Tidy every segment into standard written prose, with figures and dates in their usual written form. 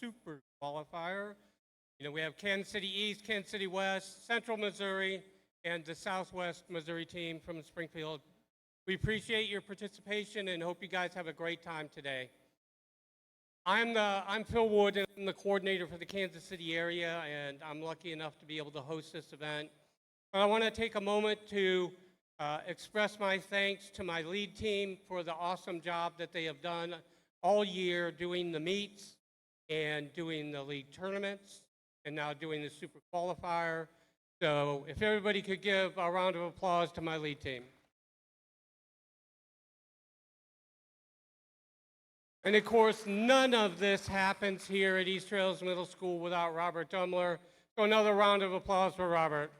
super qualifier. We have Kansas City East, Kansas City West, Central Missouri, and the Southwest Missouri team from Springfield. We appreciate your participation and hope you guys have a great time today. I'm Phil Wood, and I'm the coordinator for the Kansas City area, and I'm lucky enough to be able to host this event. But I want to take a moment to express my thanks to my lead team for the awesome job that they have done all year doing the meets and doing the league tournaments and now doing the super qualifier. So if everybody could give a round of applause to my lead team. And of course, none of this happens here at East Trails Middle School without Robert Dumler. So another round of applause for Robert.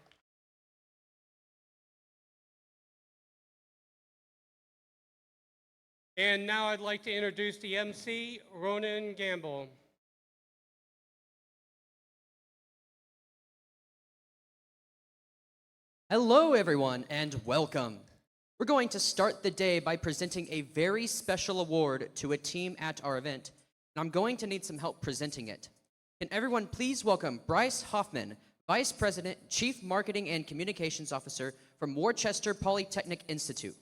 And now I'd like to introduce the MC, Ronan Gamble. Hello, everyone, and welcome. We're going to start the day by presenting a very special award to a team at our event, and I'm going to need some help presenting it. Can everyone please welcome Bryce Hoffman, Vice President, Chief Marketing and Communications Officer from Worcester Polytechnic Institute.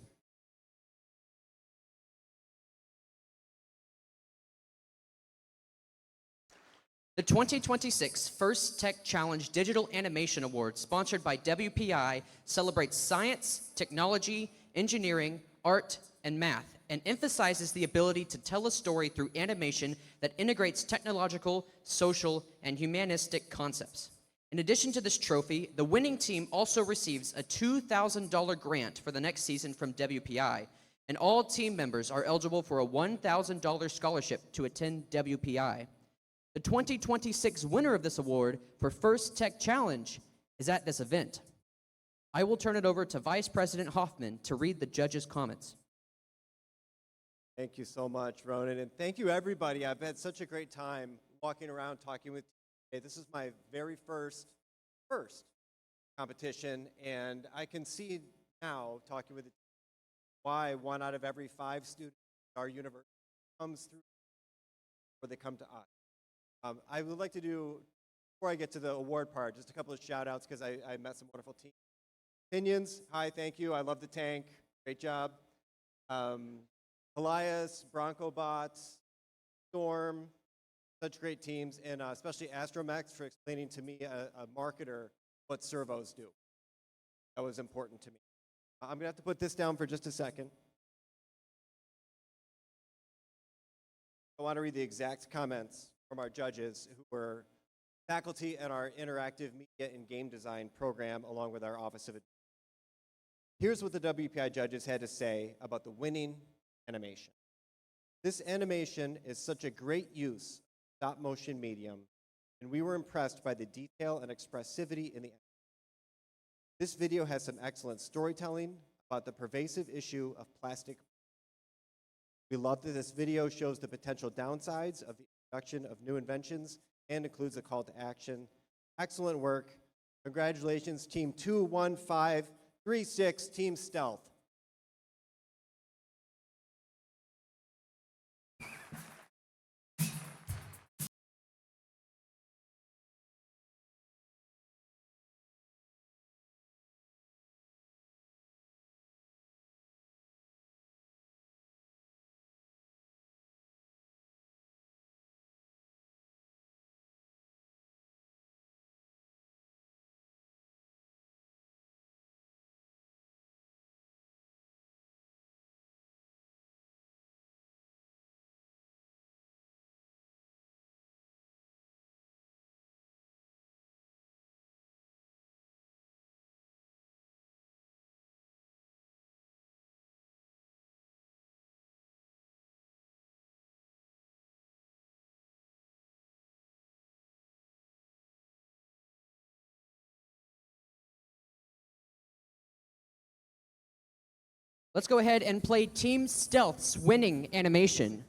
The 2026 First Tech Challenge Digital Animation Award, sponsored by WPI, celebrates science, technology, engineering, art, and math, and emphasizes the ability to tell a story through animation that integrates technological, social, and humanistic concepts. In addition to this trophy, the winning team also receives a $2,000 grant for the next season from WPI, and all team members are eligible for a $1,000 scholarship to attend WPI. The 2026 winner of this award for First Tech Challenge is at this event. I will turn it over to Vice President Hoffman to read the judges' comments. Thank you so much, Ronan, and thank you, everybody. I've had such a great time walking around talking with you. This is my very first competition, and I can see now, talking with the why 1 out of every 5 students at our university comes through where they come to us. I would like to do, before I get to the award part, just a couple of shout outs because I met some wonderful teams. Opinions, hi, thank you. I love the tank. Great job. Elias, Bronco Bots, Storm, such great teams, and especially Astromex for explaining to me, a marketer, what servos do. That was important to me. I'm going to have to put this down for just a second. I want to read the exact comments from our judges who were faculty at our interactive media and game design program along with our Office of Education. Here's what the WPI judges had to say about the winning animation. This animation is such a great use of stop motion medium, and we were impressed by the detail and expressivity in the animation. This video has some excellent storytelling about the pervasive issue of plastic. We love that this video shows the potential downsides of the introduction of new inventions and includes a call to action. Excellent work. Congratulations, Team 21536, Team Stealth. Let's go ahead and play Team Stealth's winning animation.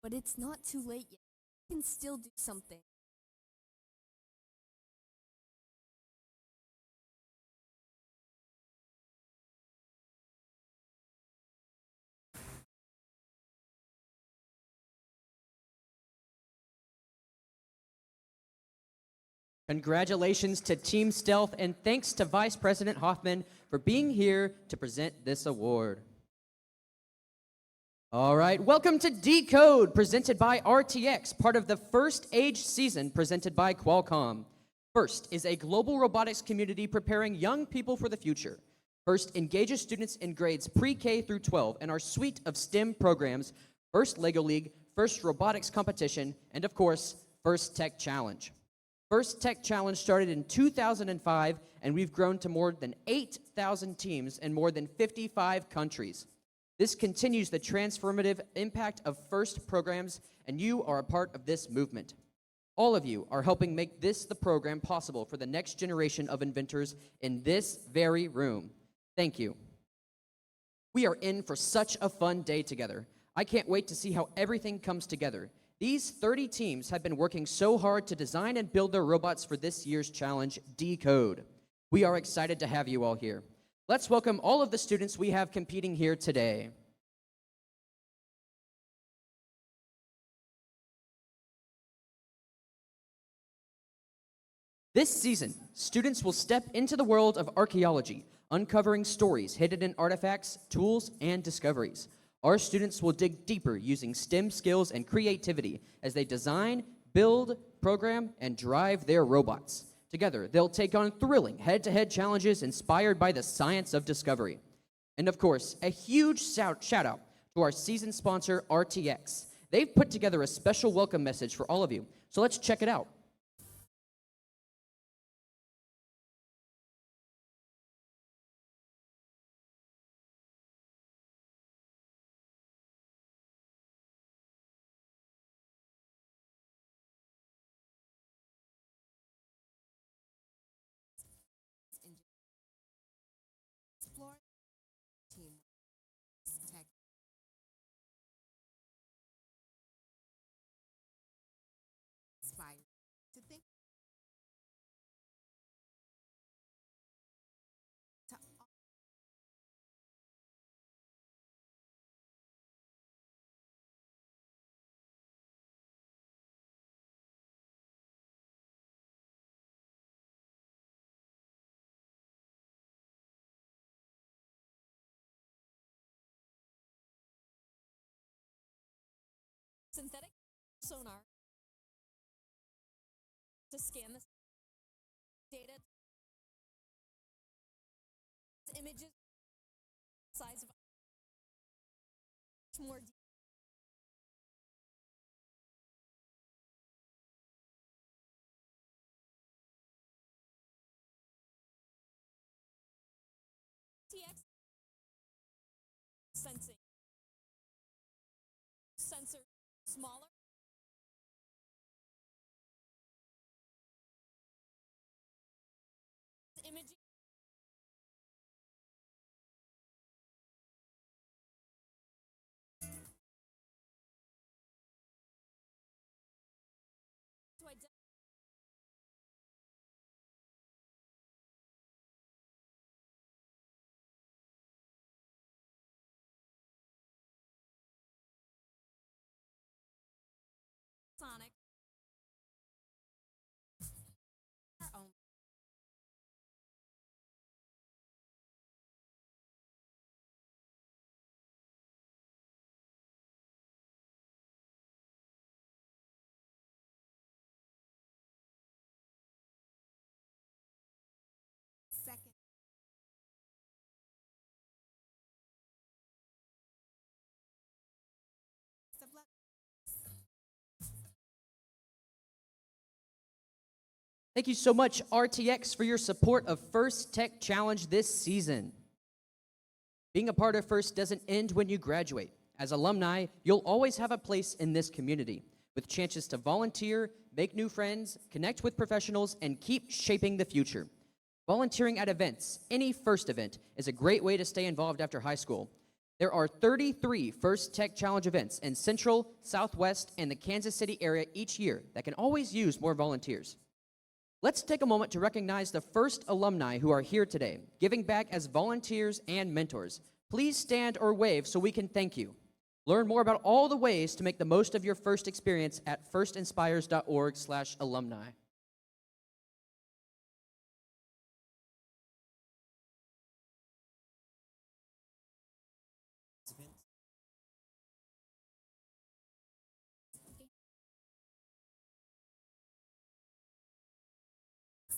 but it's not too late yet. You can still do something. Congratulations to Team Stealth, and thanks to Vice President Hoffman for being here to present this award. All right, welcome to Decode, presented by RTX, part of the First Age season presented by Qualcomm. First is a global robotics community preparing young people for the future. First engages students in grades pre-K through 12 in our suite of STEM programs, First Lego League, First Robotics Competition, and of course, First Tech Challenge. First Tech Challenge started in 2005, and we've grown to more than 8,000 teams in more than 55 countries. This continues the transformative impact of FIRST programs, and you are a part of this movement. All of you are helping make this the program possible for the next generation of inventors in this very room. Thank you. We are in for such a fun day together. I can't wait to see how everything comes together. These 30 teams have been working so hard to design and build their robots for this year's challenge, Decode. We are excited to have you all here. Let's welcome all of the students we have competing here today. This season, students will step into the world of archaeology, uncovering stories hidden in artifacts, tools, and discoveries. Our students will dig deeper using STEM skills and creativity as they design, build, program, and drive their robots. Together, they'll take on thrilling head-to-head challenges inspired by the science of discovery. And of course, a huge shout-out to our season sponsor, RTX. They've put together a special welcome message for all of you, so let's check it out. Explore team tech. Inspire to think. To synthetic sonar to scan the data images size of more TX sensing sensor smaller imaging to identify sonic our own second sublet Thank you so much, RTX, for your support of First Tech Challenge this season. Being a part of First doesn't end when you graduate. As alumni, you'll always have a place in this community, with chances to volunteer, make new friends, connect with professionals, and keep shaping the future. Volunteering at events, any First event, is a great way to stay involved after high school. There are 33 First Tech Challenge events in Central, Southwest, and the Kansas City area each year that can always use more volunteers. Let's take a moment to recognize the first alumni who are here today, giving back as volunteers and mentors. Please stand or wave so we can thank you. Learn more about all the ways to make the most of your first experience at firstinspires.org/alumni.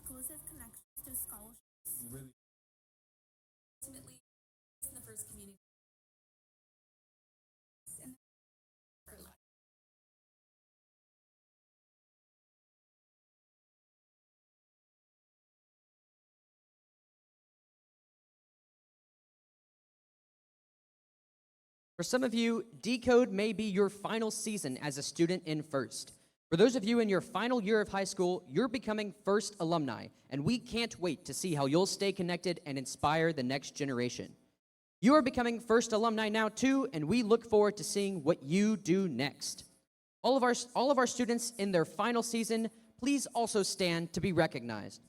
Exclusive connections to scholarships. Ultimately, in the first community. And for life. For some of you, Decode may be your final season as a student in First. For those of you in your final year of high school, you're becoming First alumni, and we can't wait to see how you'll stay connected and inspire the next generation. You are becoming First alumni now too, and we look forward to seeing what you do next. All of our students in their final season, please also stand to be recognized.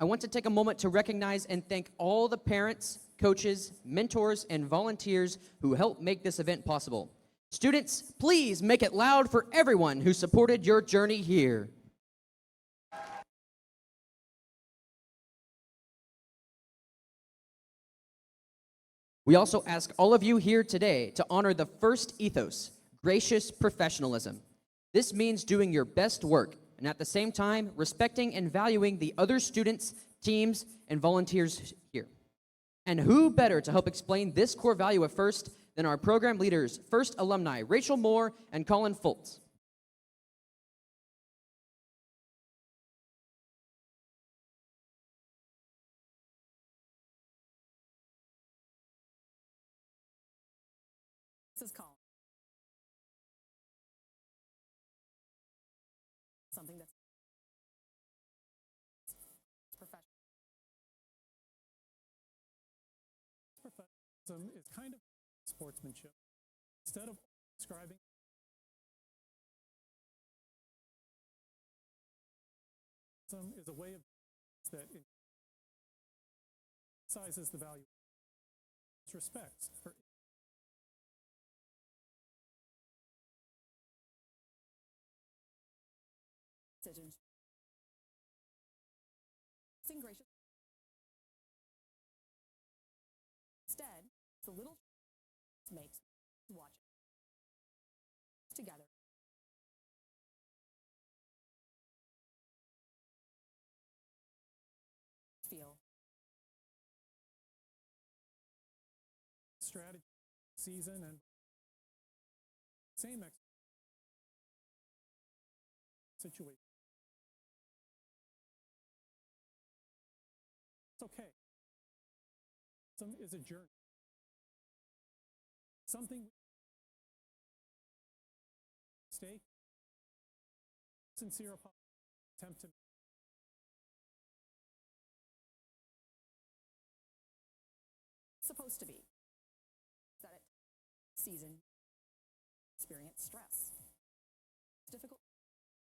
I want to take a moment to recognize and thank all the parents, coaches, mentors, and volunteers who helped make this event possible. Students, please make it loud for everyone who supported your journey here. We also ask all of you here today to honor the first ethos, gracious professionalism. This means doing your best work and at the same time respecting and valuing the other students, teams, and volunteers here. And who better to help explain this core value of First than our program leaders, First alumni Rachel Moore and Colin Fultz. This is Colin. Something that's professional. Professionalism is kind of sportsmanship. Instead of describing is a way of that emphasizes the value of respect for decisions. Sing gracious. Instead, the little makes watch it together. Feel strategy, season, and same situation. It's okay. Some is a journey. Something mistake, sincere attempt to supposed to be that it season experience stress. It's difficult,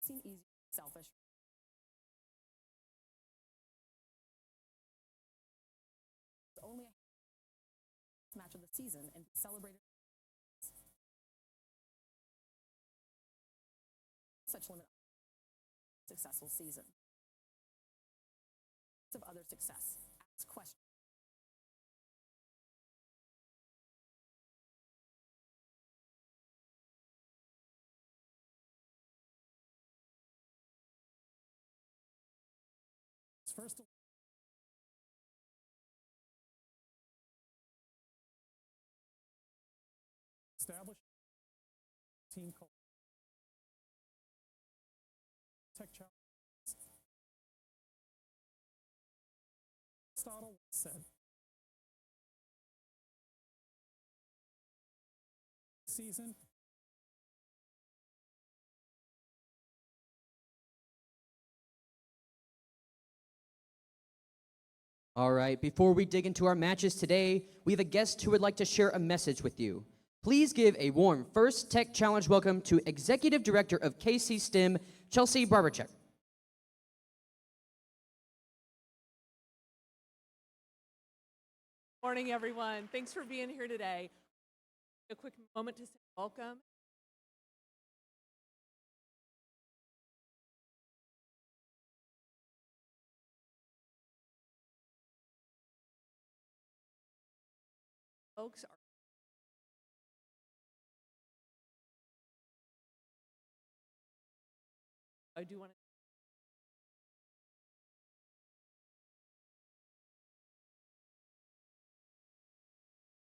seem easy, selfish. It's only a match of the season and celebrated such limit successful season. Of other success. Ask questions. First, establish team culture. Tech challenge. Aristotle said, season All right, before we dig into our matches today, we have a guest who would like to share a message with you. Please give a warm First Tech Challenge welcome to Executive Director of KC STEM, Chelsea Barberchek. Morning, everyone. Thanks for being here today. A quick moment to say welcome. Folks, I do want to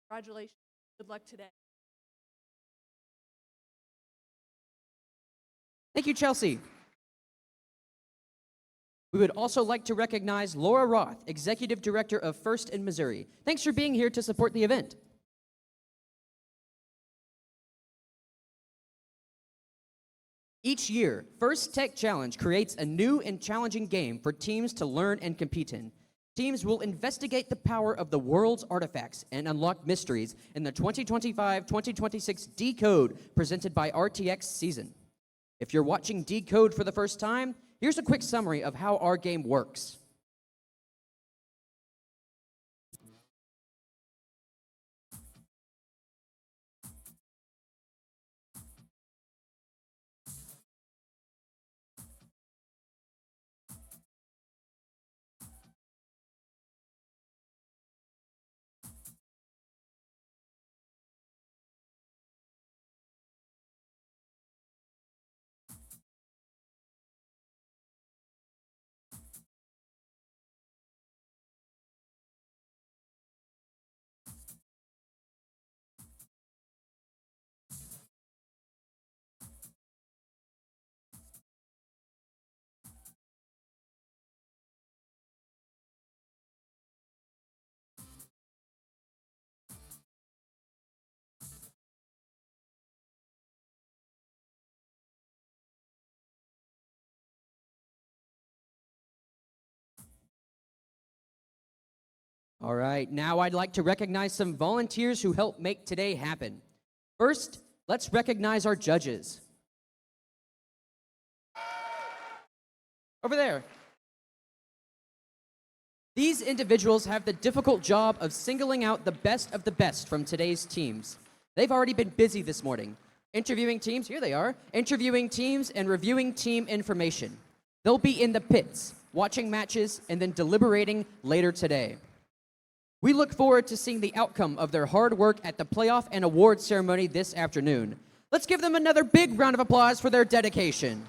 congratulations. Good luck today. Thank you, Chelsea. We would also like to recognize Laura Roth, Executive Director of First in Missouri. Thanks for being here to support the event. Each year, First Tech Challenge creates a new and challenging game for teams to learn and compete in. Teams will investigate the power of the world's artifacts and unlock mysteries in the 2025-2026 Decode presented by RTX season. If you're watching Decode for the first time, here's a quick summary of how our game works. All right, now I'd like to recognize some volunteers who helped make today happen. First, let's recognize our judges. Over there. These individuals have the difficult job of singling out the best of the best from today's teams. They've already been busy this morning, interviewing teams, here they are, interviewing teams and reviewing team information. They'll be in the pits, watching matches, and then deliberating later today. We look forward to seeing the outcome of their hard work at the playoff and award ceremony this afternoon. Let's give them another big round of applause for their dedication.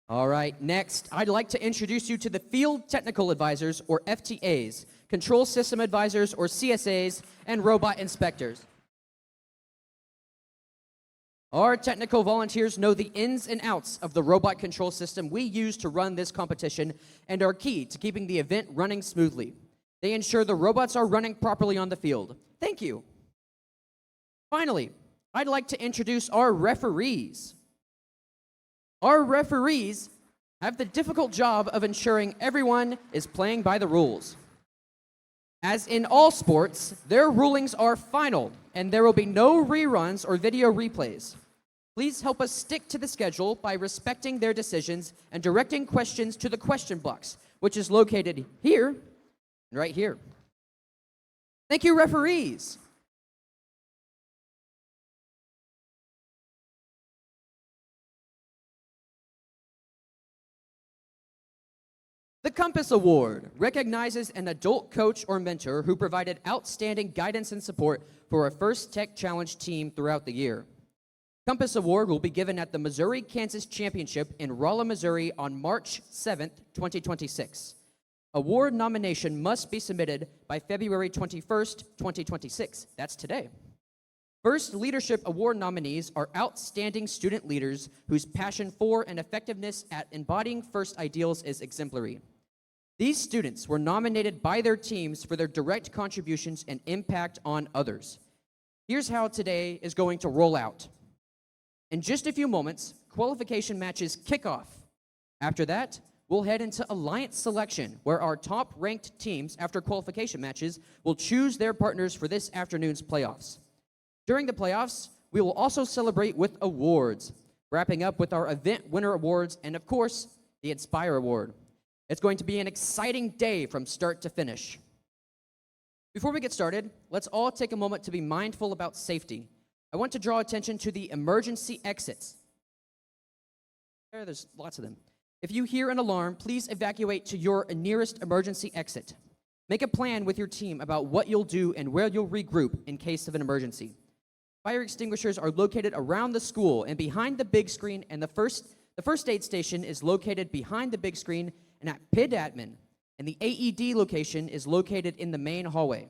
All right, next, I'd like to introduce you to the Field Technical Advisors, or FTAs, Control System Advisors, or CSAs, and Robot Inspectors. Our technical volunteers know the ins and outs of the robot control system we use to run this competition and are key to keeping the event running smoothly. They ensure the robots are running properly on the field. Thank you. Finally, I'd like to introduce our referees. Our referees have the difficult job of ensuring everyone is playing by the rules. As in all sports, their rulings are final, and there will be no reruns or video replays. Please help us stick to the schedule by respecting their decisions and directing questions to the question box, which is located here and right here. Thank you, referees. The Compass Award recognizes an adult coach or mentor who provided outstanding guidance and support for our First Tech Challenge team throughout the year. Compass Award will be given at the Missouri-Kansas Championship in Rolla, Missouri on March 7th, 2026. Award nomination must be submitted by February 21st, 2026. That's today. First Leadership Award nominees are outstanding student leaders whose passion for and effectiveness at embodying First ideals is exemplary. These students were nominated by their teams for their direct contributions and impact on others. Here's how today is going to roll out. In just a few moments, qualification matches kick off. After that, we'll head into alliance selection, where our top-ranked teams after qualification matches will choose their partners for this afternoon's playoffs. During the playoffs, we will also celebrate with awards, wrapping up with our event winner awards and, of course, the Inspire Award. It's going to be an exciting day from start to finish. Before we get started, let's all take a moment to be mindful about safety. I want to draw attention to the emergency exits. There's lots of them. If you hear an alarm, please evacuate to your nearest emergency exit. Make a plan with your team about what you'll do and where you'll regroup in case of an emergency. Fire extinguishers are located around the school and behind the big screen, and the first aid station is located behind the big screen and at PID admin, and the AED location is located in the main hallway.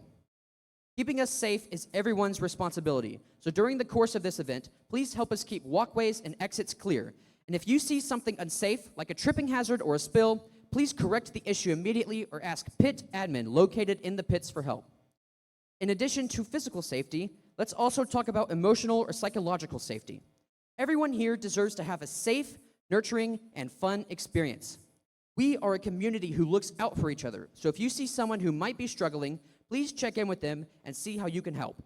Keeping us safe is everyone's responsibility, so during the course of this event, please help us keep walkways and exits clear. And if you see something unsafe, like a tripping hazard or a spill, please correct the issue immediately or ask pit admin located in the pits for help. In addition to physical safety, let's also talk about emotional or psychological safety. Everyone here deserves to have a safe, nurturing, and fun experience. We are a community who looks out for each other, so if you see someone who might be struggling, please check in with them and see how you can help.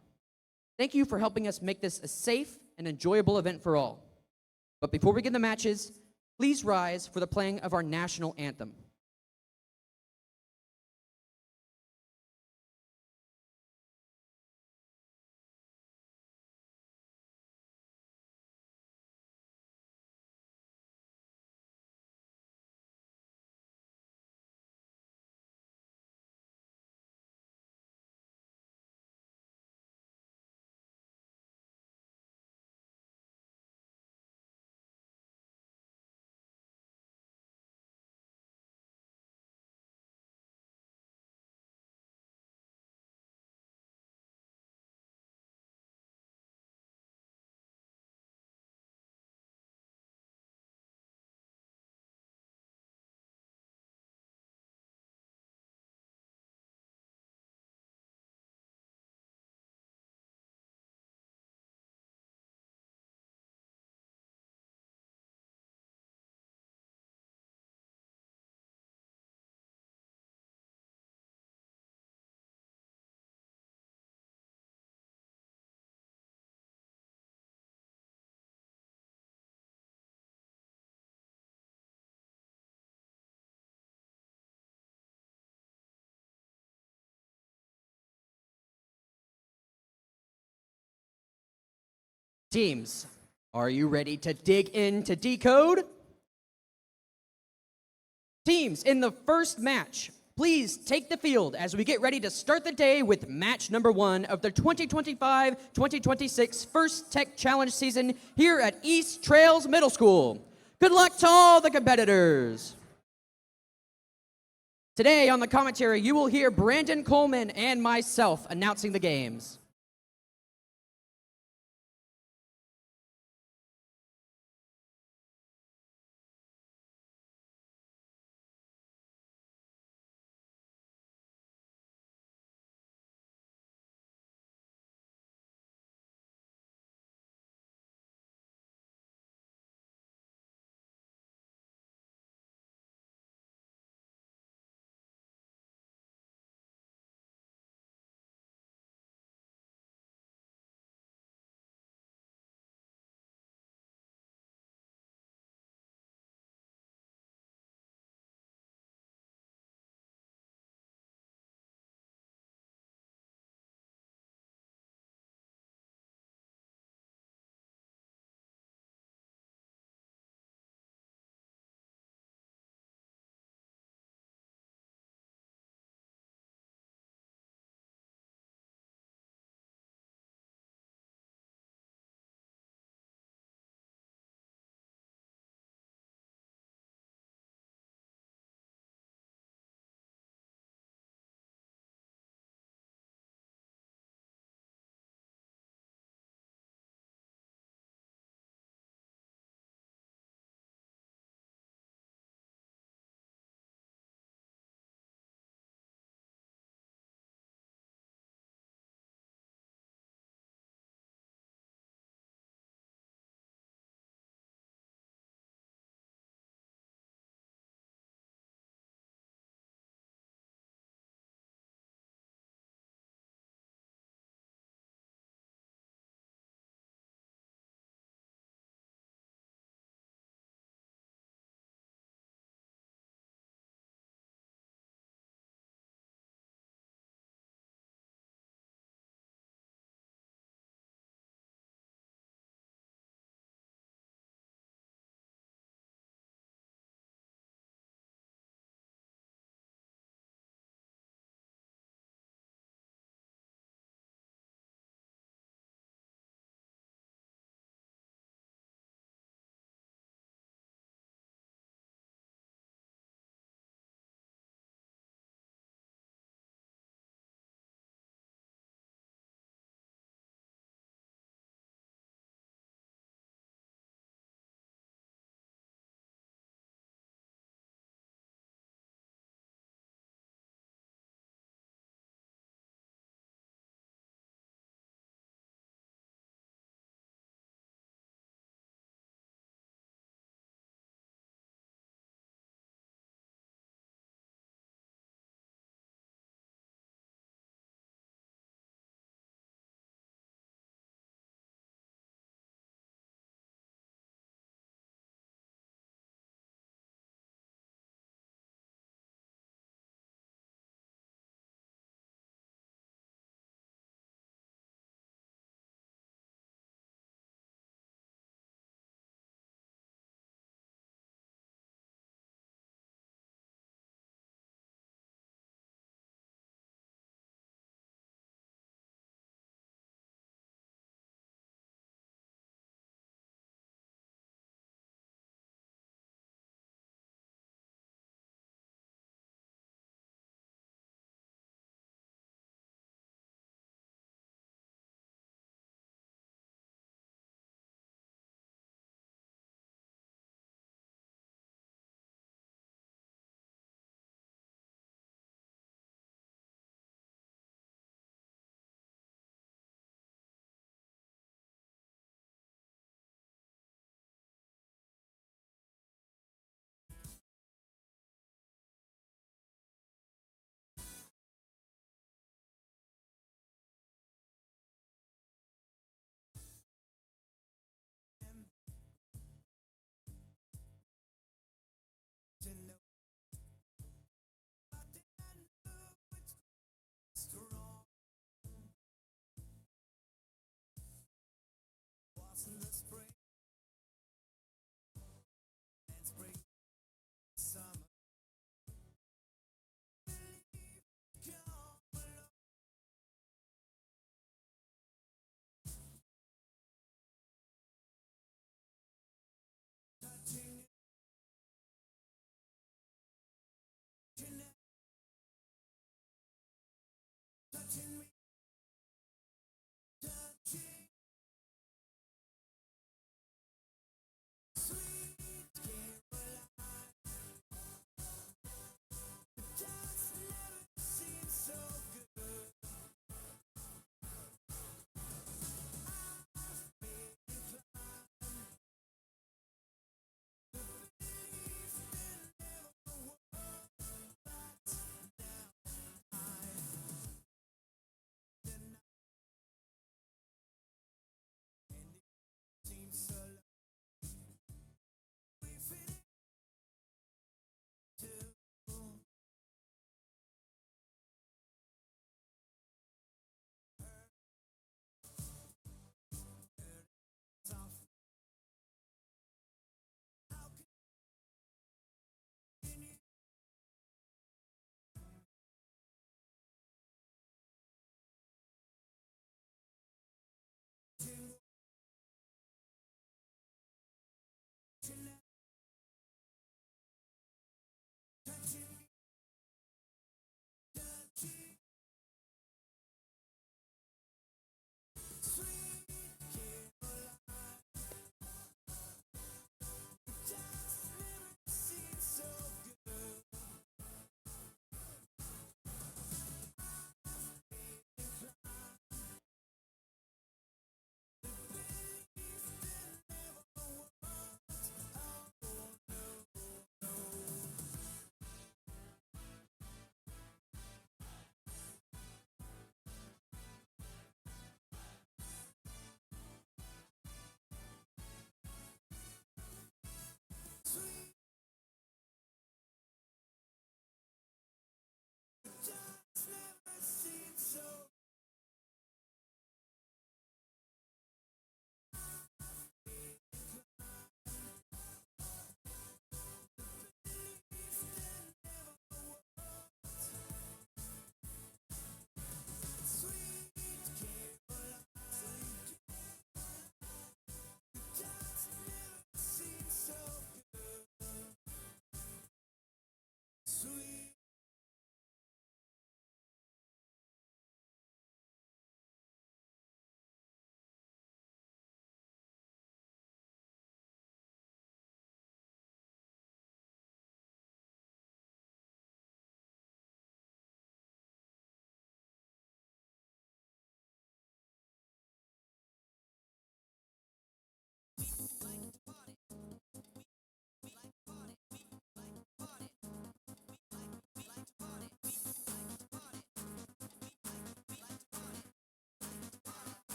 Thank you for helping us make this a safe and enjoyable event for all. But before we begin the matches, please rise for the playing of our national anthem. Teams, are you ready to dig into decode? Teams, in the first match, please take the field as we get ready to start the day with match number 1 of the 2025-2026 First Tech Challenge season here at East Trails Middle School. Good luck to all the competitors. Today on the commentary, you will hear Brandon Coleman and myself announcing the games.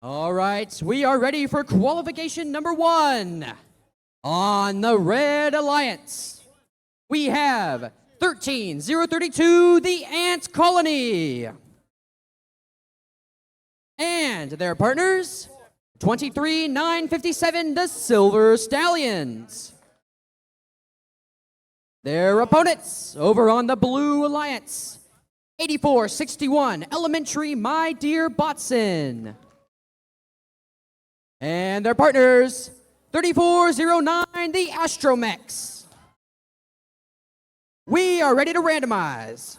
All right, we are ready for qualification number 1. On the Red Alliance, we have 13032, the Ant Colony. And their partners, 23957, the Silver Stallions. Their opponents over on the Blue Alliance, 8461, Elementary My Dear Botson. And their partners, 3409, the Astromex. We are ready to randomize.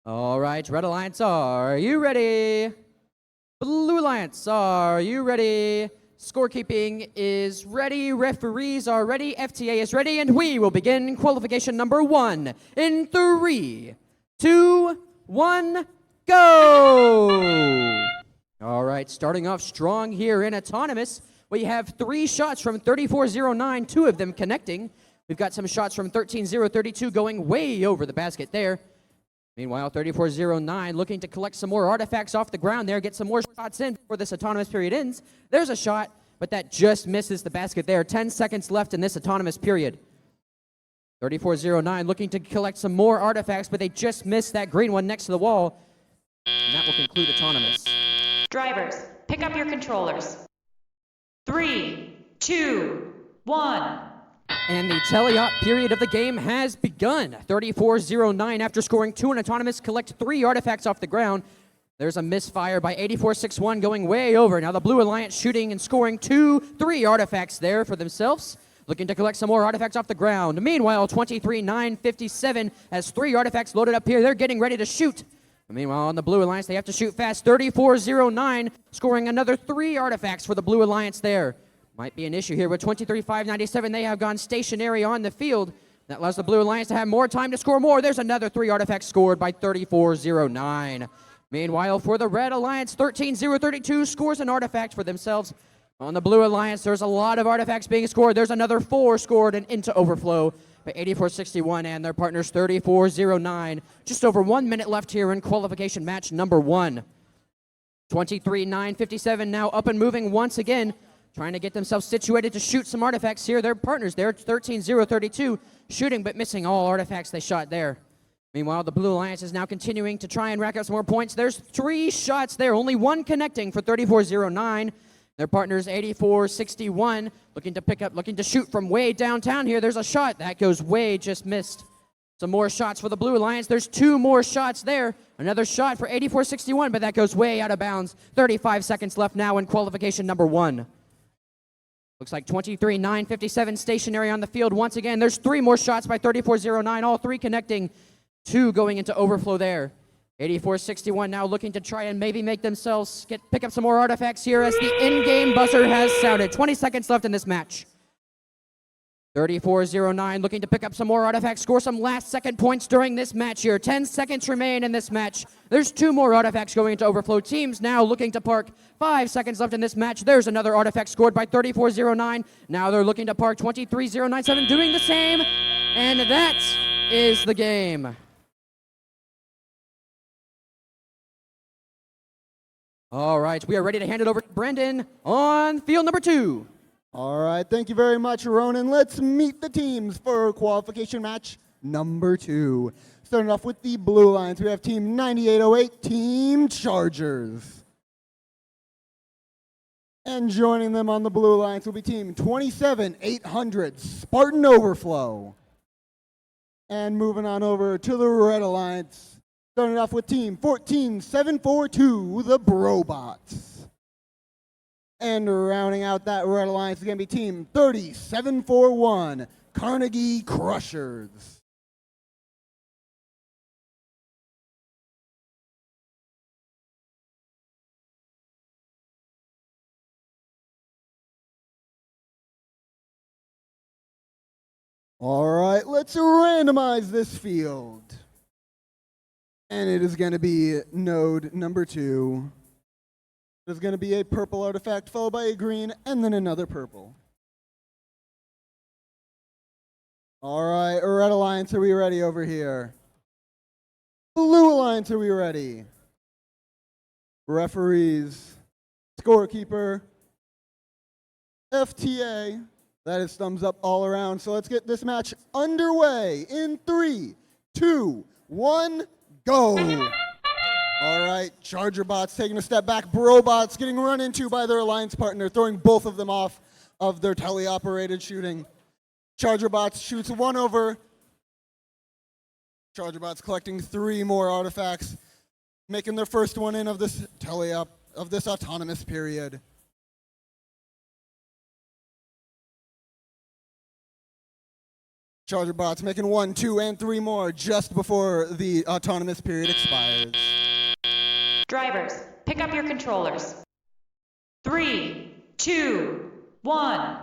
All right, Red Alliance, are you ready? Blue Alliance, are you ready? Scorekeeping is ready, referees are ready, FTA is ready, and we will begin qualification number 1 in 3, 2, 1, go! All right, starting off strong here in Autonomous. We have 3 shots from 3409, 2 of them connecting. We've got some shots from 13032 going way over the basket there. Meanwhile, 3409 looking to collect some more artifacts off the ground there, get some more shots in before this autonomous period ends. There's a shot, but that just misses the basket there. 10 seconds left in this autonomous period. 3409 looking to collect some more artifacts, but they just missed that green one next to the wall. And that will conclude autonomous. Drivers, pick up your controllers. 3, 2, 1. And the teleop period of the game has begun. 3409, after scoring 2 in autonomous, collect 3 artifacts off the ground. There's a misfire by 8461 going way over. Now the Blue Alliance shooting and scoring 3 artifacts there for themselves. Looking to collect some more artifacts off the ground. Meanwhile, 23957 has 3 artifacts loaded up here. They're getting ready to shoot. Meanwhile, on the Blue Alliance, they have to shoot fast. 3409 scoring another 3 artifacts for the Blue Alliance there. Might be an issue here with 23597. They have gone stationary on the field. That allows the Blue Alliance to have more time to score more. There's another 3 artifacts scored by 3409. Meanwhile, for the Red Alliance, 13032 scores an artifact for themselves. On the Blue Alliance, there's a lot of artifacts being scored. There's another 4 scored and into overflow by 8461 and their partners 3409. Just over 1 minute left here in qualification match number 1. 23957 now up and moving once again, trying to get themselves situated to shoot some artifacts here. Their partners there, 13032, shooting but missing all artifacts they shot there. Meanwhile, the Blue Alliance is now continuing to try and rack up some more points. There's 3 shots there, only 1 connecting for 3409. Their partners 8461 looking to shoot from way downtown here. There's a shot that goes way, just missed. Some more shots for the Blue Alliance. There's 2 more shots there. Another shot for 8461, but that goes way out of bounds. 35 seconds left now in qualification number 1. Looks like 23957 stationary on the field once again. There's 3 more shots by 3409, all 3 connecting. 2 going into overflow there. 8461 now looking to try and maybe make themselves pick up some more artifacts here as the in-game buzzer has sounded. 20 seconds left in this match. 3409 looking to pick up some more artifacts, score some last-second points during this match here. 10 seconds remain in this match. There's 2 more artifacts going into overflow. Teams now looking to park. 5 seconds left in this match. There's another artifact scored by 3409. Now they're looking to park. 23097 doing the same. And that is the game. All right, we are ready to hand it over to Brendan on field number 2. All right, thank you very much, Ronan. Let's meet the teams for qualification match number 2. Starting off with the Blue Alliance, we have Team 9808, Team Chargers. And joining them on the Blue Alliance will be Team 27800, Spartan Overflow. And moving on over to the Red Alliance, starting off with Team 14742, the Brobots. And rounding out that Red Alliance is going to be Team 3741, Carnegie Crushers. All right, let's randomize this field. And it is going to be node number 2. There's going to be a purple artifact followed by a green and then another purple. All right, Red Alliance, are we ready over here? Alliance, are we ready? Referees, scorekeeper, FTA. That is thumbs up all around. So let's get this match underway in 3, 2, 1, go. All right, Charger bots taking a step back. Brobots getting run into by their alliance partner, throwing both of them off of their teleoperated shooting. Charger bots shoots one over. Charger bots collecting 3 more artifacts, making their first one in of this autonomous period. Charger bots making 1, 2, and 3 more just before the autonomous period expires. Drivers, pick up your controllers. 3, 2, 1.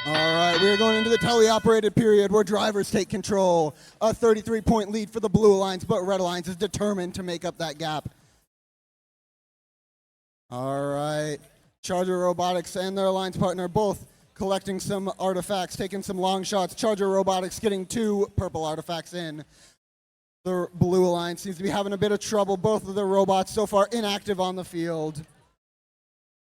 All right, we're going into the teleoperated period where drivers take control. A 33-point lead for the Blue Alliance, but Red Alliance is determined to make up that gap. All right, Charger Robotics and their alliance partner both collecting some artifacts, taking some long shots. Charger Robotics getting 2 purple artifacts in. The Blue Alliance seems to be having a bit of trouble. Both of the robots so far inactive on the field.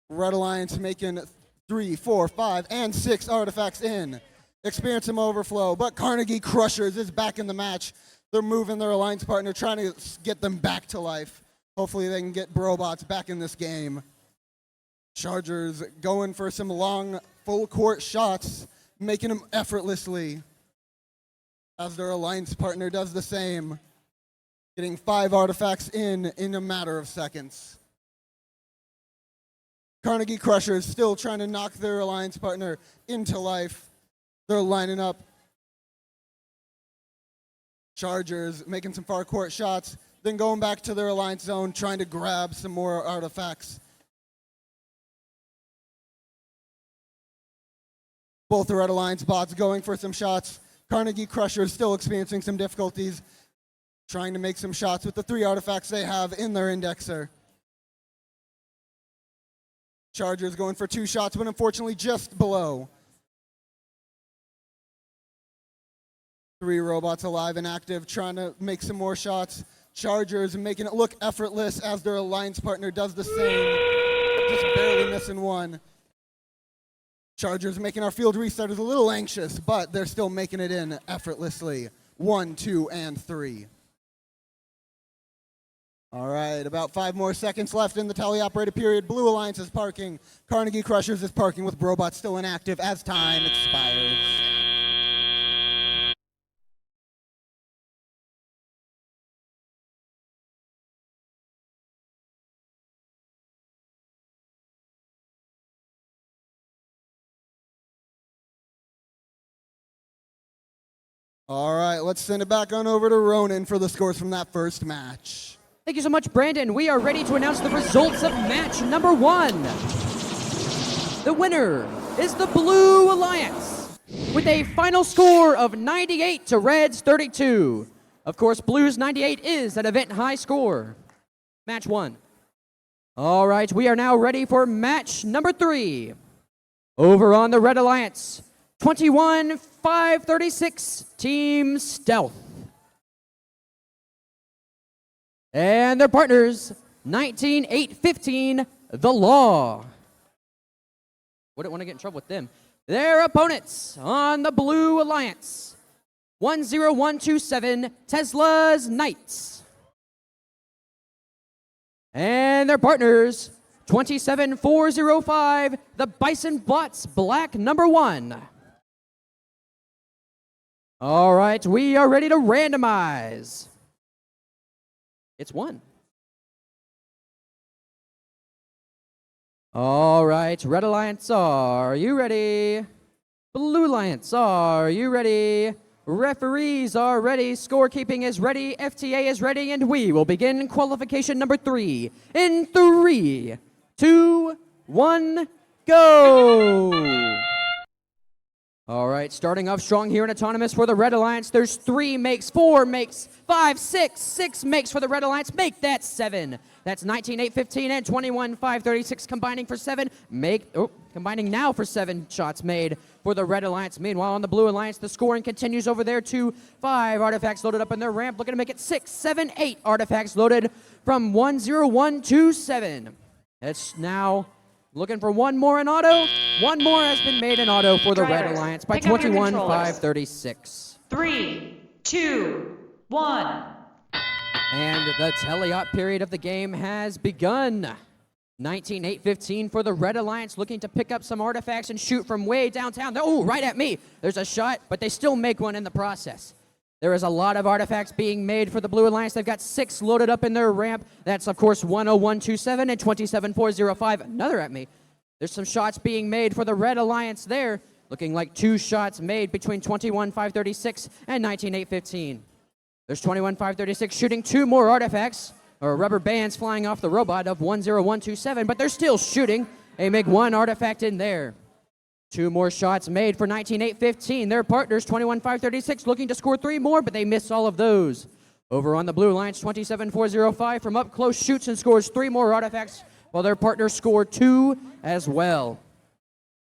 Red Alliance making 3, 4, 5, and 6 artifacts in. Experience some overflow, but Carnegie Crushers is back in the match. They're moving their alliance partner, trying to get them back to life. Hopefully they can get Brobots back in this game. Chargers going for some long full court shots, making them effortlessly, as their alliance partner does the same, getting 5 artifacts in a matter of seconds. Carnegie Crushers still trying to knock their alliance partner into life. They're lining up. Chargers making some far court shots, then going back to their alliance zone, trying to grab some more artifacts. Both the Red Alliance bots going for some shots. Carnegie Crushers still experiencing some difficulties, trying to make some shots with the 3 artifacts they have in their indexer. Chargers going for 2 shots, but unfortunately just below. 3 robots alive and active, trying to make some more shots. Chargers making it look effortless as their alliance partner does the same, just barely missing 1. Chargers making our field restarters a little anxious, but they're still making it in effortlessly. 1, 2, and 3. All right, about 5 more seconds left in the teleoperated period. Blue Alliance is parking. Carnegie Crushers is parking with Brobots still inactive as time expires. All right, let's send it back on over to Ronan for the scores from that first match. Thank you so much, Brandon. We are ready to announce the results of match number 1. The winner is the Blue Alliance with a final score of 98 to Red's 32. Of course, Blue's 98 is an event high score. Match 1. All right, we are now ready for match number 3. Over on the Red Alliance, 21-536, Team Stealth. And their partners, 19-815, The Law. Wouldn't want to get in trouble with them. Their opponents on the Blue Alliance, 10127, Tesla's Knights. And their partners, 27405, the Bison Bots Black #1. All right, we are ready to randomize. It's 1. All right, Red Alliance, are you ready? Blue Alliance, are you ready? Referees are ready, scorekeeping is ready, FTA is ready, and we will begin qualification number 3 in 3, 2, 1, go! All right, starting off strong here in Autonomous for the Red Alliance. There's 3 makes, 4 makes, 5, 6 makes for the Red Alliance. Make that 7. That's 19-8-15 and 21-5-36 combining for 7. Combining now for 7 shots made for the Red Alliance. Meanwhile, on the Blue Alliance, the scoring continues over there to 5 artifacts loaded up in their ramp, looking to make it 6, 7, 8 artifacts loaded from 10127. It's now looking for one more in auto. One more has been made in auto for the Red Drivers, Alliance by pick up your 21-5-36. 3, 2, 1. And the teleop period of the game has begun. 19-8-15 for the Red Alliance, looking to pick up some artifacts and shoot from way downtown. Oh, right at me. There's a shot, but they still make one in the process. There is a lot of artifacts being made for the Blue Alliance. They've got 6 loaded up in their ramp. That's, of course, 10127 and 27405. Another at me. There's some shots being made for the Red Alliance there. Looking like 2 shots made between 21-5-36 and 19-8-15. There's 21-5-36 shooting 2 more artifacts, or rubber bands flying off the robot of 10127, but they're still shooting a MiG-1 artifact in there. 2 more shots made for 19-8-15. Their partners, 21-5-36, looking to score 3 more, but they miss all of those. Over on the Blue Alliance, 27-4-05 from up close shoots and scores 3 more artifacts, while their partners score 2 as well.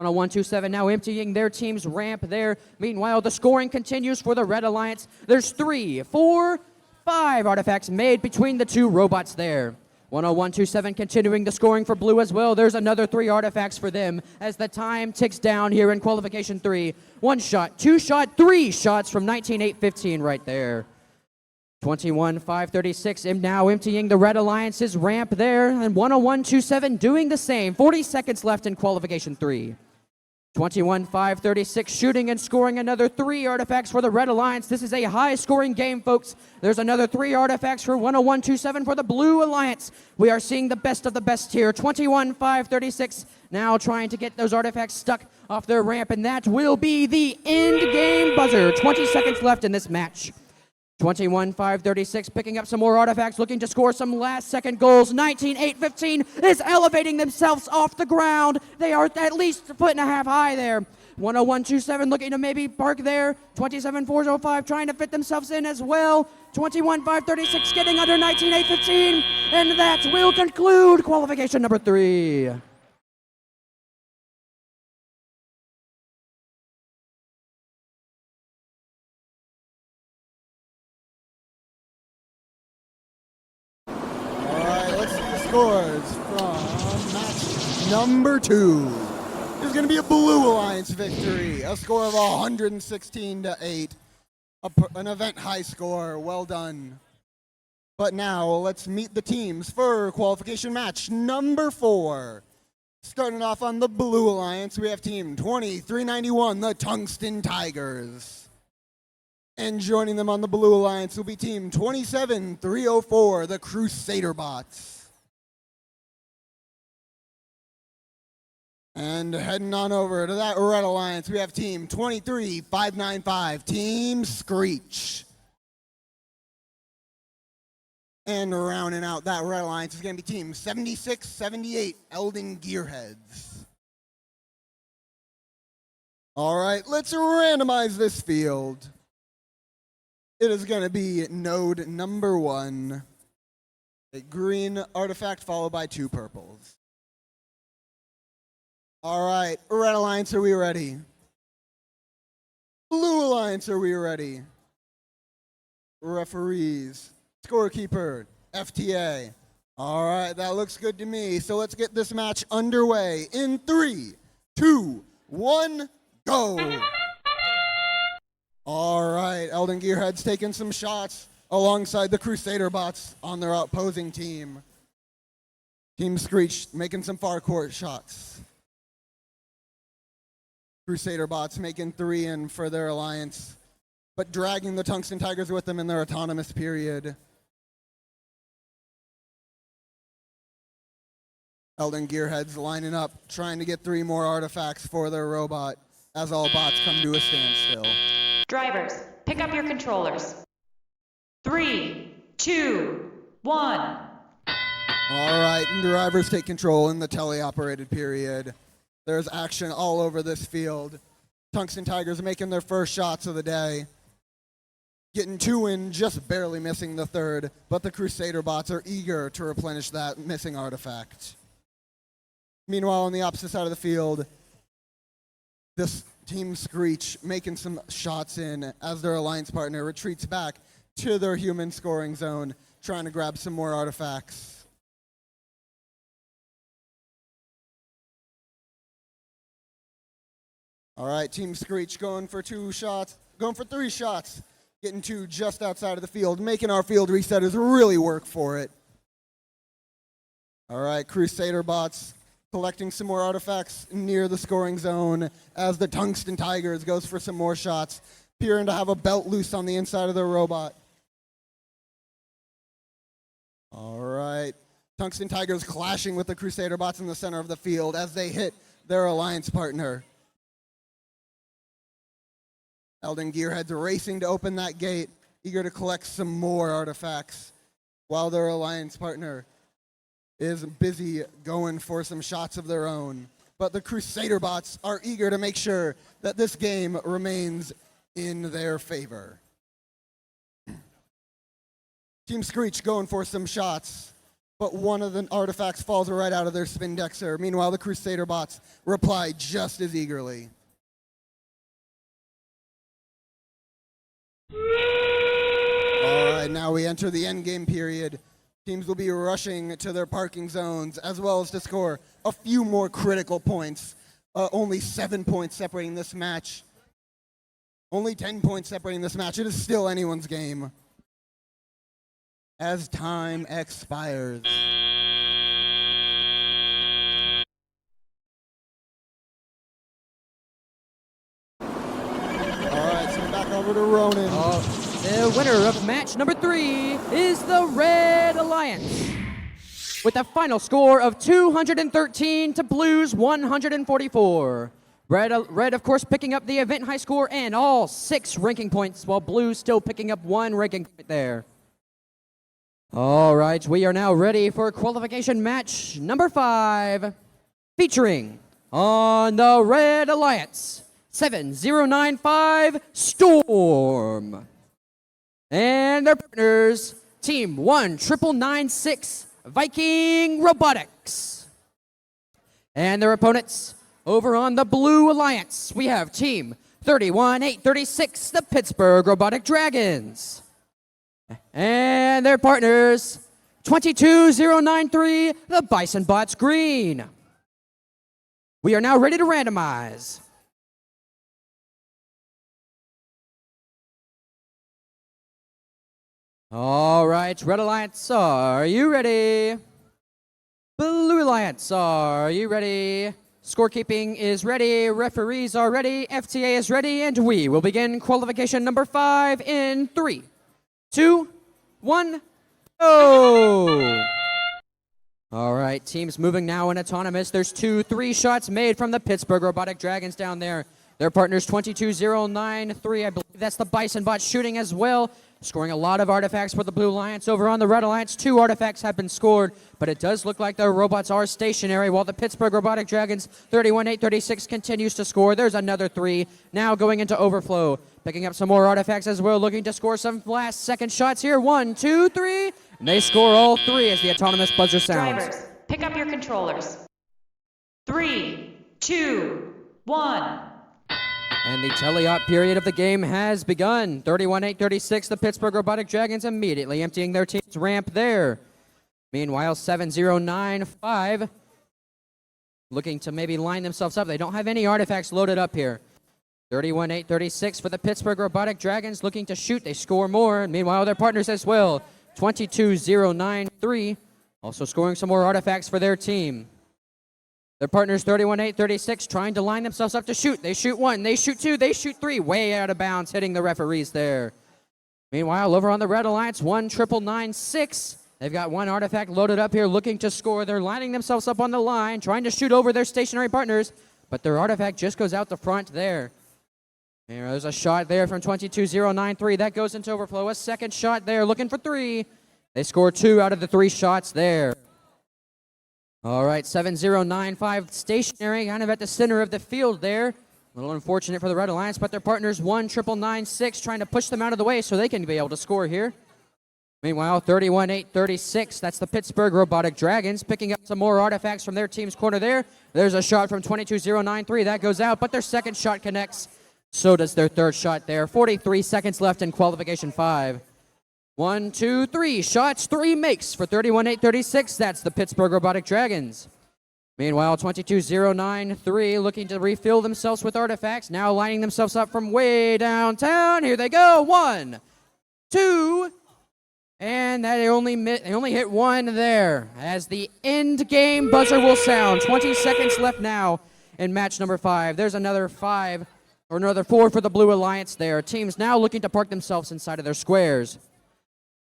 10127 now emptying their team's ramp there. Meanwhile, the scoring continues for the Red Alliance. There's 3, 4, 5 artifacts made between the 2 robots there. 10127 continuing the scoring for Blue as well. There's another 3 artifacts for them as the time ticks down here in qualification 3. 1 shot, 2 shot, 3 shots from 19-8-15 right there. 21-5-36 now emptying the Red Alliance's ramp there, and 10127 doing the same. 40 seconds left in qualification 3. 21-5-36 shooting and scoring another 3 artifacts for the Red Alliance. This is a high-scoring game, folks. There's another 3 artifacts for 10127 for the Blue Alliance. We are seeing the best of the best here. 21-5-36 now trying to get those artifacts stuck off their ramp, and that will be the end game buzzer. 20 seconds left in this match. 21-5-36 picking up some more artifacts, looking to score some last-second goals. 19-8-15 is elevating themselves off the ground. They are at least a 1.5 feet high there. 10127 looking to maybe park there. 27-4-05 trying to fit themselves in as well. 21-5-36 getting under 19-8-15. And that will conclude qualification number 3. Scores from match number 2. There's going to be a Blue Alliance victory. A score of 116-8. An event high score. Well done. But now let's meet the teams for qualification match number 4. Starting off on the Blue Alliance, we have team 2391, the Tungsten Tigers. And joining them on the Blue Alliance will be team 27304, the Crusader Bots. And heading on over to that Red Alliance, we have team 23595, Team Screech. And rounding out that Red Alliance is going to be team 7678, Eldon Gearheads. All right, let's randomize this field. It is going to be node number 1, a green artifact followed by 2 purples. All right, Red Alliance, are we ready? Blue Alliance, are we ready? Referees, scorekeeper, FTA. All right, that looks good to me. So let's get this match underway in 3, 2, 1, go. All right, Eldon Gearhead's taking some shots alongside the Crusader Bots on their opposing team. Team Screech making some far court shots. Crusader Bots making 3 in for their alliance, but dragging the Tungsten Tigers with them in their autonomous period. Eldon Gearheads lining up, trying to get 3 more artifacts for their robot as all bots come to a standstill. Drivers, pick up your controllers. 3, 2, 1. All right, and drivers take control in the teleoperated period. There's action all over this field. Tungsten Tigers making their first shots of the day. Getting 2 in, just barely missing the third, but the Crusader bots are eager to replenish that missing artifact. Meanwhile, on the opposite side of the field, this Team Screech making some shots in as their alliance partner retreats back to their human scoring zone, trying to grab some more artifacts. All right, Team Screech going for 3 shots. Getting 2 just outside of the field, making our field resetters really work for it. All right, Crusader bots collecting some more artifacts near the scoring zone as the Tungsten Tigers goes for some more shots, appearing to have a belt loose on the inside of their robot. All right, Tungsten Tigers clashing with the Crusader bots in the center of the field as they hit their alliance partner. Elden Gearheads racing to open that gate, eager to collect some more artifacts, while their alliance partner is busy going for some shots of their own. But the Crusader bots are eager to make sure that this game remains in their favor. Team Screech going for some shots, but one of the artifacts falls right out of their Spindexer. Meanwhile, the Crusader bots reply just as eagerly. All right, now we enter the endgame period. Teams will be rushing to their parking zones as well as to score a few more critical points. Only 7 points separating this match. Only 10 points separating this match. It is still anyone's game as time expires. All right, so back over to Ronan. The winner of match number 3 is the Red Alliance, with a final score of 213 to Blue's 144. Red, of course, picking up the event high score and all 6 ranking points, while Blue still picking up 1 ranking point there. All right, we are now ready for qualification match number 5, featuring on the Red Alliance, 7095 Storm. And their partners, Team 19996 Viking Robotics. And their opponents, over on the Blue Alliance, we have Team 31836, the Pittsburgh Robotic Dragons. And their partners, 22093, the Bison Bots Green. We are now ready to randomize. All right, Red Alliance, are you ready? Blue Alliance, are you ready? Scorekeeping is ready, referees are ready, FTA is ready, and we will begin qualification number 5 in 3, 2, 1, go! All right, teams moving now in autonomous. There's 3 shots made from the Pittsburgh Robotic Dragons down there. Their partners 22093, I believe that's the Bison Bot shooting as well. Scoring a lot of artifacts for the Blue Alliance. Over on the Red Alliance, 2 artifacts have been scored, but it does look like their robots are stationary, while the Pittsburgh Robotic Dragons 31836 continues to score. There's another 3 now going into overflow. Picking up some more artifacts as well, looking to score some last-second shots here. 1, 2, 3, and they score all 3 as the autonomous buzzer sounds. Drivers, pick up your controllers. 3, 2, 1. And the teleop period of the game has begun. 31836, the Pittsburgh Robotic Dragons immediately emptying their team's ramp there. Meanwhile, 7095 looking to maybe line themselves up. They don't have any artifacts loaded up here. 31836 for the Pittsburgh Robotic Dragons looking to shoot. They score more. Meanwhile, their partners as well. 22093 also scoring some more artifacts for their team. Their partners 31836 trying to line themselves up to shoot. They shoot 1, they shoot 2, they shoot 3, way out of bounds, hitting the referees there. Meanwhile, over on the Red Alliance, 19996. They've got 1 artifact loaded up here looking to score. They're lining themselves up on the line, trying to shoot over their stationary partners, but their artifact just goes out the front there. There's a shot there from 22093. That goes into overflow. A second shot there, looking for 3. They score 2 out of the 3 shots there. All right, 7095 stationary, kind of at the center of the field there. A little unfortunate for the Red Alliance, but their partners 1,996 trying to push them out of the way so they can be able to score here. Meanwhile, 31-8-36, that's the Pittsburgh Robotic Dragons picking up some more artifacts from their team's corner there. There's a shot from 22-0-9-3. That goes out, but their second shot connects. So does their third shot there. 43 seconds left in qualification 5. 1, 2, 3 shots, 3 makes for 31-8-36. That's the Pittsburgh Robotic Dragons. Meanwhile, 22-0-9-3 looking to refill themselves with artifacts. Now lining themselves up from way downtown. Here they go. 1, 2, and they only hit 1 there as the end game buzzer will sound. 20 seconds left now in match number 5. There's another 4 for the Blue Alliance there. Teams now looking to park themselves inside of their squares.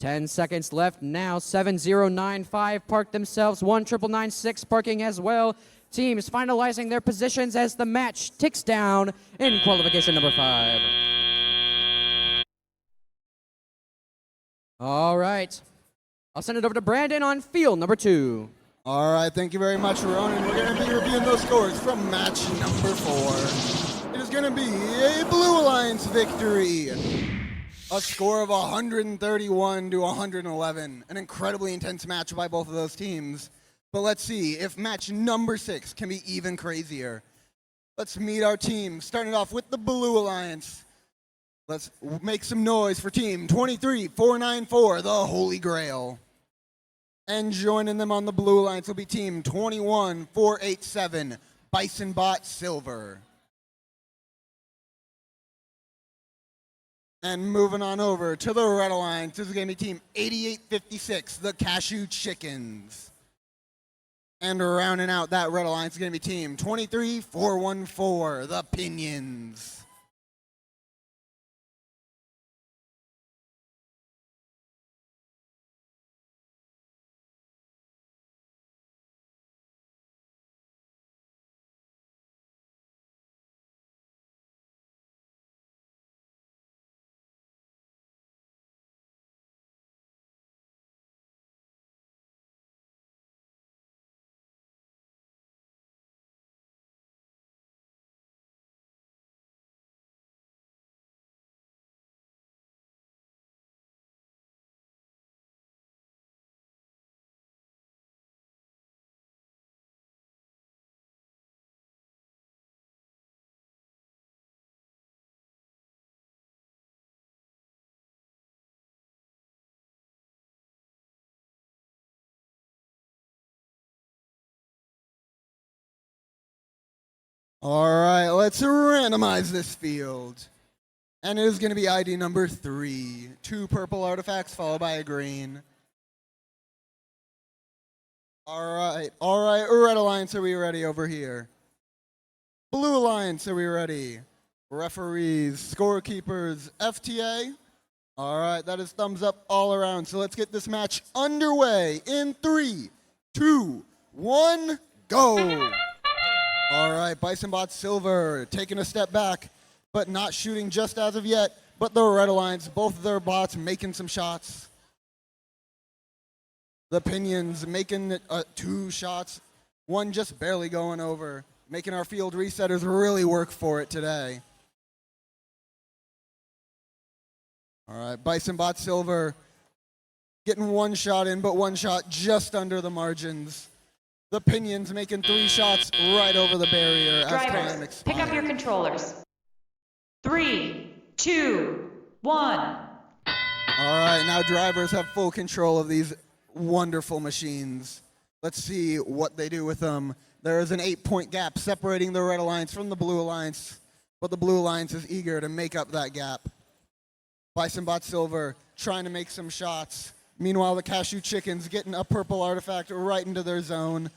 10 seconds left now. 7-0-9-5 parked themselves. 1-9-9-6 parking as well. Teams finalizing their positions as the match ticks down in qualification number 5. All right. I'll send it over to Brandon on field number 2. All right, thank you very much, Ronan. We're going to be reviewing those scores from match number 4. It is going to be a Blue Alliance victory. A score of 131-111. An incredibly intense match by both of those teams. But let's see if match number 6 can be even crazier. Let's meet our team, starting off with the Blue Alliance. Let's make some noise for team 23-494, the Holy Grail. And joining them on the Blue Alliance will be team 21-487, Bison Bot Silver. And moving on over to the Red Alliance, this is going to be team 8856, the Cashew Chickens. And rounding out that Red Alliance is going to be team 23414, the Pinions. All right, let's randomize this field. And it is going to be ID number 3. 2 purple artifacts followed by a green. All right, Red Alliance, are we ready over here? Blue Alliance, are we ready? Referees, scorekeepers, FTA. All right, that is thumbs up all around. So let's get this match underway in 3, 2, 1, go. All right, Bison Bot Silver taking a step back, but not shooting just as of yet. But the Red Alliance, both of their bots making some shots. The Pinions making 2 shots, 1 just barely going over, making our field resetters really work for it today. All right, Bison Bot Silver getting 1 shot in, but 1 shot just under the margins. The Pinions making 3 shots right over the barrier as time Drivers, expires. pick up your controllers. 3, 2, 1. All right, now drivers have full control of these wonderful machines. Let's see what they do with them. There is an 8-point gap separating the Red Alliance from the Blue Alliance, but the Blue Alliance is eager to make up that gap. Bison Bot Silver trying to make some shots. Meanwhile, the Cashew Chickens getting a purple artifact right into their zone.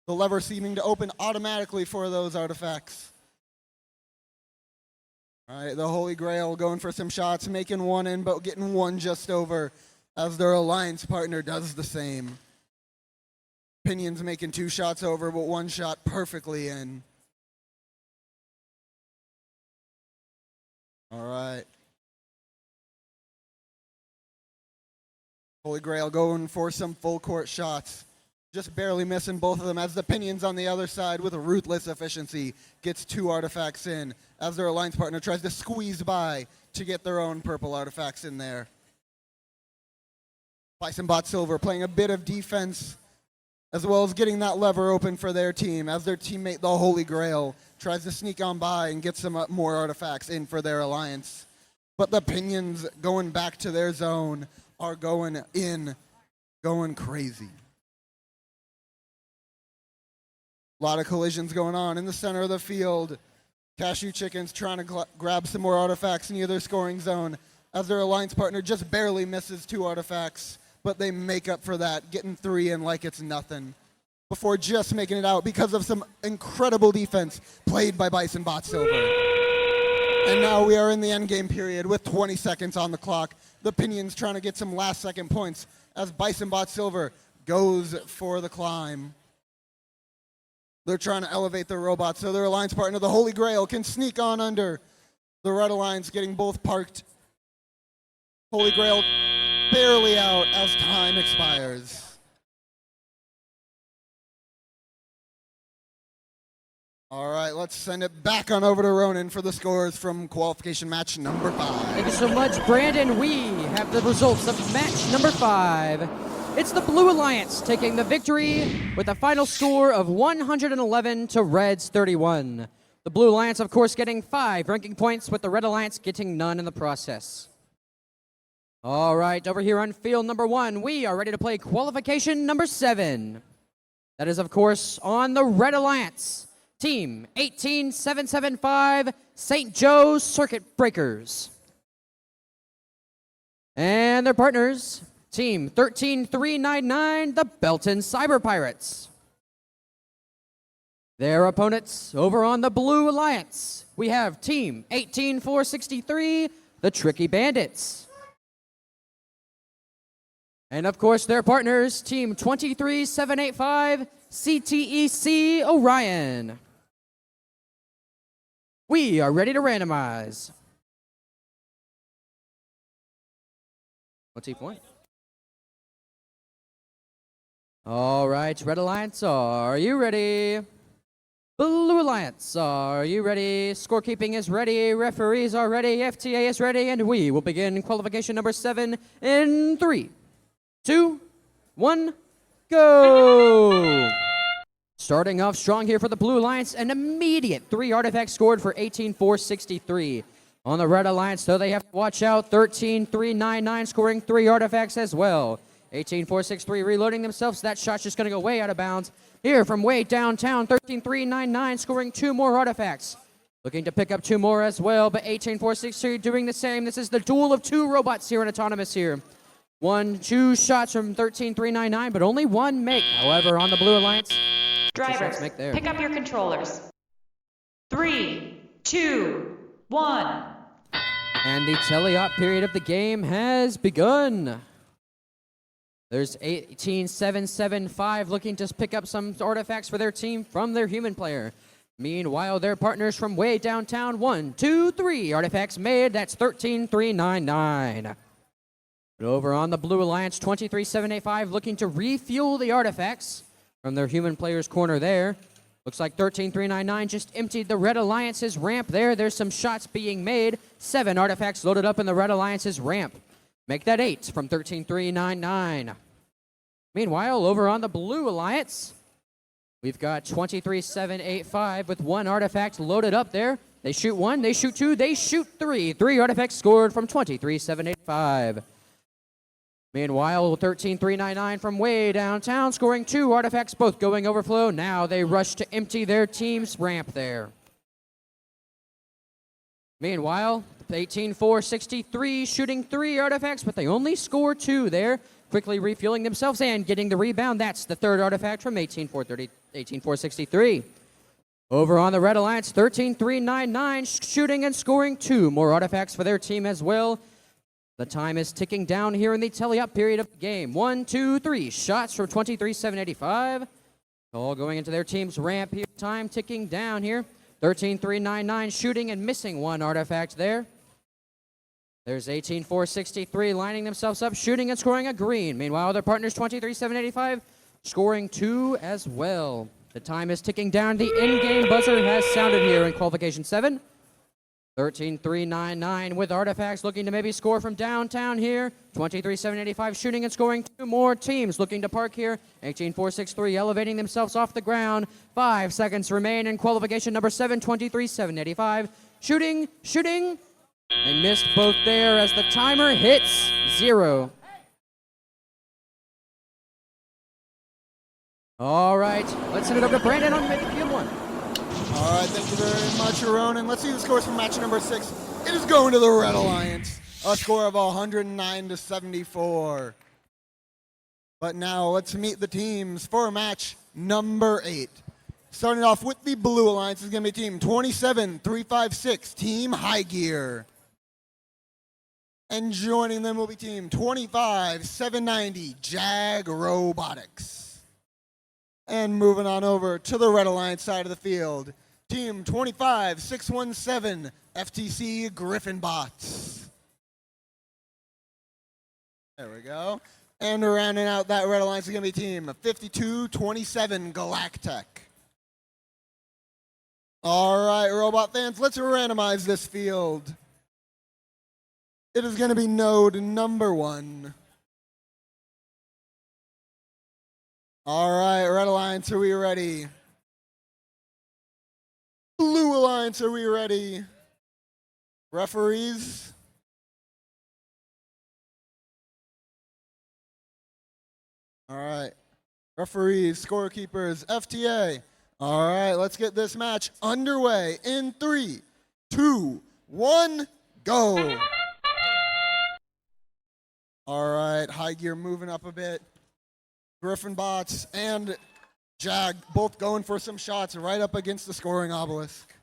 The lever seeming to open automatically for those artifacts. All right, the Holy Grail going for some shots, making 1 in, but getting 1 just over as their alliance partner does the same. Pinions making 2 shots over, but 1 shot perfectly in. All right. Holy Grail going for some full court shots. just barely missing both of them as the Pinions on the other side with a ruthless efficiency gets 2 artifacts in as their alliance partner tries to squeeze by to get their own purple artifacts in there. Bison Bot Silver playing a bit of defense as well as getting that lever open for their team as their teammate, the Holy Grail, tries to sneak on by and get some more artifacts in for their alliance. But the Pinions going back to their zone are going crazy. A lot of collisions going on in the center of the field. Cashew Chickens trying to grab some more artifacts near their scoring zone as their alliance partner just barely misses 2 artifacts, but they make up for that, getting 3 in like it's nothing, before just making it out because of some incredible defense played by Bison Bot Silver. And now we are in the endgame period with 20 seconds on the clock. The Pinions trying to get some last-second points as Bison Bot Silver goes for the climb. They're trying to elevate their robots so their alliance partner, the Holy Grail, can sneak on under. The Red Alliance getting both parked. Holy Grail barely out as time expires. All right, let's send it back on over to Ronan for the scores from qualification match number 5. Thank you so much, Brandon. We have the results of match number 5. It's the Blue Alliance taking the victory with a final score of 111 to Red's 31. The Blue Alliance, of course, getting 5 ranking points, with the Red Alliance getting none in the process. All right, over here on field number 1, we are ready to play qualification number 7. That is, of course, on the Red Alliance. Team 18775 St. Joe's Circuit Breakers. And their partners, Team 13399, the Belton Cyber Pirates. Their opponents over on the Blue Alliance, we have Team 18463, the Tricky Bandits. And of course, their partners, Team 23785, CTEC Orion. We are ready to randomize. What's each point? All right, Red Alliance, are you ready? Blue Alliance, are you ready? Scorekeeping is ready, referees are ready, FTA is ready, and we will begin qualification number 7 in 3, 2, 1, go! Starting off strong here for the Blue Alliance, an immediate 3 artifacts scored for 18463. On the Red Alliance, though, they have to watch out. 13399 scoring 3 artifacts as well. 18463 reloading themselves. That shot's just going to go way out of bounds. Here from way downtown, 13399 scoring 2 more artifacts. Looking to pick up 2 more as well, but 18463 doing the same. This is the duel of 2 robots here in Autonomous here. 2 shots from 13399, but only 1 make. However, on the Blue Alliance, Drivers, pick up your controllers. 3, 2, 1. And the teleop period of the game has begun. There's 18775 looking to pick up some artifacts for their team from their human player. Meanwhile, their partners from way downtown, 1, 2, 3 artifacts made. That's 13399. But over on the Blue Alliance, 23785 looking to refuel the artifacts from their human player's corner there. Looks like 13399 just emptied the Red Alliance's ramp there. There's some shots being made. 7 artifacts loaded up in the Red Alliance's ramp. Make that 8 from 13399. Meanwhile, over on the Blue Alliance, we've got 23785 with 1 artifact loaded up there. They shoot 1, they shoot 2, they shoot 3. 3 artifacts scored from 23785. Meanwhile, 13399 from way downtown, scoring 2 artifacts, both going overflow. Now they rush to empty their team's ramp there. Meanwhile, 18463 shooting 3 artifacts, but they only score 2 there. Quickly refueling themselves and getting the rebound. That's the 3rd artifact from 18463. Over on the Red Alliance, 13399 shooting and scoring 2 more artifacts for their team as well. The time is ticking down here in the tally-up period of the game. 1, 2, 3 shots from 23785. All going into their team's ramp here. Time ticking down here. 13399 shooting and missing 1 artifact there. There's 18463 lining themselves up, shooting and scoring a green. Meanwhile, their partners 23785 scoring 2 as well. The time is ticking down. The in-game buzzer has sounded here in qualification 7. 13-3-9-9 with Artifacts looking to maybe score from downtown here. 23-7-85 shooting and scoring 2 more teams looking to park here. 18-4-6-3 elevating themselves off the ground. 5 seconds remain in qualification number 7. 23-7-85 shooting, and missed both there as the timer hits 0. All right, let's send it over to Brandon on midfield 1. All right, thank you very much, Ronan. Let's see the scores from match number 6. It is going to the Red Alliance, a score of 109-74. But now let's meet the teams for match number 8. Starting off with the Blue Alliance is going to be team 27-356, Team High Gear. And joining them will be team 25-790, Jag Robotics. And moving on over to the Red Alliance side of the field, team 25-617, FTC Griffin Bots. There we go. And rounding out that Red Alliance is going to be team 52-27, Galactech. All right, robot fans, let's randomize this field. It is going to be node number 1. All right, Red Alliance, are we ready? Blue Alliance, are we ready? Referees? All right. Referees, scorekeepers, FTA. All right, let's get this match underway in 3, 2, 1, go. All right, High Gear moving up a bit. Griffin Bots and Jag both going for some shots right up against the scoring obelisk.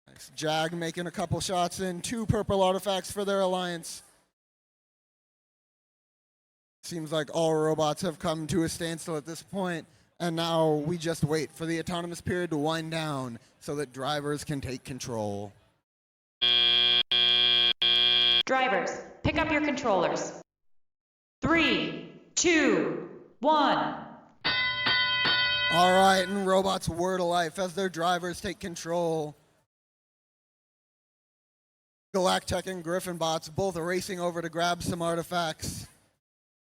Nice. Jag making a couple shots in, 2 purple artifacts for their alliance. Seems like all robots have come to a standstill at this point, and now we just wait for the autonomous period to wind down so that drivers can take control. Drivers, pick up your controllers. 3, 2, 1. All right, and robots were to life as their drivers take control. Galactech and Griffin Bots both racing over to grab some artifacts.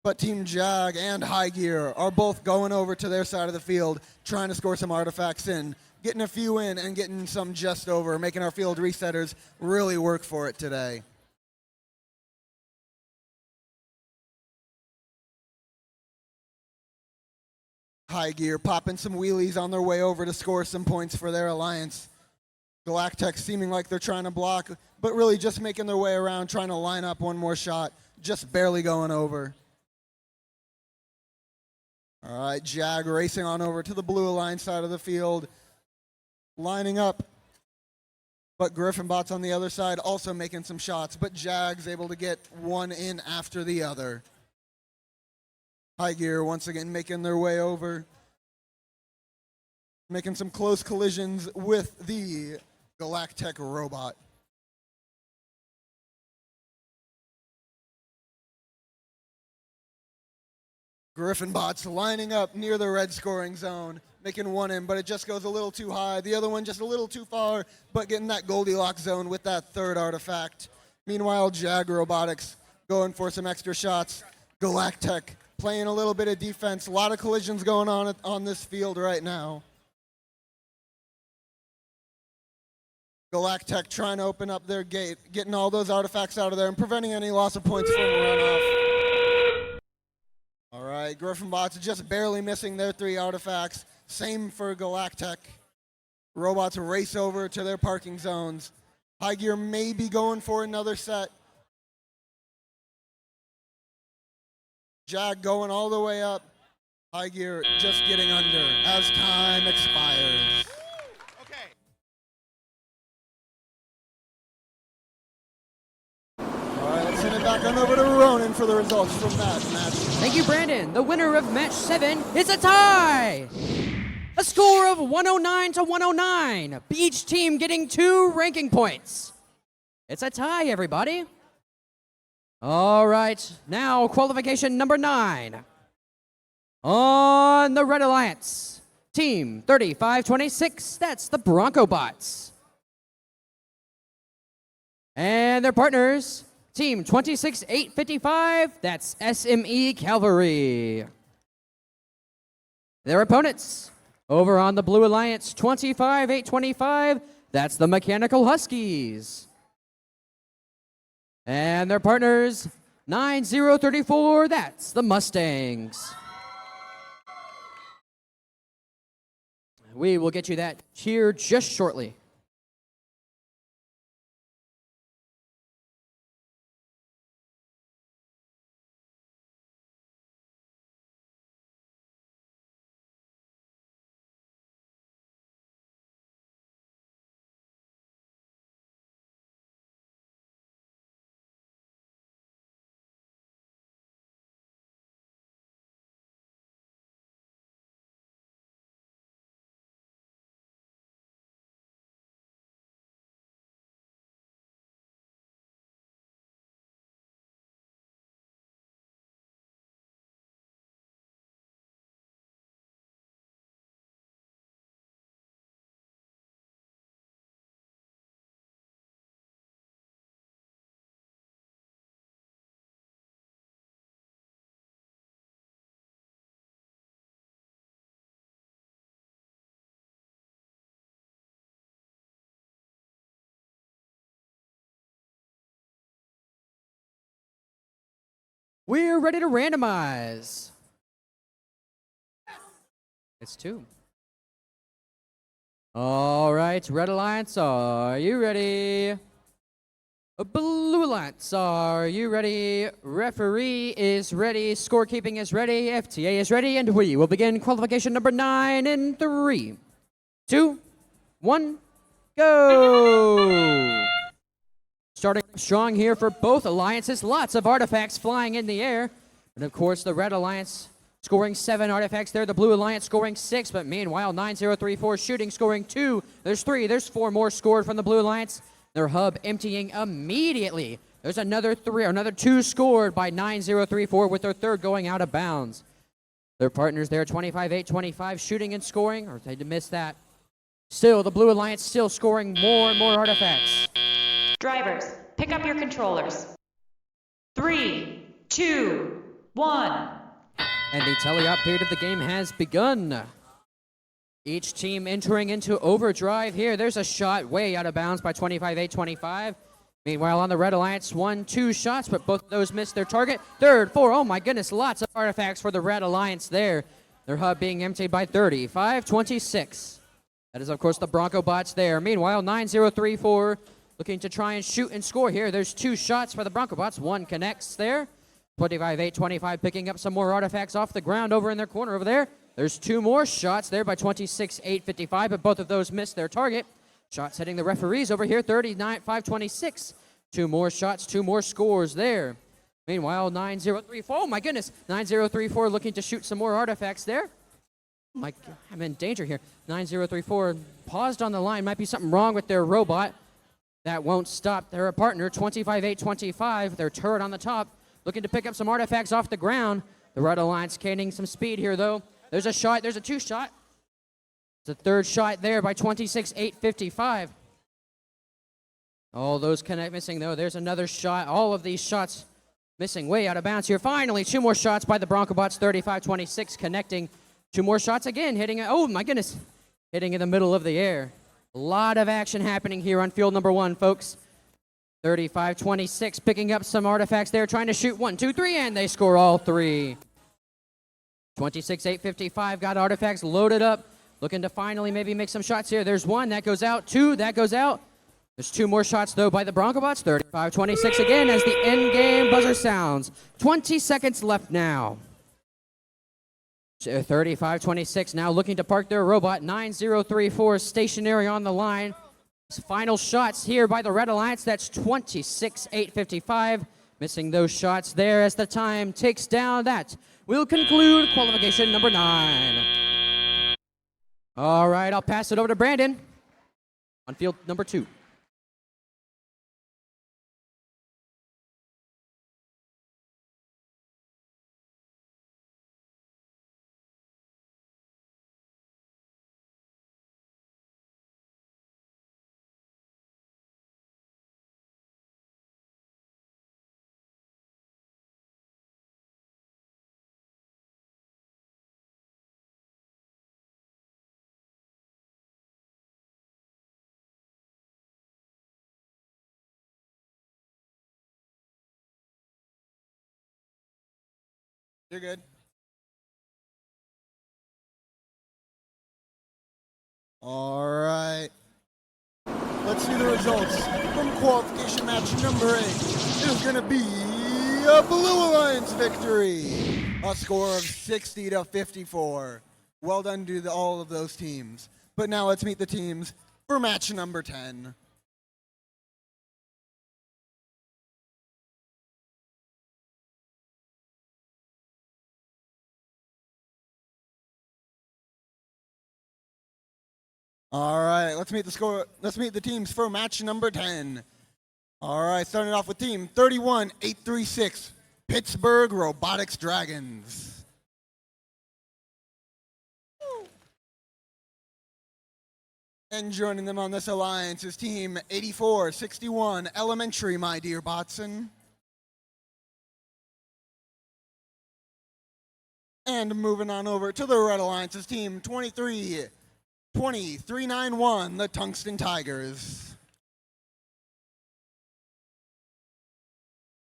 But Team Jag and High Gear are both going over to their side of the field, trying to score some artifacts in, getting a few in and getting some just over, making our field resetters really work for it today. High Gear popping some wheelies on their way over to score some points for their alliance. Galactech seeming like they're trying to block, but really just making their way around, trying to line up one more shot, just barely going over. All right, Jag racing on over to the Blue Alliance side of the field, lining up. But Griffin Bots on the other side also making some shots, but Jag's able to get one in after the other. High Gear once again making their way over, making some close collisions with the Galactech robot. Griffin Bots lining up near the red scoring zone, making one in, but it just goes a little too high. The other one just a little too far, but getting that Goldilocks zone with that third artifact. Meanwhile, Jag Robotics going for some extra shots. Galactech playing a little bit of defense. A lot of collisions going on this field right now. Galactech trying to open up their gate, getting all those artifacts out of there and preventing any loss of points from runoff. All right, Griffin Bots just barely missing their 3 artifacts. Same for Galactech. Robots race over to their parking zones. High Gear may be going for another set. Jag going all the way up. High Gear just getting under as time expires. All right, let's send it back on over to Ronan for the results from that match. Thank you, Brandon. The winner of match 7 is a tie. A score of 109-109. Each team getting 2 ranking points. It's a tie, everybody. All right, now qualification number 9. On the Red Alliance, Team 3526, that's the Bronco Bots. And their partners, Team 26855, that's SME Cavalry. Their opponents, over on the Blue Alliance, 25825, that's the Mechanical Huskies. And their partners, 9034, that's the Mustangs. We will get you that here just shortly. We're ready to randomize. It's 2. All right, Red Alliance, are you ready? Blue Alliance, are you ready? Referee is ready, scorekeeping is ready, FTA is ready, and we will begin qualification number 9 in 3, 2, 1, go! Starting strong here for both alliances. Lots of artifacts flying in the air. And of course, the Red Alliance scoring 7 artifacts there. The Blue Alliance scoring 6. But meanwhile, 9034 shooting, scoring 2. There's 3. There's 4 more scored from the Blue Alliance. Their hub emptying immediately. There's another 2 scored by 9034 with their 3rd going out of bounds. Their partners there, 25-8-25 shooting and scoring. Or they missed that. Still, the Blue Alliance still scoring more and more artifacts. Drivers, pick up your controllers. 3, 2, 1. And the teleop period of the game has begun. Each team entering into overdrive here. There's a shot way out of bounds by 25-8-25. Meanwhile, on the Red Alliance, 1-2 shots, but both of those missed their target. 3rd, 4, oh my goodness, lots of artifacts for the Red Alliance there. Their hub being emptied by 35-26. That is, of course, the Bronco Bots there. Meanwhile, 9034 looking to try and shoot and score here. There's 2 shots for the Bronco Bots. 1 connects there. 25-8-25 picking up some more artifacts off the ground over in their corner over there. There's 2 more shots there by 26-8-55, but both of those missed their target. Shots hitting the referees over here, 39-5-26. 2 more shots, 2 more scores there. Meanwhile, 9034, oh my goodness, 9034 looking to shoot some more artifacts there. Mike, I'm in danger here. 9034 paused on the line. Might be something wrong with their robot. That won't stop their partner, 25-8-25, their turret on the top, looking to pick up some artifacts off the ground. The Red Alliance gaining some speed here, though. There's a shot. There's a 2 shot. There's a 3rd shot there by 26-8-55. All those connect missing, though. There's another shot. All of these shots missing way out of bounds here. Finally, 2 more shots by the Bronco Bots, 35-26, connecting. 2 more shots again, hitting, oh my goodness, hitting in the middle of the air. A lot of action happening here on field number 1, folks. 35-26, picking up some artifacts there, trying to shoot 1, 2, 3, and they score all 3. 26-8-55, got artifacts loaded up, looking to finally maybe make some shots here. There's 1, that goes out, 2, that goes out. There's 2 more shots, though, by the Bronco Bots, 35-26 again as the end game buzzer sounds. 20 seconds left now. 35-26 now looking to park their robot. 9034 stationary on the line. Final shots here by the Red Alliance. That's 26-8-55. Missing those shots there as the time takes down. That will conclude qualification number 9. All right, I'll pass it over to Brandon on field number 2. You're good. All right. Let's see the results from qualification match number 8. It is going to be a Blue Alliance victory. A score of 60 to 54. Well done to all of those teams. But now let's meet the teams for match number 10. All right, let's meet the teams for match number 10. All right, starting off with team 31836, Pittsburgh Robotics Dragons. And joining them on this alliance is team 8461, Elementary, My Dear Botson. And moving on over to the Red Alliance is team 2391, the Tungsten Tigers.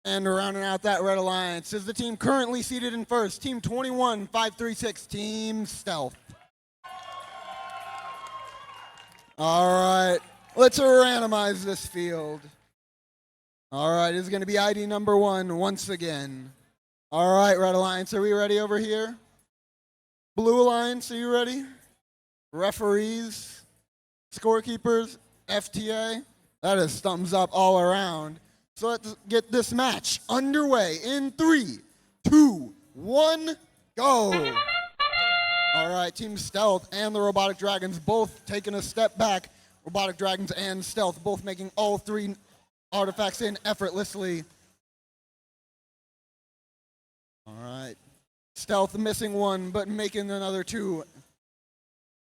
And rounding out that Red Alliance is the team currently seated in first, team 21536, Team Stealth. All right, let's randomize this field. All right, it's going to be ID number 1 once again. All right, Red Alliance, are we ready over here? Blue Alliance, are you ready? Referees, scorekeepers, FTA, that is thumbs up all around. So let's get this match underway in 3, 2, 1, go. All right, Team Stealth and the Robotic Dragons both taking a step back. Robotic Dragons and Stealth both making all 3 artifacts in effortlessly. All right, Stealth missing 1, but making another 2.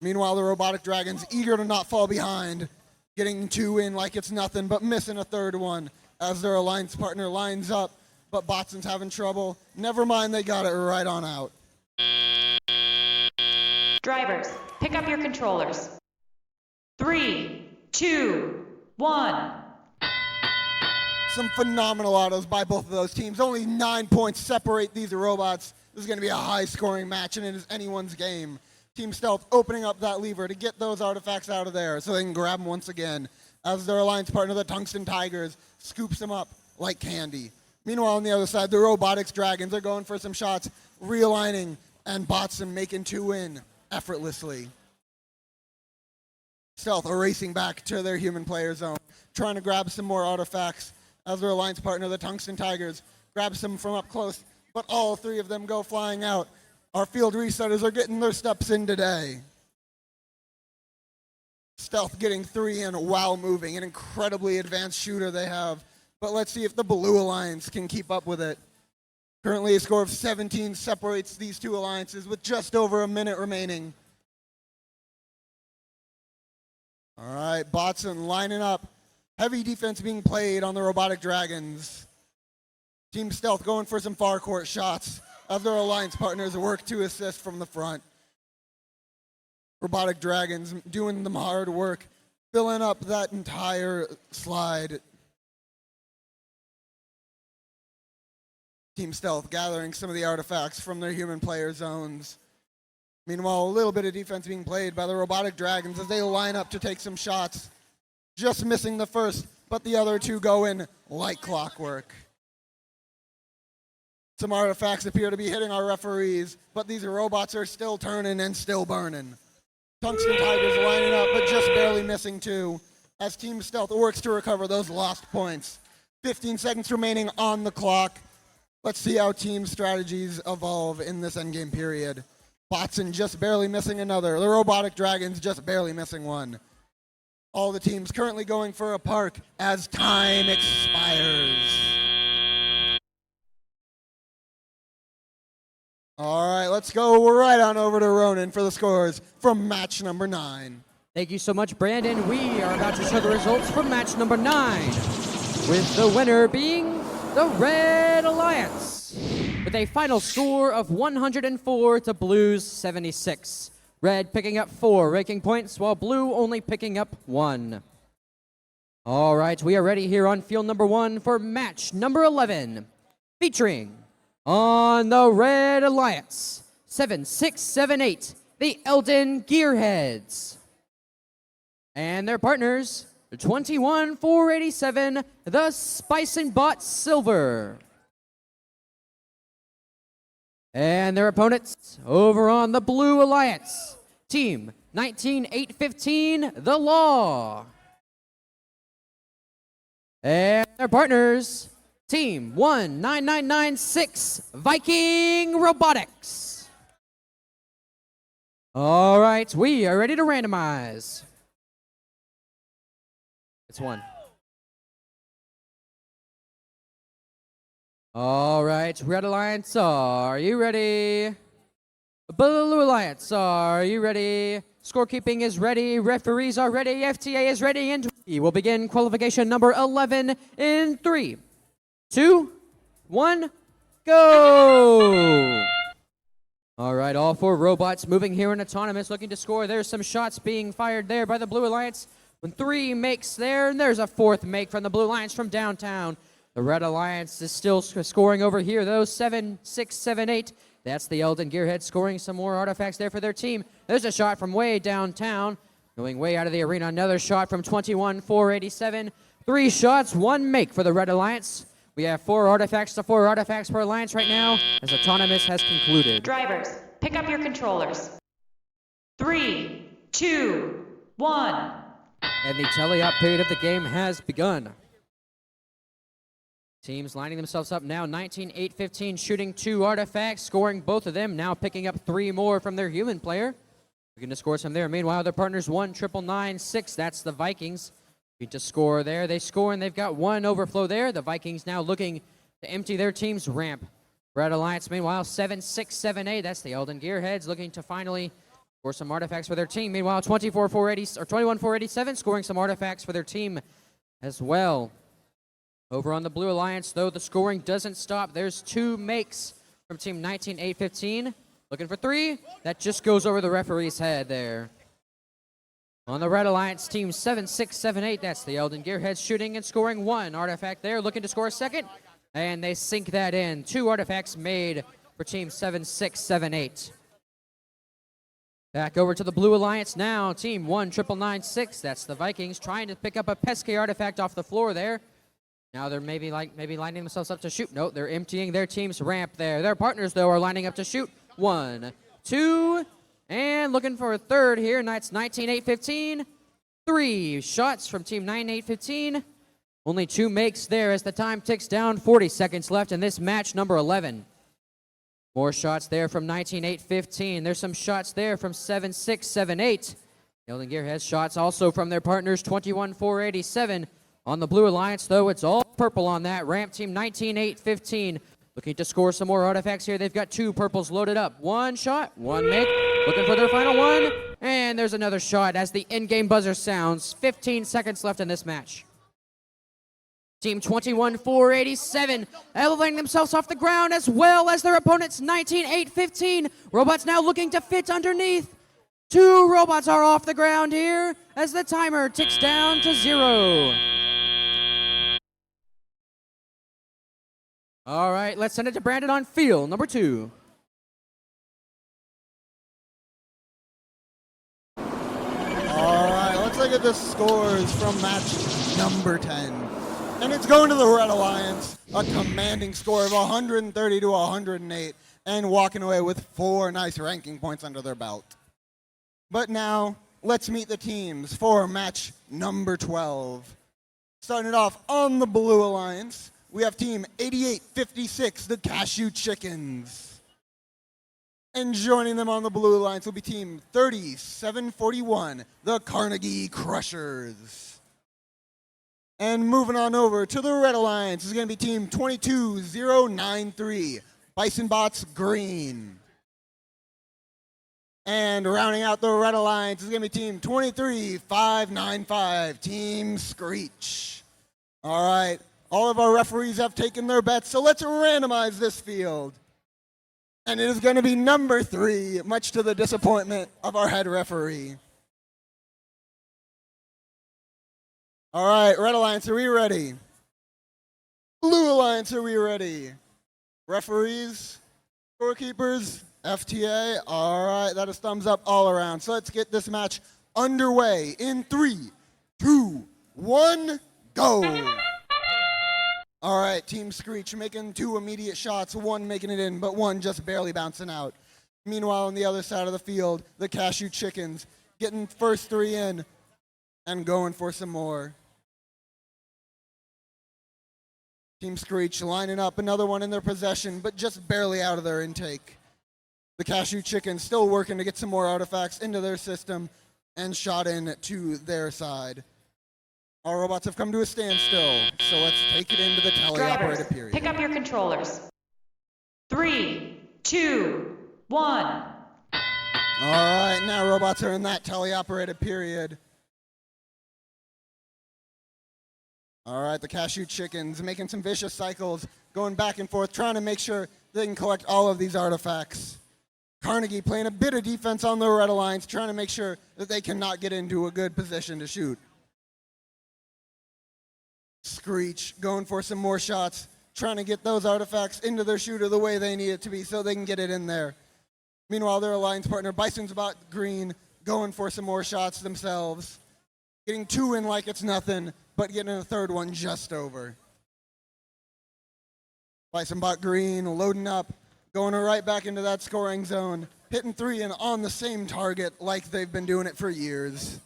Meanwhile, the Robotic Dragons eager to not fall behind, getting 2 in like it's nothing, but missing a 3rd one as their alliance partner lines up, but Botson's having trouble. Never mind, they got it right on out. Drivers, pick up your controllers. 3, 2, 1. Some phenomenal autos by both of those teams. Only 9 points separate these robots. This is going to be a high-scoring match, and it is anyone's game. Team Stealth opening up that lever to get those artifacts out of there so they can grab them once again as their alliance partner, the Tungsten Tigers, scoops them up like candy. Meanwhile, on the other side, the Robotics Dragons are going for some shots, realigning, and Botson making 2 in effortlessly. Stealth are racing back to their human player zone, trying to grab some more artifacts as their alliance partner, the Tungsten Tigers, grabs them from up close, but all 3 of them go flying out. Our field resetters are getting their steps in today. Stealth getting 3 in while moving, an incredibly advanced shooter they have, but let's see if the Blue Alliance can keep up with it. Currently, a score of 17 separates these 2 alliances with just over a minute remaining. All right, Botson lining up. Heavy defense being played on the Robotic Dragons. Team Stealth going for some far court shots as their alliance partners work to assist from the front. Robotic Dragons doing the hard work, filling up that entire slide. Team Stealth gathering some of the artifacts from their human player zones. Meanwhile, a little bit of defense being played by the Robotic Dragons as they line up to take some shots. Just missing the first, but the other 2 go in like clockwork. Some artifacts appear to be hitting our referees, but these robots are still turning and still burning. Tungsten Tigers lining up, but just barely missing 2 as Team Stealth works to recover those lost points. 15 seconds remaining on the clock. Let's see how team strategies evolve in this endgame period. Botson just barely missing another. The Robotic Dragons just barely missing 1. All the teams currently going for a park as time expires. All right, let's go right on over to Ronan for the scores from match number 9. Thank you so much, Brandon. We are about to show the results from match number 9, with the winner being the Red Alliance, with a final score of 104 to Blue's 76. Red picking up 4 ranking points, while Blue only picking up 1. All right, we are ready here on field number 1 for match number 11, featuring On the Red Alliance, 7678, the Eldon Gearheads. And their partners, 21487, the Spice and Bot Silver. And their opponents over on the Blue Alliance, Team 19815, the Law. And their partners, Team 19996, Viking Robotics. All right, we are ready to randomize. It's one. All right, Red Alliance, are you ready? Blue Alliance, are you ready? Scorekeeping is ready, referees are ready, FTA is ready, and we will begin qualification number 11 in 3, 2, 1, go! All right, all 4 robots moving here in autonomous, looking to score. There's some shots being fired there by the Blue Alliance. 3 makes there, and there's a 4th make from the Blue Alliance from downtown. The Red Alliance is still scoring over here, though. 7, 6, 7, 8. That's the Eldon Gearhead scoring some more artifacts there for their team. There's a shot from way downtown, going way out of the arena. Another shot from 21-487. 3 shots, 1 make for the Red Alliance. We have 4 artifacts to 4 artifacts per alliance right now, as autonomous has concluded. Drivers, pick up your controllers. 3, 2, 1. And the tele-op period of the game has begun. Teams lining themselves up now. 19-8-15 shooting 2 artifacts, scoring both of them. Now picking up 3 more from their human player. Looking to score some there. Meanwhile, their partners 1-9-9-6. That's the Vikings. Looking to score there. They score and they've got 1 overflow there. The Vikings now looking to empty their team's ramp. Red Alliance, meanwhile, 7-6-7-8. That's the Eldon Gearheads looking to finally score some artifacts for their team. Meanwhile, 24-480 or 21-487 scoring some artifacts for their team as well. Over on the Blue Alliance, though, the scoring doesn't stop. There's 2 makes from Team 19-8-15. Looking for 3. That just goes over the referee's head there. On the Red Alliance, Team 7-6-7-8. That's the Eldon Gearheads shooting and scoring 1 artifact there. Looking to score a 2nd. And they sink that in. 2 artifacts made for Team 7-6-7-8. Back over to the Blue Alliance now. Team 1-9-9-6. That's the Vikings trying to pick up a pesky artifact off the floor there. Now they're maybe lining themselves up to shoot. No, they're emptying their team's ramp there. Their partners, though, are lining up to shoot. 1, 2, and looking for a 3rd here. And that's 19-8-15. 3 shots from Team 9-8-15. Only 2 makes there as the time ticks down. 40 seconds left in this match number 11. More shots there from 19-8-15. There's some shots there from 7-6-7-8. Eldon Gearheads shots also from their partners 21-487. On the Blue Alliance, though, it's all purple on that ramp. Team 19-8-15 looking to score some more artifacts here. They've got 2 purples loaded up. 1 shot, 1 make. Looking for their final 1. And there's another shot as the in-game buzzer sounds. 15 seconds left in this match. Team 21-487 elevating themselves off the ground as well as their opponents 19-8-15. Robots now looking to fit underneath. 2 robots are off the ground here as the timer ticks down to 0. All right, let's send it to Brandon on field number 2. All right, let's look at the scores from match number 10. And it's going to the Red Alliance, a commanding score of 130 to 108, and walking away with 4 nice ranking points under their belt. But now, let's meet the teams for match number 12. Starting it off on the Blue Alliance, we have Team 8856, the Cashew Chickens. And joining them on the Blue Alliance will be Team 3741, the Carnegie Crushers. And moving on over to the Red Alliance is going to be Team 22093, Bison Bots Green. And rounding out the Red Alliance is going to be Team 23595, Team Screech. All right, all of our referees have taken their bets, so let's randomize this field. And it is going to be number 3, much to the disappointment of our head referee. All right, Red Alliance, are we ready? Blue Alliance, are we ready? Referees, scorekeepers, FTA. All right, that is thumbs up all around. So let's get this match underway in 3, 2, 1, go. All right, Team Screech making 2 immediate shots, 1 making it in, but 1 just barely bouncing out. Meanwhile, on the other side of the field, the Cashew Chickens getting first 3 in and going for some more. Team Screech lining up another one in their possession, but just barely out of their intake. The Cashew Chickens still working to get some more artifacts into their system and shot in to their side. Our robots have come to a standstill, so let's take it into the Drivers, teleoperated period. pick up your controllers. 3, 2, 1. All right, now robots are in that teleoperated period. All right, the Cashew Chickens making some vicious cycles, going back and forth, trying to make sure they can collect all of these artifacts. Carnegie playing a bit of defense on the Red Alliance, trying to make sure that they cannot get into a good position to shoot. Screech going for some more shots, trying to get those artifacts into their shooter the way they need it to be so they can get it in there. Meanwhile, their alliance partner, Bison's Bot Green, going for some more shots themselves. Getting 2 in like it's nothing, but getting a 3rd one just over. Bison Bot Green loading up, going right back into that scoring zone, hitting 3 and on the same target like they've been doing it for years.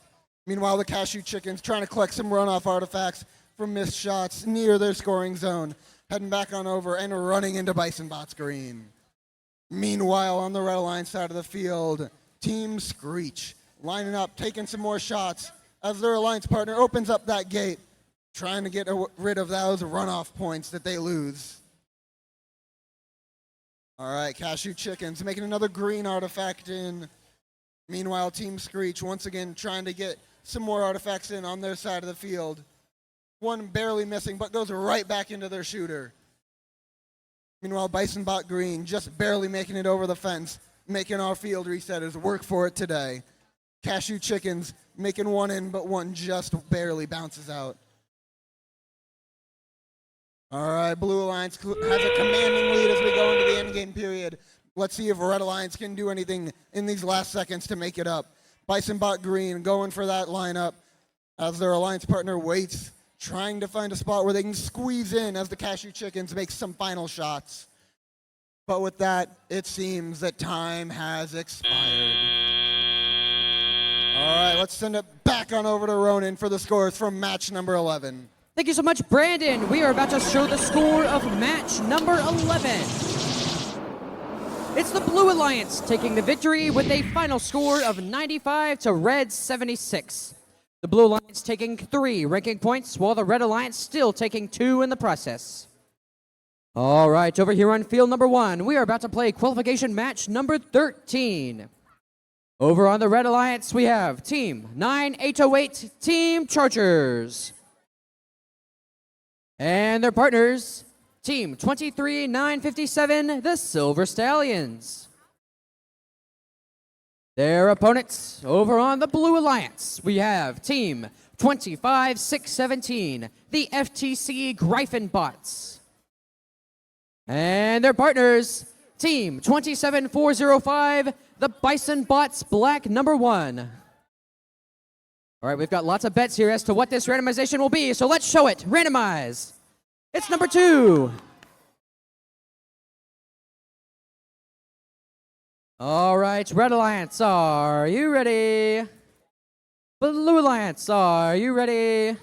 Meanwhile, the Cashew Chickens trying to collect some runoff artifacts from missed shots near their scoring zone, heading back on over and running into Bison Bots Green. Meanwhile, on the Red Alliance side of the field, Team Screech lining up, taking some more shots as their alliance partner opens up that gate, trying to get rid of those runoff points that they lose. All right, Cashew Chickens making another green artifact in. Meanwhile, Team Screech once again trying to get some more artifacts in on their side of the field. 1 barely missing, but goes right back into their shooter. Meanwhile, Bison Bot Green just barely making it over the fence, making our field resetters work for it today. Cashew Chickens making 1 in, but 1 just barely bounces out. All right, Blue Alliance has a commanding lead as we go into the endgame period. Let's see if Red Alliance can do anything in these last seconds to make it up. Bison Bot Green going for that lineup as their alliance partner waits, trying to find a spot where they can squeeze in as the Cashew Chickens make some final shots. But with that, it seems that time has expired. All right, let's send it back on over to Ronan for the scores from match number 11. Thank you so much, Brandon. We are about to show the score of match number 11. It's the Blue Alliance taking the victory with a final score of 95 to Red 76. The Blue Alliance taking 3 ranking points, while the Red Alliance still taking 2 in the process. All right, over here on field number 1, we are about to play qualification match number 13. Over on the Red Alliance, we have Team 9808, Team Chargers. And their partners, Team 23957, the Silver Stallions. Their opponents over on the Blue Alliance, we have Team 25617, the FTC Gryphonbots. And their partners, Team 27405, the Bison Bots Black number 1. All right, we've got lots of bets here as to what this randomization will be, so let's show it. Randomize. It's number 2. All right, Red Alliance, are you ready? Blue Alliance, are you ready?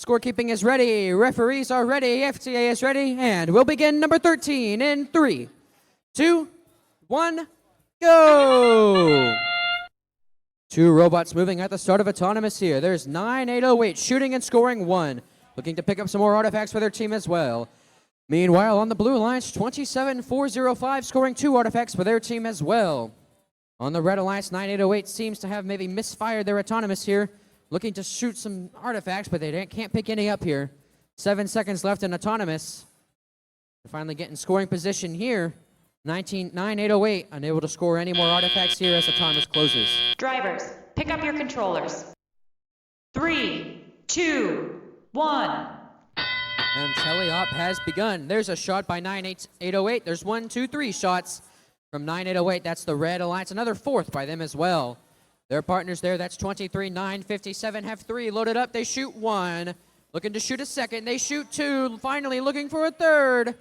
Scorekeeping is ready, referees are ready, FTA is ready, and we'll begin number 13 in 3, 2, 1, go! 2 robots moving at the start of autonomous here. There's 9808 shooting and scoring 1, looking to pick up some more artifacts for their team as well. Meanwhile, on the Blue Alliance, 27405 scoring 2 artifacts for their team as well. On the Red Alliance, 9808 seems to have maybe misfired their autonomous here, looking to shoot some artifacts, but they can't pick any up here. 7 seconds left in autonomous. They're finally getting scoring position here. 9808 unable to score any more artifacts here as autonomous closes. Drivers, pick up your controllers. 3, 2, 1. And teleop has begun. There's a shot by 9808. There's 1, 2, 3 shots from 9808. That's the Red Alliance. Another fourth by them as well. Their partners there, that's 23-957, have 3 loaded up. They shoot 1. Looking to shoot a second. They shoot 2. Finally looking for a third.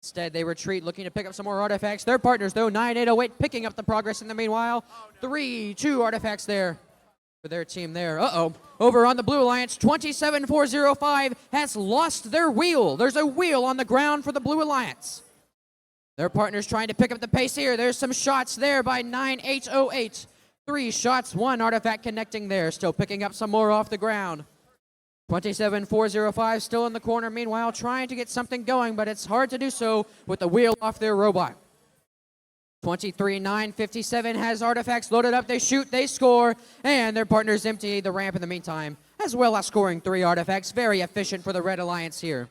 Instead, they retreat, looking to pick up some more artifacts. Their partners, though, 9808, picking up the progress in the meanwhile. 3, 2 artifacts there for their team there. Uh-oh. Over on the Blue Alliance, 27405 has lost their wheel. There's a wheel on the ground for the Blue Alliance. Their partners trying to pick up the pace here. There's some shots there by 9808. 3 shots, 1 artifact connecting there. Still picking up some more off the ground. 27405 still in the corner. Meanwhile, trying to get something going, but it's hard to do so with the wheel off their robot. 23957 has artifacts loaded up. They shoot, they score, and their partners empty the ramp in the meantime, as well as scoring 3 artifacts. Very efficient for the Red Alliance here.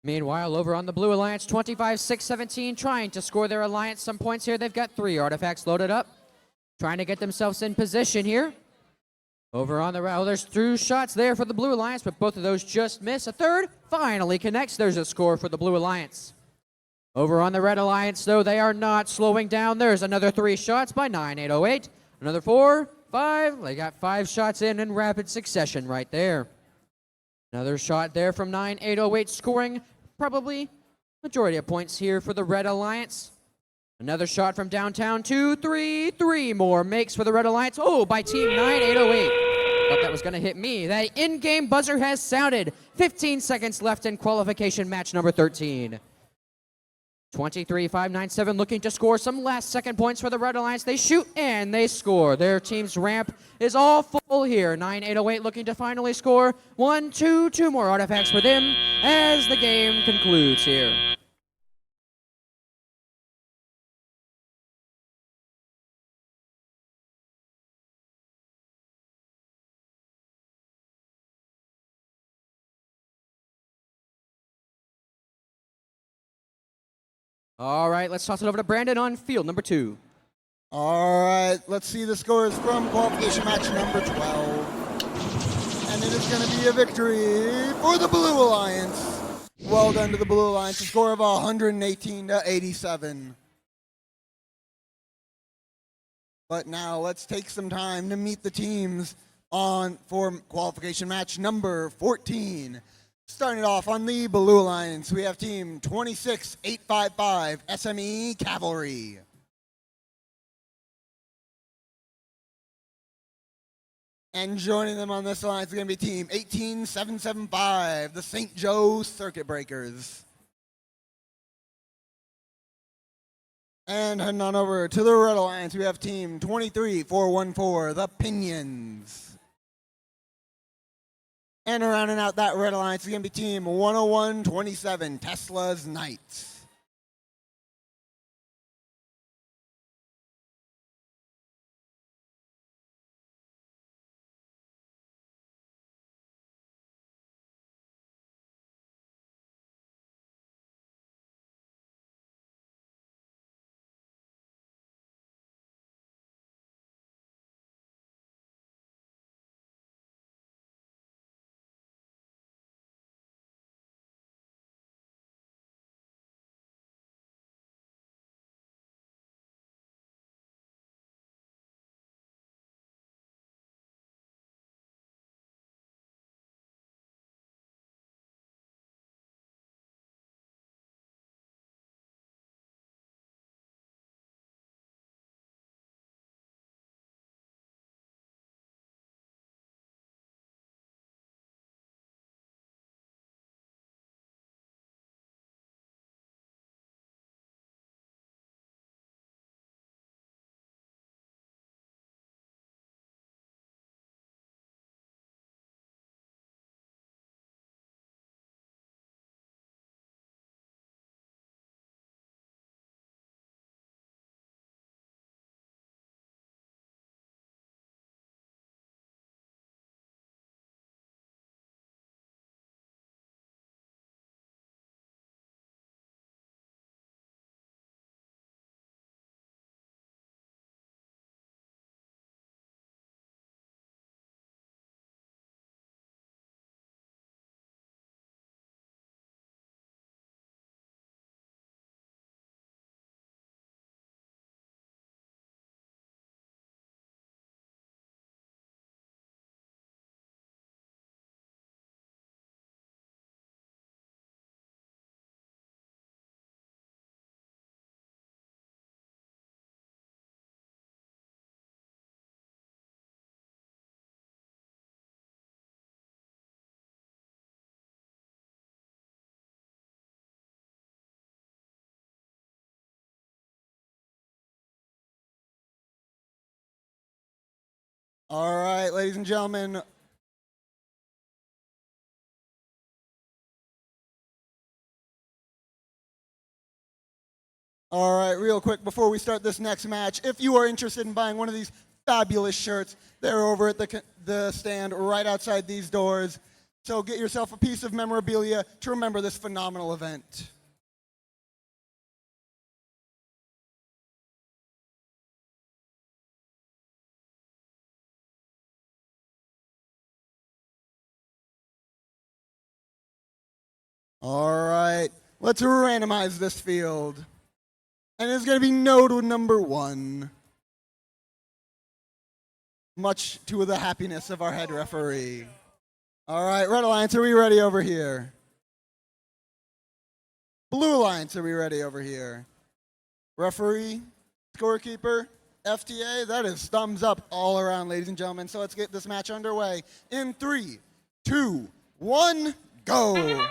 Meanwhile, over on the Blue Alliance, 25617 trying to score their Alliance some points here. They've got 3 artifacts loaded up, trying to get themselves in position here. Over on the route, there's 2 shots there for the Blue Alliance, but both of those just miss. A third finally connects. There's a score for the Blue Alliance. Over on the Red Alliance, though, they are not slowing down. There's another 3 shots by 9808. Another 4, 5. They got 5 shots in rapid succession right there. Another shot there from 9808, scoring probably majority of points here for the Red Alliance. Another shot from downtown, 2, 3, 3 more makes for the Red Alliance. Oh, by team 9808. Thought that was going to hit me. That in-game buzzer has sounded. 15 seconds left in qualification match number 13. 23597 looking to score some last second points for the Red Alliance. They shoot and they score. Their team's ramp is all full here. 9808 looking to finally score 1, 2, 2 more artifacts for them as the game concludes here. All right, let's toss it over to Brandon on field number 2. All right, let's see the scores from qualification match number 12. And it is going to be a victory for the Blue Alliance. Well done to the Blue Alliance, a score of 118-87. But now let's take some time to meet the teams for qualification match number 14. Starting it off on the Blue Alliance, we have team 26855 SME Cavalry. And joining them on this alliance is going to be team 18775, the St. Joe Circuit Breakers. And heading on over to the Red Alliance, we have team 23414, the Pinions. And rounding out that Red Alliance is going to be team 10127, Tesla's Knights. All right, ladies and gentlemen. All right, real quick before we start this next match, if you are interested in buying one of these fabulous shirts, they're over at the stand right outside these doors. So get yourself a piece of memorabilia to remember this phenomenal event. All right, let's randomize this field. And it's going to be node number 1. Much to the happiness of our head referee. All right, Red Alliance, are we ready over here? Blue Alliance, are we ready over here? Referee, scorekeeper, FTA, that is thumbs up all around, ladies and gentlemen. So let's get this match underway in 3, 2, 1, go.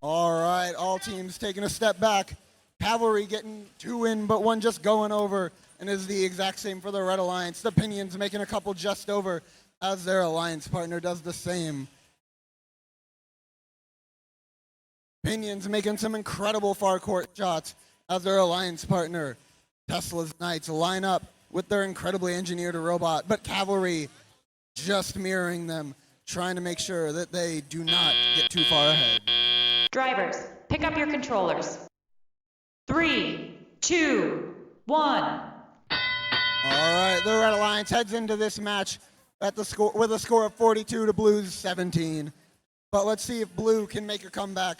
All right, all teams taking a step back. Cavalry getting 2 in, but 1 just going over, and is the exact same for the Red Alliance. The Pinions making a couple just over as their alliance partner does the same. Pinions making some incredible far court shots as their alliance partner. Tesla's Knights line up with their incredibly engineered robot, but Cavalry just mirroring them, trying to make sure that they do not get too far ahead. Drivers, pick up your controllers. 3, 2, 1. All right, the Red Alliance heads into this match at the score with a score of 42 to Blue's 17. But let's see if Blue can make a comeback.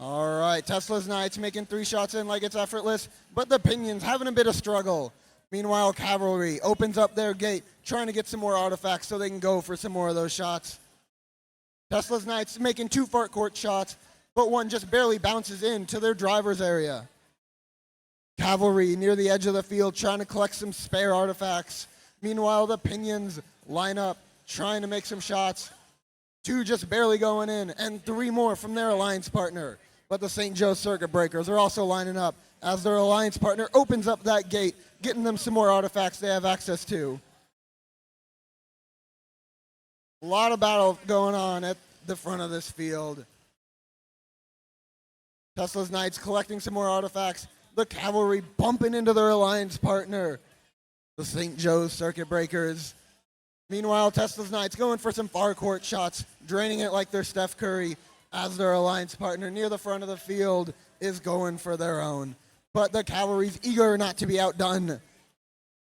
All right, Tesla's Knights making 3 shots in like it's effortless, but the Pinions having a bit of struggle. Meanwhile, Cavalry opens up their gate, trying to get some more artifacts so they can go for some more of those shots. Tesla's Knights making 2 far court shots, but 1 just barely bounces into their driver's area. Cavalry near the edge of the field trying to collect some spare artifacts. Meanwhile, the Pinions line up, trying to make some shots. 2 just barely going in, and 3 more from their alliance partner. But the St. Joe Circuit Breakers are also lining up as their alliance partner opens up that gate, getting them some more artifacts they have access to. A lot of battle going on at the front of this field. Tesla's Knights collecting some more artifacts. The Cavalry bumping into their alliance partner, the St. Joe's Circuit Breakers. Meanwhile, Tesla's Knights going for some far court shots, draining it like they're Steph Curry, as their alliance partner near the front of the field is going for their own. But the Cavalry's eager not to be outdone,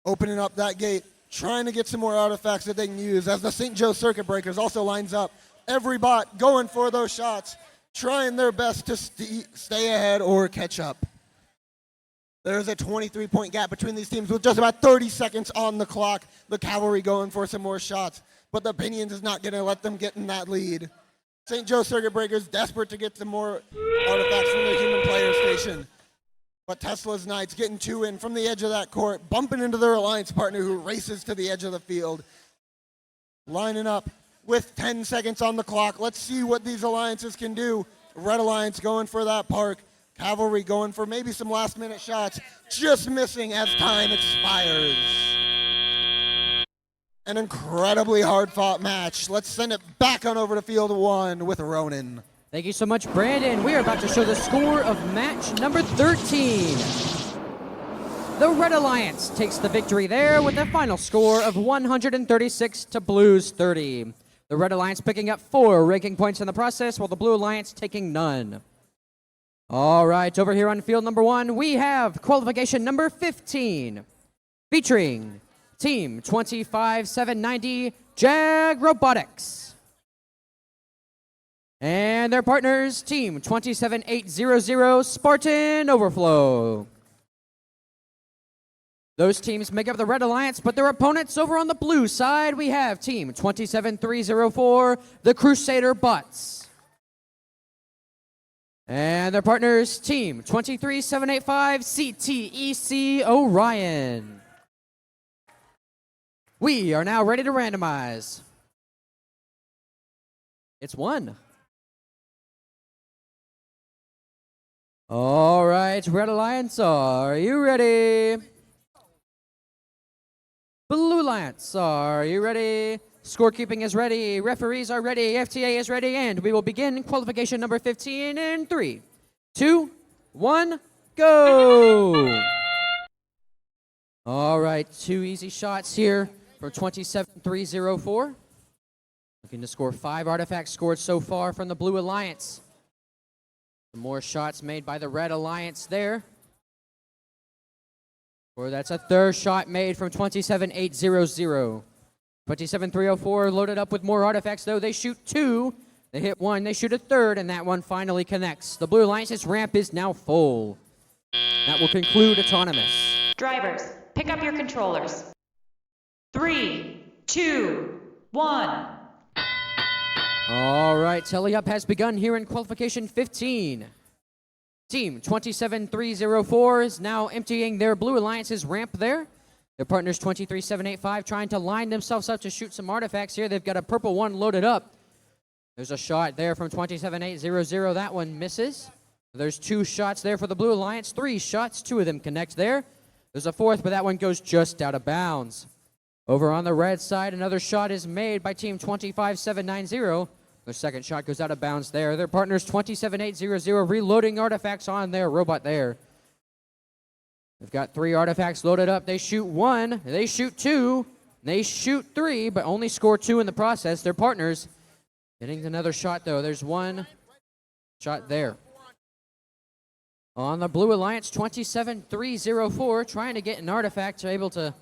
opening up that gate, trying to get some more artifacts that they can use, as the St. Joe Circuit Breakers also lines up. Every bot going for those shots, trying their best to stay ahead or catch up. There's a 23-point gap between these teams with just about 30 seconds on the clock. The Cavalry going for some more shots, but the Pinions is not going to let them get in that lead. St. Joe Circuit Breakers desperate to get some more artifacts from the human player station. But Tesla's Knights getting 2 in from the edge of that court, bumping into their alliance partner who races to the edge of the field. Lining up with 10 seconds on the clock. Let's see what these alliances can do. Red Alliance going for that park. Cavalry going for maybe some last-minute shots, just missing as time expires. An incredibly hard-fought match. Let's send it back on over to field 1 with Ronan. Thank you so much, Brandon. We are about to show the score of match number 13. The Red Alliance takes the victory there with a final score of 136 to Blue's 30. The Red Alliance picking up 4 ranking points in the process, while the Blue Alliance taking none. All right, over here on field number 1, we have qualification number 15, featuring Team 25790 Jag Robotics. And their partners, Team 27800 Spartan Overflow. Those teams make up the Red Alliance, but their opponents over on the blue side, we have Team 27304, the Crusader Bots. And their partners, Team 23785, CTEC Orion. We are now ready to randomize. It's 1. All right, Red Alliance, are you ready? Blue Alliance, are you ready? Scorekeeping is ready. Referees are ready. FTA is ready. And we will begin qualification number 15 in 3, 2, 1, go! All right, 2 easy shots here for 27-304. Looking to score 5 artifacts scored so far from the Blue Alliance. Some more shots made by the Red Alliance there. Or that's a 3rd shot made from 27-800. 27-304 loaded up with more artifacts, though. They shoot 2. They hit 1. They shoot a 3rd, and that one finally connects. The Blue Alliance's ramp is now full. That will conclude autonomous. Drivers, pick up your controllers. 3, 2, 1. All right, tele-up has begun here in qualification 15. Team 27-304 is now emptying their Blue Alliance's ramp there. Their partners 23-785 trying to line themselves up to shoot some artifacts here. They've got a purple one loaded up. There's a shot there from 27-800. That one misses. There's 2 shots there for the Blue Alliance. 3 shots, 2 of them connect there. There's a 4th, but that one goes just out of bounds. Over on the red side, another shot is made by team 25-790. Their 2nd shot goes out of bounds there. Their partners 27-800 reloading artifacts on their robot there. They've got 3 artifacts loaded up. They shoot 1, they shoot 2, they shoot 3, but only score 2 in the process. Their partners getting another shot, though. There's 1 shot there. On the Blue Alliance, 27-304, trying to get an artifact, able to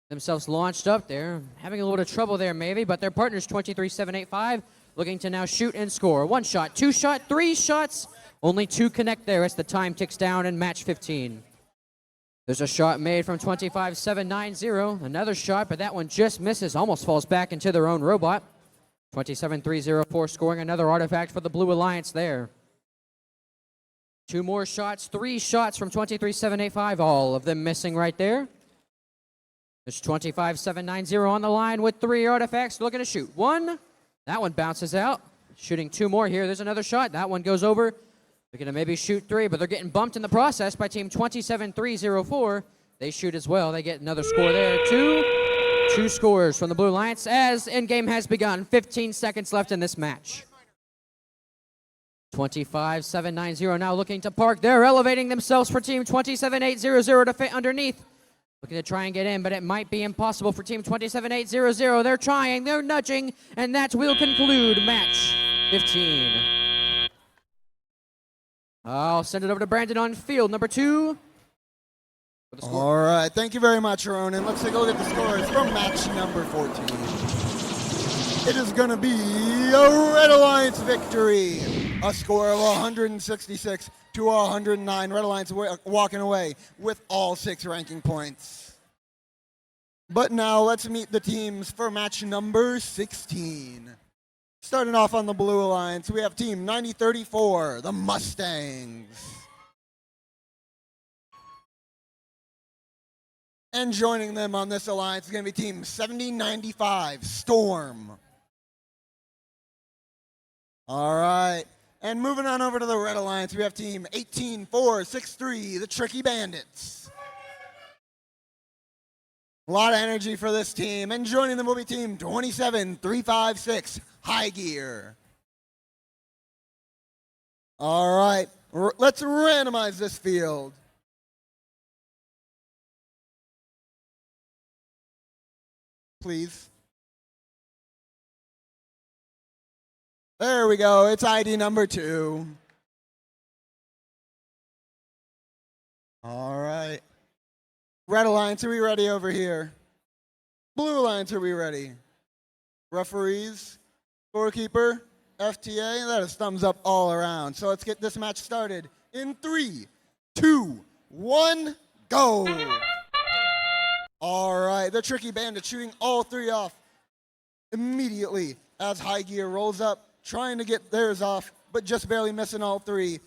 themselves launched up there. Having a little bit of trouble there, maybe, but their partners, 23-785, looking to now shoot and score. 1 shot, 2 shot, 3 shots. Only 2 connect there as the time ticks down in match 15. There's a shot made from 25-790. Another shot, but that one just misses. Almost falls back into their own robot. 27-304 scoring another artifact for the Blue Alliance there. 2 more shots, 3 shots from 23-785. All of them missing right there. There's 25-790 on the line with 3 artifacts. Looking to shoot 1. That one bounces out. Shooting 2 more here. There's another shot. That one goes over. They're going to maybe shoot 3, but they're getting bumped in the process by team 27-304. They shoot as well. They get another score there. 2 scores from the Blue Alliance as endgame has begun. 15 seconds left in this match. 25-790 now looking to park. They're elevating themselves for team 27-800 to fit underneath. Looking to try and get in, but it might be impossible for team 27-800. They're trying, they're nudging, and that will conclude match 15. I'll send it over to Brandon on field number 2. All right, thank you very much, Ronan. Let's take a look at the scores from match number 14. It is going to be a Red Alliance victory. A score of 166 to 109. Red Alliance walking away with all 6 ranking points. But now let's meet the teams for match number 16. Starting off on the Blue Alliance, we have team 9034, the Mustangs. And joining them on this alliance is going to be team 7095, Storm. All right. And moving on over to the Red Alliance, we have team 18463, the Tricky Bandits. A lot of energy for this team. And joining them will be team 27356, High Gear. All right. Let's randomize this field. Please. There we go. It's ID number 2. All right. Red Alliance, are we ready over here? Blue Alliance, are we ready? Referees, scorekeeper, FTA, that is thumbs up all around. So let's get this match started in 3, 2, 1, go. All right, the Tricky Bandit shooting all 3 off immediately as High Gear rolls up, trying to get theirs off, but just barely missing all 3.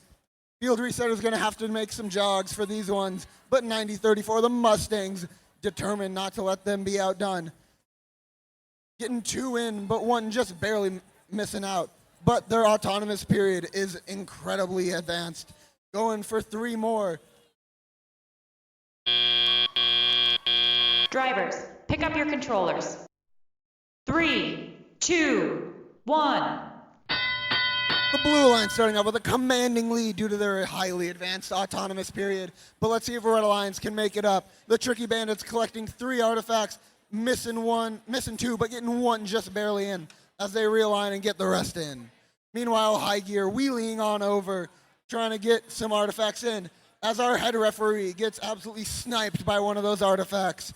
Field resetter is going to have to make some jogs for these ones, but 90-34, the Mustangs, determined not to let them be outdone. Getting 2 in, but 1 just barely missing out. But their autonomous period is incredibly advanced, going for 3 more. Drivers, Pick up your controllers. 3, 2, 1. The Blue Alliance starting out with a commanding lead due to their highly advanced autonomous period. But let's see if Red Alliance can make it up. The Tricky Bandits collecting 3 artifacts, missing 2, but getting 1 just barely in as they realign and get the rest in. Meanwhile, High Gear wheeling on over, trying to get some artifacts in as our head referee gets absolutely sniped by one of those artifacts.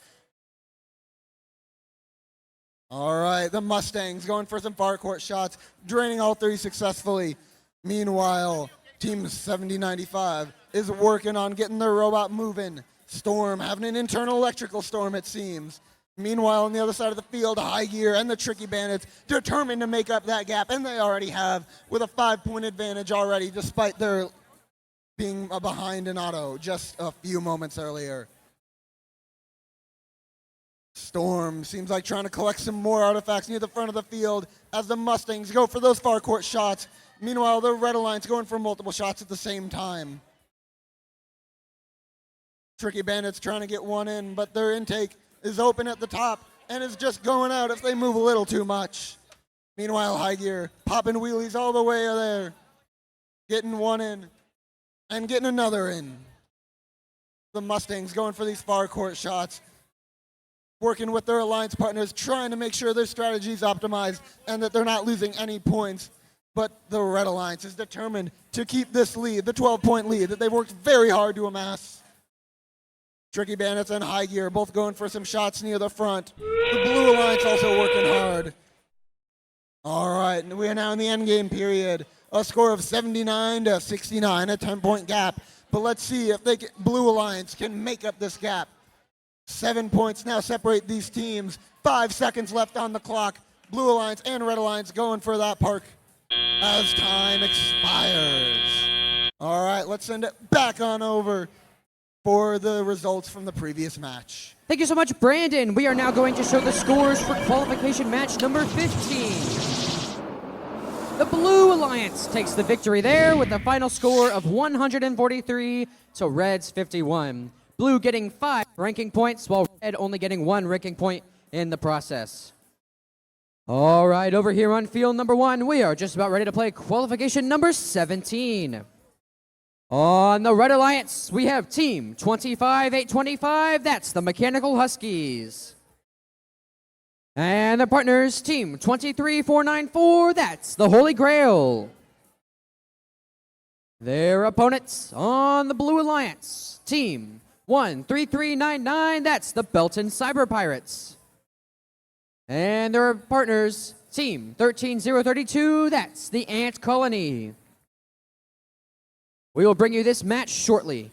All right, the Mustangs going for some far court shots, draining all 3 successfully. Meanwhile, Team 7095 is working on getting their robot moving. Storm having an internal electrical storm, it seems. Meanwhile, on the other side of the field, High Gear and the Tricky Bandits determined to make up that gap, and they already have, with a 5-point advantage already, despite their being behind in auto just a few moments earlier. Storm seems like trying to collect some more artifacts near the front of the field as the Mustangs go for those far court shots. Meanwhile, the Red Alliance going for multiple shots at the same time. Tricky Bandits trying to get one in, but their intake is open at the top and is just going out if they move a little too much. Meanwhile, High Gear popping wheelies all the way there, getting one in and getting another in. The Mustangs going for these far court shots, working with their alliance partners, trying to make sure their strategy is optimized and that they're not losing any points. But the Red Alliance is determined to keep this lead, the 12-point lead that they've worked very hard to amass. Tricky Bandits and High Gear both going for some shots near the front. The Blue Alliance also working hard. All right, and we are now in the endgame period. A score of 79-69, a 10-point gap. But let's see if Blue Alliance can make up this gap. 7 points now separate these teams. 5 seconds left on the clock. Blue Alliance and Red Alliance going for that park as time expires. All right, let's send it back on over for the results from the previous match. Thank you so much, Brandon. We are now going to show the scores for qualification match number 15. The Blue Alliance takes the victory there with a final score of 143 to Red's 51. Blue getting 5 ranking points, while Red only getting 1 ranking point in the process. All right, over here on field number 1, we are just about ready to play qualification number 17. On the Red Alliance, we have Team 25-825, that's the Mechanical Huskies. And their partners, Team 23-494, that's the Holy Grail. Their opponents on the Blue Alliance, Team 13399, that's the Belton Cyber Pirates. And their partners, Team 13032, that's the Ant Colony. We will bring you this match shortly.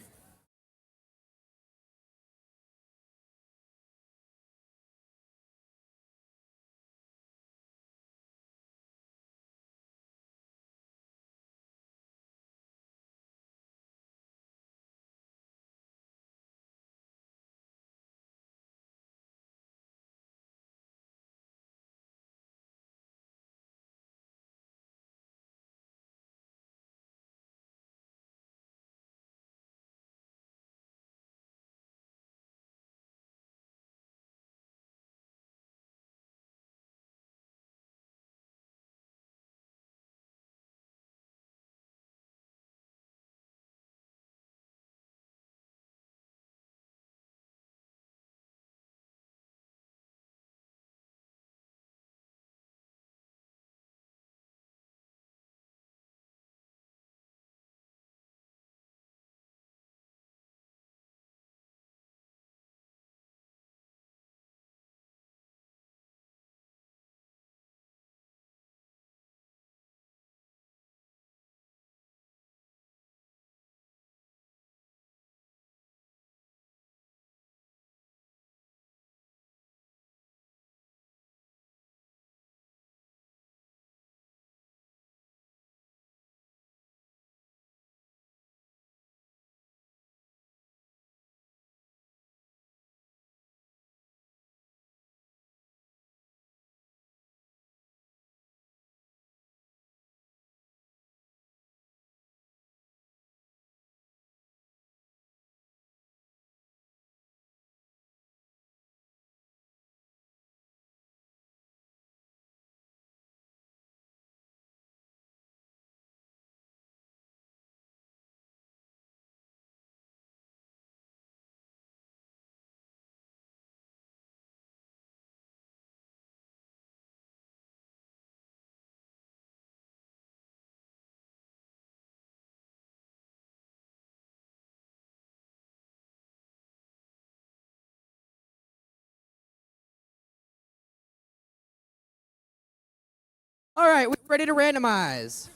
All right, we're ready to randomize.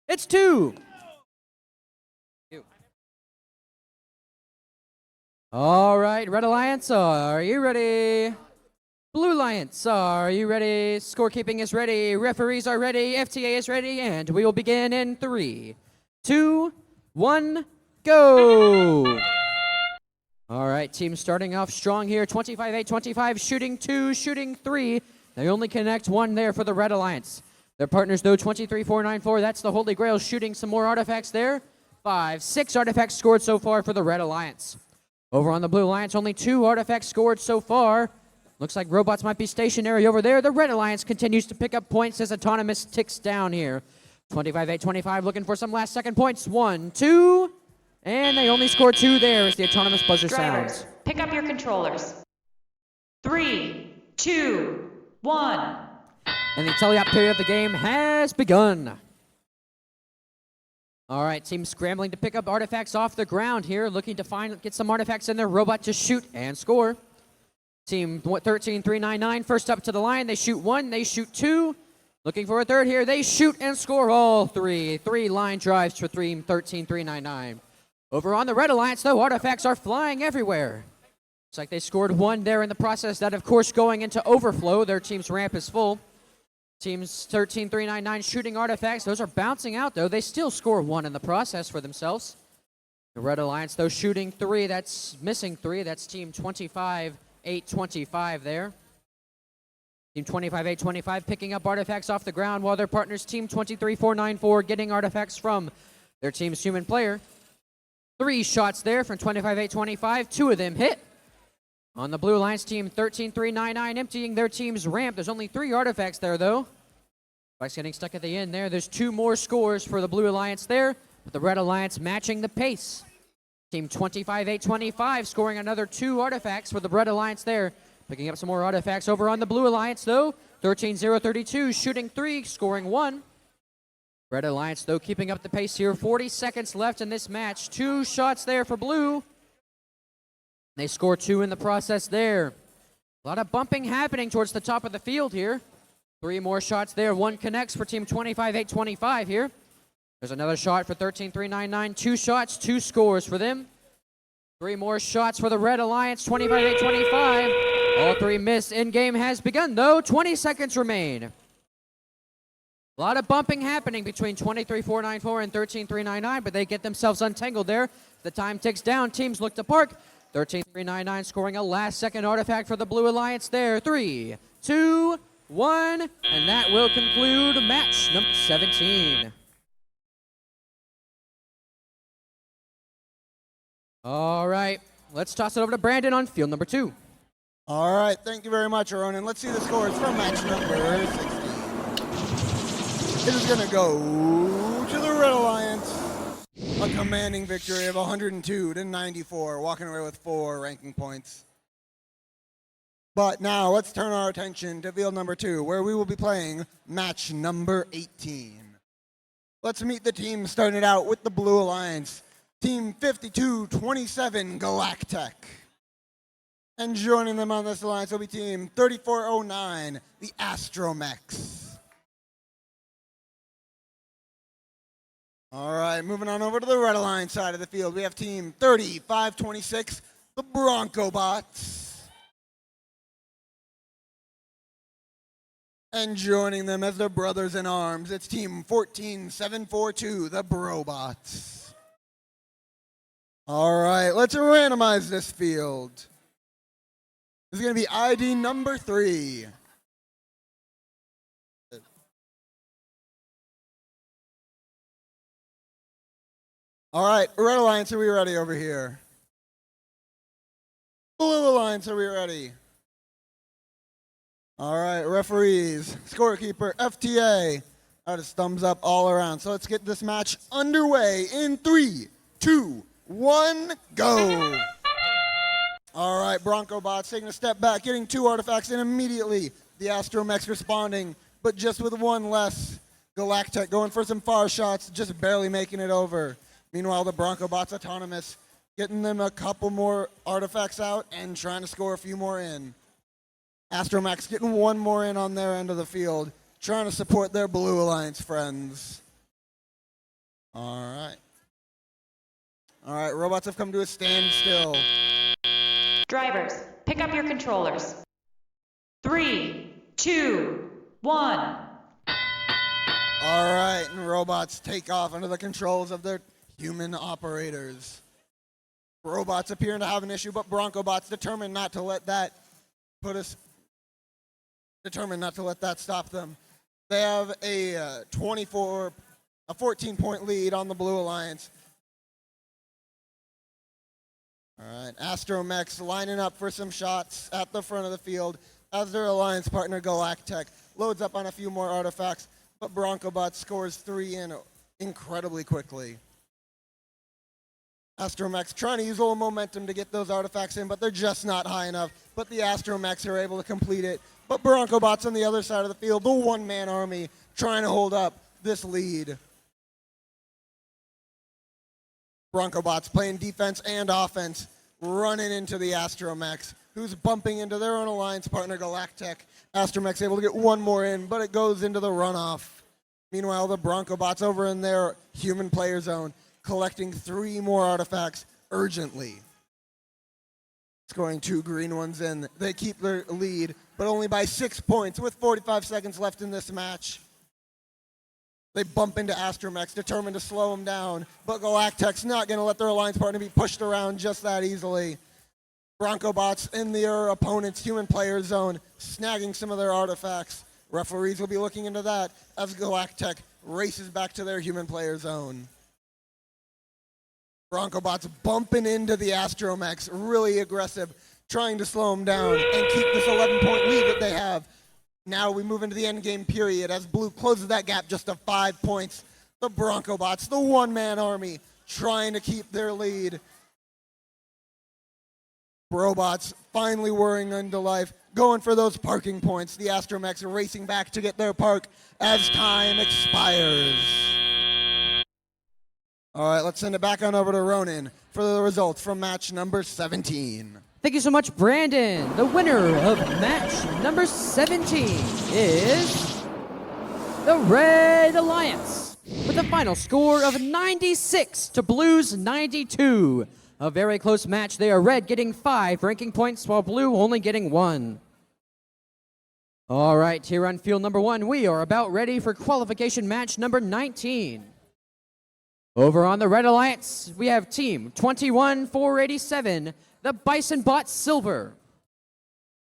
It's 2. All right, Red Alliance, are you ready? Blue Alliance, are you ready? Scorekeeping is ready. Referees are ready. FTA is ready. And we will begin in 3, 2, 1, go. All right, team starting off strong here. 25-8-25, shooting 2, shooting 3. They only connect 1 there for the Red Alliance. Their partners, though, 23-4-9-4. That's the Holy Grail, shooting some more artifacts there. 5, 6 artifacts scored so far for the Red Alliance. Over on the Blue Alliance, only 2 artifacts scored so far. Looks like robots might be stationary over there. The Red Alliance continues to pick up points as Autonomous ticks down here. 25-8-25, looking for some last-second points. 1, 2, and they only score 2 there as the Autonomous buzzer Drivers, sounds. pick up your controllers. 3, 2, 1. And the teleop period of the game has begun. All right, team scrambling to pick up artifacts off the ground here, looking to get some artifacts in their robot to shoot and score. Team 13-3-9-9, first up to the line. They shoot 1, they shoot 2. Looking for a third here. They shoot and score all 3. 3 line drives for Team 13-3-9-9. Over on the Red Alliance, though, artifacts are flying everywhere. Looks like they scored 1 there in the process. That, of course, going into overflow. Their team's ramp is full. Teams 13-3-9-9 shooting artifacts. Those are bouncing out, though. They still score 1 in the process for themselves. The Red Alliance, though, shooting 3. That's missing 3. That's Team 25-8-25 there. Team 25-8-25 picking up artifacts off the ground while their partners, Team 23-4-9-4, getting artifacts from their team's human player. 3 shots there from 25-8-25. 2 of them hit. On the Blue Alliance, Team 13-3-9-9 emptying their team's ramp. There's only 3 artifacts there, though. Spike's getting stuck at the end there. There's 2 more scores for the Blue Alliance there, with the Red Alliance matching the pace. Team 25-8-25 scoring another 2 artifacts for the Red Alliance there. Picking up some more artifacts over on the Blue Alliance, though. 13-0-32 shooting 3, scoring 1. Red Alliance, though, keeping up the pace here. 40 seconds left in this match. 2 shots there for Blue. They score 2 in the process there. A lot of bumping happening towards the top of the field here. 3 more shots there. 1 connects for Team 25-8-25 here. There's another shot for 13-3-9-9. 2 shots, 2 scores for them. 3 more shots for the Red Alliance, 25-8-25. All 3 miss. In-game has begun, though. 20 seconds remain. A lot of bumping happening between 23-4-9-4 and 13-3-9-9, but they get themselves untangled there. The time ticks down. Teams look to park. 13-3-9-9 scoring a last-second artifact for the Blue Alliance there. 3, 2, 1, and that will conclude match number 17. All right, let's toss it over to Brandon on field number 2. All right, thank you very much, Ronan. Let's see the scores from match number 16. It is going to go to the Red Alliance. A commanding victory of 102-94, walking away with 4 ranking points. But now let's turn our attention to field number 2, where we will be playing match number 18. Let's meet the team starting it out with the Blue Alliance, Team 52-27 Galactech. And joining them on this alliance will be Team 3409, the Astromex. All right, moving on over to the Red Alliance side of the field, we have Team 3526, the Broncobots. And joining them as their brothers in arms, it's Team 14742, the Brobots. All right, let's randomize this field. This is going to be ID number 3. All right, Red Alliance, are we ready over here? Blue Alliance, are we ready? All right, referees, scorekeeper, FTA. That is thumbs up all around. So let's get this match underway in 3, 2, 1, go. All right, Broncobots taking a step back, getting 2 artifacts in immediately. The Astromex responding, but just with 1 less. Galactech going for some far shots, just barely making it over. Meanwhile, the Broncobots autonomous, getting them a couple more artifacts out and trying to score a few more in. Astromex getting 1 more in on their end of the field. trying to support their Blue Alliance friends. All right, robots have come to a standstill. Drivers, pick up your controllers. 3, 2, 1. All right, and robots take off under the controls of their human operators. Robots appearing to have an issue, but Broncobots determined not to let that stop them. They have a 14-point lead on the Blue Alliance. All right, Astromechs lining up for some shots at the front of the field as their alliance partner Galactech loads up on a few more artifacts, but Broncobot scores 3 in incredibly quickly. Astromechs trying to use a little momentum to get those artifacts in, but they're just not high enough. But the Astromechs are able to complete it. But Broncobots on the other side of the field, the one-man army, trying to hold up this lead. Broncobots playing defense and offense, running into the Astromechs, who's bumping into their own alliance partner Galactech. Astromechs able to get one more in, but it goes into the runoff. Meanwhile, the Broncobots over in their human player zone, collecting 3 more artifacts urgently. Scoring 2 green ones in. They keep their lead, but only by 6 points with 45 seconds left in this match. They bump into Astromechs, determined to slow them down, but Galactech's not going to let their alliance partner be pushed around just that easily. Broncobots in their opponent's human player zone, snagging some of their artifacts. Referees will be looking into that as Galactech races back to their human player zone. Broncobots bumping into the Astromechs, really aggressive, trying to slow them down and keep this 11-point lead that they have. Now we move into the endgame period as Blue closes that gap just to 5 points. The Broncobots, the one-man army, trying to keep their lead. Robots finally whirring into life, going for those parking points. The Astromechs are racing back to get their park as time expires. All right, let's send it back on over to Ronan for the results from match number 17. Thank you so much, Brandon. The winner of match number 17 is the Red Alliance with a final score of 96 to Blue's 92. A very close match. They are Red getting 5 ranking points while Blue only getting 1. All right, here on field number 1, we are about ready for qualification match number 19. Over on the Red Alliance, we have team 21-487, the Bison Bot Silver.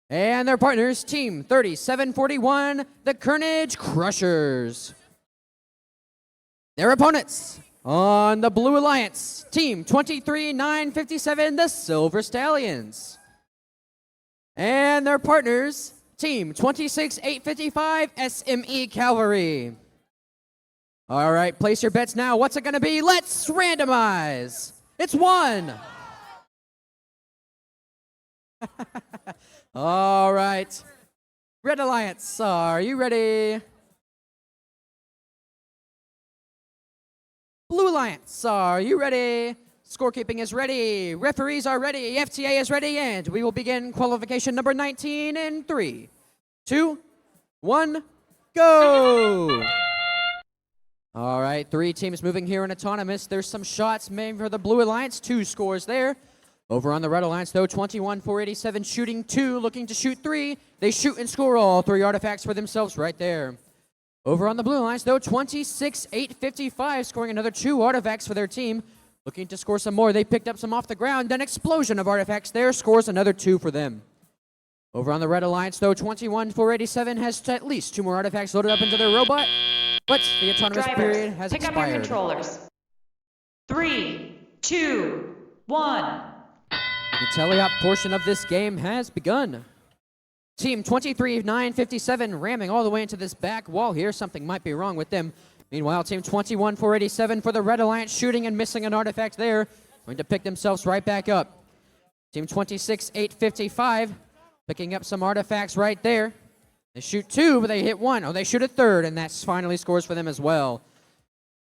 And their partners, team 3741, the Carnage Crushers. Their opponents on the Blue Alliance, team 23957, the Silver Stallions. And their partners, team 26855, SME Cavalry. All right, place your bets now. What's it going to be? Let's randomize. It's 1. All right. Red Alliance, are you ready? Blue Alliance, are you ready? Scorekeeping is ready. Referees are ready. FTA is ready. And we will begin qualification number 19 in 3, 2, 1, go! All right, 3 teams moving here in autonomous. There's some shots made for the Blue Alliance. 2 scores there. Over on the Red Alliance, though, 21-487 shooting 2, looking to shoot 3. They shoot and score all 3 artifacts for themselves right there. Over on the Blue Alliance, though, 26-855 scoring another 2 artifacts for their team. Looking to score some more. They picked up some off the ground. An explosion of artifacts there scores another 2 for them. Over on the Red Alliance, though, 21-487 has at least 2 more artifacts loaded up into their robot. But the autonomous period has pick expired. Up your controllers. 3, 2, 1. The teleop portion of this game has begun. Team 23-957 ramming all the way into this back wall here. Something might be wrong with them. Meanwhile, team 21-487 for the Red Alliance shooting and missing an artifact there. Going to pick themselves right back up. Team 26-855 picking up some artifacts right there. They shoot 2, but they hit 1. Oh, they shoot a 3rd, and that's finally scores for them as well.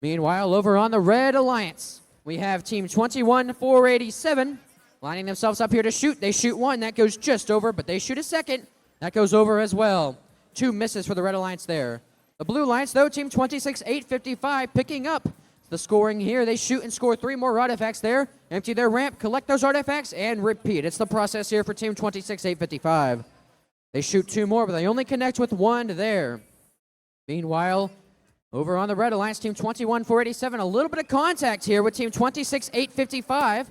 Meanwhile, over on the Red Alliance, we have team 21-487 lining themselves up here to shoot. They shoot 1. That goes just over, but they shoot a 2nd. That goes over as well. 2 misses for the Red Alliance there. The Blue Alliance, though, team 26-855, picking up the scoring here. They shoot and score 3 more artifacts there. Empty their ramp, collect those artifacts, and repeat. It's the process here for team 26-855. They shoot 2 more, but they only connect with 1 there. Meanwhile, over on the Red Alliance, team 21-487, a little bit of contact here with team 26-855.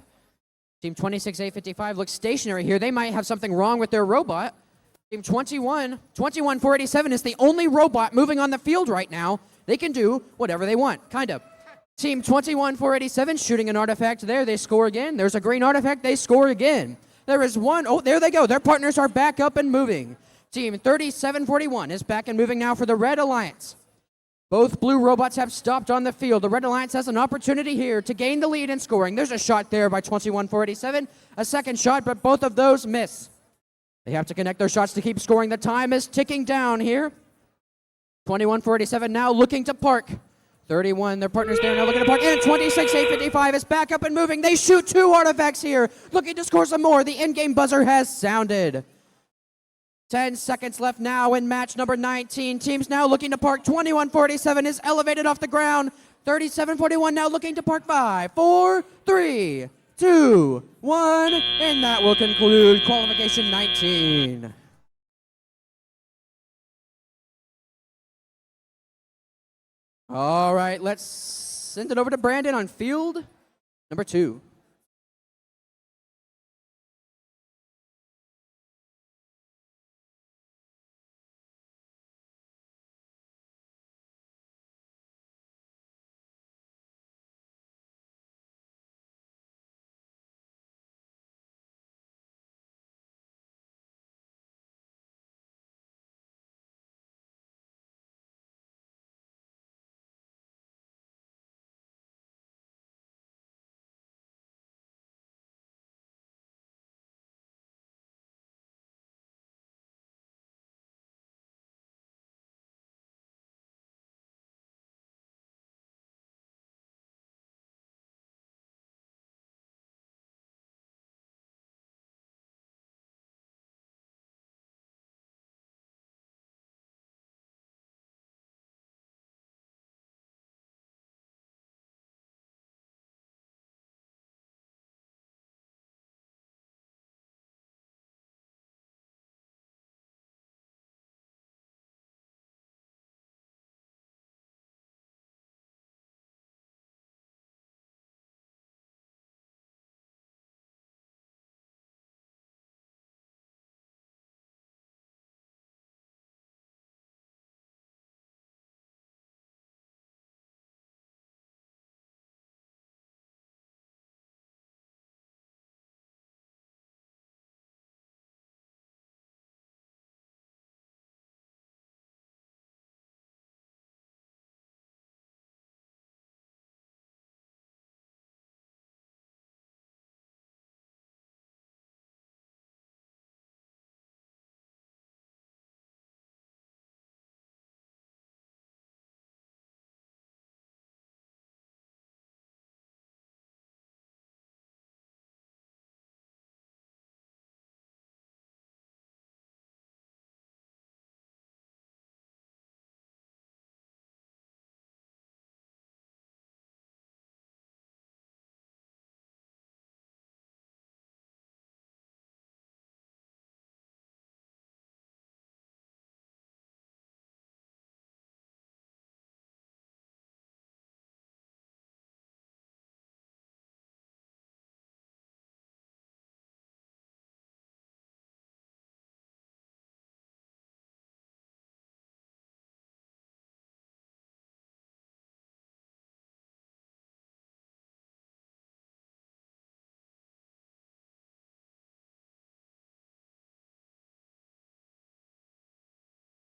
Team 26-855 looks stationary here. They might have something wrong with their robot. Team 21-487 is the only robot moving on the field right now. They can do whatever they want, kind of. Team 21-487 shooting an artifact there. They score again. There's a green artifact. They score again. There is one. Oh, there they go. Their partners are back up and moving. Team 37-41 is back and moving now for the Red Alliance. Both blue robots have stopped on the field. The Red Alliance has an opportunity here to gain the lead in scoring. There's a shot there by 21-487. A second shot, but both of those miss. They have to connect their shots to keep scoring. The time is ticking down here. 21-487 now looking to park. 31, their partners there now looking to park. And 26-855 is back up and moving. They shoot 2 artifacts here, looking to score some more. The in-game buzzer has sounded. 10 seconds left now in match number 19. Teams now looking to park. 21-47 is elevated off the ground. 37-41 now looking to park. 5, 4, 3, 2, 1. And that will conclude qualification 19. All right, let's send it over to Brandon on field number 2.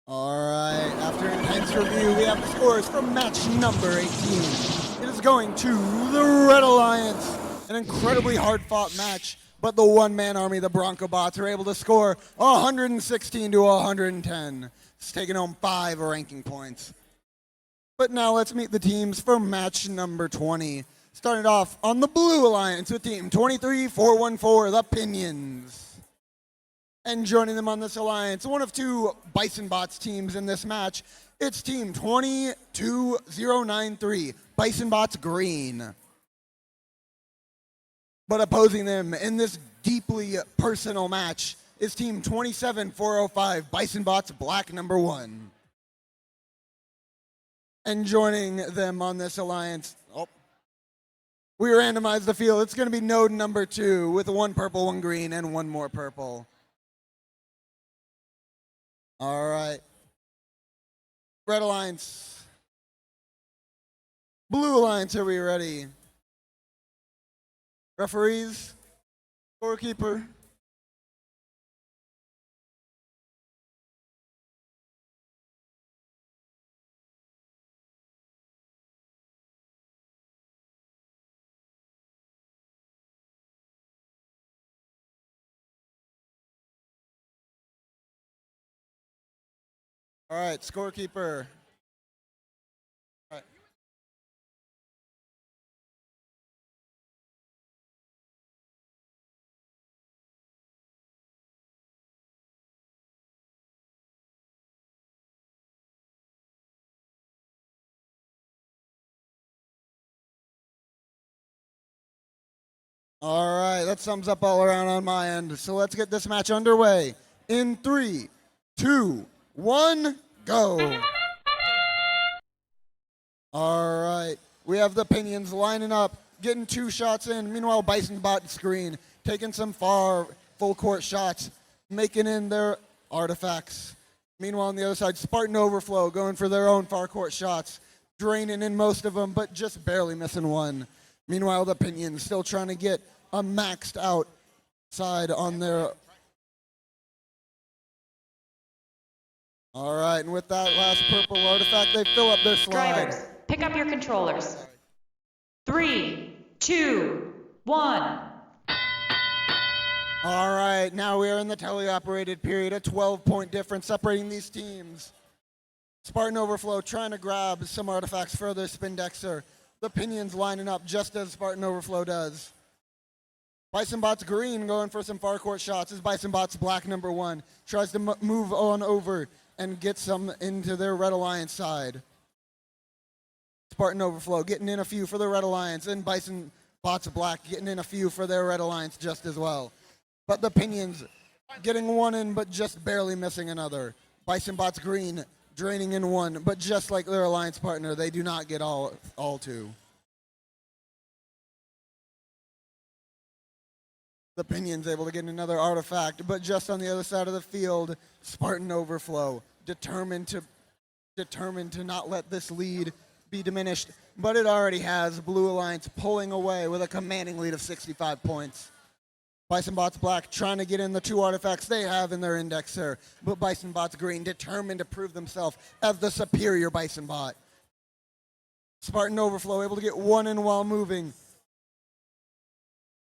All right, after an intense review, we have the scores from match number 18. It is going to the Red Alliance. An incredibly hard-fought match, but the one-man army, the Bronco Bots, are able to score 116 to 110. It's taking home 5 ranking points. But now let's meet the teams for match number 20. Starting off on the Blue Alliance with team 23-414, the Pinions. And joining them on this alliance, one of two Bison Bots teams in this match, it's team 22093, Bison Bots Green. But opposing them in this deeply personal match is team 27405, Bison Bots Black number 1. And joining them on this alliance, we randomized the field. It's going to be node number 2 with 1 purple, 1 green, and 1 more purple. All right. Red Alliance. Blue Alliance, are we ready? Referees? Scorekeeper? All right, scorekeeper. All right. All right, that sums up all around on my end. So let's get this match underway. In 3, 2, 1, go. All right, we have the Pinions lining up, getting 2 shots in. Meanwhile, Bison Bot Screen taking some far full court shots, making in their artifacts. Meanwhile, on the other side, Spartan Overflow going for their own far court shots, draining in most of them, but just barely missing 1. Meanwhile, the Pinions still trying to get a maxed out side on their... All right, and with that last purple artifact, they fill up their slide. Drivers, pick up your controllers. 3, 2, 1. All right, now we are in the teleoperated period, a 12-point difference separating these teams. Spartan Overflow trying to grab some artifacts for their Spindexer. The Pinions lining up just as Spartan Overflow does. Bison Bots Green going for some far court shots as Bison Bots Black number 1 tries to move on over and get some into their Red Alliance side. Spartan Overflow getting in a few for the Red Alliance, and Bison Bots Black getting in a few for their Red Alliance just as well. But the Pinions getting 1 in, but just barely missing another. Bison Bots Green draining in 1, but just like their alliance partner, they do not get all 2. The Pinions able to get another artifact, but just on the other side of the field, Spartan Overflow determined to not let this lead be diminished, but it already has. Blue Alliance pulling away with a commanding lead of 65 points. Bison Bots Black trying to get in the 2 artifacts they have in their indexer, but Bison Bots Green determined to prove themselves as the superior Bison Bot. Spartan Overflow able to get 1 in while moving.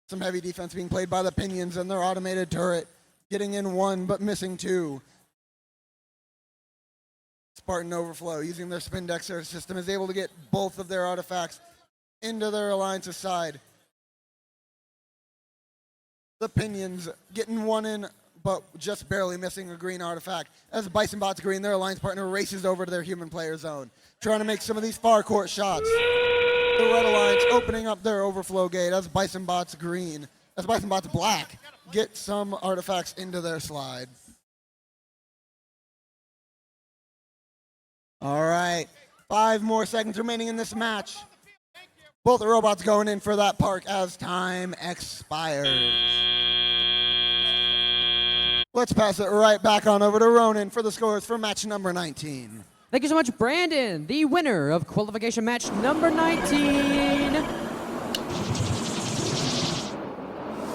Some heavy defense being played by the Pinions and their automated turret, getting in 1 but missing 2. Spartan Overflow, using their Spindexer system, is able to get both of their artifacts into their alliance's side. The Pinions getting 1 in, but just barely missing a green artifact. As Bison Bots Green, their alliance partner, races over to their human player zone, trying to make some of these far court shots. The Red Alliance opening up their overflow gate as Bison Bots Black get some artifacts into their slide. All right, 5 more seconds remaining in this match. Both the robots going in for that park as time expires. Let's pass it right back on over to Ronan for the scores for match number 19. Thank you so much, Brandon, the winner of qualification match number 19.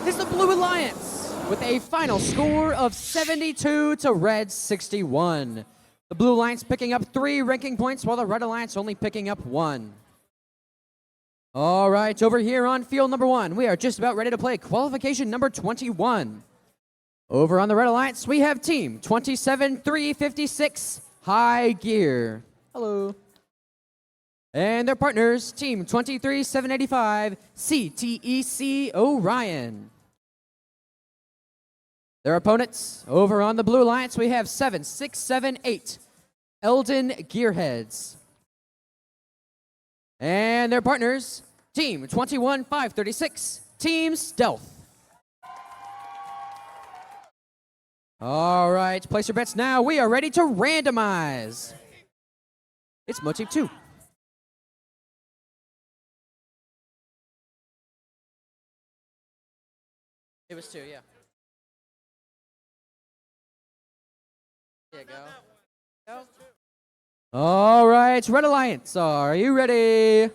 Is the Blue Alliance with a final score of 72 to Red 61. The Blue Alliance picking up 3 ranking points while the Red Alliance only picking up 1. All right, over here on field number 1, we are just about ready to play qualification number 21. Over on the Red Alliance, we have team 27356 High Gear. Hello. And their partners, team 23785 CTEC Orion. Their opponents over on the Blue Alliance, we have 7, 6, 7, 8 Eldon Gearheads. And their partners, Team 21, 536, Team Stealth. All right, place your bets now. We are ready to randomize. It's Motif 2. It was 2, yeah. There you go. All right, Red Alliance, are you ready?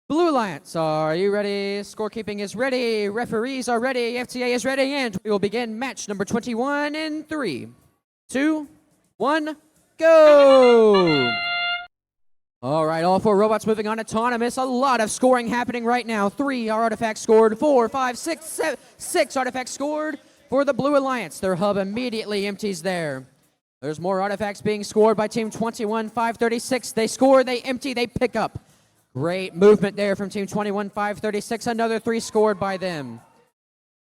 Blue Alliance, are you ready? Scorekeeping is ready. Referees are ready. FTA is ready. And we will begin match number 21 in 3, 2, 1, go! All right, all 4 robots moving on autonomous. A lot of scoring happening right now. 3 are artifacts scored. 4, 5, 6, 7, 6 artifacts scored for the Blue Alliance. Their hub immediately empties there. There's more artifacts being scored by Team 21, 536. They score, they empty, they pick up. Great movement there from Team 21, 536. Another 3 scored by them.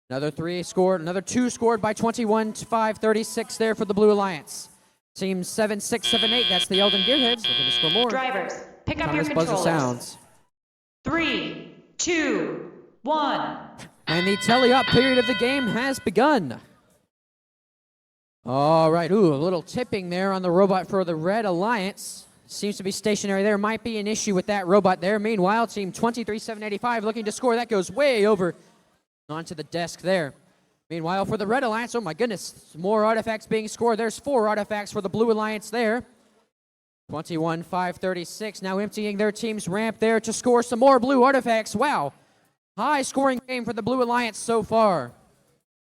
Another 3 scored, another 2 scored by 21, 536 there for the Blue Alliance. Team 7, 6, 7, 8, that's the Eldon Gearheads. Looking to score more. Drivers, pick up your Autonomous buzzer controllers. sounds. 3, 2, 1. And the tele-op period of the game has begun. All right, ooh, a little tipping there on the robot for the Red Alliance. Seems to be stationary. There might be an issue with that robot there. Meanwhile, Team 23-785 looking to score. That goes way over onto the desk there. Meanwhile, for the Red Alliance, oh my goodness, more artifacts being scored. There's 4 artifacts for the Blue Alliance there. 21-536 now emptying their team's ramp there to score some more blue artifacts. Wow, high scoring game for the Blue Alliance so far.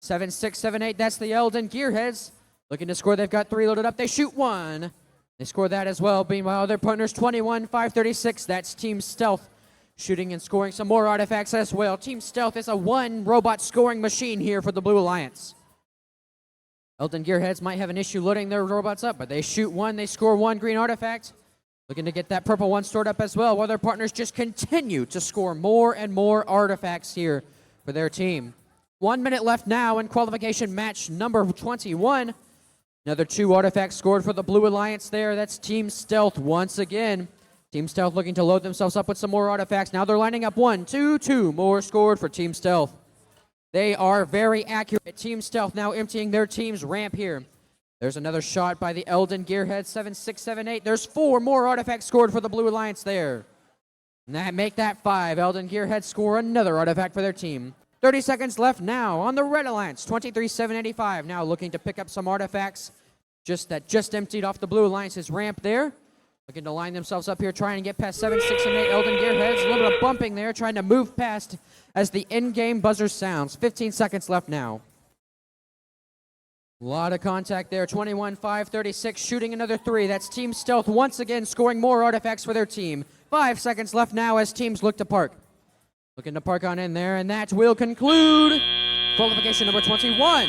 7, 6, 7, 8, that's the Eldon Gearheads. Looking to score, they've got 3 loaded up. They shoot 1. They score that as well. Meanwhile, their partners 21-536. That's Team Stealth shooting and scoring some more artifacts as well. Team Stealth is a 1 robot scoring machine here for the Blue Alliance. Eldon Gearheads might have an issue loading their robots up, but they shoot 1. They score 1 green artifact. Looking to get that purple 1 stored up as well, while their partners just continue to score more and more artifacts here for their team. 1 minute left now in qualification match number 21. Another 2 artifacts scored for the Blue Alliance there. That's Team Stealth once again. Team Stealth looking to load themselves up with some more artifacts. Now they're lining up 1, 2, 2 more scored for Team Stealth. They are very accurate. Team Stealth now emptying their team's ramp here. There's another shot by the Eldon Gearhead, 7, 6, 7, 8. There's 4 more artifacts scored for the Blue Alliance there. And that make that 5. Eldon Gearhead score another artifact for their team. 30 seconds left now on the Red Alliance, 23-785. Now looking to pick up some artifacts just emptied off the Blue Alliance's ramp there. Looking to line themselves up here, trying to get past 7, 6, and 8 Eldon Gearheads. A little bit of bumping there, trying to move past as the in-game buzzer sounds. 15 seconds left now. A lot of contact there. 21-536, shooting another 3. That's Team Stealth once again scoring more artifacts for their team. 5 seconds left now as teams look to park. Looking to park on in there, and that will conclude qualification number 21.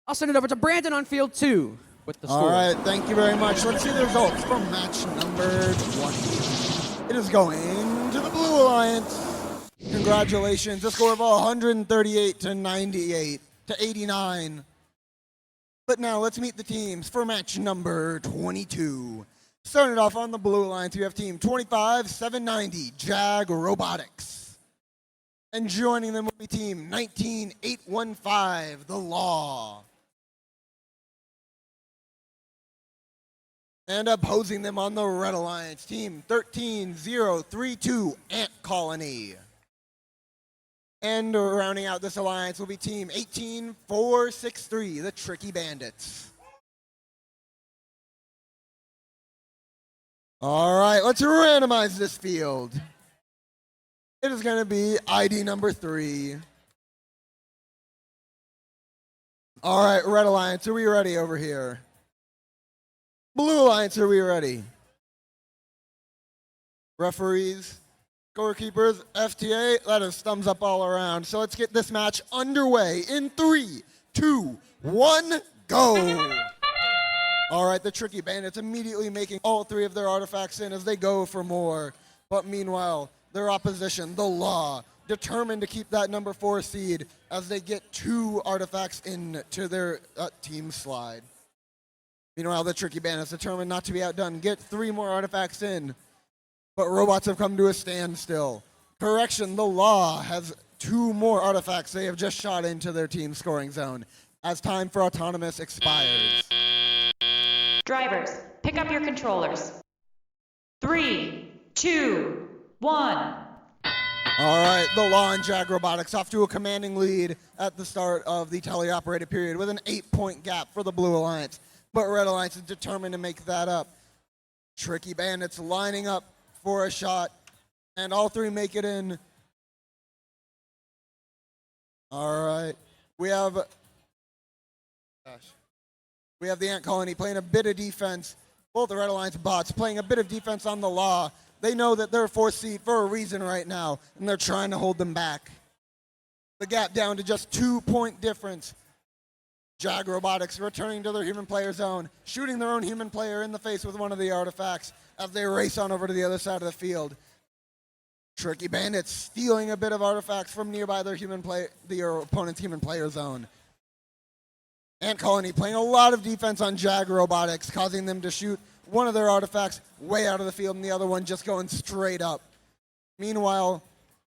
I'll send it over to Brandon on field 2 with the score. All right, thank you very much. Let's see the results from match number 20. It is going to the Blue Alliance. Congratulations, a score of 138 to 98 to 89. But now let's meet the teams for match number 22. Starting off on the Blue Alliance, we have team 25-790, Jag Robotics. And joining them will be team 19-815, The Law. And opposing them on the Red Alliance, team 13-032, Ant Colony. And rounding out this alliance will be team 18-463, the Tricky Bandits. All right, let's randomize this field. It is going to be ID number 3. All right, Red Alliance, are we ready over here? Blue Alliance, are we ready? Referees, scorekeepers, FTA, let us thumbs up all around. So let's get this match underway in 3, 2, 1, go. All right, the Tricky Bandits immediately making all three of their artifacts in as they go for more. But meanwhile, their opposition, the Law, determined to keep that number 4 seed as they get 2 artifacts into their team slide. Meanwhile, the Tricky Bandits determined not to be outdone, get 3 more artifacts in, but robots have come to a standstill. Correction, the Law has 2 more artifacts they have just shot into their team scoring zone as time for autonomous expires. Drivers, pick up your controllers. 3, 2, 1. All right, the Law and Jag Robotics off to a commanding lead at the start of the teleoperated period with an 8-point gap for the Blue Alliance. But Red Alliance is determined to make that up. Tricky Bandits lining up for a shot, and all 3 make it in. All right, we have the Ant Colony playing a bit of defense. Both the Red Alliance bots playing a bit of defense on the Law. They know that they're 4th seed for a reason right now, and they're trying to hold them back. The gap down to just 2-point difference. Jag Robotics returning to their human player zone, shooting their own human player in the face with one of the artifacts as they race on over to the other side of the field. Tricky Bandits stealing a bit of artifacts from nearby their opponent's human player zone. Ant Colony playing a lot of defense on Jag Robotics, causing them to shoot one of their artifacts way out of the field and the other one just going straight up. Meanwhile,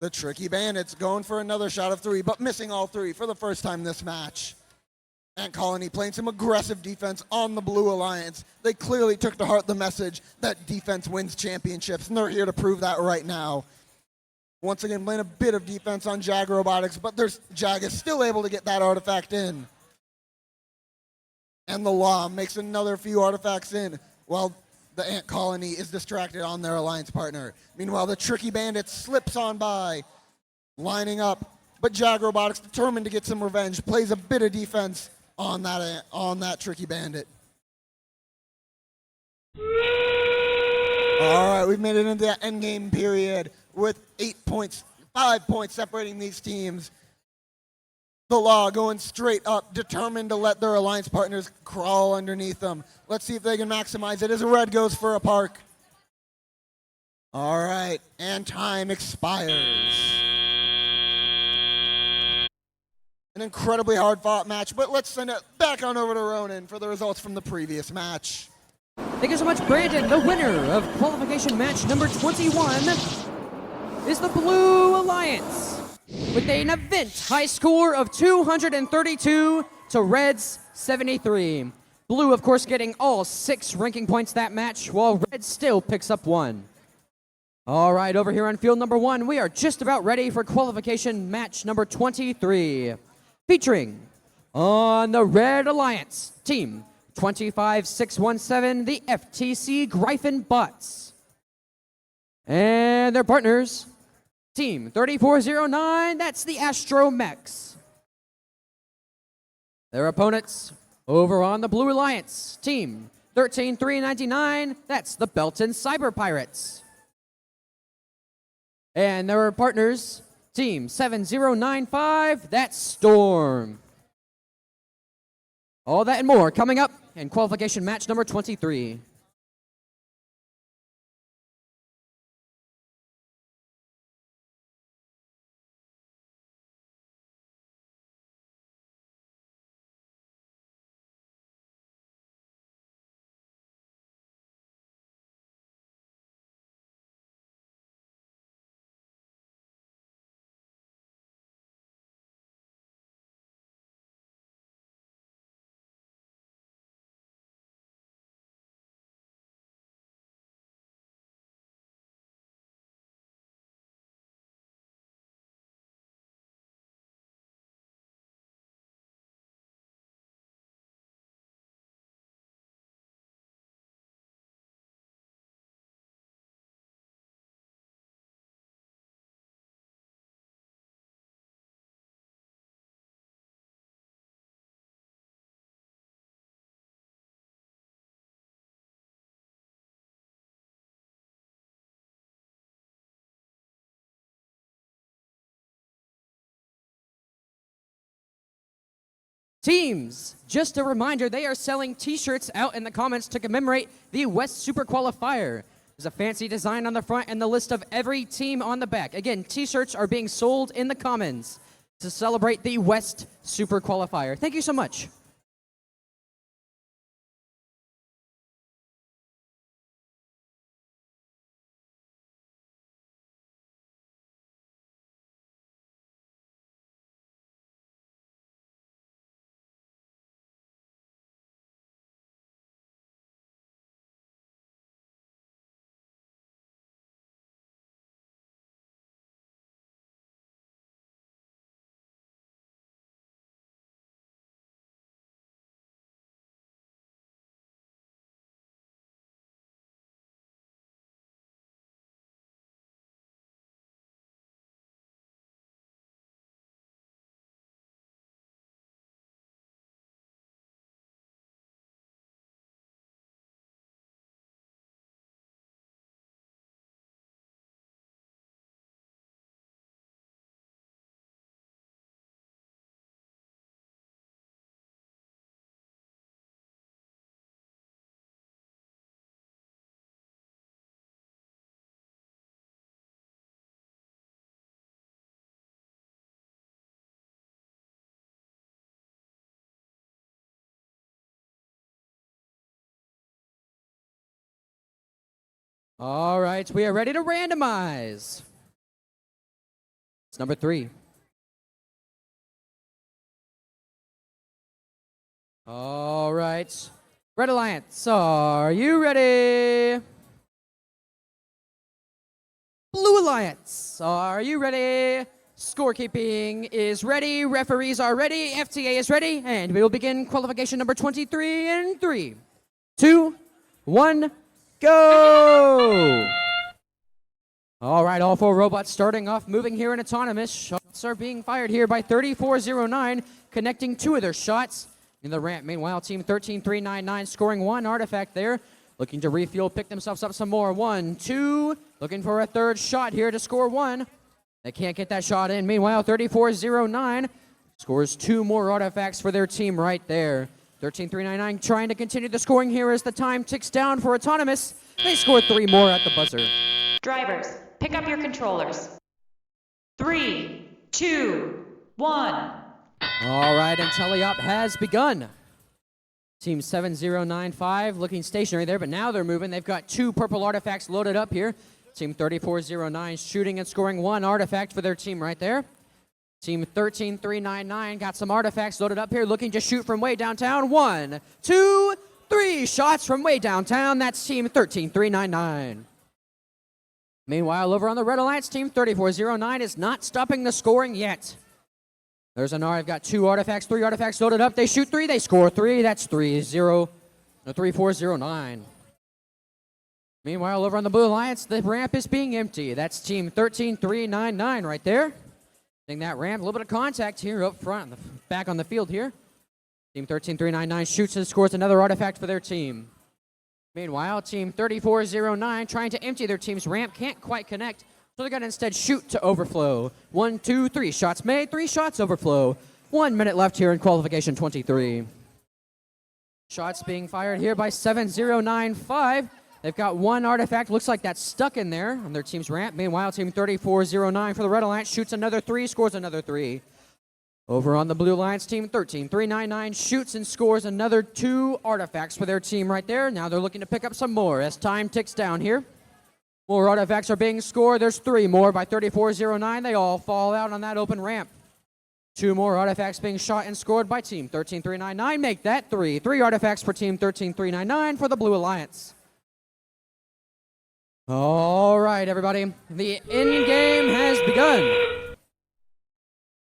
the Tricky Bandits going for another shot of 3, but missing all 3 for the first time this match. Ant Colony playing some aggressive defense on the Blue Alliance. They clearly took to heart the message that defense wins championships, and they're here to prove that right now. Once again, playing a bit of defense on Jag Robotics, but Jag is still able to get that artifact in. And the Law makes another few artifacts in while the Ant Colony is distracted on their alliance partner. Meanwhile, the Tricky Bandits slips on by, lining up, but Jag Robotics determined to get some revenge, plays a bit of defense on that Tricky Bandit. All right, we've made it into the endgame period with 5 points separating these teams. The Law going straight up, determined to let their alliance partners crawl underneath them. Let's see if they can maximize it as Red goes for a park. All right, and time expires. An incredibly hard-fought match, but let's send it back on over to Ronan for the results from the previous match. Thank you so much, Brandon. The winner of qualification match number 21 is the Blue Alliance with an event high score of 232 to Red's 73. Blue, of course, getting all 6 ranking points that match, while Red still picks up 1. All right, over here on field number 1, we are just about ready for qualification match number 23. Featuring on the Red Alliance team 25617, the FTC Gryphon Bots. And their partners, team 3409, that's the Astromechs. Their opponents over on the Blue Alliance team 13399, that's the Belton Cyber Pirates. And their partners, team 7095, that's Storm. All that and more coming up in qualification match number 23. Teams, just a reminder, they are selling t-shirts out in the comments to commemorate the West Super Qualifier. There's a fancy design on the front and the list of every team on the back. Again, t-shirts are being sold in the comments to celebrate the West Super Qualifier. Thank you so much. All right, we are ready to randomize. It's number 3. All right. Red Alliance, are you ready? Blue Alliance, are you ready? Scorekeeping is ready. Referees are ready. FTA is ready. And we will begin qualification number 23 in 3, 2, 1, go! All right, all 4 robots starting off, moving here in autonomous. Shots are being fired here by 3409, connecting 2 of their shots in the ramp. Meanwhile, team 13399 scoring 1 artifact there. Looking to refuel, pick themselves up some more. 1, 2, looking for a 3rd shot here to score 1. They can't get that shot in. Meanwhile, 3409 scores 2 more artifacts for their team right there. 13399 trying to continue the scoring here as the time ticks down for autonomous. They score 3 more at the buzzer. Drivers, pick up your controllers. 3, 2, 1. All right, and teleop has begun. Team 7095 looking stationary there, but now they're moving. They've got 2 purple artifacts loaded up here. Team 3409 shooting and scoring 1 artifact for their team right there. Team 13399 got some artifacts loaded up here, looking to shoot from way downtown. 1, 2, 3 shots from way downtown. That's team 13399. Meanwhile, over on the Red Alliance, team 3409 is not stopping the scoring yet. There's an I've got 2 artifacts, 3 artifacts loaded up. They shoot 3, they score 3. That's 3409. Meanwhile, over on the Blue Alliance, the ramp is being empty. That's team 13399 right there. Seeing that ramp, a little bit of contact here up front, back on the field here. Team 13399 shoots and scores another artifact for their team. Meanwhile, team 3409 trying to empty their team's ramp, can't quite connect, so they're going to instead shoot to overflow. 1, 2, 3 shots made, 3 shots overflow. 1 minute left here in qualification 23. Shots being fired here by 7095. They've got 1 artifact, looks like that's stuck in there on their team's ramp. Meanwhile, team 3409 for the Red Alliance shoots another 3, scores another 3. Over on the Blue Alliance, team 13399 shoots and scores another 2 artifacts for their team right there. Now they're looking to pick up some more as time ticks down here. More artifacts are being scored. There's 3 more by 3409. They all fall out on that open ramp. 2 more artifacts being shot and scored by team 13399. Make that 3. 3 artifacts for team 13399 for the Blue Alliance. All right, everybody. The end game has begun.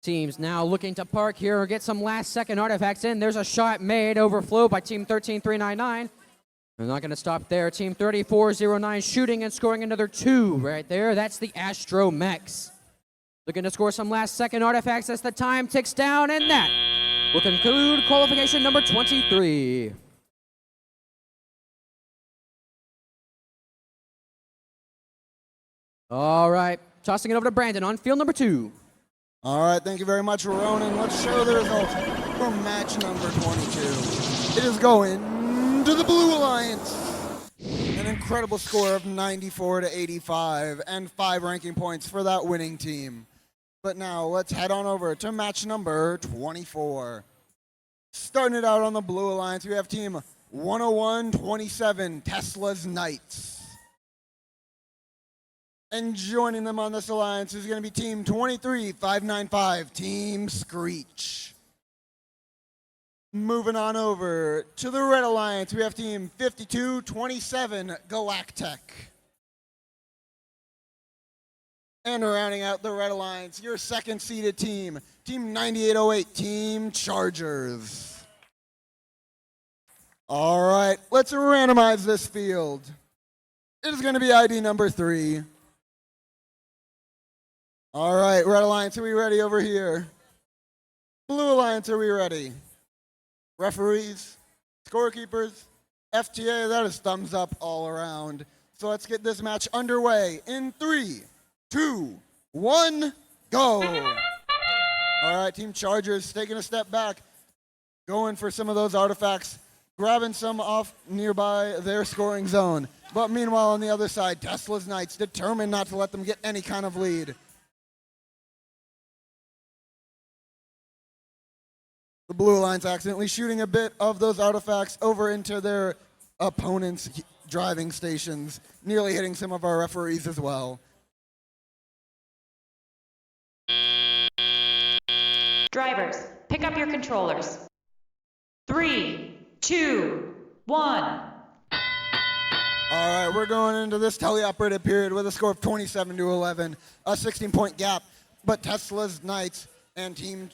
Teams now looking to park here or get some last-second artifacts in. There's a shot made, overflow by team 13399. They're not going to stop there. Team 3409 shooting and scoring another 2 right there. That's the Astro Mechs. Looking to score some last-second artifacts as the time ticks down, and that will conclude qualification number 23. All right, tossing it over to Brandon on field number 2. All right, thank you very much, Ronan. Let's show the results. For from match number 22. It is going to the Blue Alliance. An incredible score of 94 to 85 and 5 ranking points for that winning team. But now let's head on over to match number 24. Starting it out on the Blue Alliance, we have team 101-27, Tesla's Knights. And joining them on this alliance is going to be team 23-595, Team Screech. Moving on over to the Red Alliance, we have team 52-27, Galactech. And rounding out the Red Alliance, your second seeded team, team 9808, Team Chargers. All right, let's randomize this field. It is going to be ID number 3. All right, Red Alliance, are we ready over here? Blue Alliance, are we ready? Referees, scorekeepers, FTA, that is thumbs up all around. So let's get this match underway in 3, 2, 1, go. All right, Team Chargers taking a step back, going for some of those artifacts, grabbing some off nearby their scoring zone. But meanwhile, on the other side, Tesla's Knights determined not to let them get any kind of lead. The Blue Alliance accidentally shooting a bit of those artifacts over into their opponent's driving stations, nearly hitting some of our referees as well. Drivers, pick up your controllers. 3, 2, 1. All right, we're going into this teleoperated period with a score of 27 to 11, a 16-point gap. But Tesla's Knights and Team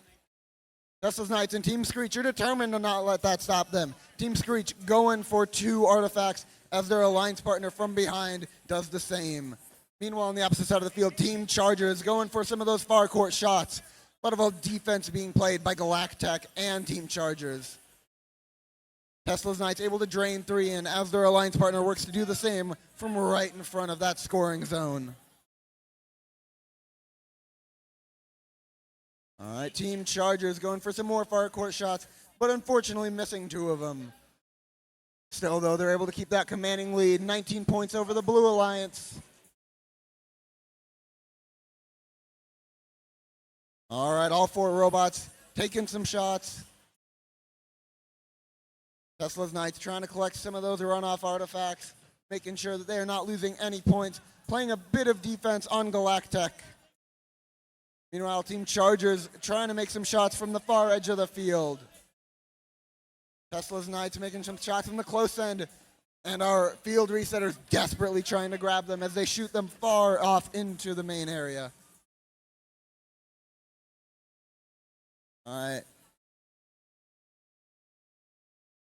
Screech are determined to not let that stop them. Team Screech going for 2 artifacts as their alliance partner from behind does the same. Meanwhile, on the opposite side of the field, Team Chargers going for some of those far court shots. A lot of defense being played by Galactech and Team Chargers. Tesla's Knights able to drain 3 in as their alliance partner works to do the same from right in front of that scoring zone. All right, Team Chargers going for some more far court shots, but unfortunately missing 2 of them. Still, though, they're able to keep that commanding lead, 19 points over the Blue Alliance. All right, all 4 robots taking some shots. Tesla's Knights trying to collect some of those runoff artifacts, making sure that they are not losing any points, playing a bit of defense on Galactech. Meanwhile, Team Chargers trying to make some shots from the far edge of the field. Tesla's Knights making some shots from the close end, and our field resetters desperately trying to grab them as they shoot them far off into the main area. All right.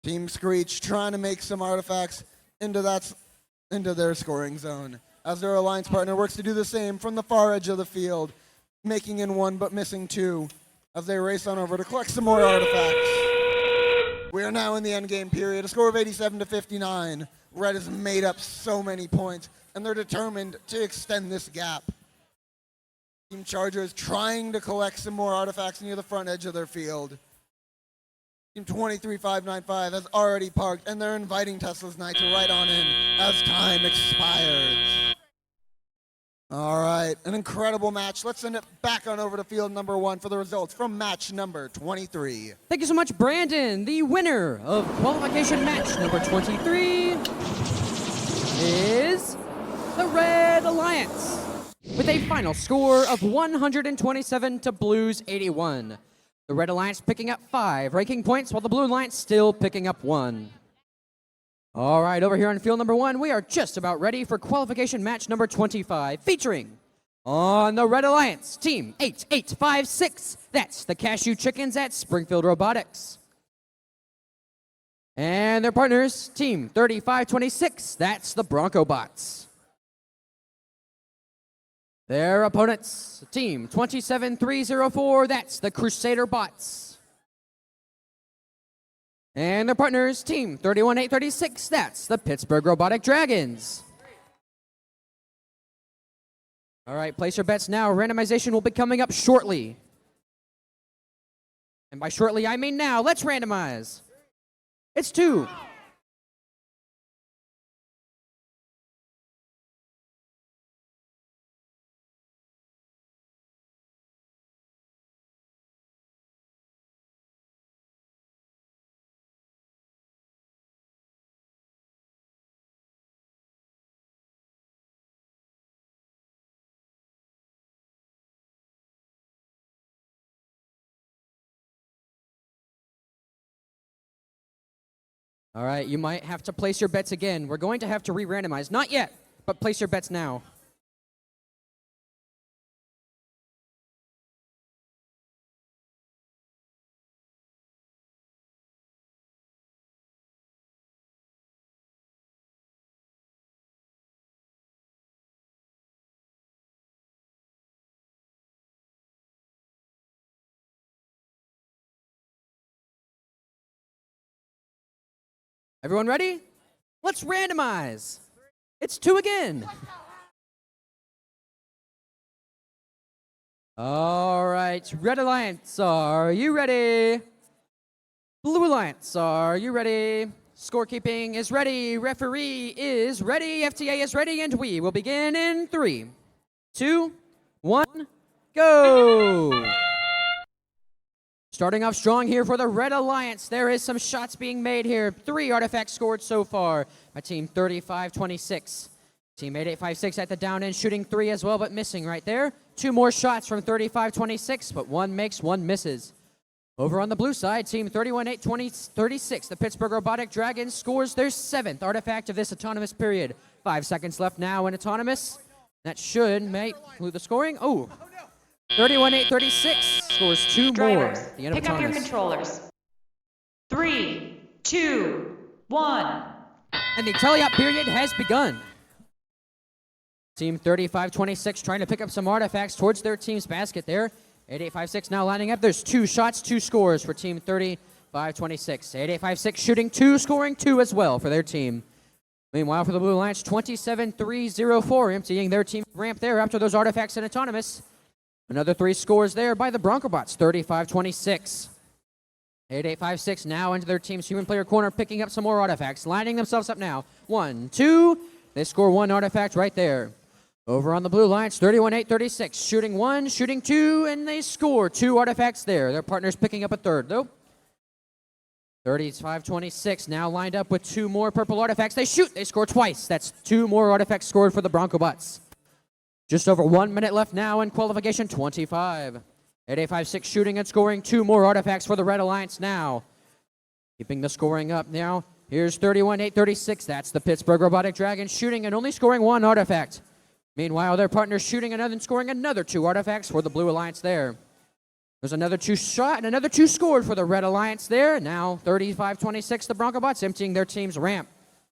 Team Screech trying to make some artifacts into their scoring zone as their alliance partner works to do the same from the far edge of the field, making in 1 but missing 2 as they race on over to collect some more artifacts. We are now in the endgame period, a score of 87 to 59. Red has made up so many points, and they're determined to extend this gap. Team Chargers trying to collect some more artifacts near the front edge of their field. Team 23-595 has already parked, and they're inviting Tesla's Knights to ride on in as time expires. All right, an incredible match. Let's send it back on over to field number 1 for the results from match number 23. Thank you so much, Brandon. The winner of qualification match number 23 is the Red Alliance with a final score of 127 to Blues 81. The Red Alliance picking up 5 ranking points, while the Blue Alliance still picking up 1. All right, over here on field number 1, we are just about ready for qualification match number 25, featuring on the Red Alliance, Team 8856. That's the Cashew Chickens at Springfield Robotics. And their partners, Team 3526. That's the Bronco Bots. Their opponents, Team 27304, that's the Crusader Bots. And their partners, Team 31836, that's the Pittsburgh Robotic Dragons. All right, place your bets now. Randomization will be coming up shortly. And by shortly, I mean now. Let's randomize. It's 2. All right, you might have to place your bets again. We're going to have to re-randomize. Not yet, but place your bets now. Everyone ready? Let's randomize. It's 2 again. All right, Red Alliance, are you ready? Blue Alliance, are you ready? Scorekeeping is ready. Referee is ready. FTA is ready, and we will begin in 3, 2, 1, go. Starting off strong here for the Red Alliance. There is some shots being made here. 3 artifacts scored so far by Team 3526. Team 8856 at the down end shooting 3 as well, but missing right there. 2 more shots from 3526, but 1 makes, 1 misses. Over on the blue side, Team 31836, the Pittsburgh Robotic Dragons scores their 7th artifact of this autonomous period. 5 seconds left now in autonomous. That should make the scoring. Oh, 31836 scores 2 more. Drivers, at the end of pick up your autonomous. controllers. 3, 2, 1. And the tally-up period has begun. Team 3526 trying to pick up some artifacts towards their team's basket there. 8856 now lining up. There's 2 shots, 2 scores for Team 3526. 8856 shooting 2, scoring 2 as well for their team. Meanwhile, for the Blue Alliance, 27304 emptying their team ramp there after those artifacts in autonomous. Another 3 scores there by the Broncobots, 3526. 8856 now into their team's human player corner, picking up some more artifacts, lining themselves up now. 1, 2. They score 1 artifact right there. Over on the Blue Alliance, 31836, shooting 1, shooting 2, and they score 2 artifacts there. Their partner's picking up a 3rd, though. 3526 now lined up with 2 more purple artifacts. They shoot, they score twice. That's 2 more artifacts scored for the Broncobots. Just over 1 minute left now in qualification 25. 8856 shooting and scoring 2 more artifacts for the Red Alliance now. Keeping the scoring up now. Here's 31836. That's the Pittsburgh Robotic Dragons shooting and only scoring 1 artifact. Meanwhile, their partner's shooting another and scoring another 2 artifacts for the Blue Alliance there. There's another 2 shot and another 2 scored for the Red Alliance there. Now 3526, the Broncobots emptying their team's ramp.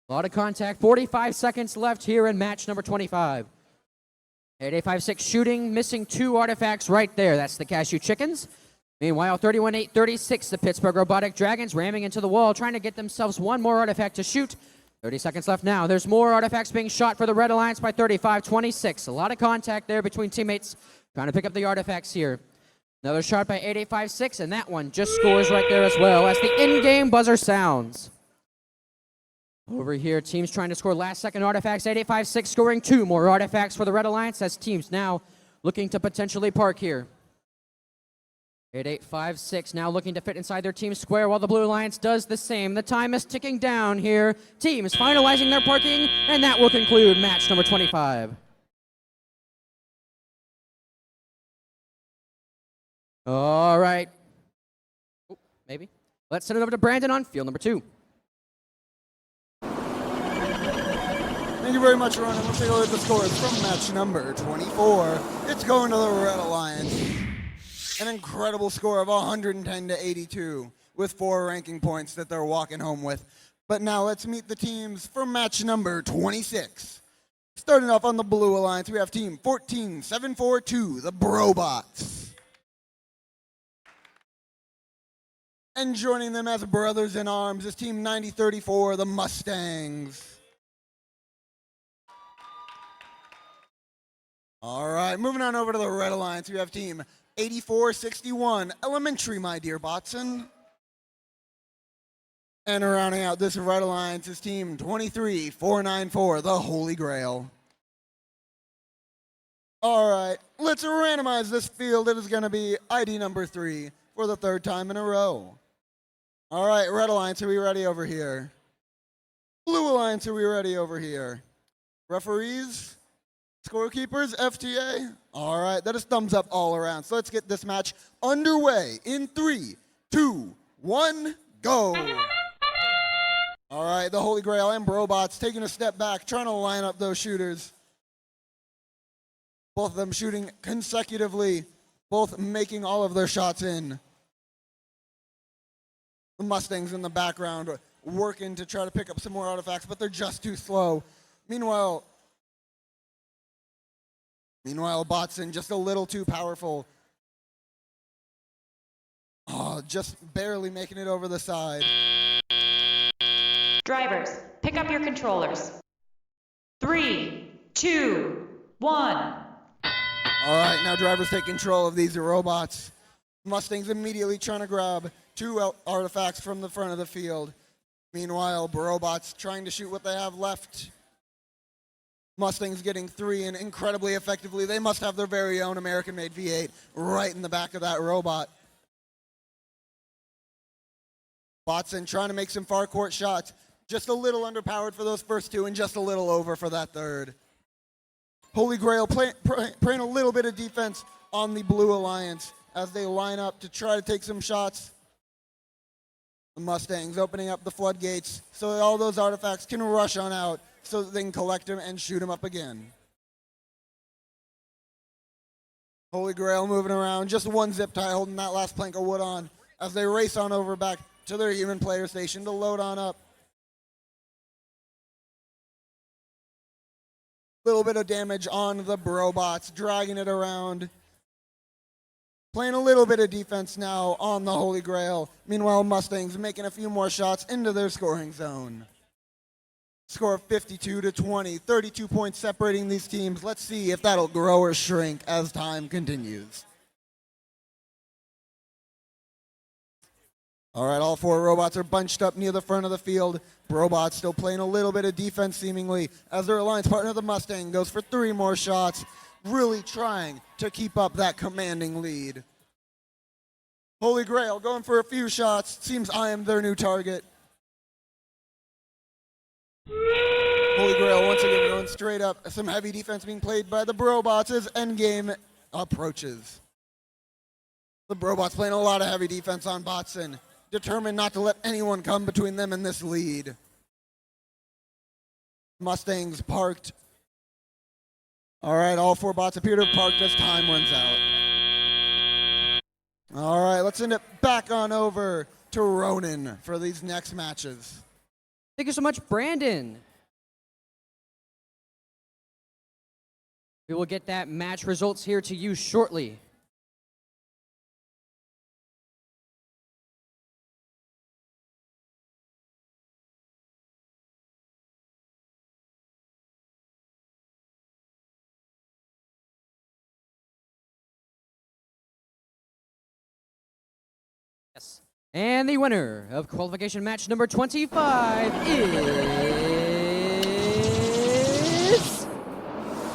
A lot of contact. 45 seconds left here in match number 25. 8856 shooting, missing 2 artifacts right there. That's the Cashew Chickens. Meanwhile, 31836, the Pittsburgh Robotic Dragons ramming into the wall, trying to get themselves 1 more artifact to shoot. 30 seconds left now. There's more artifacts being shot for the Red Alliance by 3526. A lot of contact there between teammates trying to pick up the artifacts here. Another shot by 8856, and that one just scores right there as well as the in-game buzzer sounds. Over here, teams trying to score last-second artifacts. 8856 scoring 2 more artifacts for the Red Alliance as teams now looking to potentially park here. 8856 now looking to fit inside their team square while the Blue Alliance does the same. The time is ticking down here. Teams finalizing their parking, and that will conclude match number 25. All right. Oh, maybe. Let's send it over to Brandon on field number 2. Thank you very much, Ron. And we'll take a look at the scores from match number 24. It's going to the Red Alliance. An incredible score of 110 to 82 with 4 ranking points that they're walking home with. But now let's meet the teams for match number 26. Starting off on the Blue Alliance, we have team 14742, the Brobots. And joining them as brothers in arms is team 9034, the Mustangs. All right. right, moving on over to the Red Alliance, we have team 8461, Elementary, my dear Botson. And rounding out this Red Alliance is team 23494, the Holy Grail. All right, let's randomize this field. It is going to be ID number 3 for the 3rd time in a row. All right, Red Alliance, are we ready over here? Blue Alliance, are we ready over here? Referees, scorekeepers, FTA. All right, that is thumbs up all around. So let's get this match underway in 3, 2, 1, go. All right, the Holy Grail and Brobots taking a step back, trying to line up those shooters. Both of them shooting consecutively, both making all of their shots in. The Mustangs in the background working to try to pick up some more artifacts, but they're just too slow. Meanwhile, Botson just a little too powerful. Oh, just barely making it over the side. Drivers, pick up your controllers. 3, 2, 1. All right, now drivers take control of these robots. Mustangs immediately trying to grab 2 artifacts from the front of the field. Meanwhile, robots trying to shoot what they have left. Mustangs getting 3 in incredibly effectively. They must have their very own American-made V8 right in the back of that robot. Botson trying to make some far court shots. Just a little underpowered for those first 2 and just a little over for that 3rd. Holy Grail playing a little bit of defense on the Blue Alliance as they line up to try to take some shots. The Mustangs opening up the floodgates so that all those artifacts can rush on out so that they can collect them and shoot them up again. Holy Grail moving around, just 1 zip tie holding that last plank of wood on as they race on over back to their human player station to load on up. Little bit of damage on the Brobots, dragging it around. Playing a little bit of defense now on the Holy Grail. Meanwhile, Mustangs making a few more shots into their scoring zone. Score of 52-20, 32 points separating these teams. Let's see if that'll grow or shrink as time continues. All right, all 4 robots are bunched up near the front of the field. Brobots still playing a little bit of defense seemingly as their alliance partner, the Mustang, goes for 3 more shots, really trying to keep up that commanding lead. Holy Grail going for a few shots. Seems I am their new target. Holy Grail once again going straight up. Some heavy defense being played by the Brobots as endgame approaches. The Brobots playing a lot of heavy defense on Botson, determined not to let anyone come between them and this lead. Mustangs parked. All right, all 4 bots appear to have parked as time runs out. All right, let's send it back on over to Ronan for these next matches. Thank you so much, Brandon. We will get that match results here to you shortly. Yes. And the winner of qualification match number 25 is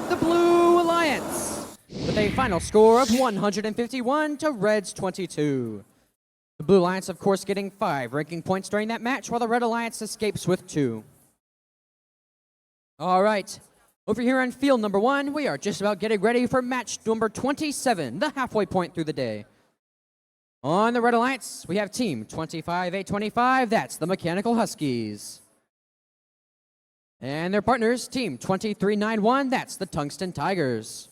the Blue Alliance with a final score of 151 to Reds 22. The Blue Alliance, of course, getting 5 ranking points during that match, while the Red Alliance escapes with 2. All right. Over here on field number 1, we are just about getting ready for match number 27, the halfway point through the day. On the Red Alliance, we have team 25825, that's the Mechanical Huskies. And their partners, team 2391, that's the Tungsten Tigers.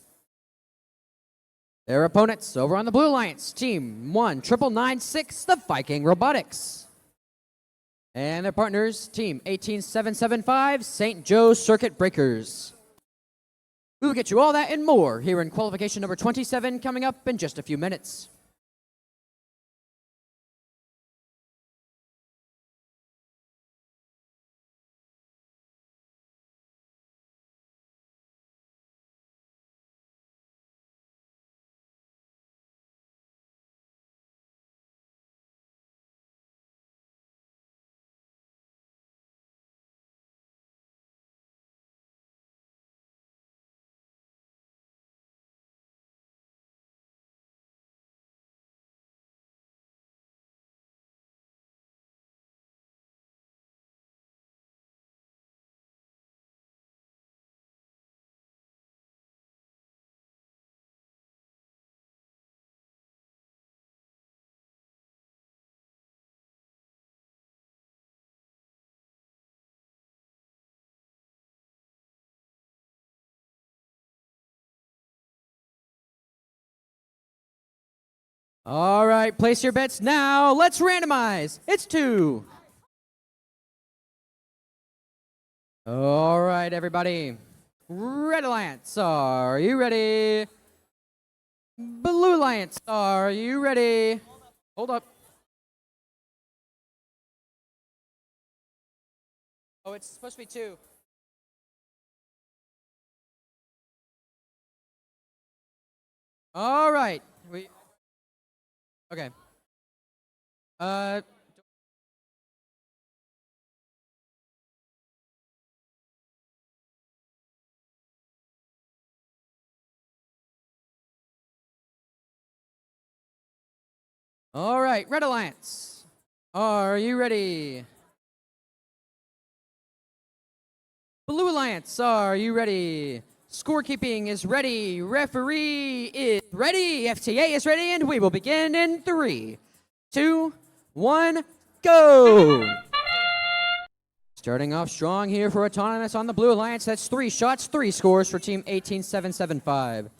Their opponents over on the Blue Alliance, team 19996, the Viking Robotics. And their partners, team 18775, St. Joe Circuit Breakers. We will get you all that and more here in qualification number 27 coming up in just a few minutes. All right, place your bets now. Let's randomize. It's 2. All right, everybody. Red Alliance, are you ready? Blue Alliance, are you ready? Hold up. Oh, it's supposed to be 2. All right. Okay. All right, Red Alliance, are you ready? Blue Alliance, are you ready? Scorekeeping is ready. Referee is ready. FTA is ready, and we will begin in 3, 2, 1, go! Starting off strong here for Autonomous on the Blue Alliance. That's 3 shots, 3 scores for Team 18775.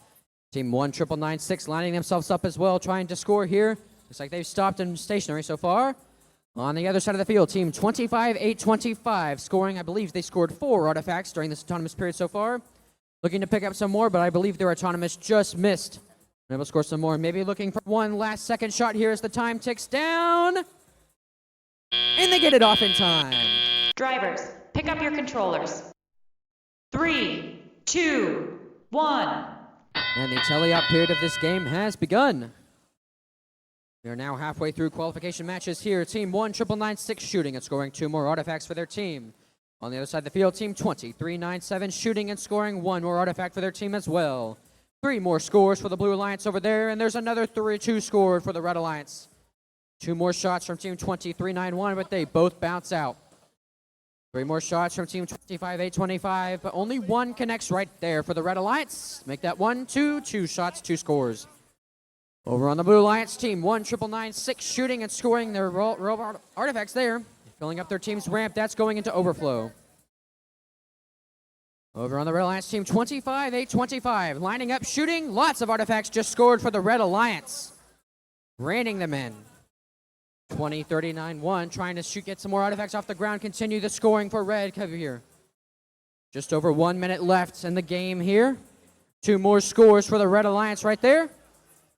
Team 19996 lining themselves up as well, trying to score here. Looks like they've stopped and stationary so far. On the other side of the field, Team 25825 scoring. I believe they scored 4 artifacts during this autonomous period so far. Looking to pick up some more, but I believe their autonomous just missed. Able to score some more. Maybe looking for one last second shot here as the time ticks down. And they get it off in time. Drivers, pick up your controllers. 3, 2, 1. And the teleop period of this game has begun. We are now halfway through qualification matches here. Team 19996 shooting and scoring 2 more artifacts for their team. On the other side of the field, Team 20397 shooting and scoring 1 more artifact for their team as well. 3 more scores for the Blue Alliance over there, and there's another 2 scored for the Red Alliance. 2 more shots from Team 20391, but they both bounce out. 3 more shots from Team 25825, but only 1 connects right there for the Red Alliance. Make that 1, 2, 2 shots, 2 scores. Over on the Blue Alliance, Team 19996 shooting and scoring their robot artifacts there. Filling up their team's ramp, that's going into overflow. Over on the Red Alliance, Team 25825 lining up, shooting. Lots of artifacts just scored for the Red Alliance. Raining them in. 2039-1 trying to get some more artifacts off the ground. Continue the scoring for Red cover here. Just over 1 minute left in the game here. 2 more scores for the Red Alliance right there.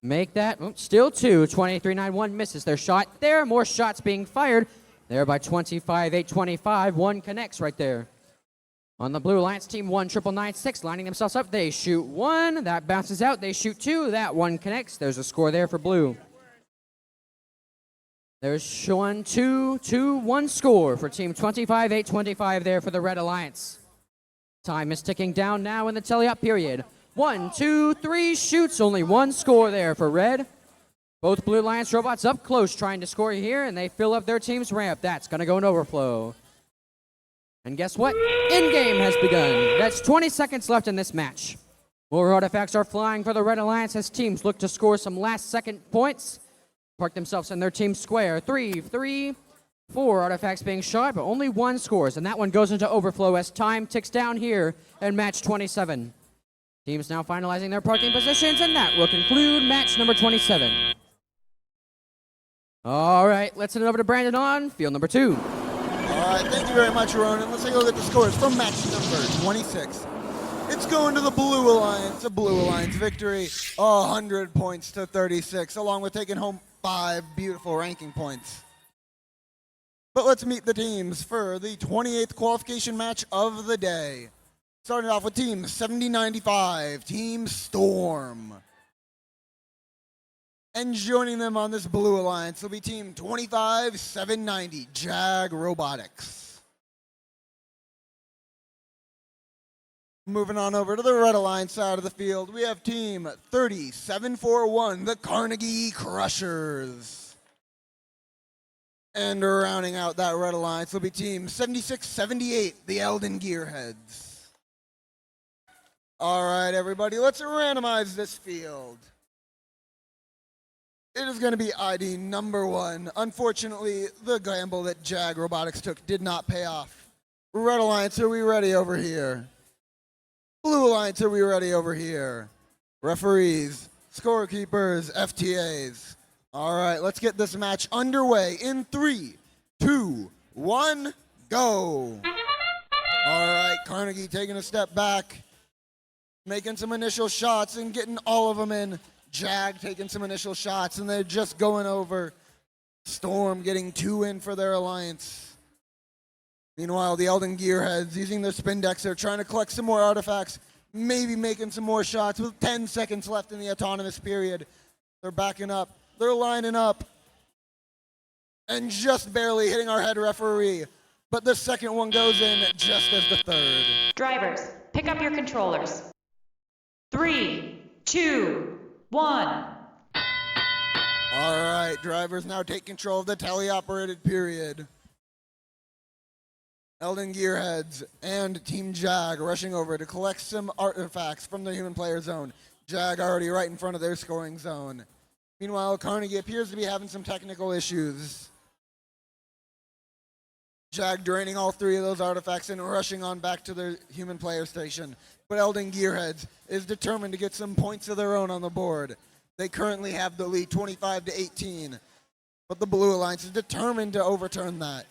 Make that, still 2. 2391 misses their shot there. More shots being fired there by 25825. 1 connects right there. On the Blue Alliance, Team 19996 lining themselves up. They shoot 1. That bounces out. They shoot 2. That 1 connects. There's a score there for Blue. There's 1, 2, 2, 1 score for Team 25825 there for the Red Alliance. Time is ticking down now in the teleop period. 1, 2, 3 shoots. Only 1 score there for Red. Both Blue Alliance robots up close trying to score here, and they fill up their team's ramp. That's going to go in overflow. And guess what? In-game has begun. That's 20 seconds left in this match. More artifacts are flying for the Red Alliance as teams look to score some last-second points. Park themselves in their team square. 3, 4 artifacts being shot, but only 1 scores, and that one goes into overflow as time ticks down here in match 27. Teams now finalizing their parking positions, and that will conclude match number 27. All right, let's send it over to Brandon on field number 2. All right, thank you very much, Ronan. Let's take a look at the scores from match number 26. It's going to the Blue Alliance, a Blue Alliance victory, 100 points to 36, along with taking home 5 beautiful ranking points. But let's meet the teams for the 28th qualification match of the day. Starting off with Team 7095, Team Storm. And joining them on this Blue Alliance will be Team 25790, Jag Robotics. Moving on over to the Red Alliance side of the field, we have Team 3741, the Carnegie Crushers. And rounding out that Red Alliance will be Team 7678, the Eldon Gearheads. All right, everybody, let's randomize this field. It is going to be ID number 1. Unfortunately, the gamble that Jag Robotics took did not pay off. Red Alliance, are we ready over here? Blue Alliance, are we ready over here? Referees, scorekeepers, FTAs. All right, let's get this match underway in 3, 2, 1, go. All right, Carnegie taking a step back, making some initial shots and getting all of them in. Jag taking some initial shots, and they're just going over. Storm getting 2 in for their alliance. Meanwhile, the Elden Gearheads using their spin decks, they're trying to collect some more artifacts, maybe making some more shots with 10 seconds left in the autonomous period. They're backing up. They're lining up and just barely hitting our head referee. But the second one goes in just as the third. Drivers, pick up your controllers. 3, 2, 1. All right, drivers now take control of the teleoperated period. Elden Gearheads and Team Jag rushing over to collect some artifacts from the human player zone. Jag already right in front of their scoring zone. Meanwhile, Carnegie appears to be having some technical issues. Jag draining all 3 of those artifacts and rushing on back to their human player station. But Elden Gearheads is determined to get some points of their own on the board. They currently have the lead 25-18, but the Blue Alliance is determined to overturn that.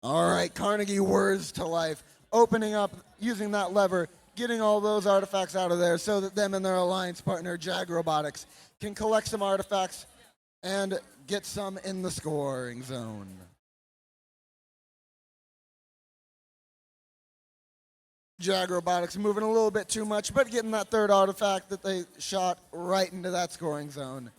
All right, Carnegie whirs to life, opening up, using that lever, getting all those artifacts out of there so that them and their alliance partner, Jag Robotics, can collect some artifacts and get some in the scoring zone. Jag Robotics moving a little bit too much, but getting that third artifact that they shot right into that scoring zone.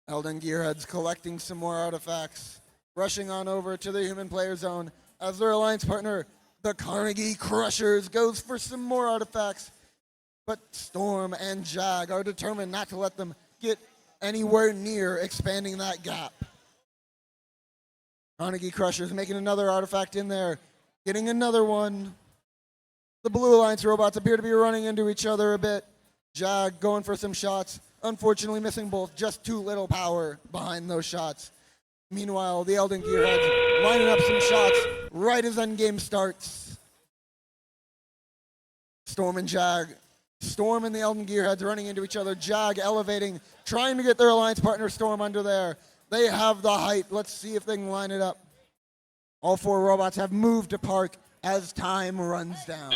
Elden Gearheads collecting some more artifacts, rushing on over to the human player zone as their alliance partner, the Carnegie Crushers, goes for some more artifacts. But Storm and Jag are determined not to let them get anywhere near expanding that gap. Carnegie Crushers making another artifact in there, getting another one. The Blue Alliance robots appear to be running into each other a bit. Jag going for some shots, unfortunately missing both, just too little power behind those shots. Meanwhile, the Elden Gearheads lining up some shots right as endgame starts. Storm and Jag. Storm and the Elden Gearheads running into each other. Jag elevating, trying to get their alliance partner Storm under there. They have the height. Let's see if they can line it up. All 4 robots have moved to park as time runs down.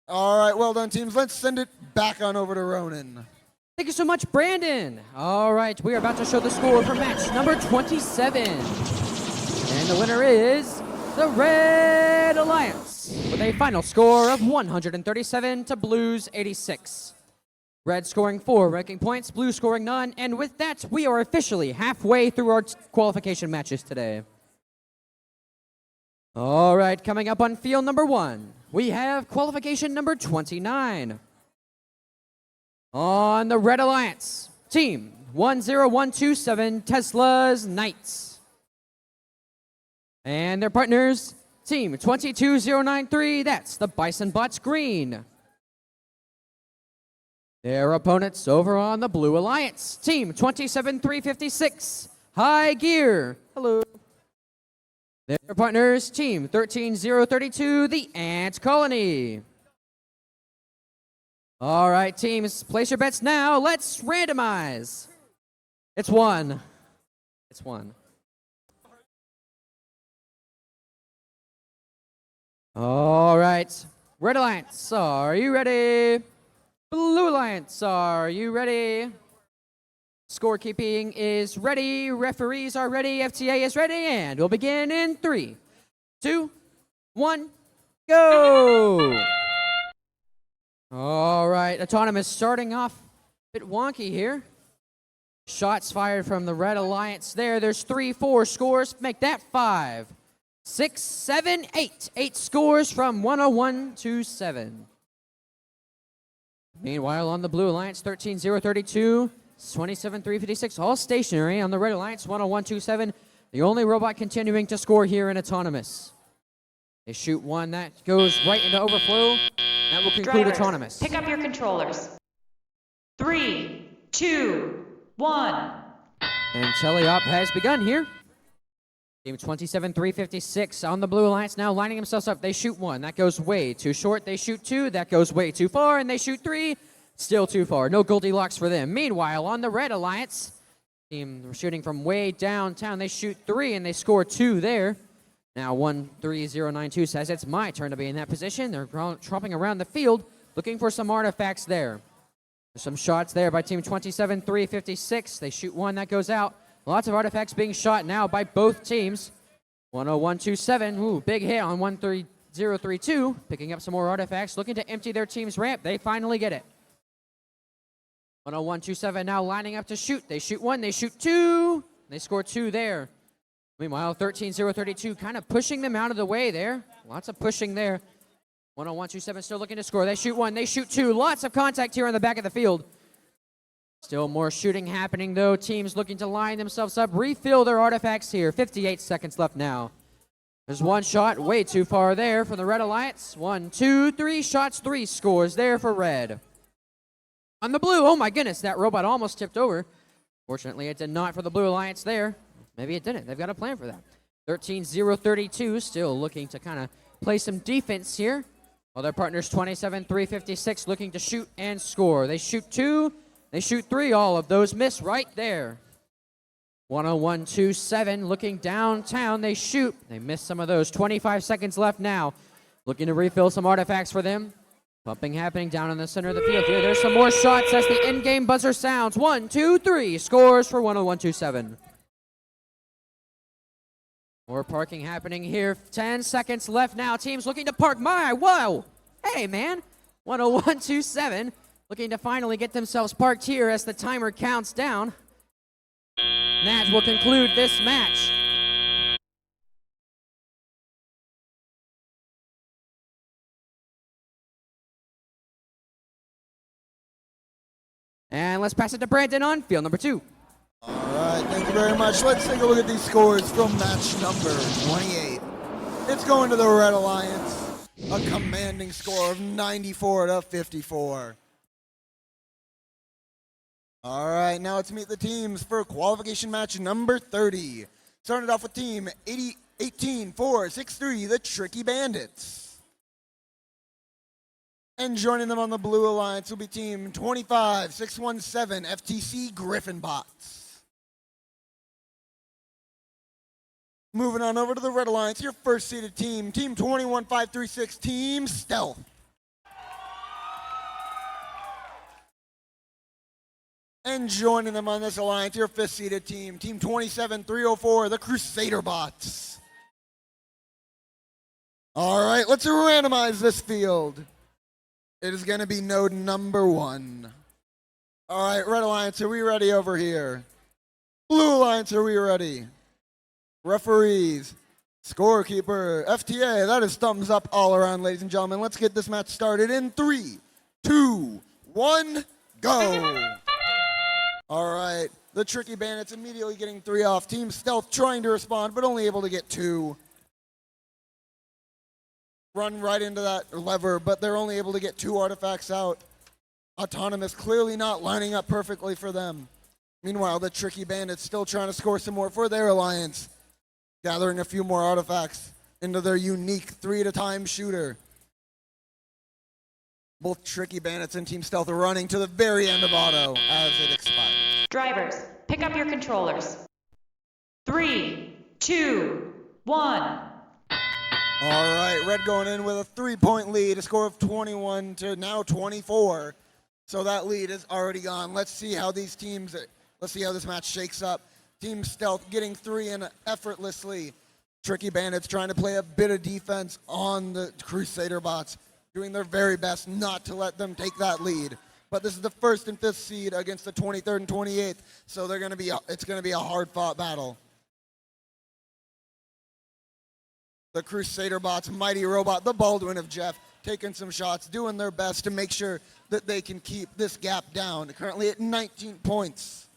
All right, well done, teams. Let's send it back on over to Ronan. Thank you so much, Brandon. All right, we are about to show the score for match number 27. And the winner is the Red Alliance with a final score of 137 to Blue's 86. Red scoring 4 ranking points, Blue scoring none, and with that, we are officially halfway through our qualification matches today. All right, coming up on field number 1, we have qualification number 29. On the Red Alliance, team 10127 Tesla's Knights. And their partners, team 22093, that's the Bison Bots Green. Their opponents over on the Blue Alliance, team 27356 High Gear. Hello. Their partners, team 13032, the Ant Colony. All right, teams, place your bets now. Let's randomize. It's 1. It's 1. All right. Red Alliance, are you ready? Blue Alliance, are you ready? Scorekeeping is ready. Referees are ready. FTA is ready. And we'll begin in 3, 2, 1, go! All right, Autonomous starting off a bit wonky here. Shots fired from the Red Alliance there. There's 3, 4 scores. Make that 5, 6, 7, 8. 8 scores from 10127. Meanwhile, on the Blue Alliance, 13032, 27356, all stationary. On the Red Alliance, 10127. The only robot continuing to score here in Autonomous. They shoot one that goes right into overflow. That will conclude Drivers, Autonomous. pick up your controllers. 3, 2, 1. And teleop has begun here. Team 27-356 on the Blue Alliance now lining themselves up. They shoot one. That goes way too short. They shoot two. That goes way too far. And they shoot three. Still too far. No Goldilocks for them. Meanwhile, on the Red Alliance, team shooting from way downtown. They shoot three and they score two there. Now 13092 says it's my turn to be in that position. They're tromping around the field looking for some artifacts there. There's some shots there by team 27-356. They shoot one. That goes out. Lots of artifacts being shot now by both teams. 10127, ooh, big hit on 13032. Picking up some more artifacts, looking to empty their team's ramp. They finally get it. 10127 now lining up to shoot. They shoot one, they shoot two. They score two there. Meanwhile, 13032 kind of pushing them out of the way there. Lots of pushing there. 10127 still looking to score. They shoot one, they shoot two. Lots of contact here on the back of the field. Still more shooting happening, though. Teams looking to line themselves up, refill their artifacts here. 58 seconds left now. There's one shot way too far there for the Red Alliance. 1, 2, 3 shots, 3 scores there for Red. On the Blue, oh my goodness, that robot almost tipped over. Fortunately, it did not for the Blue Alliance there. Maybe it didn't. They've got a plan for that. 13-0-32, still looking to kind of play some defense here. While their partners 27-356 looking to shoot and score. They shoot two. They shoot three, all of those miss right there. 10127 looking downtown, they shoot. They miss some of those. 25 seconds left now. Looking to refill some artifacts for them. Pumping happening down in the center of the field here. There's some more shots as the in-game buzzer sounds. 1, 2, 3, scores for 10127. More parking happening here. 10 seconds left now. Teams looking to park. Whoa. Hey, man. 10127. Looking to finally get themselves parked here as the timer counts down. And that will conclude this match. And let's pass it to Brandon on field number 2. All right, thank you very much. Let's take a look at these scores from match number 28. It's going to the Red Alliance, a commanding score of 94-54. All right, now let's meet the teams for qualification match number 30. Started off with team 18-4-6-3, the Tricky Bandits. And joining them on the Blue Alliance will be team 25-617, FTC Griffin Bots. Moving on over to the Red Alliance, your first seeded team, team 21-536, Team Stealth. And joining them on this alliance, your fifth-seeded team, Team 27-304, the Crusader Bots. All right, let's randomize this field. It is going to be node number 1. All right, Red Alliance, are we ready over here? Blue Alliance, are we ready? Referees, scorekeeper, FTA, that is thumbs up all around, ladies and gentlemen. Let's get this match started in 3, 2, 1, go. All right, the Tricky Bandits immediately getting 3 off. Team Stealth trying to respond, but only able to get 2. Run right into that lever, but they're only able to get 2 artifacts out. Autonomous clearly not lining up perfectly for them. Meanwhile, the Tricky Bandits still trying to score some more for their alliance. Gathering a few more artifacts into their unique 3-at-a-time shooter. Both Tricky Bandits and Team Stealth are running to the very end of auto as it expires. Drivers, pick up your controllers. 3, 2, 1. All right, Red going in with a 3-point lead, a score of 21 to now 24. So that lead is already gone. Let's see how this match shakes up. Team Stealth getting 3 in effortlessly. Tricky Bandits trying to play a bit of defense on the Crusader Bots, doing their very best not to let them take that lead. But this is the 1st and 5th seed against the 23rd and 28th, so it's going to be a hard-fought battle. The Crusader Bots, mighty robot, the Baldwin of Jeff, taking some shots, doing their best to make sure that they can keep this gap down. Currently at 19 points.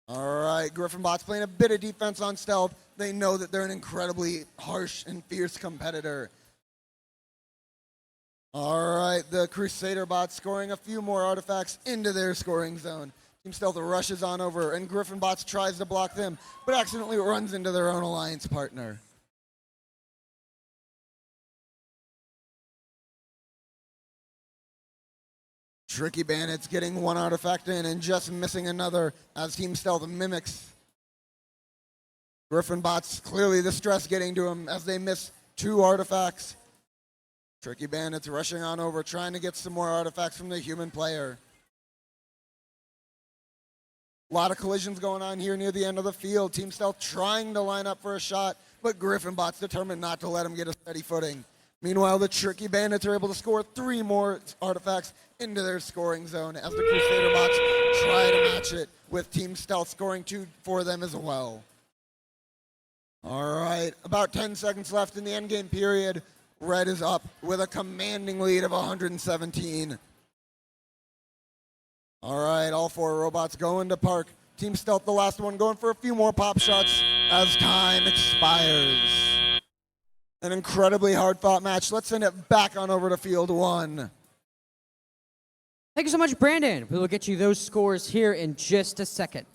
All right, Griffin Bots playing a bit of defense on Stealth. They know that they're an incredibly harsh and fierce competitor. All right, the Crusader Bots scoring a few more artifacts into their scoring zone. Team Stealth rushes on over, and Griffin Bots tries to block them, but accidentally runs into their own alliance partner. Tricky Bandits getting one artifact in and just missing another as Team Stealth mimics. Griffin Bots, clearly the stress getting to him as they miss 2 artifacts. Tricky Bandits rushing on over, trying to get some more artifacts from the human player. A lot of collisions going on here near the end of the field. Team Stealth trying to line up for a shot, but Griffin Bots determined not to let him get a steady footing. Meanwhile, the Tricky Bandits are able to score 3 more artifacts into their scoring zone as the Crusader Bots try to match it, with Team Stealth scoring 2 for them as well. All right, about 10 seconds left in the endgame period. Red is up with a commanding lead of 117. All right, all 4 robots going to park. Team Stealth, the last one, going for a few more pop shots as time expires. An incredibly hard-fought match. Let's send it back on over to field 1. Thank you so much, Brandon. We will get you those scores here in just a second.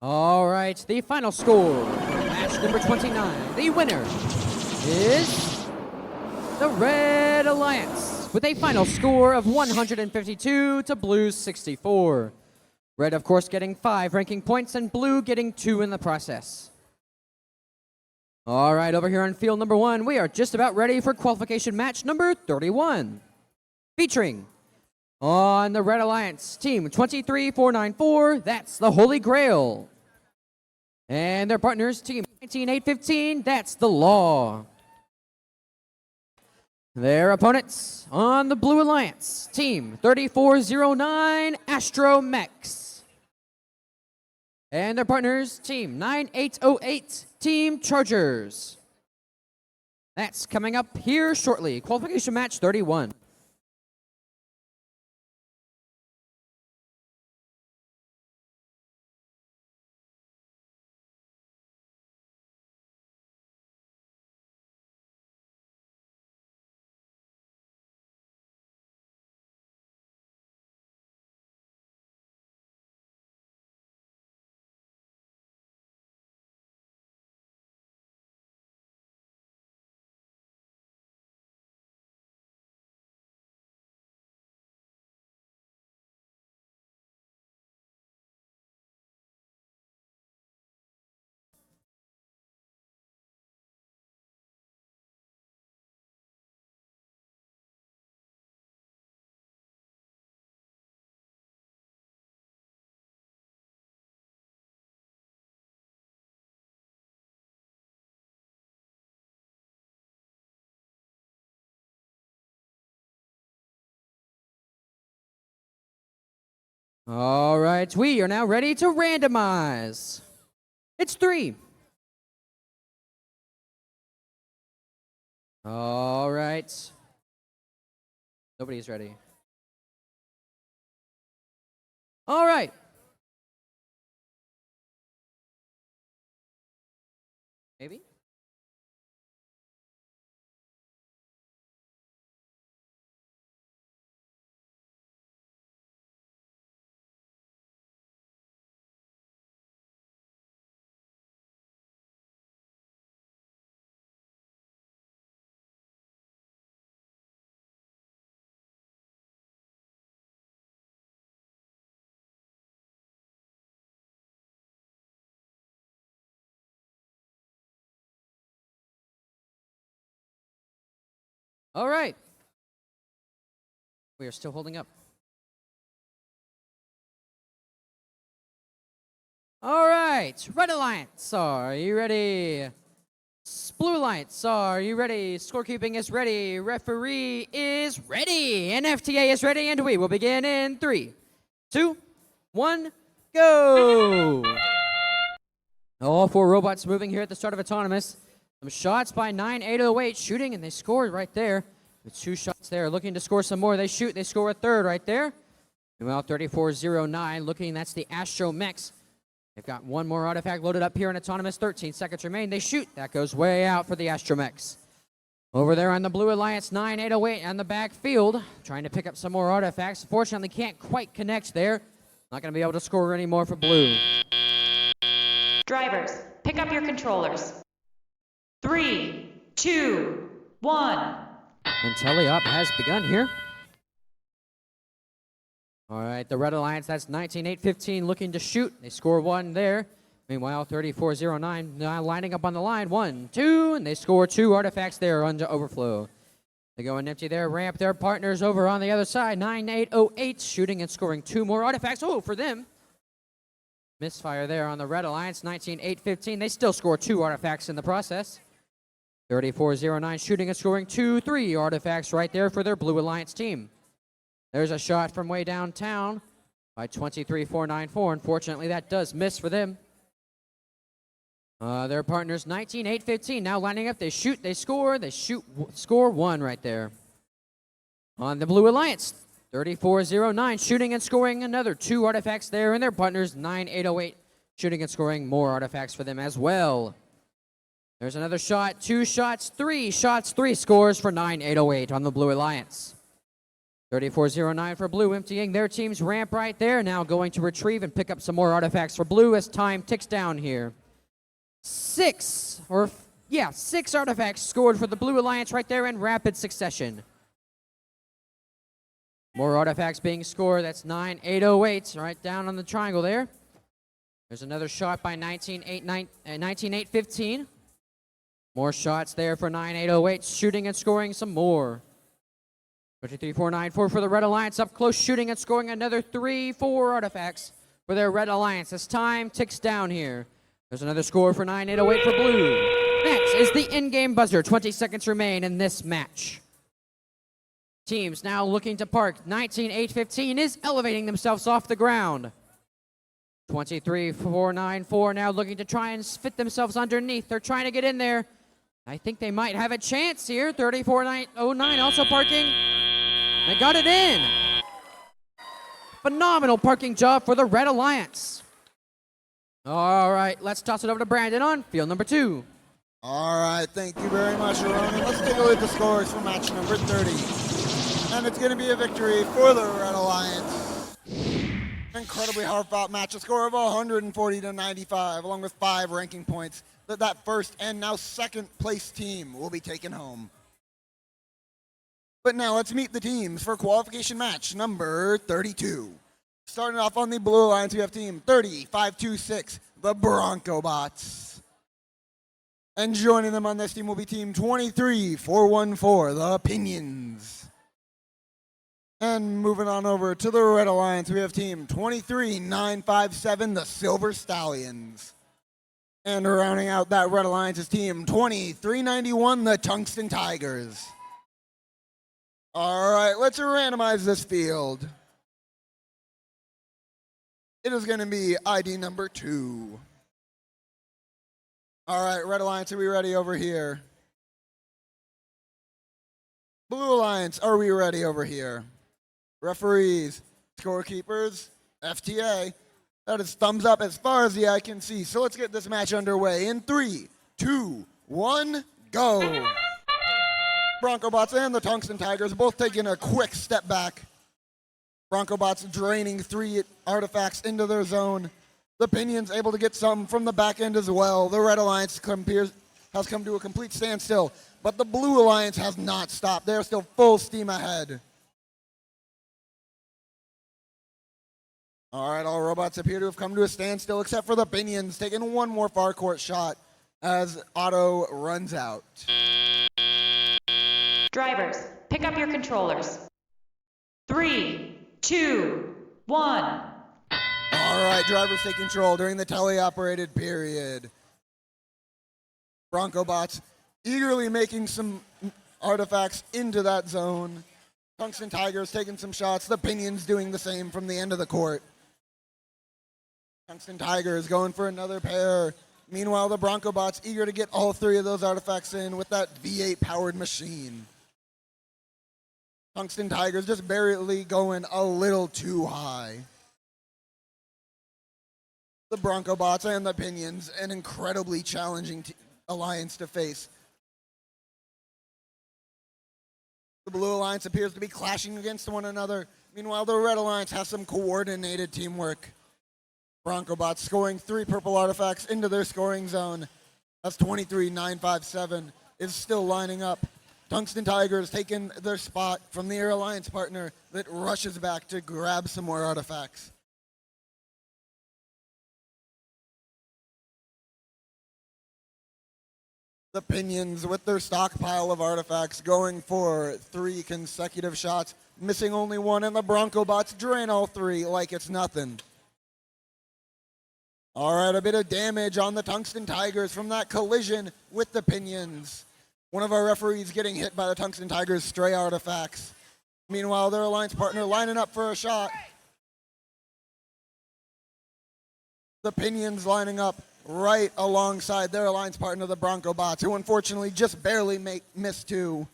All right, the final score for match number 29. The winner is the Red Alliance with a final score of 152 to Blue's 64. Red, of course, getting 5 ranking points and Blue getting 2 in the process. All right, over here on field number 1, we are just about ready for qualification match number 31. Featuring on the Red Alliance, team 23494, that's the Holy Grail. And their partners, team 19815, that's the Law. Their opponents on the Blue Alliance, team 3409, Astromex. And their partners, team 9808, Team Chargers. That's coming up here shortly, qualification match 31. All right, we are now ready to randomize. It's 3. All right. Nobody's ready. All right. Maybe? All right. We are still holding up. All right, Red Alliance, are you ready? Blue Alliance, are you ready? Scorekeeping is ready. Referee is ready. And FTA is ready. And we will begin in 3, 2, 1, go. All 4 robots moving here at the start of Autonomous. Some shots by 9808 shooting, and they scored right there. With 2 shots there, looking to score some more. They shoot, they score a third right there. Meanwhile, 3409 looking, that's the Astromechs. They've got 1 more artifact loaded up here in Autonomous. 13 seconds remain. They shoot. That goes way out for the Astromechs. Over there on the Blue Alliance, 9808 on the backfield, trying to pick up some more artifacts. Fortunately, can't quite connect there. Not going to be able to score anymore for Blue. Drivers, pick up your controllers. 3, 2, 1. And telly-up has begun here. All right, the Red Alliance, that's 19-8-15 looking to shoot. They score 1 there. Meanwhile, 3409 now lining up on the line. 1, 2, and they score 2 artifacts there under overflow. They go and empty their ramp. Their partners over on the other side, 9808 shooting and scoring 2 more artifacts. Oh, for them. Misfire there on the Red Alliance, 19-8-15. They still score 2 artifacts in the process. 3409 shooting and scoring 3 artifacts right there for their Blue Alliance team. There's a shot from way downtown by 23494. Unfortunately, that does miss for them. Their partners 19-8-15 now lining up. They shoot, they score, they shoot, score 1 right there. On the Blue Alliance, 3409 shooting and scoring another 2 artifacts there, and their partners 9808 shooting and scoring more artifacts for them as well. There's another shot, 2 shots, 3 shots, 3 scores for 9808 on the Blue Alliance. 3409 for Blue, emptying their team's ramp right there. Now going to retrieve and pick up some more artifacts for Blue as time ticks down here. 6 artifacts scored for the Blue Alliance right there in rapid succession. More artifacts being scored. That's 9808 right down on the triangle there. There's another shot by 19-8-15. More shots there for 9808, shooting and scoring some more. 23494 for the Red Alliance, up close, shooting and scoring another 4 artifacts for their Red Alliance as time ticks down here. There's another score for 9808 for Blue. Next is the in-game buzzer. 20 seconds remain in this match. Teams now looking to park. 19-8-15 is elevating themselves off the ground. 23494 now looking to try and fit themselves underneath. They're trying to get in there. I think they might have a chance here. 3409 also parking. They got it in. Phenomenal parking job for the Red Alliance. All right, let's toss it over to Brandon on field number 2. All right, thank you very much, Aaron. Let's take a look at the scores for match number 30. And it's going to be a victory for the Red Alliance. An incredibly hard-fought match, a score of 140-95, along with 5 ranking points that first and now second place team will be taken home. But now let's meet the teams for qualification match number 32. Starting off on the Blue Alliance, we have team 30526, the Bronco Bots. And joining them on this team will be team 23414, the Pinions. And moving on over to the Red Alliance, we have team 23957, the Silver Stallions. And rounding out that Red Alliance is team 2391, the Tungsten Tigers. All right, let's randomize this field. It is going to be ID number 2. All right, Red Alliance, are we ready over here? Blue Alliance, are we ready over here? Referees, scorekeepers, FTA. That is thumbs up as far as the eye can see. So let's get this match underway in 3, 2, 1, go. Bronco Bots and the Tungsten Tigers both taking a quick step back. Bronco Bots draining 3 artifacts into their zone. The Pinions able to get some from the back end as well. The Red Alliance has come to a complete standstill, but the Blue Alliance has not stopped. They're still full steam ahead. All right, all robots appear to have come to a standstill except for the Pinions, taking 1 more far court shot as Otto runs out. Drivers, pick up your controllers. 3, 2, 1. All right, drivers take control during the teleoperated period. Bronco bots eagerly making some artifacts into that zone. Tungsten Tigers taking some shots. The Pinions doing the same from the end of the court. Tungsten Tigers going for another pair. Meanwhile, the Bronco bots eager to get all three of those artifacts in with that V8 powered machine. Tungsten Tigers just barely going a little too high. The Bronco bots and the Pinions, an incredibly challenging alliance to face. The Blue Alliance appears to be clashing against one another. Meanwhile, the Red Alliance has some coordinated teamwork. Bronco bots scoring 3 purple artifacts into their scoring zone. That's 23-9-5-7 is still lining up. Tungsten Tigers taking their spot from the Air Alliance partner that rushes back to grab some more artifacts. The Pinions with their stockpile of artifacts going for 3 consecutive shots, missing only 1, and the Bronco bots drain all 3 like it's nothing. All right, a bit of damage on the Tungsten Tigers from that collision with the Pinions. One of our referees getting hit by the Tungsten Tigers' stray artifacts. Meanwhile, their alliance partner lining up for a shot. The Pinions lining up right alongside their alliance partner, the Bronco bots, who unfortunately just barely missed 2.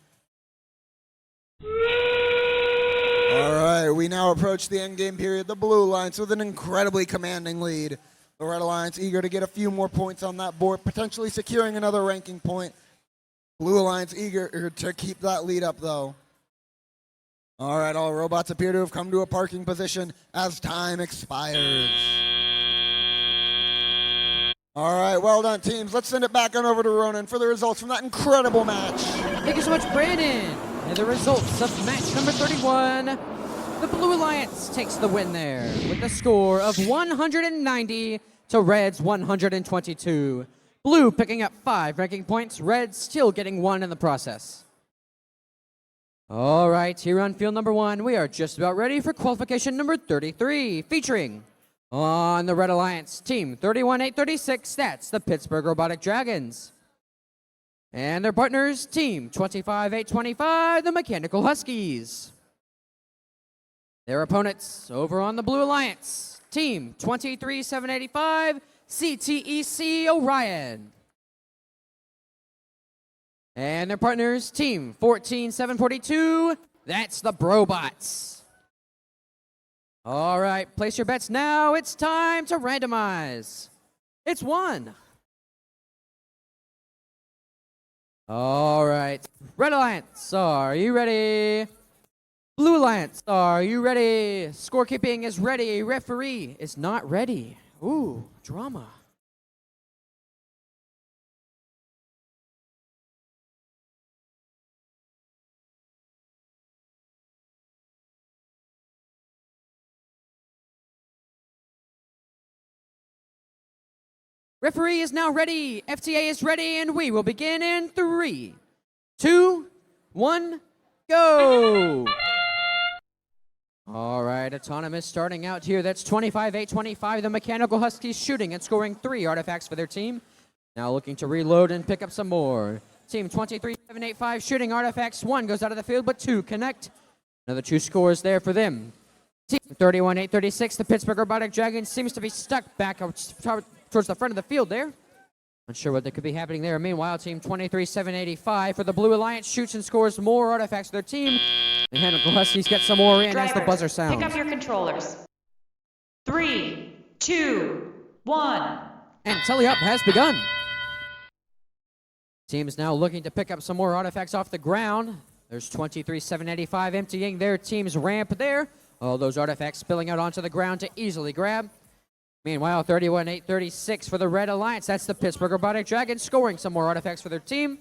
All right, we now approach the endgame period. The Blue Alliance with an incredibly commanding lead. The Red Alliance eager to get a few more points on that board, potentially securing another ranking point. Blue Alliance eager to keep that lead up, though. All right, all robots appear to have come to a parking position as time expires. All right, well done, teams. Let's send it back on over to Ronan for the results from that incredible match. Thank you so much, Brandon. And the results of match number 31. The Blue Alliance takes the win there with a score of 190 to Red's 122. Blue picking up 5 ranking points, Red still getting 1 in the process. All right, here on field number 1, we are just about ready for qualification number 33, featuring on the Red Alliance, team 31-836, that's the Pittsburgh Robotic Dragons. And their partners, team 25-825, the Mechanical Huskies. Their opponents over on the Blue Alliance, team 23-785, CTEC Orion. And their partners, team 14-742, that's the Brobots. All right, place your bets now. It's time to randomize. It's 1. All right, Red Alliance, are you ready? Blue Alliance, are you ready? Scorekeeping is ready. Referee is not ready. Ooh, drama. Referee is now ready. FTA is ready, and we will begin in 3, 2, 1, go! All right, Autonomous starting out here. That's 25-825. The Mechanical Huskies shooting and scoring 3 artifacts for their team. Now looking to reload and pick up some more. Team 23-785 shooting artifacts. 1 goes out of the field, but 2 connect. Another 2 scores there for them. Team 31-836, the Pittsburgh Robotic Dragons seems to be stuck back towards the front of the field there. Not sure what that could be happening there. Meanwhile, team 23-785 for the Blue Alliance shoots and scores more artifacts for their team. The Mechanical Huskies get some more in as the buzzer sounds. Pick up your controllers. 3, 2, 1. And tally-up has begun. Team is now looking to pick up some more artifacts off the ground. There's 23-785 emptying their team's ramp there. All those artifacts spilling out onto the ground to easily grab. Meanwhile, 31-836 for the Red Alliance. That's the Pittsburgh Robotic Dragons scoring some more artifacts for their team.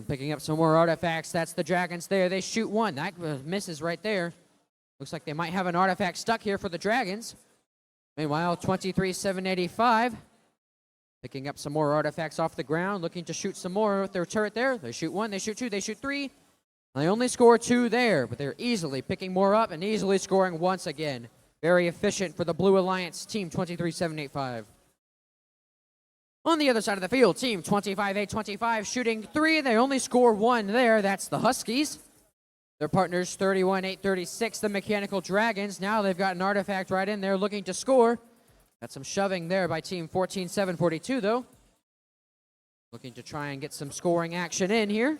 Picking up some more artifacts. That's the Dragons there. They shoot 1. That misses right there. Looks like they might have an artifact stuck here for the Dragons. Meanwhile, 23-785 picking up some more artifacts off the ground, looking to shoot some more with their turret there. They shoot 1, they shoot 2, they shoot 3. They only score 2 there, but they're easily picking more up and easily scoring once again. Very efficient for the Blue Alliance, team 23-785. On the other side of the field, team 25-8-25 shooting 3. They only score 1 there. That's the Huskies. Their partners 31-8-36, the Mechanical Dragons. Now they've got an artifact right in there looking to score. Got some shoving there by team 14-7-42 though. Looking to try and get some scoring action in here.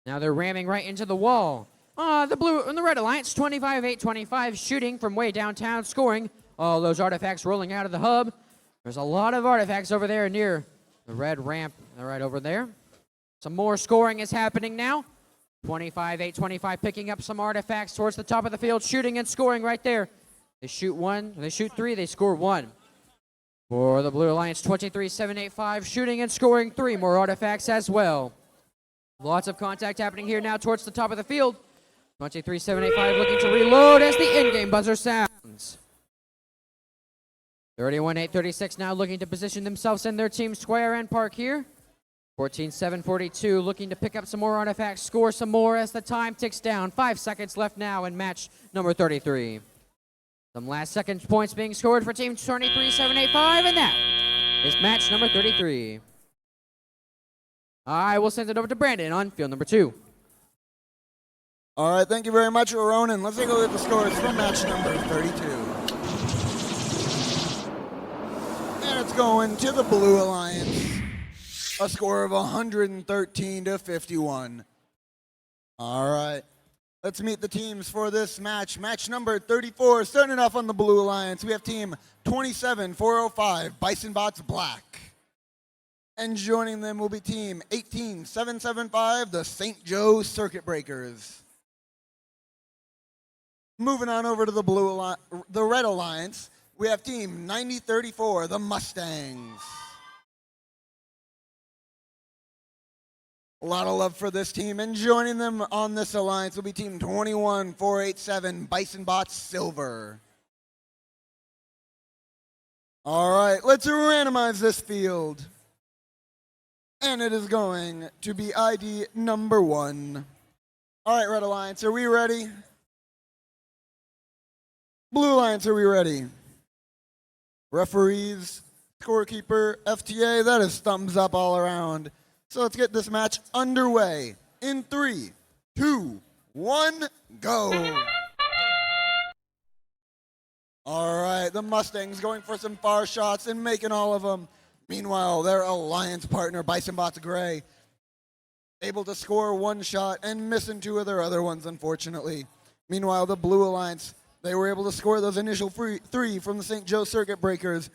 Now they're ramming right into the wall. The blue and the red alliance 25-8-25 shooting from way downtown, scoring. All those artifacts rolling out of the hub. There's a lot of artifacts over there near the red ramp right over there. Some more scoring is happening now. 25-8-25 picking up some artifacts towards the top of the field, shooting and scoring right there. They shoot 1, they shoot 3, they score 1. For the Blue Alliance, 23-7-8-5 shooting and scoring 3 more artifacts as well. Lots of contact happening here now towards the top of the field. 23-7-8-5 looking to reload as the in-game buzzer sounds. 31-8-36 now looking to position themselves in their team square and park here. 14-7-42 looking to pick up some more artifacts, score some more as the time ticks down. 5 seconds left now in match number 33. Some last second points being scored for team 23-7-8-5, and that is match number 33. I will send it over to Brandon on field number 2. All right, thank you very much, Ronan. Let's take a look at the scores from match number 32. And it's going to the Blue Alliance. A score of 113-51. All right. Let's meet the teams for this match. Match number 34, starting off on the Blue Alliance, we have team 27-405, Bison Bots Black. And joining them will be team 18-775, the St. Joe Circuit Breakers. Moving on over to the Red Alliance, we have team 90-34, the Mustangs. A lot of love for this team, and joining them on this alliance will be team 21-487, Bison Bots Silver. All right, let's randomize this field. And it is going to be ID number 1. All right, Red Alliance, are we ready? Blue Alliance, are we ready? Referees, scorekeeper, FTA, that is thumbs up all around. So let's get this match underway in 3, 2, 1, go. All right, the Mustangs going for some far shots and making all of them. Meanwhile, their alliance partner, Bison Bots Gray, able to score 1 shot and missing 2 of their other ones, unfortunately. Meanwhile, the Blue Alliance, they were able to score those initial 3 from the St. Joe Circuit Breakers,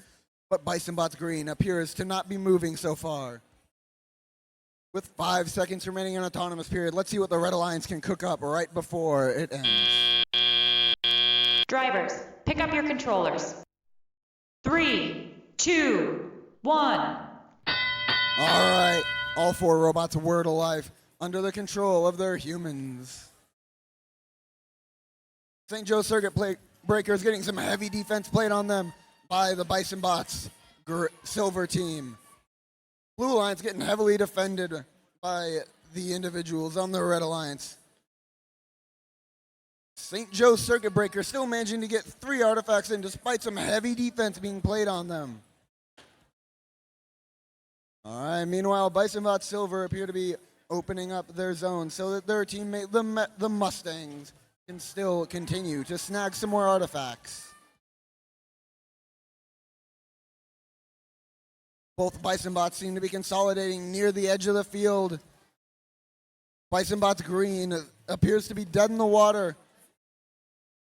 but Bison Bots Green appears to not be moving so far. With 5 seconds remaining in autonomous period, let's see what the Red Alliance can cook up right before it ends. Drivers, pick up your controllers. 3, 2, 1. All right, all 4 robots were to life under the control of their humans. St. Joe Circuit Breakers getting some heavy defense played on them by the Bison Bots Silver team. Blue Alliance getting heavily defended by the individuals on the Red Alliance. St. Joe Circuit Breaker still managing to get 3 artifacts in despite some heavy defense being played on them. All right, meanwhile, Bison Bot Silver appear to be opening up their zone so that their teammate, the Mustangs, can still continue to snag some more artifacts. Both Bison Bots seem to be consolidating near the edge of the field. Bison Bots Green appears to be dead in the water.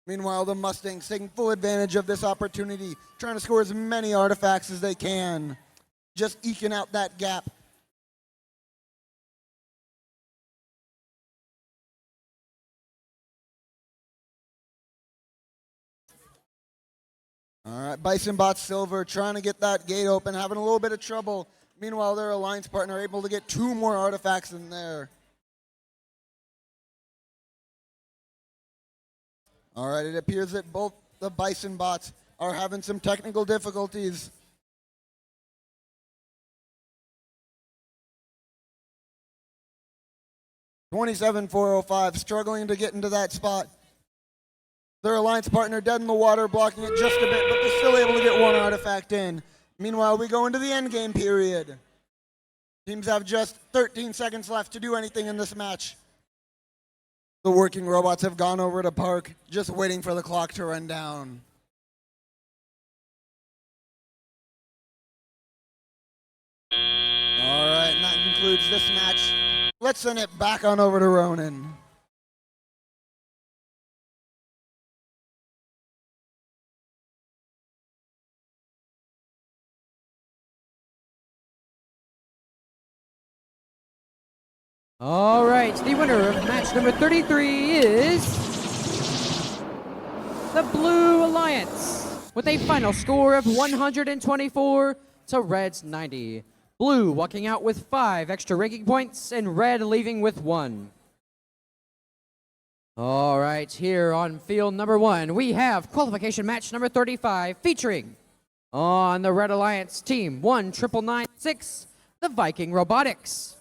Meanwhile, the Mustangs taking full advantage of this opportunity, trying to score as many artifacts as they can, just eking out that gap. All right, Bison Bots Silver trying to get that gate open, having a little bit of trouble. Meanwhile, their alliance partner able to get 2 more artifacts in there. All right, it appears that both the Bison Bots are having some technical difficulties. (27-405) struggling to get into that spot. Their alliance partner dead in the water, blocking it just a bit, but they're still able to get 1 artifact in. Meanwhile, we go into the end game period. Teams have just 13 seconds left to do anything in this match. The working robots have gone over to park, just waiting for the clock to run down. All right, and that concludes this match. Let's send it back on over to Ronan. All right, the winner of match number 33 is the Blue Alliance with a final score of 124 to Red's 90. Blue walking out with 5 extra ranking points and Red leaving with 1. All right, here on field number 1, we have qualification match number 35 featuring on the Red Alliance team 19996, the Viking Robotics.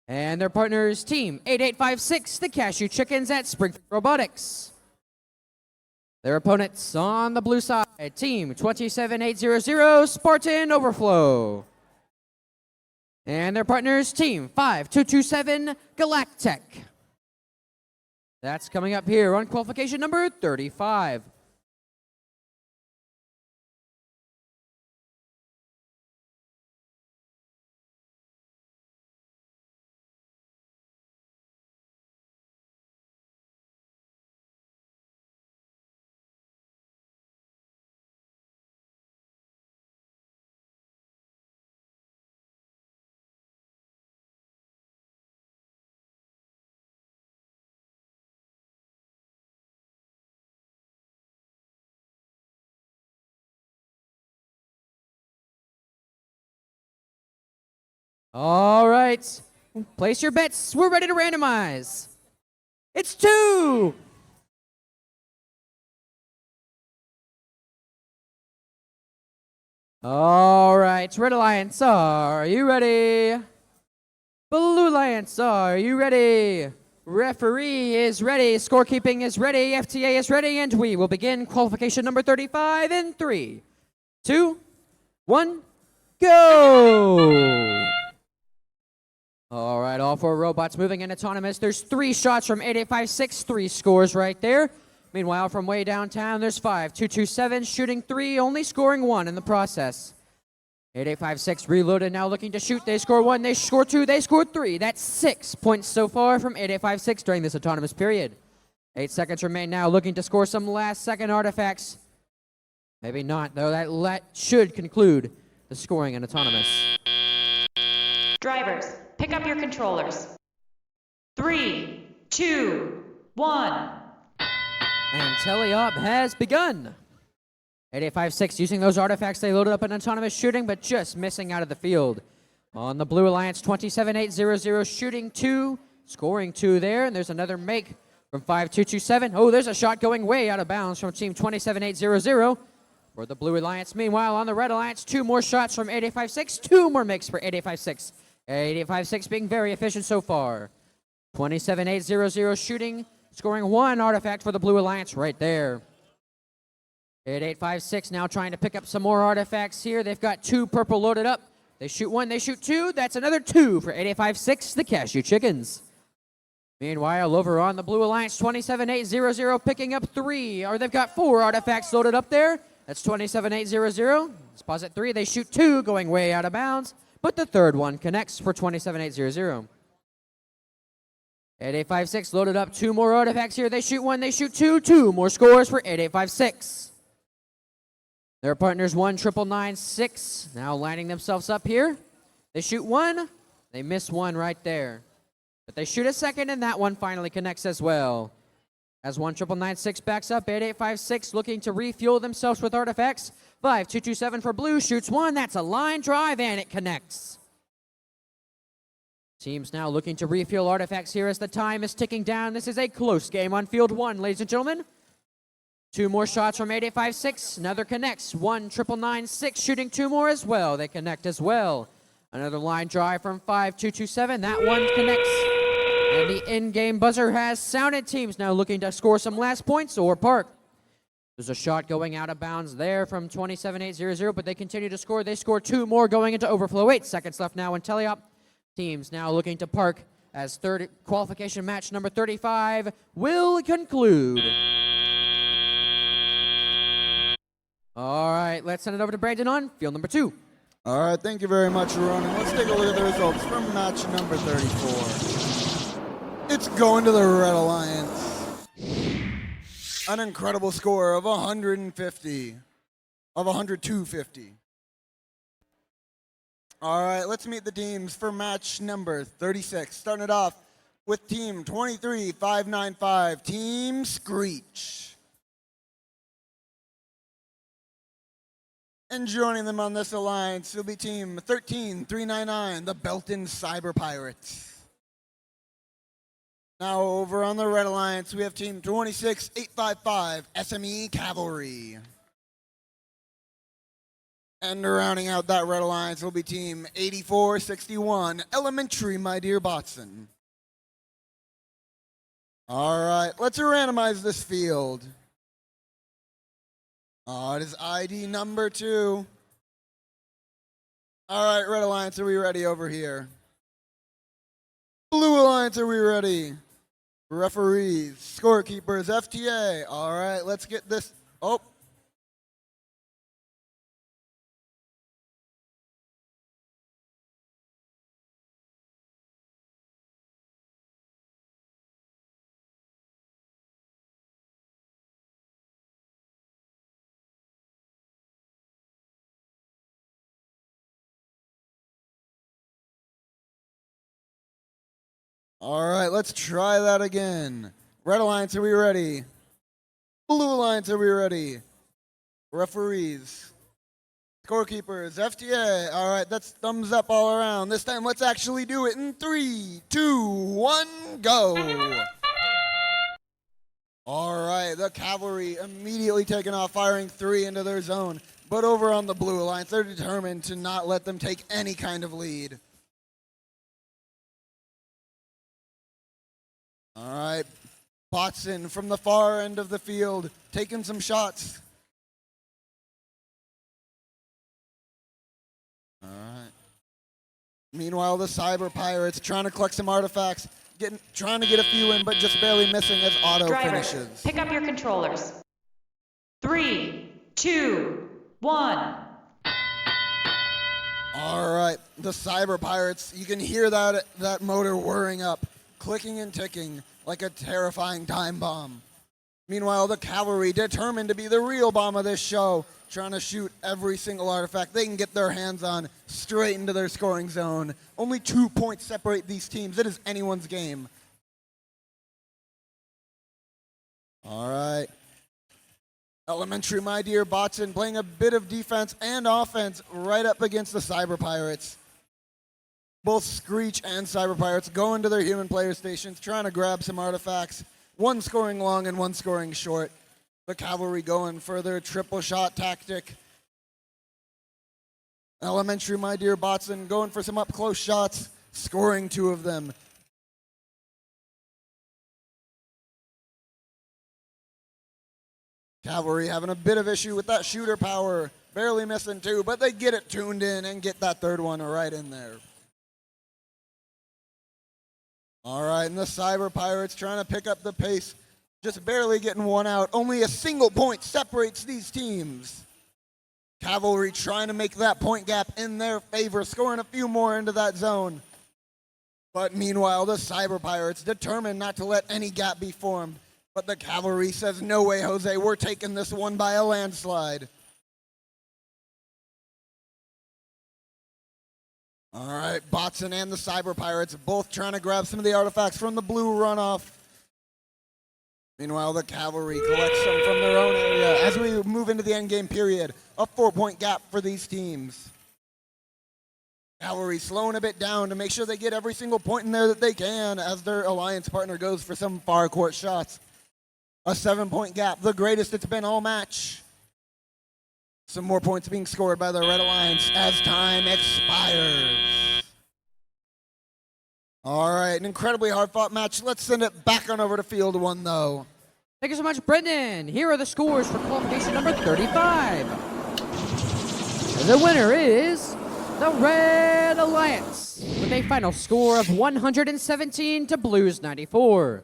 And their partners, Team 8856, the Cashew Chickens at Springfield Robotics. Their opponents on the blue side, Team 27800, Spartan Overflow. And their partners, Team 5227, Galactech. That's coming up here on qualification number 35. All right, place your bets. We're ready to randomize. It's 2. All right, Red Alliance, are you ready? Blue Alliance, are you ready? Referee is ready, scorekeeping is ready, FTA is ready, and we will begin qualification number 35 in 3, 2, 1, go! All right, all 4 robots moving in autonomous. There's 3 shots from 8856, 3 scores right there. Meanwhile, from way downtown, there's 5227 shooting 3, only scoring 1 in the process. 8856 reloaded, now looking to shoot. They score 1, they score 2, they score 3. That's 6 points so far from 8856 during this autonomous period. 8 seconds remain now, looking to score some last-second artifacts. Maybe not, though. That should conclude the scoring in autonomous. Drivers, pick up your controllers. 3, 2, 1. And teleop has begun. 8856 using those artifacts they loaded up in autonomous shooting, but just missing out of the field. On the Blue Alliance, 27800 shooting 2, scoring 2 there, and there's another make from 5227. Oh, there's a shot going way out of bounds from team 27800 for the Blue Alliance. Meanwhile, on the Red Alliance, 2 more shots from 8856, 2 more makes for 8856. 8856 being very efficient so far. 27800 shooting, scoring 1 artifact for the Blue Alliance right there. 8856 now trying to pick up some more artifacts here. They've got 2 purple loaded up. They shoot 1, they shoot 2. That's another 2 for 8856, the Cashew Chickens. Meanwhile, over on the Blue Alliance, 27800 picking up 3. Or they've got 4 artifacts loaded up there. That's 27800. Let's pause at 3. They shoot 2, going way out of bounds. But the third one connects for 27800. 8856 loaded up 2 more artifacts here. They shoot 1, they shoot 2. 2 more scores for 8856. Their partners 19996 now lining themselves up here. They shoot 1, they miss 1 right there. But they shoot a second, and that one finally connects as well. As 19996 backs up, 8856 looking to refuel themselves with artifacts. 5227 for Blue shoots 1. That's a line drive, and it connects. Teams now looking to refuel artifacts here as the time is ticking down. This is a close game on field 1, ladies and gentlemen. 2 more shots from 8856. Another connects. 19996 shooting 2 more as well. They connect as well. Another line drive from 5227. That one connects. And the in-game buzzer has sounded. Teams now looking to score some last points or park. There's a shot going out of bounds there from 27-8-0-0, but they continue to score. They score 2 more going into overflow. 8 seconds left now in teleop. Teams now looking to park as third qualification match number 35 will conclude. All right, let's send it over to Brandon on field number 2. All right, thank you very much, Ronan. Let's take a look at the results from match number 34. It's going to the Red Alliance. An incredible score of 150, of 102.50. All right, let's meet the teams for match number 36. Starting it off with team 23-595, Team Screech. And joining them on this alliance will be team 13-399, the Belton Cyber Pirates. Now over on the Red Alliance, we have team 26-855, SME Cavalry. And rounding out that Red Alliance will be team 8461, Elementary, my dear Botson. All right, let's randomize this field. It is ID number 2. All right, Red Alliance, are we ready over here? Blue Alliance, are we ready? Referees, scorekeepers, FTA. All right, let's get this. Oh. All right, let's try that again. Red Alliance, are we ready? Blue Alliance, are we ready? Referees, scorekeepers, FTA. All right, that's thumbs up all around. This time, let's actually do it in 3, 2, 1, go. All right, the Cavalry immediately taking off, firing 3 into their zone. But over on the Blue Alliance, they're determined to not let them take any kind of lead. All right, Botson from the far end of the field, taking some shots. All right. Meanwhile, the Cyber Pirates trying to collect some artifacts, trying to get a few in, but just barely missing as auto Drivers, finishes. pick up your controllers. 3, 2, 1. All right, the Cyber Pirates, you can hear that motor whirring up, clicking and ticking like a terrifying time bomb. Meanwhile, the Cavalry, determined to be the real bomb of this show, trying to shoot every single artifact they can get their hands on straight into their scoring zone. Only 2 points separate these teams. It is anyone's game. All right. Elementary, my dear Botson, playing a bit of defense and offense right up against the Cyber Pirates. Both Screech and Cyber Pirates going to their human player stations, trying to grab some artifacts. One scoring long and one scoring short. The Cavalry going for their triple shot tactic. Elementary, my dear Botson, going for some up-close shots, scoring 2 of them. Cavalry having a bit of issue with that shooter power, barely missing 2, but they get it tuned in and get that 3rd one right in there. All right, and the Cyber Pirates trying to pick up the pace, just barely getting 1 out. Only a single point separates these teams. Cavalry trying to make that point gap in their favor, scoring a few more into that zone. But meanwhile, the Cyber Pirates determined not to let any gap be formed. But the Cavalry says, no way, Jose, we're taking this one by a landslide. All right, Botson and the Cyber Pirates both trying to grab some of the artifacts from the blue runoff. Meanwhile, the Cavalry collects some from their own area as we move into the endgame period. A 4-point gap for these teams. Cavalry slowing a bit down to make sure they get every single point in there that they can as their alliance partner goes for some far court shots. A 7-point gap, the greatest it's been all match. Some more points being scored by the Red Alliance as time expires. All right, an incredibly hard-fought match. Let's send it back on over to field 1, though. Thank you so much, Brendan. Here are the scores for qualification number 35. The winner is the Red Alliance with a final score of 117 to Blue's 94.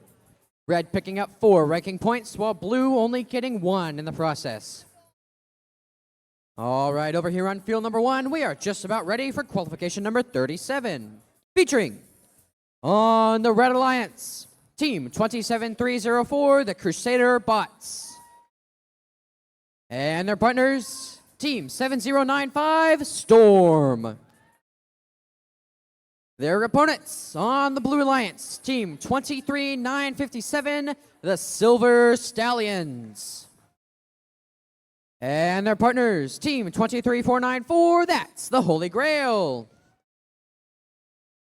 Red picking up 4 ranking points, while Blue only getting 1 in the process. All right, over here on field number 1, we are just about ready for qualification number 37. Featuring on the Red Alliance, Team 27304, the Crusader Bots. And their partners, Team 7095, Storm. Their opponents on the Blue Alliance, Team 23957, the Silver Stallions. And their partners, Team 23494, that's the Holy Grail.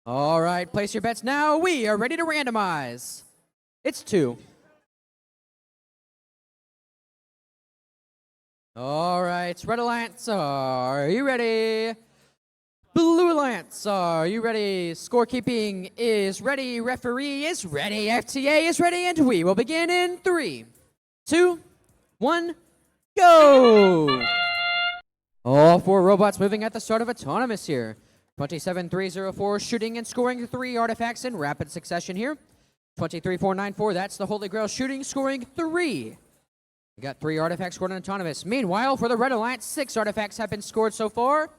All right, place your bets now. We are ready to randomize. It's 2. All right, Red Alliance, are you ready? Blue Alliance, are you ready? Scorekeeping is ready. Referee is ready. FTA is ready. And we will begin in 3, 2, 1, go! All 4 robots moving at the start of autonomous here. 27304 shooting and scoring 3 artifacts in rapid succession here. 23494, that's the Holy Grail shooting, scoring 3. We got 3 artifacts scored in autonomous. Meanwhile, for the Red Alliance, 6 artifacts have been scored so far.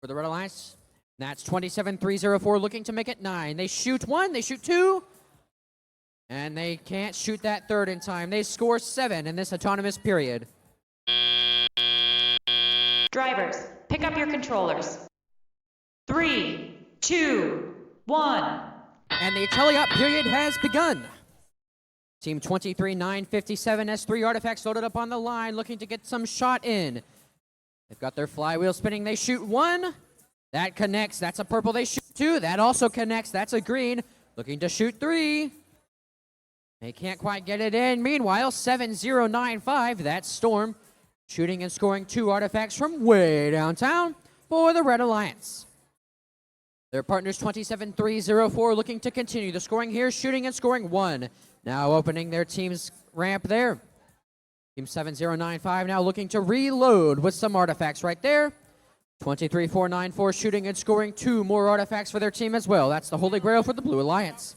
For the Red Alliance, that's 27304 looking to make it 9. They shoot 1, they shoot 2, and they can't shoot that 3rd in time. They score 7 in this autonomous period. Drivers, pick up your controllers. 3, 2, 1. And the tally-up period has begun. Team 23957 has 3 artifacts loaded up on the line, looking to get some shot in. They've got their flywheel spinning. They shoot 1. That connects. That's a purple. They shoot 2. That also connects. That's a green. Looking to shoot 3. They can't quite get it in. Meanwhile, 7095, that's Storm, shooting and scoring 2 artifacts from way downtown for the Red Alliance. Their partners 27304 looking to continue the scoring here, shooting and scoring 1. Now opening their team's ramp there. Team 7095 now looking to reload with some artifacts right there. 23494 shooting and scoring 2 more artifacts for their team as well. That's the Holy Grail for the Blue Alliance.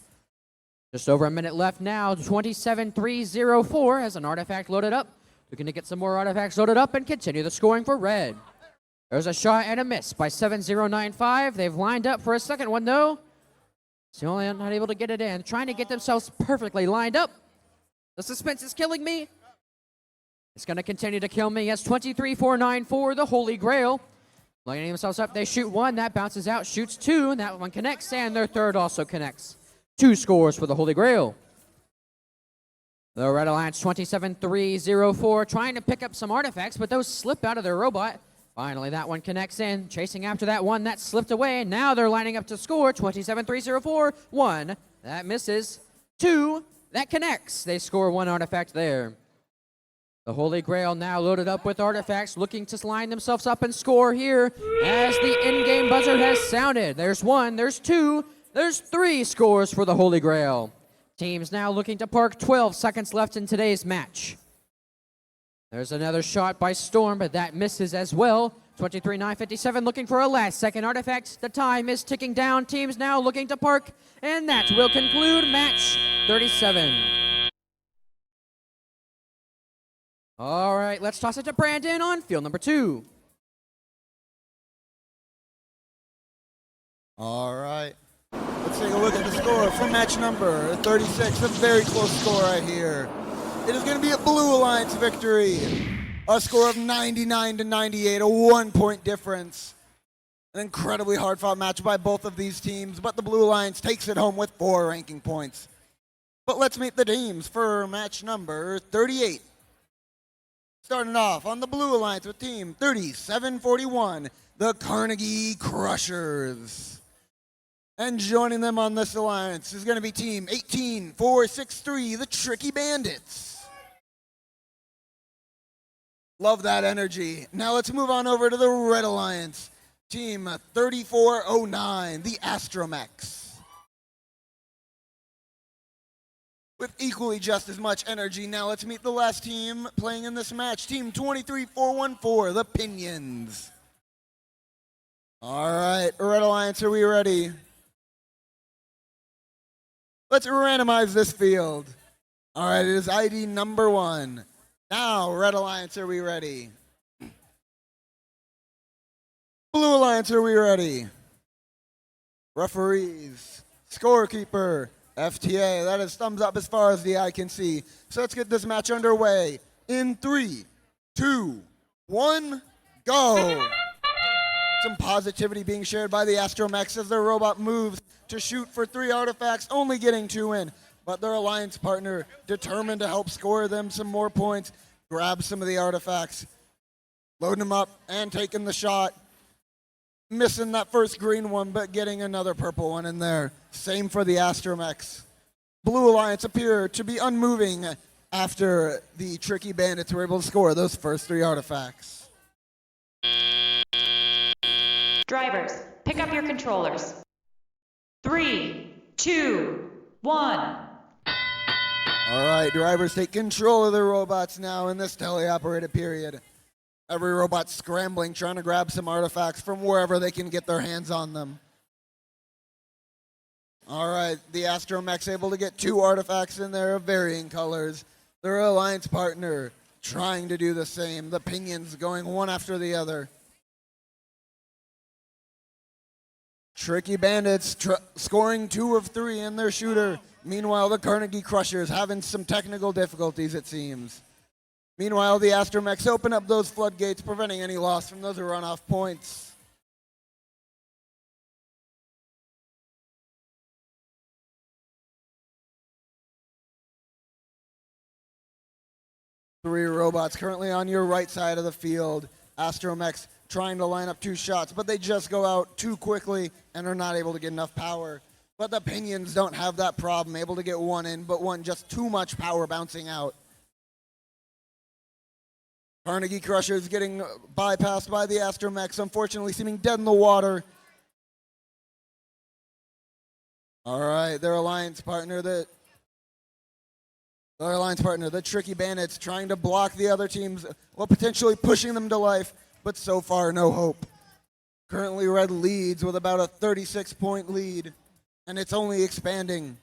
Just over a minute left now. 27304 has an artifact loaded up. Looking to get some more artifacts loaded up and continue the scoring for Red. There's a shot and a miss by 7095. They've lined up for a second one though. Still not able to get it in. Trying to get themselves perfectly lined up. The suspense is killing me. It's going to continue to kill me as 23494, the Holy Grail. Lining themselves up, they shoot 1, that bounces out, shoots 2, and that one connects, and their 3rd also connects. 2 scores for the Holy Grail. The Red Alliance 27304 trying to pick up some artifacts, but those slip out of their robot. Finally, that one connects in, chasing after that one that slipped away, and now they're lining up to score. 27304, 1, that misses, 2, that connects. They score 1 artifact there. The Holy Grail now loaded up with artifacts, looking to line themselves up and score here as the in-game buzzer has sounded. There's 1, there's 2, there's 3 scores for the Holy Grail. Teams now looking to park. 12 seconds left in today's match. There's another shot by Storm, but that misses as well. 23957 looking for a last-second artifact. The time is ticking down. Teams now looking to park, and that will conclude match 37. All right, let's toss it to Brandon on field number 2. All right. Let's take a look at the score for match number 36. A very close score right here. It is going to be a Blue Alliance victory. A score of 99 to 98, a 1-point difference. An incredibly hard-fought match by both of these teams, but the Blue Alliance takes it home with 4 ranking points. But let's meet the teams for match number 38. Starting off on the Blue Alliance with team 3741, the Carnegie Crushers. And joining them on this alliance is going to be team 18463, the Tricky Bandits. Love that energy. Now let's move on over to the Red Alliance, team 3409, the Astromechs. with equally just as much energy. Now let's meet the last team playing in this match. Team 23414, the Pinions. All right, Red Alliance, are we ready? Let's randomize this field. All right, it is ID number 1. Now, Red Alliance, are we ready? Blue Alliance, are we ready? Referees, scorekeeper, FTA, that is thumbs up as far as the eye can see. So let's get this match underway in 3, 2, 1, go. Some positivity being shared by the Astromechs as their robot moves to shoot for 3 artifacts, only getting 2 in. But their alliance partner, determined to help score them some more points, grabs some of the artifacts, loading them up and taking the shot. Missing that first green one, but getting another purple one in there. Same for the Astromechs. Blue Alliance appear to be unmoving after the Tricky Bandits were able to score those first 3 artifacts. Drivers, pick up your controllers. 3, 2, 1. All right, drivers take control of their robots now in this teleoperated period. Every robot scrambling, trying to grab some artifacts from wherever they can get their hands on them. All right, the Astromechs able to get 2 artifacts in there of varying colors. Their alliance partner trying to do the same. The Pinions going one after the other. Tricky Bandits scoring 2 of 3 in their shooter. Meanwhile, the Carnegie Crushers having some technical difficulties, it seems. Meanwhile, the Astromechs open up those floodgates, preventing any loss from those runoff points. Three robots currently on your right side of the field. Astromechs trying to line up 2 shots, but they just go out too quickly and are not able to get enough power. But the Pinions don't have that problem, able to get 1 in, but 1 just too much power bouncing out. Carnegie Crushers getting bypassed by the Astromechs, unfortunately seeming dead in the water. All right, their alliance partner, the Tricky Bandits, trying to block the other teams, while potentially pushing them to life, but so far no hope. Currently, Red leads with about a 36-point lead, and it's only expanding.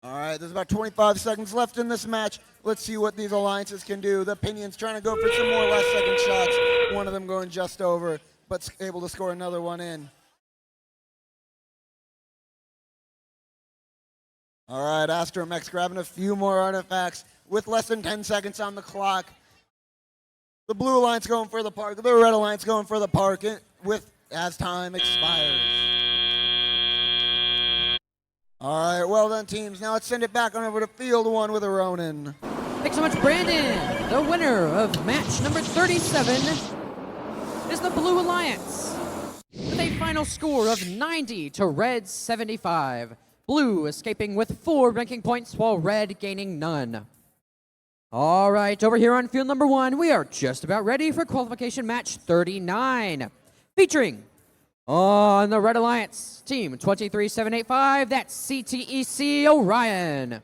All right, there's about 25 seconds left in this match. Let's see what these alliances can do. The Pinions trying to go for some more last-second shots. One of them going just over, but able to score another one in. All right, Astromechs grabbing a few more artifacts with less than 10 seconds on the clock. The Blue Alliance going for the park. The Red Alliance going for the park as time expires. All right, well done, teams. Now let's send it back on over to Field 1 with a Ronin. Thanks so much, Brandon. The winner of match number 37 is the Blue Alliance with a final score of 90 to Red's 75. Blue escaping with 4 ranking points while Red gaining none. All right, over here on field number 1, we are just about ready for qualification match 39, featuring on the Red Alliance, team 23785, that's CTEC Orion.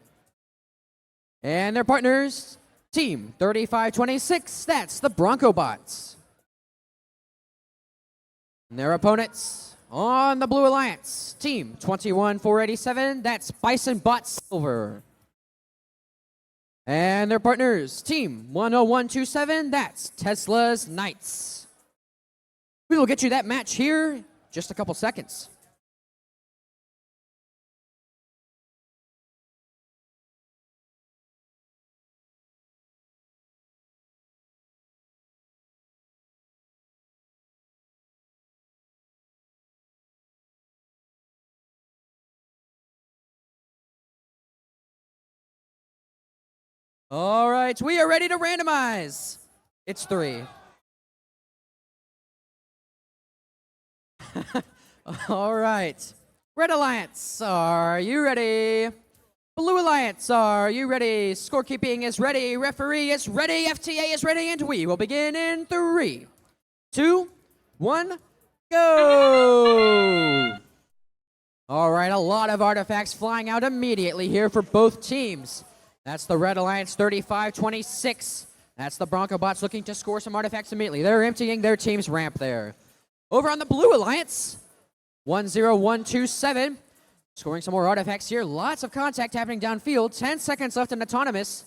And their partners, team 3526, that's the Bronco Bots. And their opponents on the Blue Alliance, team 21487, that's Bison Bot Silver. And their partners, team 10127, that's Tesla's Knights. We will get you that match here in just a couple seconds. All right, we are ready to randomize. It's 3. All right. Red Alliance, are you ready? Blue Alliance, are you ready? Scorekeeping is ready. Referee is ready. FTA is ready. And we will begin in 3, 2, 1. go! All right, a lot of artifacts flying out immediately here for both teams. That's the Red Alliance 35-26. That's the Bronco Bots looking to score some artifacts immediately. They're emptying their team's ramp there. Over on the Blue Alliance, 10127. Scoring some more artifacts here. Lots of contact happening downfield. 10 seconds left in Autonomous.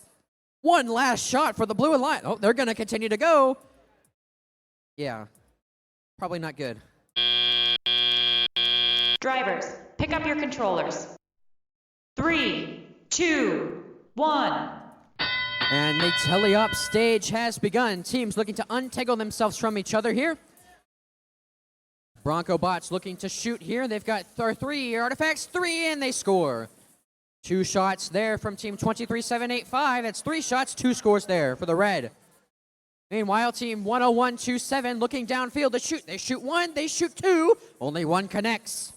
One last shot for the Blue Alliance. Oh, they're going to continue to go. Yeah, probably not good. Drivers, pick up your controllers. 3, 2, 1. And the teleop stage has begun. Teams looking to untangle themselves from each other here. Bronco Bots looking to shoot here. They've got 3 artifacts, 3, and they score. 2 shots there from Team 23785. That's 3 shots, 2 scores there for the red. Meanwhile, Team 10127 looking downfield to shoot. They shoot 1, they shoot 2. Only 1 connects.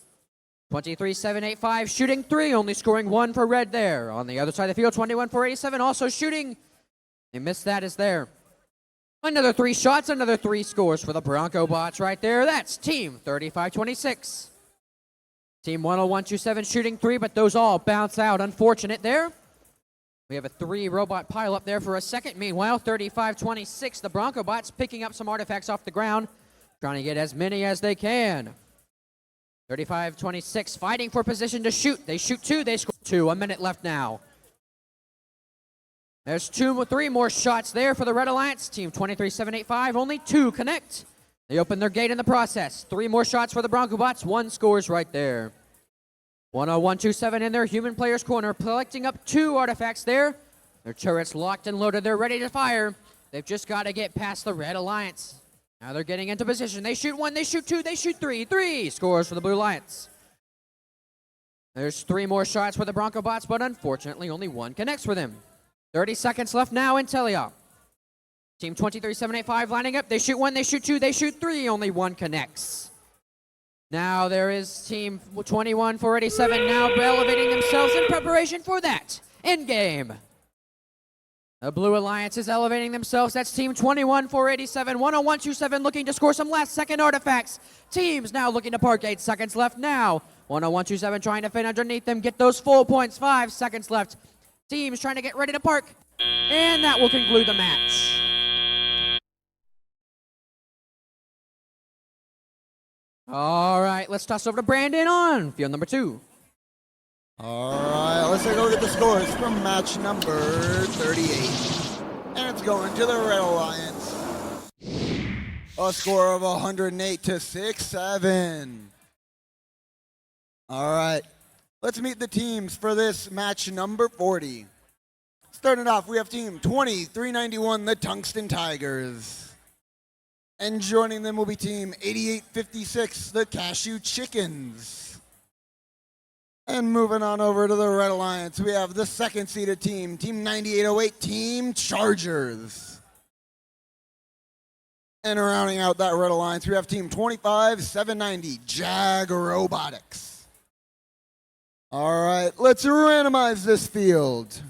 23785 shooting 3, only scoring 1 for red there. On the other side of the field, 21487 also shooting. They missed that as there. Another 3 shots, another 3 scores for the Bronco Bots right there. That's Team 3526. Team 10127 shooting 3, but those all bounce out. Unfortunate there. We have a 3 robot pile up there for a second. Meanwhile, 3526, the Bronco Bots picking up some artifacts off the ground, trying to get as many as they can. 3526 fighting for position to shoot. They shoot 2, they score 2. 1 minute left now. There's 3 more shots there for the Red Alliance. Team 23785, only 2 connect. They open their gate in the process. 3 more shots for the Bronco Bots. 1 scores right there. 10127 in their human player's corner, collecting up 2 artifacts there. Their turrets locked and loaded. They're ready to fire. They've just got to get past the Red Alliance. Now they're getting into position. They shoot 1, they shoot 2, they shoot 3. 3 scores for the Blue Alliance. There's 3 more shots for the Bronco Bots, but unfortunately only 1 connects for them. 30 seconds left now in teleop. Team 23785 lining up. They shoot 1, they shoot 2, they shoot 3. Only 1 connects. Now there is Team 21487 now elevating themselves in preparation for that. End game. The Blue Alliance is elevating themselves. That's Team 21487. 10127 looking to score some last-second artifacts. Teams now looking to park. 8 seconds left now. 10127 trying to fit underneath them. Get those full points. 5 seconds left. Teams trying to get ready to park. And that will conclude the match. All right, let's toss over to Brandon on field number 2. All right, let's take a look at the scores from match number 38. And it's going to the Red Alliance. A score of 108-6-7. All right, let's meet the teams for this match number 40. Starting off, we have Team 2391, the Tungsten Tigers. And joining them will be Team 8856, the Cashew Chickens. And moving on over to the Red Alliance, we have the second-seeded team, Team 9808, Team Chargers. And rounding out that Red Alliance, we have Team 25790, Jag Robotics. All right, let's randomize this field.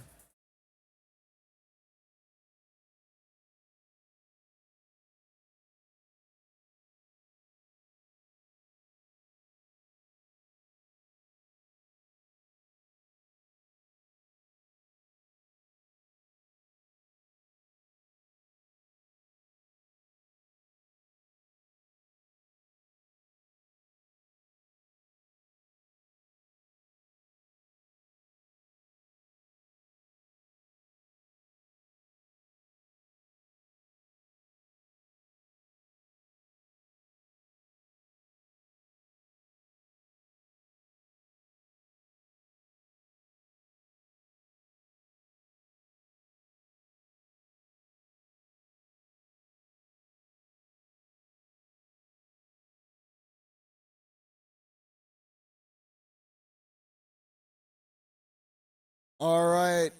All right.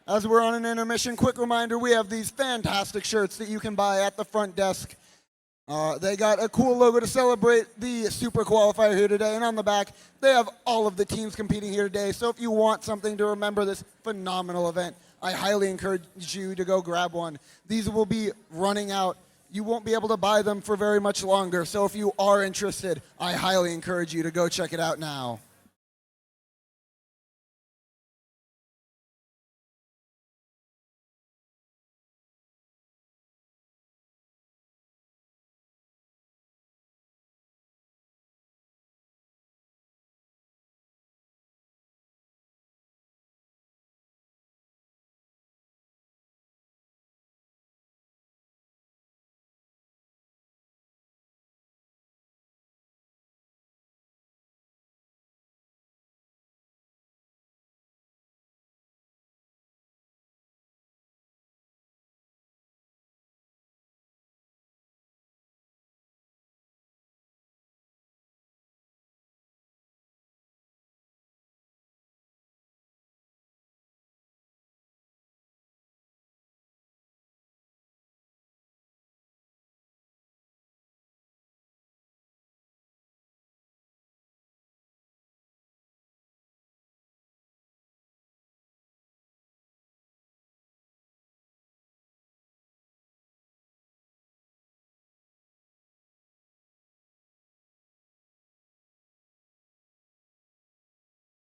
As we're on an intermission, quick reminder, we have these fantastic shirts that you can buy at the front desk. They got a cool logo to celebrate the Super Qualifier here today, and on the back, they have all of the teams competing here today. So if you want something to remember this phenomenal event, I highly encourage you to go grab one. These will be running out you won't be able to buy them for very much longer. So if you are interested, I highly encourage you to go check it out now.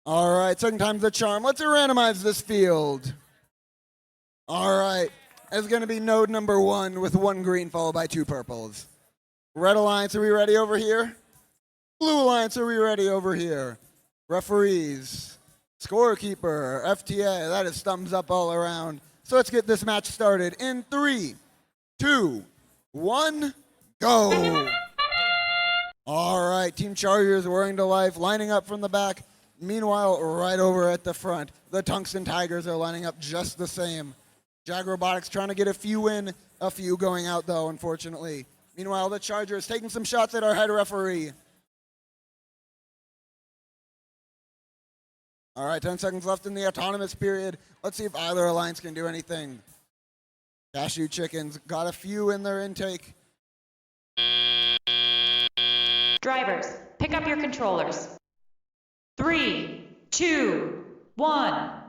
All right, second time's the charm. Let's randomize this field. All right, it's going to be node number 1 with 1 green followed by 2 purples. Red Alliance, are we ready over here? Blue Alliance, are we ready over here? Referees, scorekeeper, FTA, that is thumbs up all around. So let's get this match started in 3, 2, 1, go. All right, Team Chargers wearing to life, lining up from the back. Meanwhile, right over at the front, the Tungsten Tigers are lining up just the same. Jag Robotics trying to get a few in, a few going out though, unfortunately. Meanwhile, the Chargers taking some shots at our head referee. All right, 10 seconds left in the autonomous period. Let's see if either alliance can do anything. Cashew Chickens got a few in their intake. Drivers, pick up your controllers. 3, 2, 1. All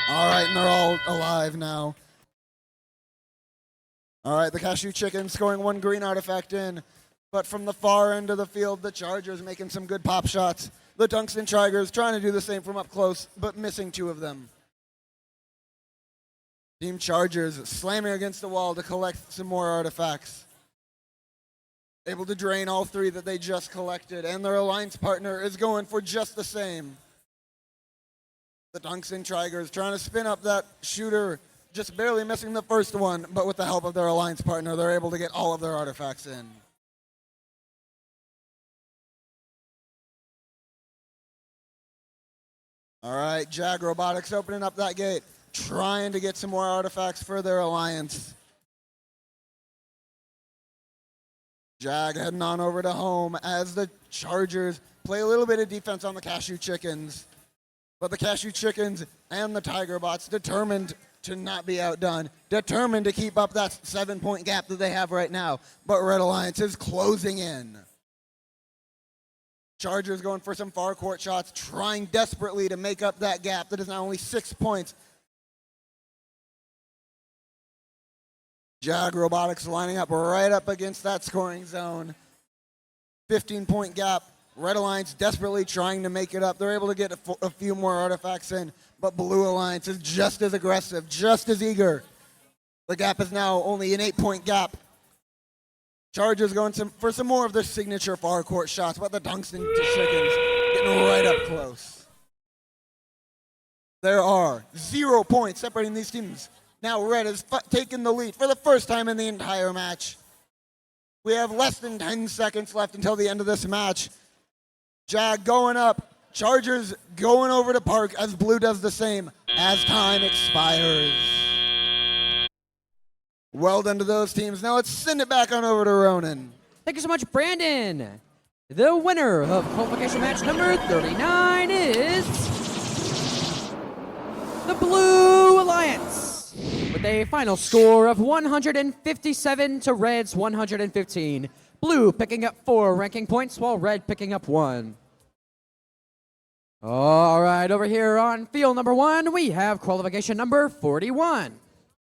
right, and they're all alive now. All right, the Cashew Chickens scoring 1 green artifact in. But from the far end of the field, the Chargers making some good pop shots. The Tungsten Tigers trying to do the same from up close, but missing 2 of them. Team Chargers slamming against the wall to collect some more artifacts. Able to drain all 3 that they just collected, and their alliance partner is going for just the same. The Tungsten Tigers trying to spin up that shooter, just barely missing the first one, but with the help of their alliance partner, they're able to get all of their artifacts in. All right, Jag Robotics opening up that gate, trying to get some more artifacts for their alliance. Jag heading on over to home as the Chargers play a little bit of defense on the Cashew Chickens. But the Cashew Chickens and the Tiger Bots determined to not be outdone, determined to keep up that 7-point gap that they have right now. But Red Alliance is closing in. Chargers going for some far court shots, trying desperately to make up that gap that is now only 6 points. Jag Robotics lining up right up against that scoring zone. 15-point gap. Red Alliance desperately trying to make it up. They're able to get a few more artifacts in, but Blue Alliance is just as aggressive, just as eager. The gap is now only an 8-point gap. Chargers going for some more of their signature far court shots, but the Tungsten Chickens getting right up close. There are 0 points separating these teams. Now Red has taken the lead for the first time in the entire match. We have less than 10 seconds left until the end of this match. Jag going up, Chargers going over to Park as Blue does the same as time expires. Well done to those teams. Now let's send it back on over to Ronan. Thank you so much, Brandon. The winner of qualification match number 39 is the Blue Alliance with a final score of 157 to Red's 115. Blue picking up 4 ranking points while Red picking up 1. All right, over here on field number 1, we have qualification number 41,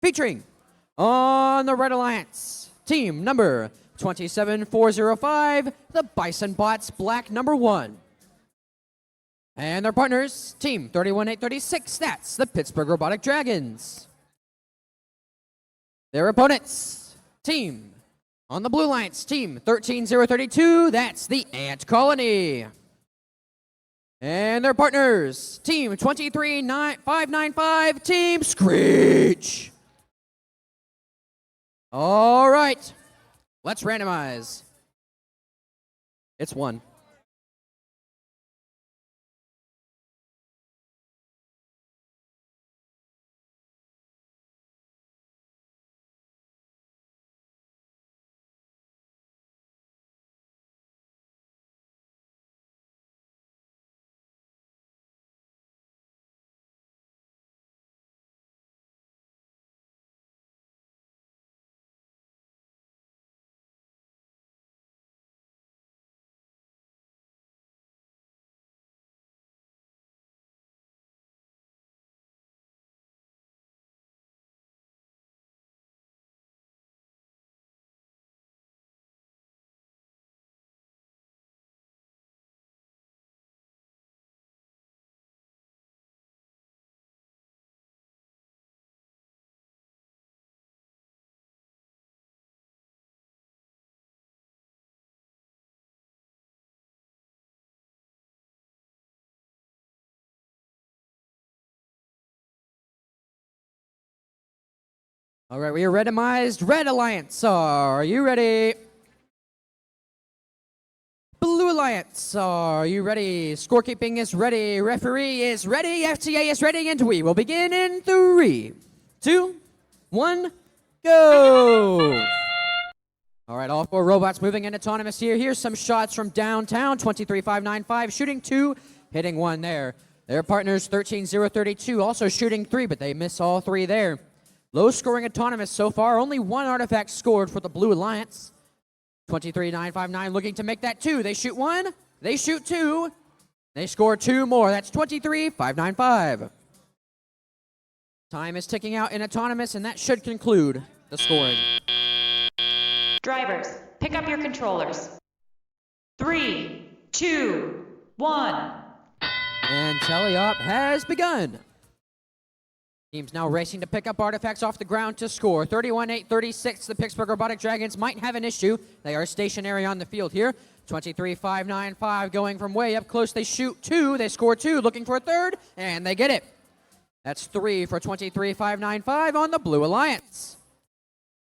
featuring on the Red Alliance, team number 27405, the Bison Bots Black number 1. And their partners, team 31836, that's the Pittsburgh Robotic Dragons. Their opponents, team on the Blue Alliance, team 13032, that's the Ant Colony. And their partners, team 23595, team Screech. All right, let's randomize. It's 1. All right, we are randomized. Red Alliance, are you ready? Blue Alliance, are you ready? Scorekeeping is ready. Referee is ready. FTA is ready. And we will begin in 3, 2, 1, go. All right, all 4 robots moving in autonomous here. Here's some shots from downtown. 23595, shooting 2, hitting 1 there. Their partners, 13032, also shooting 3, but they miss all 3 there. Low scoring autonomous so far. Only 1 artifact scored for the Blue Alliance. 23959 looking to make that 2. They shoot 1. They shoot 2. They score 2 more. That's 23595. Time is ticking out in autonomous, and that should conclude the scoring. Drivers, pick up your controllers. 3, 2, 1. And tally-up has begun. Teams now racing to pick up artifacts off the ground to score. 31-8-36, the Pittsburgh Robotic Dragons might have an issue. They are stationary on the field here. 23-5-9-5 going from way up close. They shoot 2, they score 2, looking for a 3rd, and they get it. That's 3 for 23-5-9-5 on the Blue Alliance.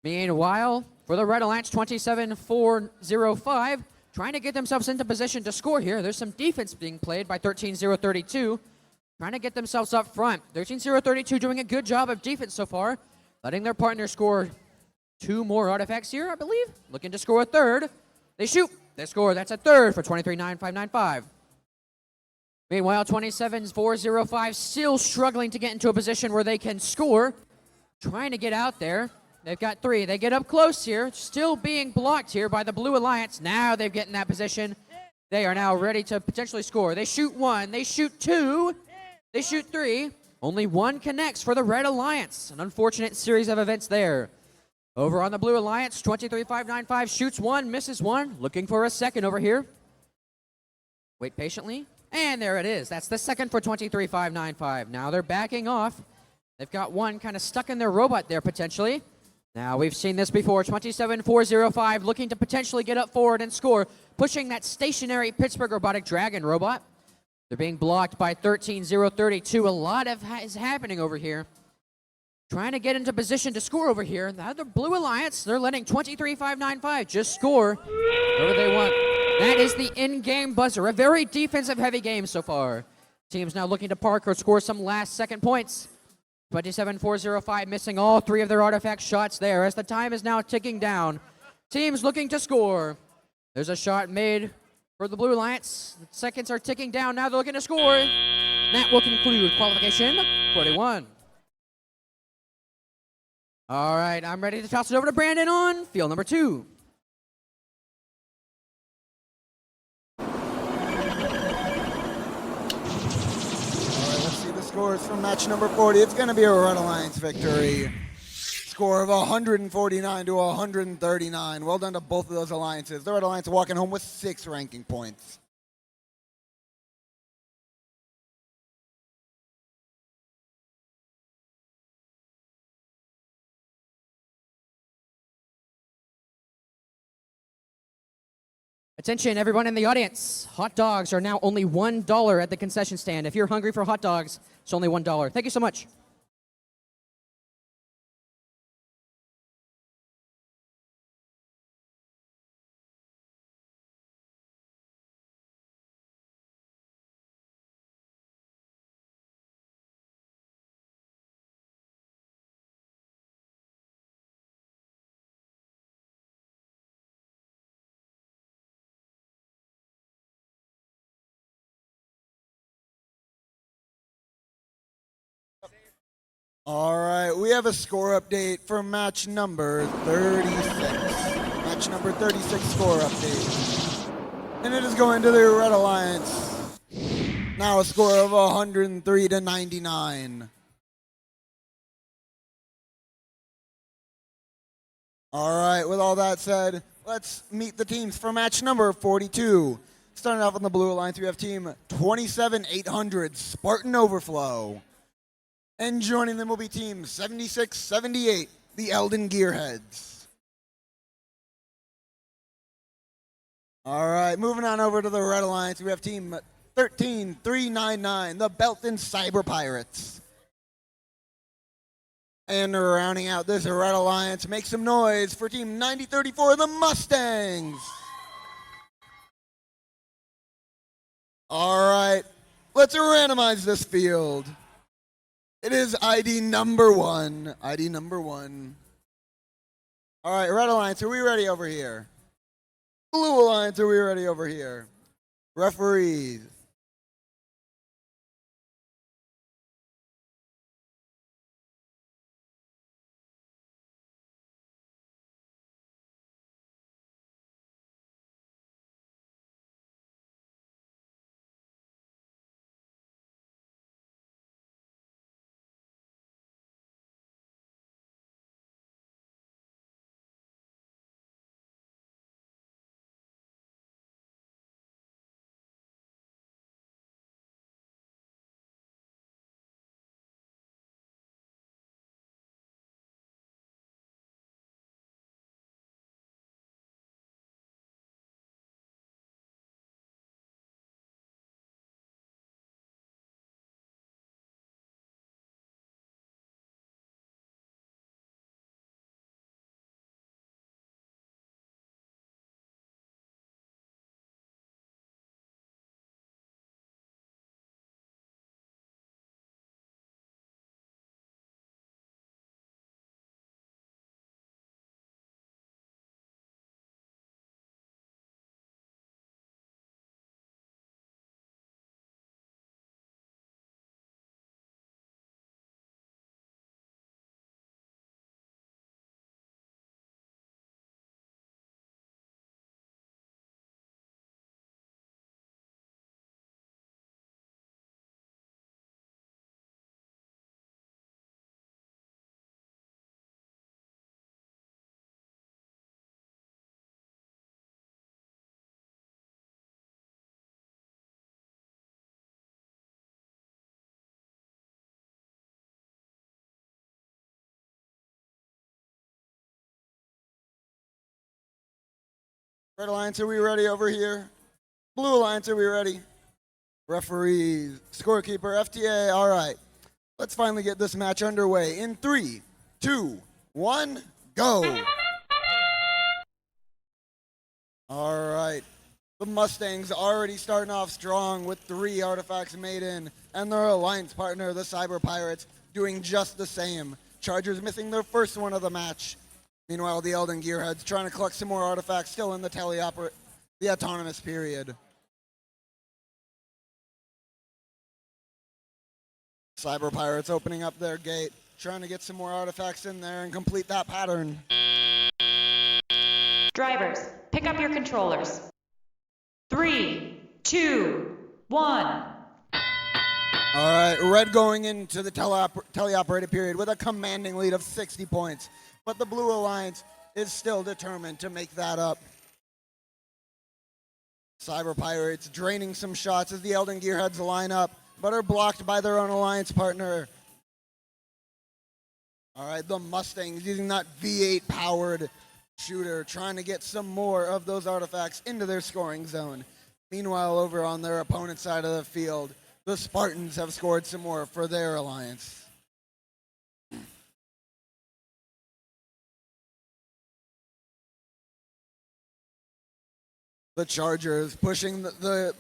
Meanwhile, for the Red Alliance, 27-4-0-5, trying to get themselves into position to score here. There's some defense being played by 13-0-32. Trying to get themselves up front. 13-0-32 doing a good job of defense so far. Letting their partner score 2 more artifacts here, I believe. Looking to score a 3rd. They shoot. They score. That's a 3rd for 23-9-5-9-5. Meanwhile, 27-4-0-5 still struggling to get into a position where they can score. Trying to get out there. They've got 3. They get up close here. Still being blocked here by the Blue Alliance. Now they've get in that position. They are now ready to potentially score. They shoot 1. They shoot 2. They shoot 3. Only 1 connects for the Red Alliance. An unfortunate series of events there. Over on the Blue Alliance, 23-5-9-5 shoots 1, misses 1. Looking for a 2nd over here. Wait patiently. And there it is. That's the 2nd for 23-5-9-5. Now they're backing off. They've got 1 kind of stuck in their robot there potentially. Now we've seen this before. 27-4-0-5 looking to potentially get up forward and score. Pushing that stationary Pittsburgh Robotic Dragon robot. They're being blocked by 13-0-32. A lot is happening over here. Trying to get into position to score over here. Now the Blue Alliance, they're letting 23-5-9-5 just score whatever they want. That is the in-game buzzer. A very defensive-heavy game so far. Teams now looking to park or score some last-second points. 27-4-0-5 missing all 3 of their artifact shots there as the time is now ticking down. Teams looking to score. There's a shot made for the Blue Alliance. The seconds are ticking down. Now they're looking to score. That will conclude qualification 41. All right, I'm ready to toss it over to Brandon on field number 2. All right, let's see the scores from match number 40. It's going to be a Red Alliance victory. Score of 149 to 139. Well done to both of those alliances. The Red Alliance walking home with 6 ranking points. Attention, everyone in the audience. Hot dogs are now only $1 at the concession stand. If you're hungry for hot dogs, it's only $1. Thank you so much. All right, we have a score update for match number 36. Match number 36 score update. And it is going to the Red Alliance. Now a score of 103 to 99. All right, with all that said, let's meet the teams for match number 42. Starting off on the Blue Alliance, we have team 27800 Spartan Overflow. And joining them will be team 7678, the Eldon Gearheads. All right, moving on over to the Red Alliance, we have team 13399, the Belton Cyber Pirates. And rounding out this Red Alliance, make some noise for team 9034, the Mustangs. All right, let's randomize this field. It is ID number 1. ID number 1. All right, Red Alliance, are we ready over here? Blue Alliance, are we ready over here? Referees. Red Alliance, are we ready over here? Blue Alliance, are we ready? Referees, scorekeeper, FTA, all right. Let's finally get this match underway in 3, 2, 1, go. All right. The Mustangs already starting off strong with 3 artifacts made in, and their alliance partner, the Cyber Pirates, doing just the same. Chargers missing their first one of the match. Meanwhile, the Eldon Gearheads trying to collect some more artifacts, still in the autonomous period. Cyber Pirates opening up their gate, trying to get some more artifacts in there and complete that pattern. Drivers, pick up your controllers. 3, 2, 1. All right, Red going into the teleoperated period with a commanding lead of 60 points. But the Blue Alliance is still determined to make that up. Cyber Pirates draining some shots as the Eldon Gearheads line up, but are blocked by their own alliance partner. All right, the Mustangs using that V8 powered shooter, trying to get some more of those artifacts into their scoring zone. Meanwhile, over on their opponent's side of the field, the Spartans have scored some more for their alliance. The Chargers pushing the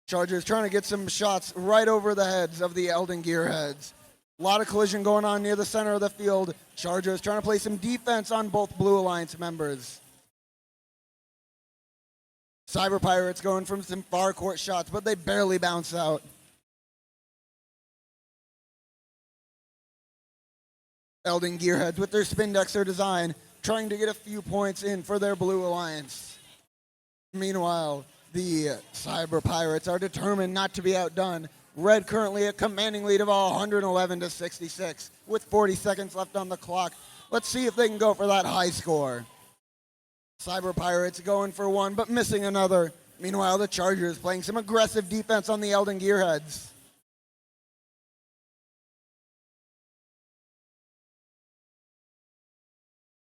Chargers trying to get some shots right over the heads of the Eldon Gearheads. A lot of collision going on near the center of the field. Chargers trying to play some defense on both Blue Alliance members. Cyber Pirates going from some far court shots, but they barely bounce out. Eldon Gearheads with their Spindexter design, trying to get a few points in for their Blue Alliance. Meanwhile, the Cyber Pirates are determined not to be outdone. Red currently a commanding lead of 111 to 66 with 40 seconds left on the clock. Let's see if they can go for that high score. Cyber Pirates going for one, but missing another. Meanwhile, the Chargers playing some aggressive defense on the Eldon Gearheads.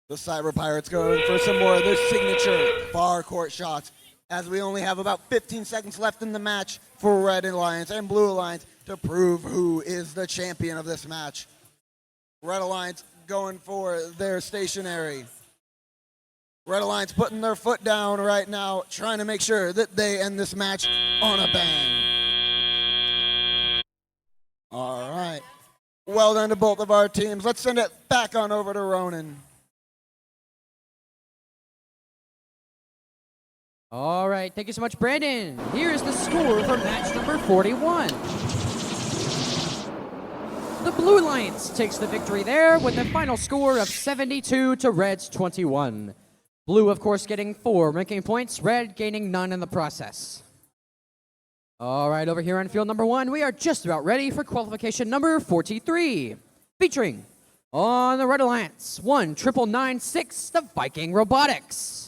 The Cyber Pirates going for some more of their signature far court shots, as we only have about 15 seconds left in the match for Red Alliance and Blue Alliance to prove who is the champion of this match. Red Alliance going for their stationary. Red Alliance putting their foot down right now, trying to make sure that they end this match on a bang. All right. Well done to both of our teams. Let's send it back on over to Ronan. All right, thank you so much, Brandon. Here's the score for match number 41. The Blue Alliance takes the victory there with a final score of 72 to Red's 21. Blue, of course, getting 4 ranking points, Red gaining none in the process. All right, over here on field number 1, we are just about ready for qualification number 43, featuring on the Red Alliance, 19996, the Viking Robotics.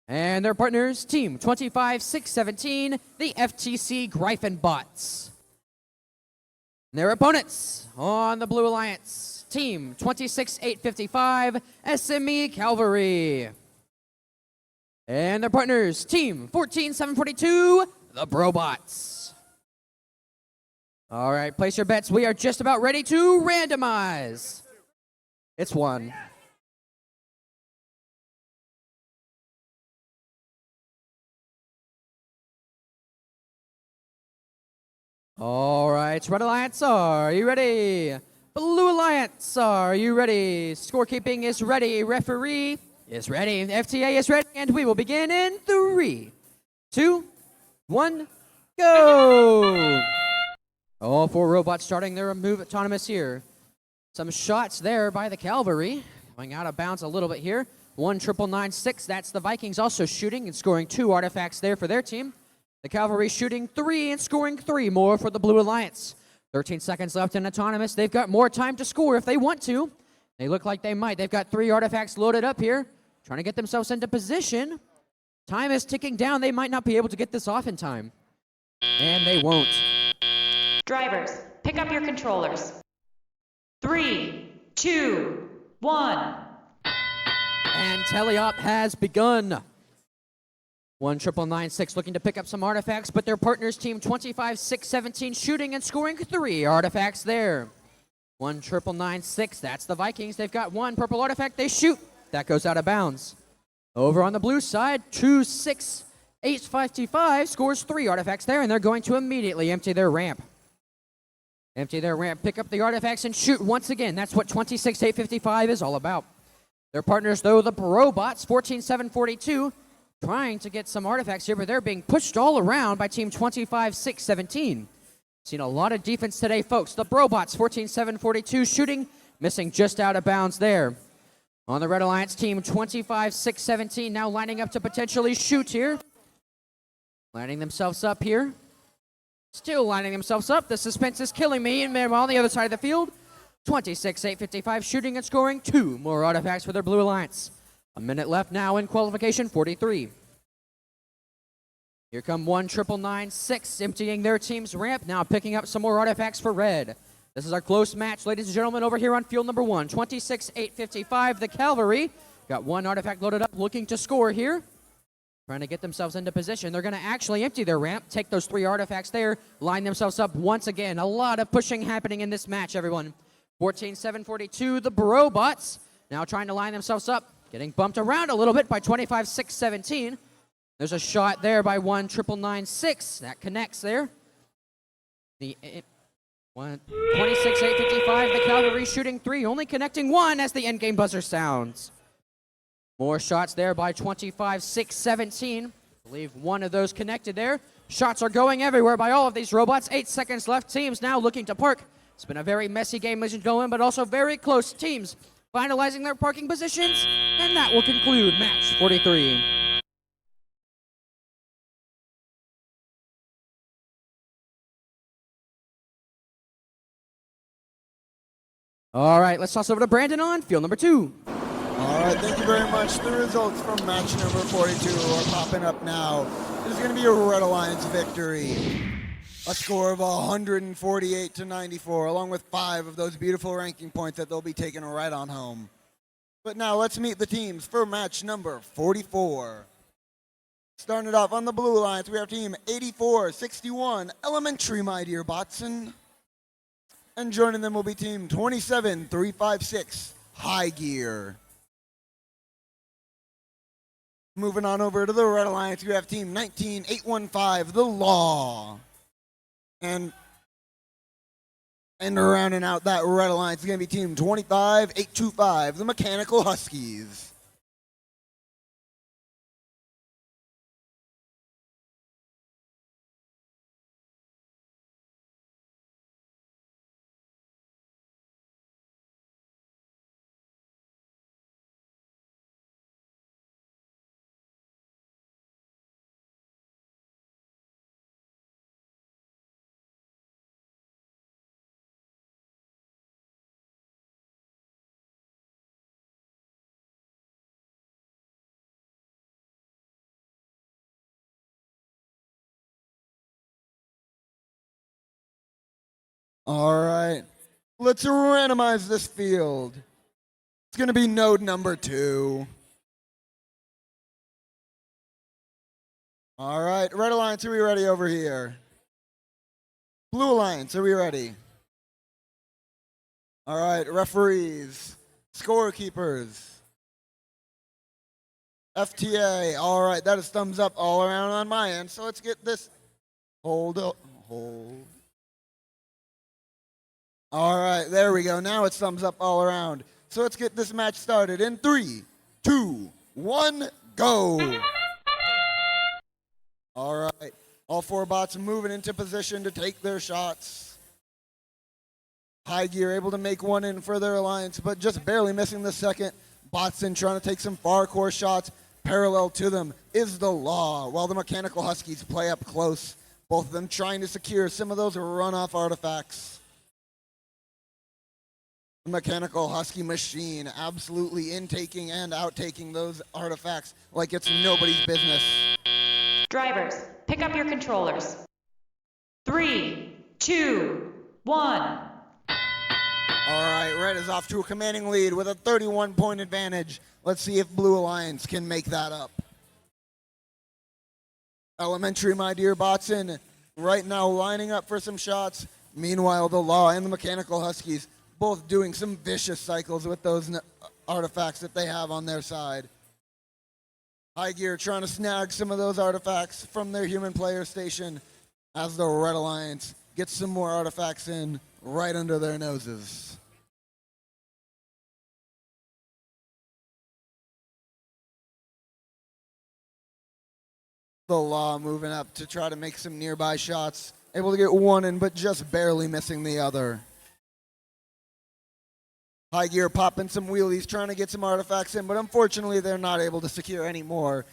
And their partners, Team 25617, the FTC Gryphon Bots. And their opponents on the Blue Alliance, Team 26855, SME Cavalry. And their partners, Team 14742, the Brobots. All right, place your bets. We are just about ready to randomize. It's 1. All right, Red Alliance, are you ready? Blue Alliance, are you ready? Scorekeeping is ready. Referee is ready. FTA is ready. And we will begin in 3, 2, 1, go! All 4 robots starting their move autonomous here. Some shots there by the Cavalry. Going out of bounds a little bit here. 19996, that's the Vikings also shooting and scoring 2 artifacts there for their team. The Cavalry shooting 3 and scoring 3 more for the Blue Alliance. 13 seconds left in autonomous. They've got more time to score if they want to. They look like they might. They've got 3 artifacts loaded up here, trying to get themselves into position. Time is ticking down. They might not be able to get this off in time. And they won't. Drivers, pick up your controllers. 3, 2, 1. And teleop has begun. 19996 looking to pick up some artifacts, but their partners, Team 25617, shooting and scoring 3 artifacts there. 19996, that's the Vikings. They've got 1 purple artifact. They shoot. That goes out of bounds. Over on the blue side, 26855 scores 3 artifacts there, and they're going to immediately empty their ramp. Empty their ramp, pick up the artifacts, and shoot once again. That's what 26855 is all about. Their partners, though, the Robots, 14742, trying to get some artifacts here, but they're being pushed all around by Team 25617. Seen a lot of defense today, folks. The Brobots, 14742, shooting, missing just out of bounds there. On the Red Alliance team, 25617 now lining up to potentially shoot here. Lining themselves up here. Still lining themselves up. The suspense is killing me. And meanwhile, on the other side of the field, 26-8-55, shooting and scoring 2 more artifacts for their Blue Alliance. A minute left now in qualification 43. Here come 1-9-9-6, emptying their team's ramp, now picking up some more artifacts for red. This is our close match, ladies and gentlemen, over here on field number 1. 26-8-55, the Cavalry got 1 artifact loaded up, looking to score here. Trying to get themselves into position. They're going to actually empty their ramp, take those 3 artifacts there, line themselves up once again. A lot of pushing happening in this match, everyone. 14-7-42, the Brobots now trying to line themselves up, getting bumped around a little bit by 25-6-17. There's a shot there by 1-9-9-6. That connects there. The 26-8-55, the Cavalry shooting 3, only connecting 1 as the endgame buzzer sounds. More shots there by 25-6-17. I believe 1 of those connected there. Shots are going everywhere by all of these robots. 8 seconds left. Teams now looking to park. It's been a very messy game as you go in, but also very close. Teams finalizing their parking positions, and that will conclude match 43. All right, let's toss over to Brandon on field number 2. All right, thank you very much. The results from match number 42 are popping up now. It is going to be a Red Alliance victory. A score of 148-94, along with 5 of those beautiful ranking points that they'll be taking right on home. But now let's meet the teams for match number 44. Starting it off on the Blue Alliance, we have team 84-61, Elementary, my dear Botson. And joining them will be team 27-356, High Gear. Moving on over to the Red Alliance, we have team 19-815, The Law. And rounding out that Red Alliance is going to be team 25-825, the Mechanical Huskies. All right, let's randomize this field. It's going to be node number 2. All right, Red Alliance, are we ready over here? Blue Alliance, are we ready? All right, referees, scorekeepers, FTA. All right, that is thumbs up all around on my end. So let's get this. Hold. All right, there we go. Now it's thumbs up all around. So let's get this match started in 3, 2, 1, go. All right, all 4 bots moving into position to take their shots. High Gear able to make 1 in for their alliance, but just barely missing the second. Botson trying to take some far core shots. Parallel to them is the Law, while the Mechanical Huskies play up close. Both of them trying to secure some of those runoff artifacts. The Mechanical Husky machine absolutely intaking and outtaking those artifacts like it's nobody's business. Drivers, pick up your controllers. 3, 2, 1. All right, Red is off to a commanding lead with a 31-point advantage. Let's see if Blue Alliance can make that up. Elementary, my dear Botson, right now lining up for some shots. Meanwhile, the Law and the Mechanical Huskies both doing some vicious cycles with those artifacts that they have on their side. High Gear trying to snag some of those artifacts from their human player station as the Red Alliance gets some more artifacts in right under their noses. The Law moving up to try to make some nearby shots. Able to get 1 in, but just barely missing the other. High Gear popping some wheelies, trying to get some artifacts in, but unfortunately they're not able to secure any more.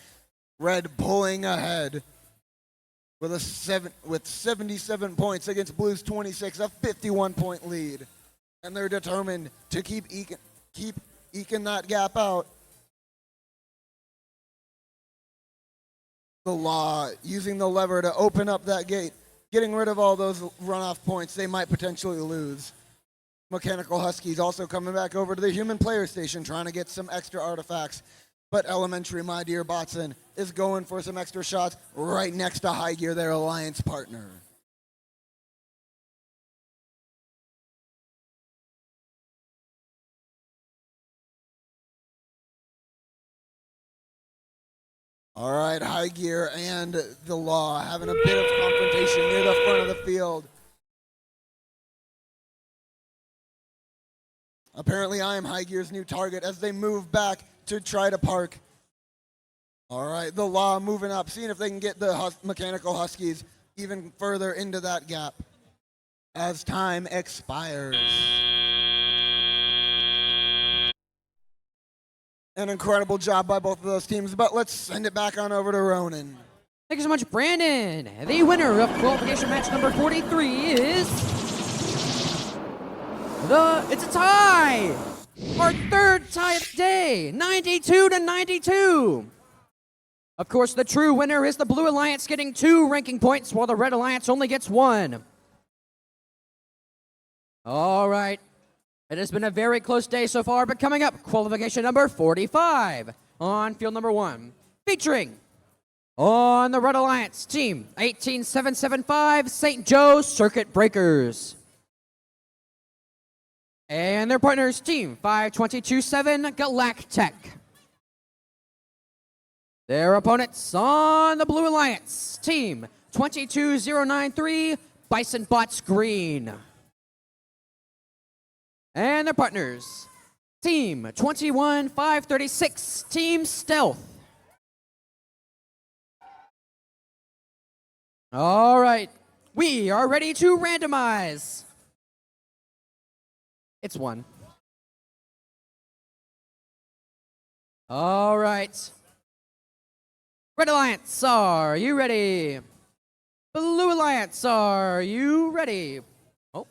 Red pulling ahead with 77 points against Blues 26, a 51-point lead. And they're determined to keep eking that gap out. The Law using the lever to open up that gate, getting rid of all those runoff points they might potentially lose. Mechanical Huskies also coming back over to the human player station trying to get some extra artifacts. But Elementary, my dear Botson, is going for some extra shots right next to High Gear, their alliance partner. All right, High Gear and the Law having a bit of confrontation near the front of the field. Apparently, I am High Gear's new target as they move back to try to park. All right, the Law moving up, seeing if they can get the Mechanical Huskies even further into that gap as time expires. An incredible job by both of those teams, but let's send it back on over to Ronan. Thank you so much, Brandon. The winner of qualification match number 43 is it's a tie. Our third tie of the day, 92-92. Of course, the true winner is the Blue Alliance getting 2 ranking points, while the Red Alliance only gets 1. All right. It has been a very close day so far, but coming up, qualification number 45 on field number 1, featuring on the Red Alliance team 18775 St. Joe Circuit Breakers. And their partners, team 5227 Galactech. Their opponents on the Blue Alliance, team 22093 Bison Bots Green. And their partners, team 21536 Team Stealth. All right, we are ready to randomize. It's 1. All right. Red Alliance, are you ready? Blue Alliance, are you ready? Oh.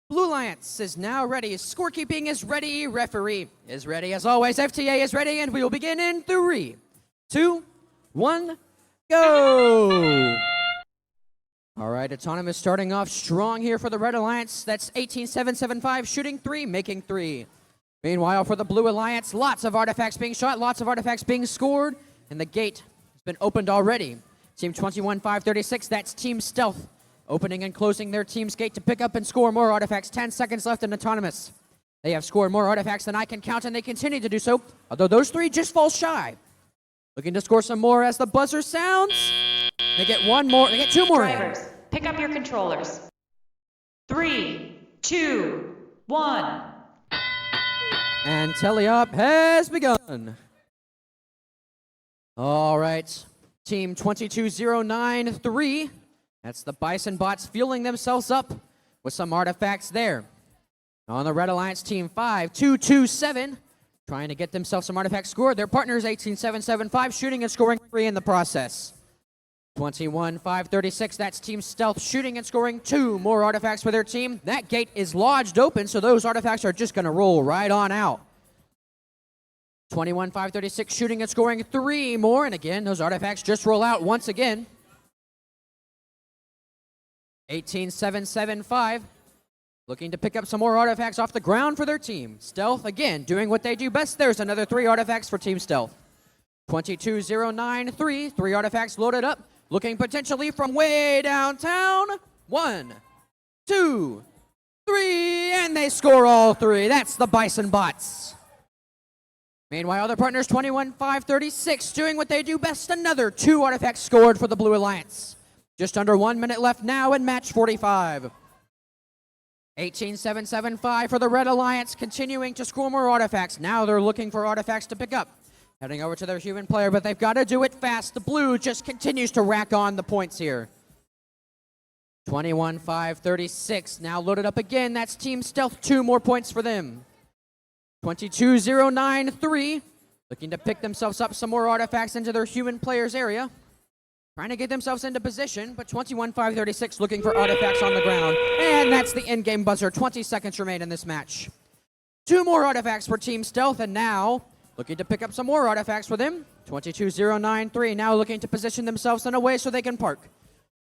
Blue Alliance is now ready. Scorekeeping is ready. Referee is ready. As always, FTA is ready, and we will begin in 3, 2, 1, go! All right, Autonomous starting off strong here for the Red Alliance. That's 18775 shooting 3, making 3. Meanwhile, for the Blue Alliance, lots of artifacts being shot, lots of artifacts being scored, and the gate has been opened already. Team 21536, that's Team Stealth, opening and closing their team's gate to pick up and score more artifacts. 10 seconds left in Autonomous. They have scored more artifacts than I can count, and they continue to do so, although those 3 just fall shy. Looking to score some more as the buzzer sounds. They get 1 more. They get 2 more. Drivers, pick up your controllers. 3, 2, 1. And teleop has begun. All right. Team 22093. That's the Bison Bots fueling themselves up with some artifacts there. On the Red Alliance, team 5227, trying to get themselves some artifacts scored. Their partners, 18775, shooting and scoring 3 in the process. 21536, that's Team Stealth, shooting and scoring 2 more artifacts for their team. That gate is lodged open, so those artifacts are just going to roll right on out. 21536, shooting and scoring 3 more, and again, those artifacts just roll out once again. 18775, looking to pick up some more artifacts off the ground for their team. Stealth, again, doing what they do best. There's another 3 artifacts for Team Stealth. 22093, 3 artifacts loaded up, looking potentially from way downtown. 1, 2, 3, and they score all 3. That's the Bison Bots. Meanwhile, their partners, 21536, doing what they do best. Another 2 artifacts scored for the Blue Alliance. Just under 1 minute left now in match 45. 18775 for the Red Alliance, continuing to score more artifacts. Now they're looking for artifacts to pick up. Heading over to their human player, but they've got to do it fast. The blue just continues to rack on the points here. 21-5-36. Now loaded up again. That's Team Stealth. 2 more points for them. 22-0-9-3. Looking to pick themselves up some more artifacts into their human players area. Trying to get themselves into position, but 21-5-36 looking for artifacts on the ground. And that's the in-game buzzer. 20 seconds remain in this match. 2 more artifacts for Team Stealth, and now looking to pick up some more artifacts for them. 22-0-9-3. Now looking to position themselves in a way so they can park.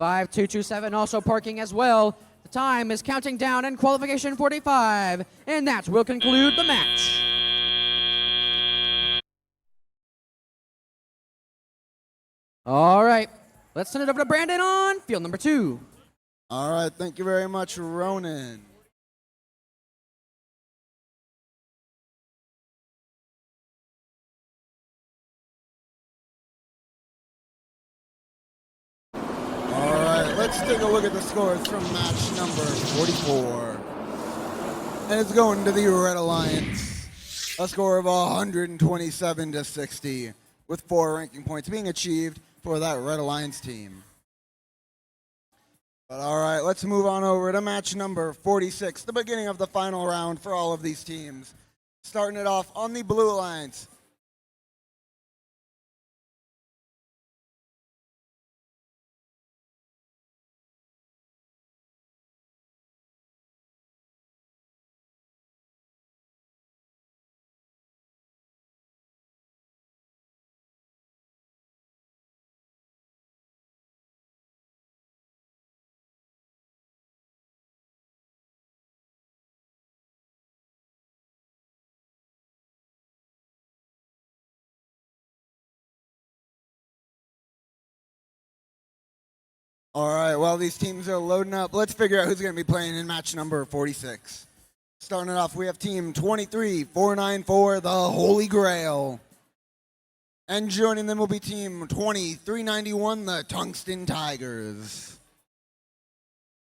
5-2-2-7 also parking as well. The time is counting down in qualification 45, and that will conclude the match. All right, let's send it over to Brandon on field number 2. All right, thank you very much, Ronan. All right, let's take a look at the scores from match number 44. And it's going to the Red Alliance. A score of 127-60, with 4 ranking points being achieved for that Red Alliance team. But all right, let's move on over to match number 46, the beginning of the final round for all of these teams. Starting it off on the Blue Alliance. All right, while these teams are loading up, let's figure out who's going to be playing in match number 46. Starting it off, we have team 23-494, the Holy Grail. And joining them will be team 2391, the Tungsten Tigers.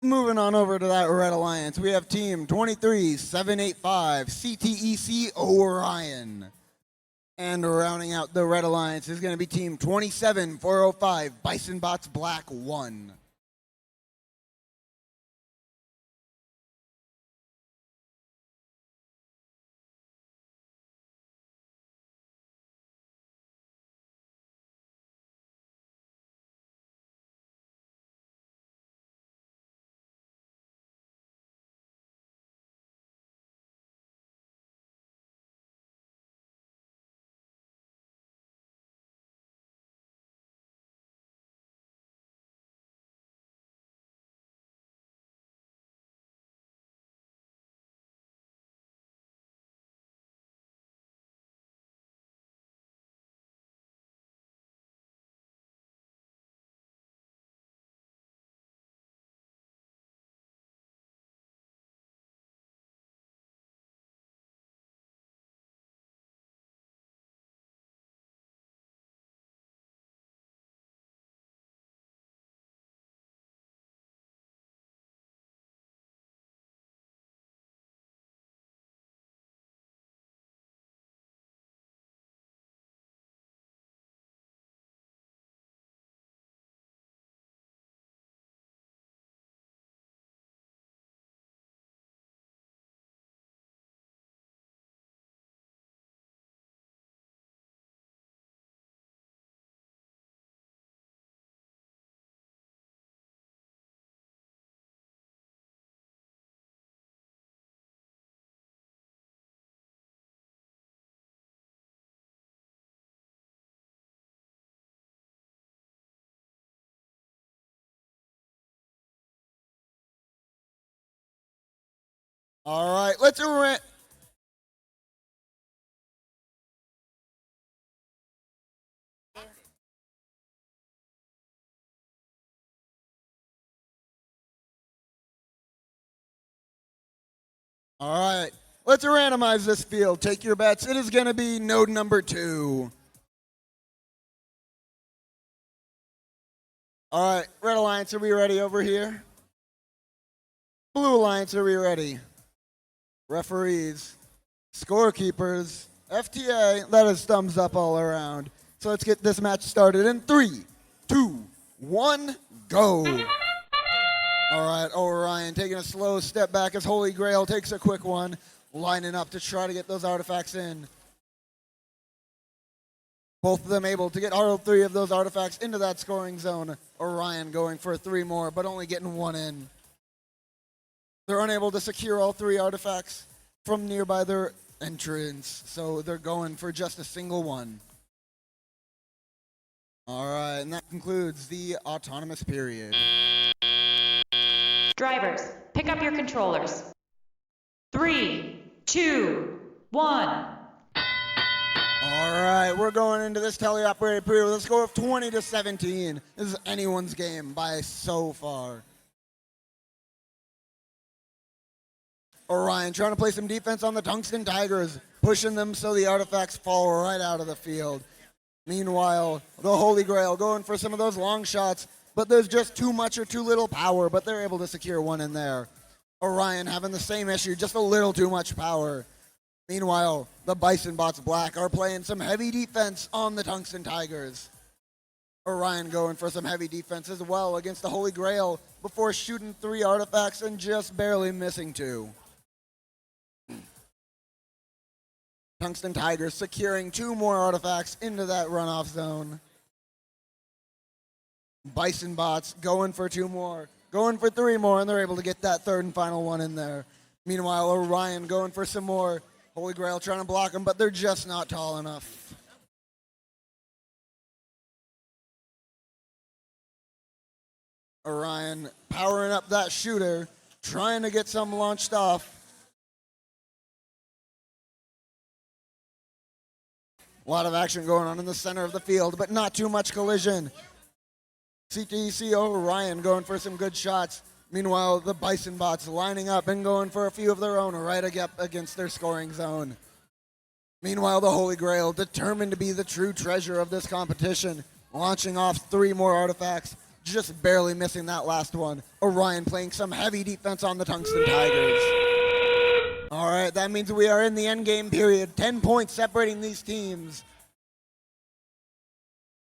Moving on over to that Red Alliance, we have team 23785, CTEC Orion. And rounding out the Red Alliance is going to be team 27405, Bison Bots Black 1. All right, let's randomize this field. Take your bets. It is going to be node number 2. All right, Red Alliance, are we ready over here? Blue Alliance, are we ready? Referees, scorekeepers, FTA, that is thumbs up all around. So let's get this match started in 3, 2, 1, go. All right, Orion taking a slow step back as Holy Grail takes a quick one, lining up to try to get those artifacts in. Both of them able to get all 3 of those artifacts into that scoring zone. Orion going for 3 more, but only getting 1 in. They're unable to secure all 3 artifacts from nearby their entrance, so they're going for just a single one. All right, and that concludes the autonomous period. Drivers, pick up your controllers. 3, 2, 1. All right, we're going into this teleoperated period with a score of 20-17. This is anyone's game by so far. Orion trying to play some defense on the Tungsten Tigers, pushing them so the artifacts fall right out of the field. Meanwhile, the Holy Grail going for some of those long shots, but there's just too much or too little power, but they're able to secure one in there. Orion having the same issue, just a little too much power. Meanwhile, the Bison Bots Black are playing some heavy defense on the Tungsten Tigers. Orion going for some heavy defense as well against the Holy Grail before shooting 3 artifacts and just barely missing 2. Tungsten Tigers securing 2 more artifacts into that runoff zone. Bison Bots going for 2 more, going for 3 more, and they're able to get that 3rd and final one in there. Meanwhile, Orion going for some more. Holy Grail trying to block them, but they're just not tall enough. Orion powering up that shooter, trying to get some launched off. A lot of action going on in the center of the field, but not too much collision. CTC Orion going for some good shots. Meanwhile, the Bison Bots lining up and going for a few of their own right against their scoring zone. Meanwhile, the Holy Grail determined to be the true treasure of this competition, launching off 3 more artifacts, just barely missing that last one. Orion playing some heavy defense on the Tungsten Tigers. All right, that means we are in the endgame period. 10 points separating these teams.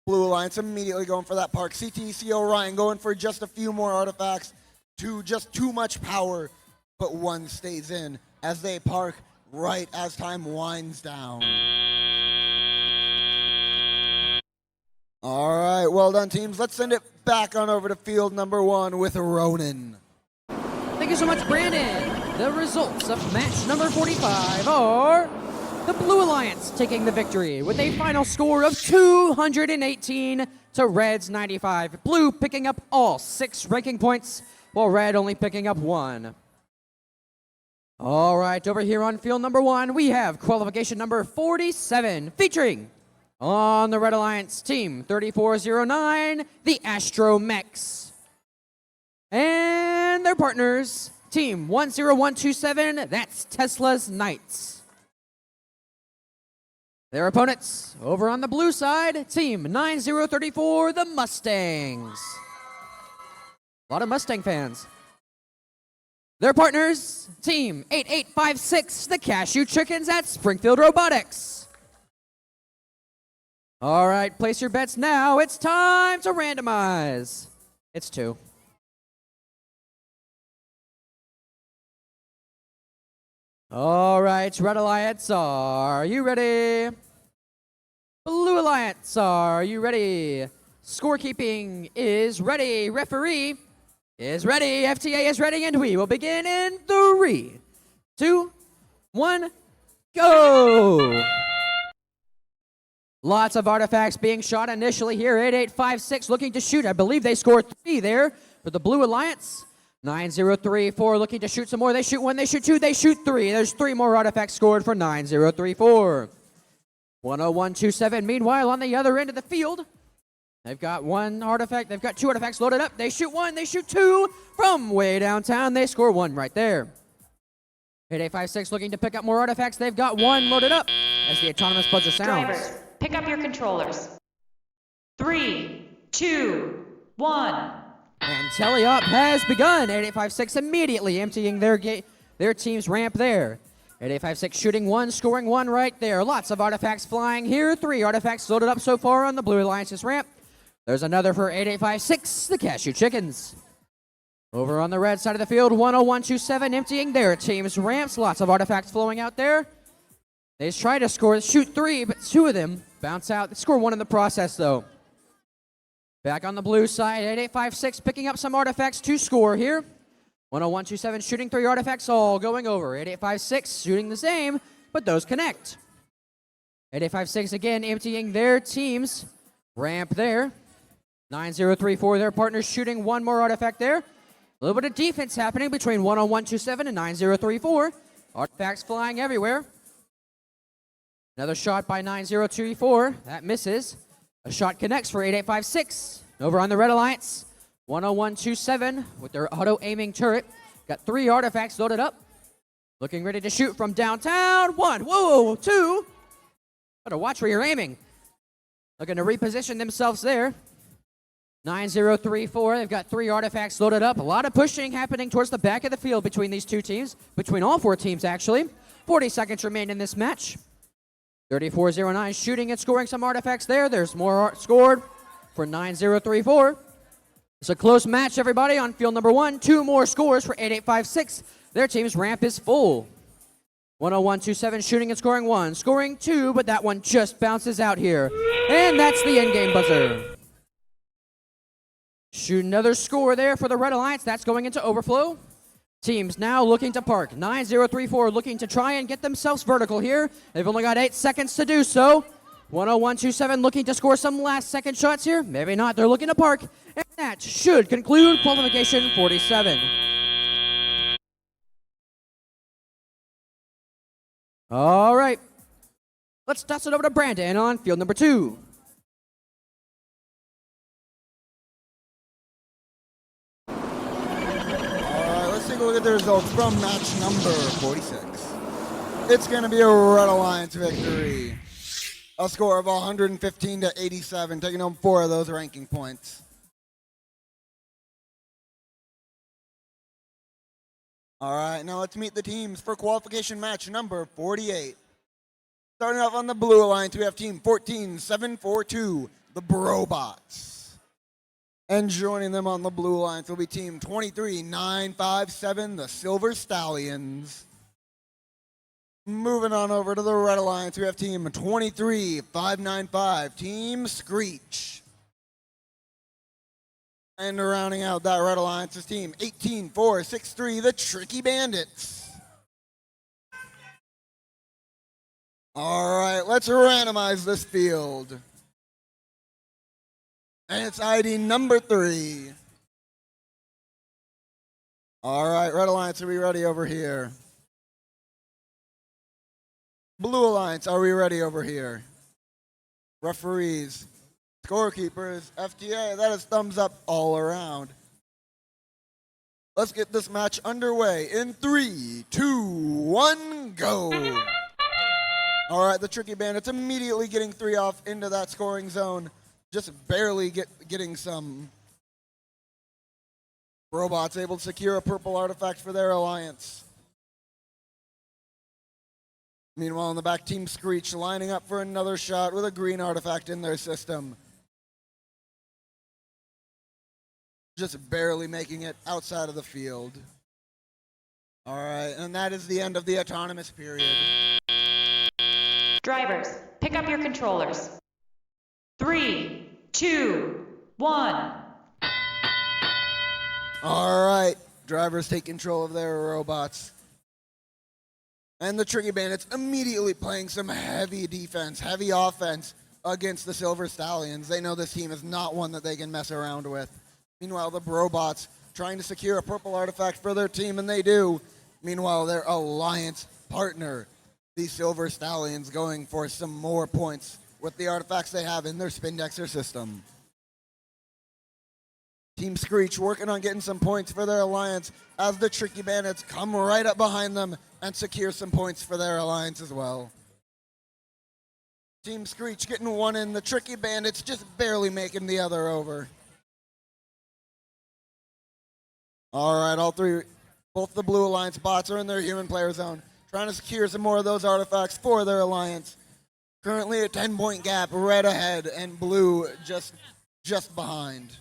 Blue Alliance immediately going for that park. CTC Orion going for just a few more artifacts. Just too much power, but 1 stays in as they park right as time winds down. All right, well done, teams. Let's send it back on over to field number 1 with Ronan. Thank you so much, Brandon. The results of match number 45 are the Blue Alliance taking the victory with a final score of 218 to Red's 95. Blue picking up all 6 ranking points, while Red only picking up 1. All right, over here on field number 1, we have qualification number 47, featuring on the Red Alliance team 3409, the Astromechs. And their partners, team 10127, that's Tesla's Knights. Their opponents, over on the blue side, team 9034, the Mustangs. A lot of Mustang fans. Their partners, team 8856, the Cashew Chickens at Springfield Robotics. All right, place your bets now. It's time to randomize. It's 2. All right, Red Alliance, are you ready? Blue Alliance, are you ready? Scorekeeping is ready. Referee is ready. FTA is ready, and we will begin in 3, 2, 1, go! Lots of artifacts being shot initially here. 8856 looking to shoot. I believe they scored 3 there for the Blue Alliance. 9034 looking to shoot some more. They shoot 1, they shoot 2, they shoot 3. There's 3 more artifacts scored for 9034. 10127, meanwhile, on the other end of the field, they've got 1 artifact. They've got 2 artifacts loaded up. They shoot 1, they shoot 2 from way downtown. They score 1 right there. 8856 looking to pick up more artifacts. They've got 1 loaded up as the autonomous buzzer sounds. Drivers, pick up your controllers. 3, 2, 1. And teleop has begun. 8856 immediately emptying their team's ramp there. 8856 shooting 1, scoring 1 right there. Lots of artifacts flying here. 3 artifacts loaded up so far on the Blue Alliance's ramp. There's another for 8856, the Cashew Chickens. Over on the red side of the field, 10127 emptying their team's ramps. Lots of artifacts flowing out there. They just try to shoot 3, but 2 of them bounce out. They score 1 in the process, though. Back on the blue side, 8856 picking up some artifacts to score here. 10127 shooting 3 artifacts, all going over. 8856 shooting the same, but those connect. 8856 again emptying their team's ramp there. 9034, their partners shooting 1 more artifact there. A little bit of defense happening between 10127 and 9034. Artifacts flying everywhere. Another shot by 9024. That misses. A shot connects for 8856. Over on the Red Alliance, 10127 with their auto-aiming turret. Got 3 artifacts loaded up. Looking ready to shoot from downtown. 1, whoa, 2. Better watch where you're aiming. Looking to reposition themselves there. 9034, they've got 3 artifacts loaded up. A lot of pushing happening towards the back of the field between these 2 teams. Between all 4 teams, actually. 40 seconds remain in this match. 3409 shooting and scoring some artifacts there. There's more scored for 9034. It's a close match, everybody, on field number 1. 2 more scores for 8856. Their team's ramp is full. 10127 shooting and scoring 1. Scoring 2, but that one just bounces out here. And that's the endgame buzzer. Shoot another score there for the Red Alliance. That's going into overflow. Teams now looking to park. 9034 looking to try and get themselves vertical here. They've only got 8 seconds to do so. 10127 looking to score some last second shots here. Maybe not. They're looking to park. And that should conclude qualification 47. All right. Let's toss it over to Brandon on field number 2. Take a look at the results from match number 46. It's going to be a Red Alliance victory. A score of 115 to 87, taking home 4 of those ranking points. All right, now let's meet the teams for qualification match number 48. Starting off on the Blue Alliance, we have team 14742, the Brobots. And joining them on the Blue Alliance will be team 23957, the Silver Stallions. Moving on over to the Red Alliance, we have team 23595, Team Screech. And rounding out that Red Alliance is team 18463, the Tricky Bandits. All right, let's randomize this field. And it's ID number 3. All right, Red Alliance, are we ready over here? Blue Alliance, are we ready over here? Referees, scorekeepers, FTA, that is thumbs up all around. Let's get this match underway in 3, 2, 1, go. All right, the Tricky Bandits immediately getting 3 off into that scoring zone. Just barely getting some robots able to secure a purple artifact for their alliance. Meanwhile, in the back, Team Screech lining up for another shot with a green artifact in their system. Just barely making it outside of the field. All right, and that is the end of the autonomous period. Drivers, pick up your controllers. 3, 2, 1. All right, drivers take control of their robots. And the Tricky Bandits immediately playing some heavy defense, heavy offense against the Silver Stallions. They know this team is not one that they can mess around with. Meanwhile, the Brobots trying to secure a purple artifact for their team, and they do. Meanwhile, their alliance partner, the Silver Stallions, going for some more points with the artifacts they have in their Spindexer system. Team Screech working on getting some points for their alliance as the Tricky Bandits come right up behind them and secure some points for their alliance as well. Team Screech getting one in, the Tricky Bandits just barely making the other over. All right, both the Blue Alliance bots are in their human player zone, trying to secure some more of those artifacts for their alliance. Currently a 10-point gap, red ahead and blue just behind.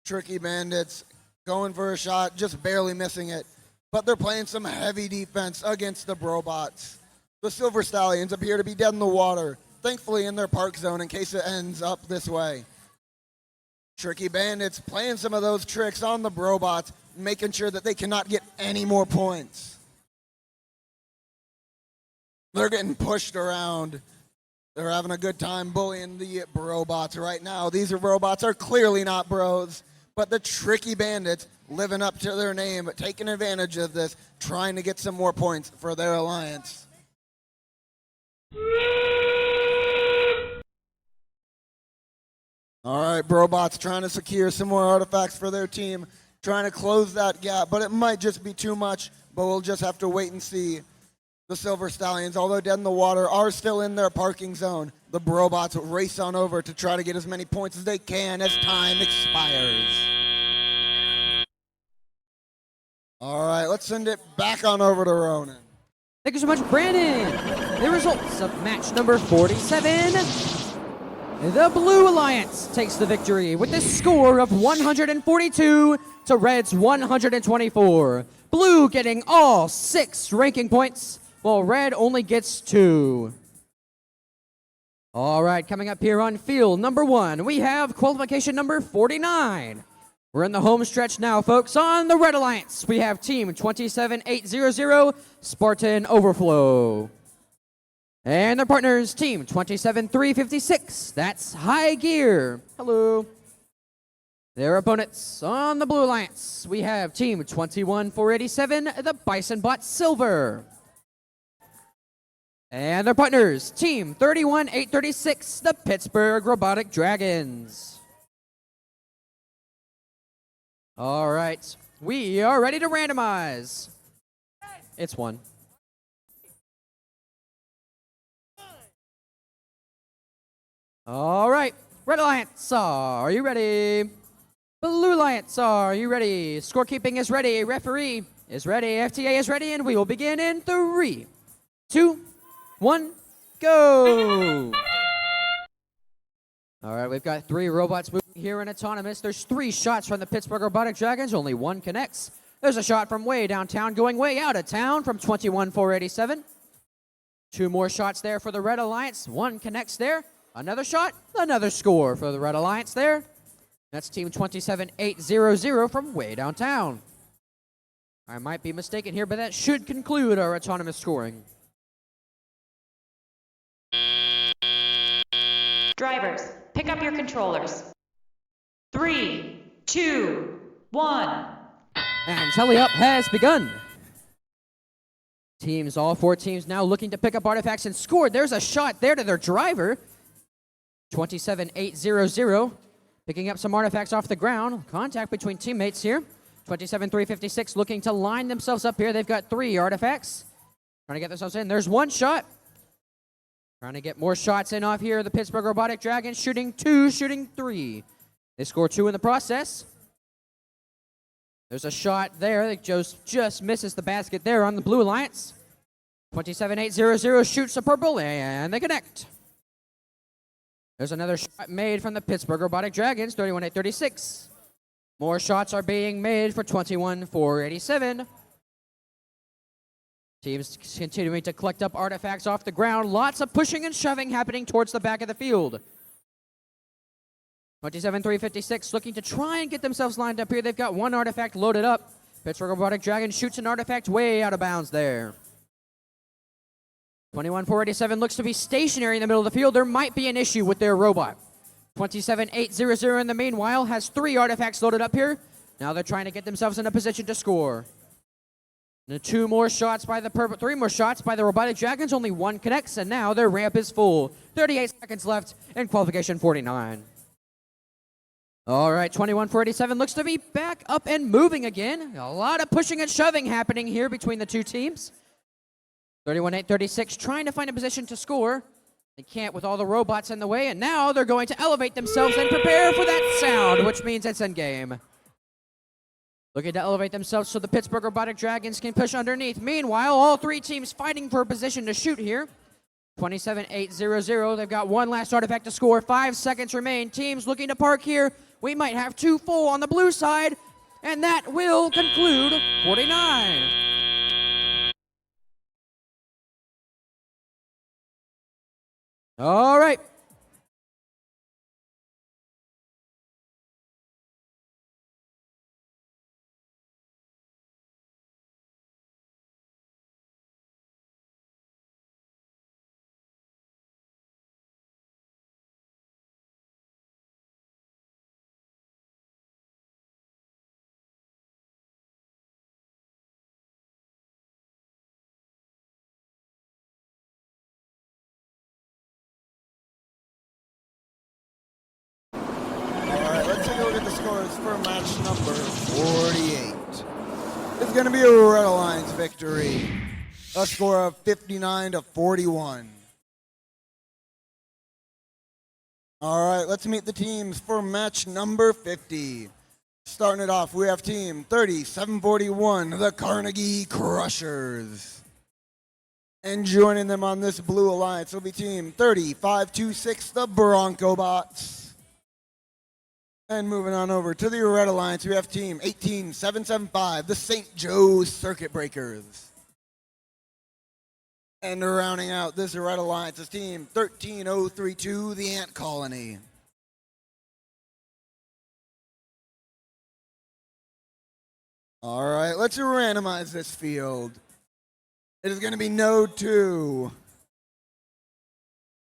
Tricky Bandits going for a shot, just barely missing it. But they're playing some heavy defense against the Brobots. The Silver Stallions appear to be dead in the water, thankfully in their park zone in case it ends up this way. Tricky Bandits playing some of those tricks on the Brobots, making sure that they cannot get any more points. They're getting pushed around. They're having a good time bullying the Brobots right now. These robots are clearly not bros, but the Tricky Bandits living up to their name, taking advantage of this, trying to get some more points for their alliance. All right, Brobots trying to secure some more artifacts for their team, trying to close that gap, but it might just be too much, but we'll just have to wait and see. The Silver Stallions, although dead in the water, are still in their parking zone. The Brobots race on over to try to get as many points as they can as time expires. All right, let's send it back on over to Ronan. Thank you so much, Brandon. The results of match number 47. The Blue Alliance takes the victory with a score of 142 to Red's 124. Blue getting all 6 ranking points, while Red only gets 2. All right, coming up here on field number 1, we have qualification number 49. We're in the home stretch now, folks. On the Red Alliance, we have team 27800, Spartan Overflow. And their partners, team 27356, that's High Gear. Hello. Their opponents on the Blue Alliance, we have team 21487, the Bison Bot Silver. And their partners, team 31836, the Pittsburgh Robotic Dragons. All right, we are ready to randomize. It's 1. All right, Red Alliance, are you ready? Blue Alliance, are you ready? Scorekeeping is ready, referee is ready, FTA is ready, and we will begin in 3, 2, 1, go! All right, we've got 3 robots moving here in autonomous. There's 3 shots from the Pittsburgh Robotic Dragons, only 1 connects. There's a shot from way downtown going way out of town from 21487. 2 more shots there for the Red Alliance, 1 connects there. Another shot, another score for the Red Alliance there. That's team 27800 from way downtown. I might be mistaken here, but that should conclude our autonomous scoring. Drivers, pick up your controllers. 3, 2, 1. And tally up has begun. All 4 teams now looking to pick up artifacts and score. There's a shot there to their driver. 27800 picking up some artifacts off the ground. Contact between teammates here. 27356 looking to line themselves up here. They've got 3 artifacts. Trying to get themselves in. There's 1 shot. Trying to get more shots in off here. The Pittsburgh Robotic Dragons shooting 2, shooting 3. They score 2 in the process. There's a shot there that just misses the basket there on the Blue Alliance. 27800 shoots a purple, and they connect. There's another shot made from the Pittsburgh Robotic Dragons, 31836. More shots are being made for 21487. Teams continuing to collect up artifacts off the ground. Lots of pushing and shoving happening towards the back of the field. 27356 looking to try and get themselves lined up here. They've got 1 artifact loaded up. Pittsburgh Robotic Dragon shoots an artifact way out of bounds there. 21487 looks to be stationary in the middle of the field. There might be an issue with their robot. 27800 in the meanwhile has 3 artifacts loaded up here. Now they're trying to get themselves in a position to score. And 3 more shots by the Robotic Dragons. Only 1 connects, and now their ramp is full. 38 seconds left in qualification 49. All right, 21487 looks to be back up and moving again. A lot of pushing and shoving happening here between the 2 teams. 31836 trying to find a position to score. They can't with all the robots in the way, and now they're going to elevate themselves and prepare for that sound, which means it's in game. Looking to elevate themselves so the Pittsburgh Robotic Dragons can push underneath. Meanwhile, all three teams fighting for a position to shoot here. 27-8-0-0. They've got one last artifact to score. 5 seconds remain. Teams looking to park here. We might have 2 full on the blue side, and that will conclude 49. All right. Let's take a look at the scores for match number 48. It's going to be a Red Alliance victory. A score of 59-41. All right, let's meet the teams for match number 50. Starting it off, we have team 3741, the Carnegie Crushers. And joining them on this blue alliance will be team 3526, the Bronco Bots. And moving on over to the Red Alliance, we have team 18775, the St. Joe Circuit Breakers. And rounding out this Red Alliance is team 13032, the Ant Colony. All right, let's randomize this field. It is going to be node 2.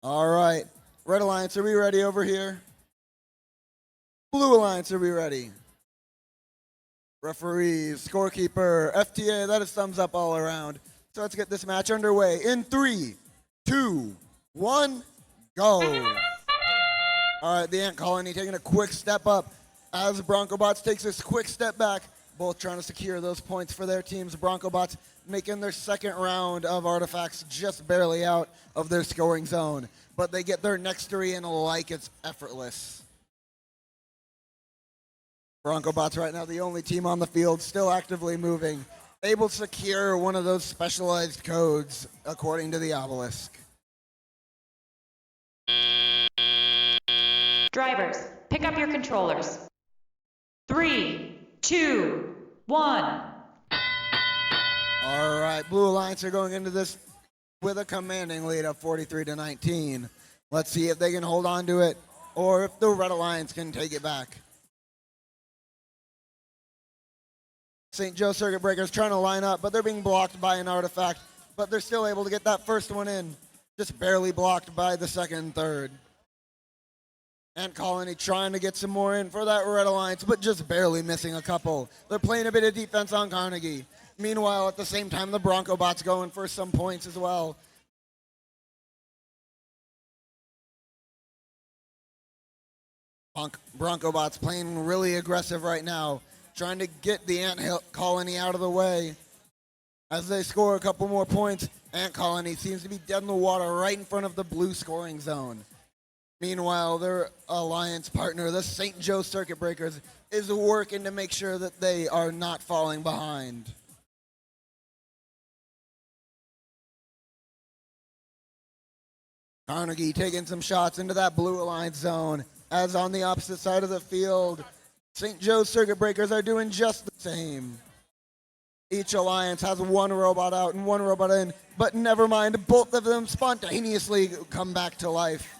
All right, Red Alliance, are we ready over here? Blue Alliance, are we ready? Referees, scorekeeper, FTA, that is thumbs up all around. So let's get this match underway in 3, 2, 1, go. All right, the Ant Colony taking a quick step up as Bronco Bots takes this quick step back, both trying to secure those points for their teams. Bronco Bots making their second round of artifacts just barely out of their scoring zone, but they get their next 3 in like it's effortless. Bronco Bots right now the only team on the field still actively moving, able to secure one of those specialized codes according to the obelisk. Drivers, pick up your controllers. 3, 2, 1. All right, Blue Alliance are going into this with a commanding lead of 43-19. Let's see if they can hold on to it or if the Red Alliance can take it back. St. Joe Circuit Breakers trying to line up, but they're being blocked by an artifact, but they're still able to get that first one in, just barely blocked by the second and third. Ant Colony trying to get some more in for that Red Alliance, but just barely missing a couple. They're playing a bit of defense on Carnegie. Meanwhile, at the same time, the Bronco Bots going for some points as well. Bronco Bots playing really aggressive right now, trying to get the Ant Colony out of the way. As they score a couple more points, Ant Colony seems to be dead in the water right in front of the blue scoring zone. Meanwhile, their alliance partner, the St. Joe Circuit Breakers, is working to make sure that they are not falling behind. Carnegie taking some shots into that blue alliance zone, as on the opposite side of the field, St. Joe Circuit Breakers are doing just the same. Each alliance has one robot out and one robot in, but never mind, both of them spontaneously come back to life.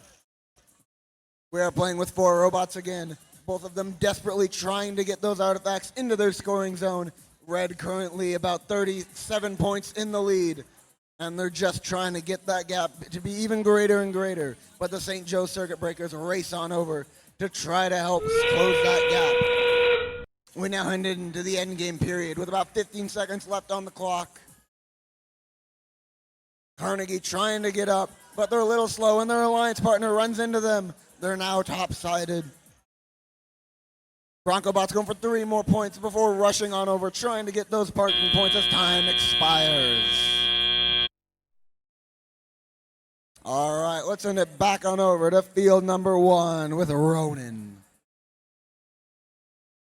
We are playing with 4 robots again, both of them desperately trying to get those artifacts into their scoring zone. Red currently about 37 points in the lead, and they're just trying to get that gap to be even greater and greater. But the St. Joe Circuit Breakers race on over to try to help close that gap. We now head into the end game period with about 15 seconds left on the clock. Carnegie trying to get up, but they're a little slow, and their alliance partner runs into them. They're now top-sided. Bronco Bots going for 3 more points before rushing on over, trying to get those parking points as time expires. All right, let's send it back on over to field number 1 with Ronan.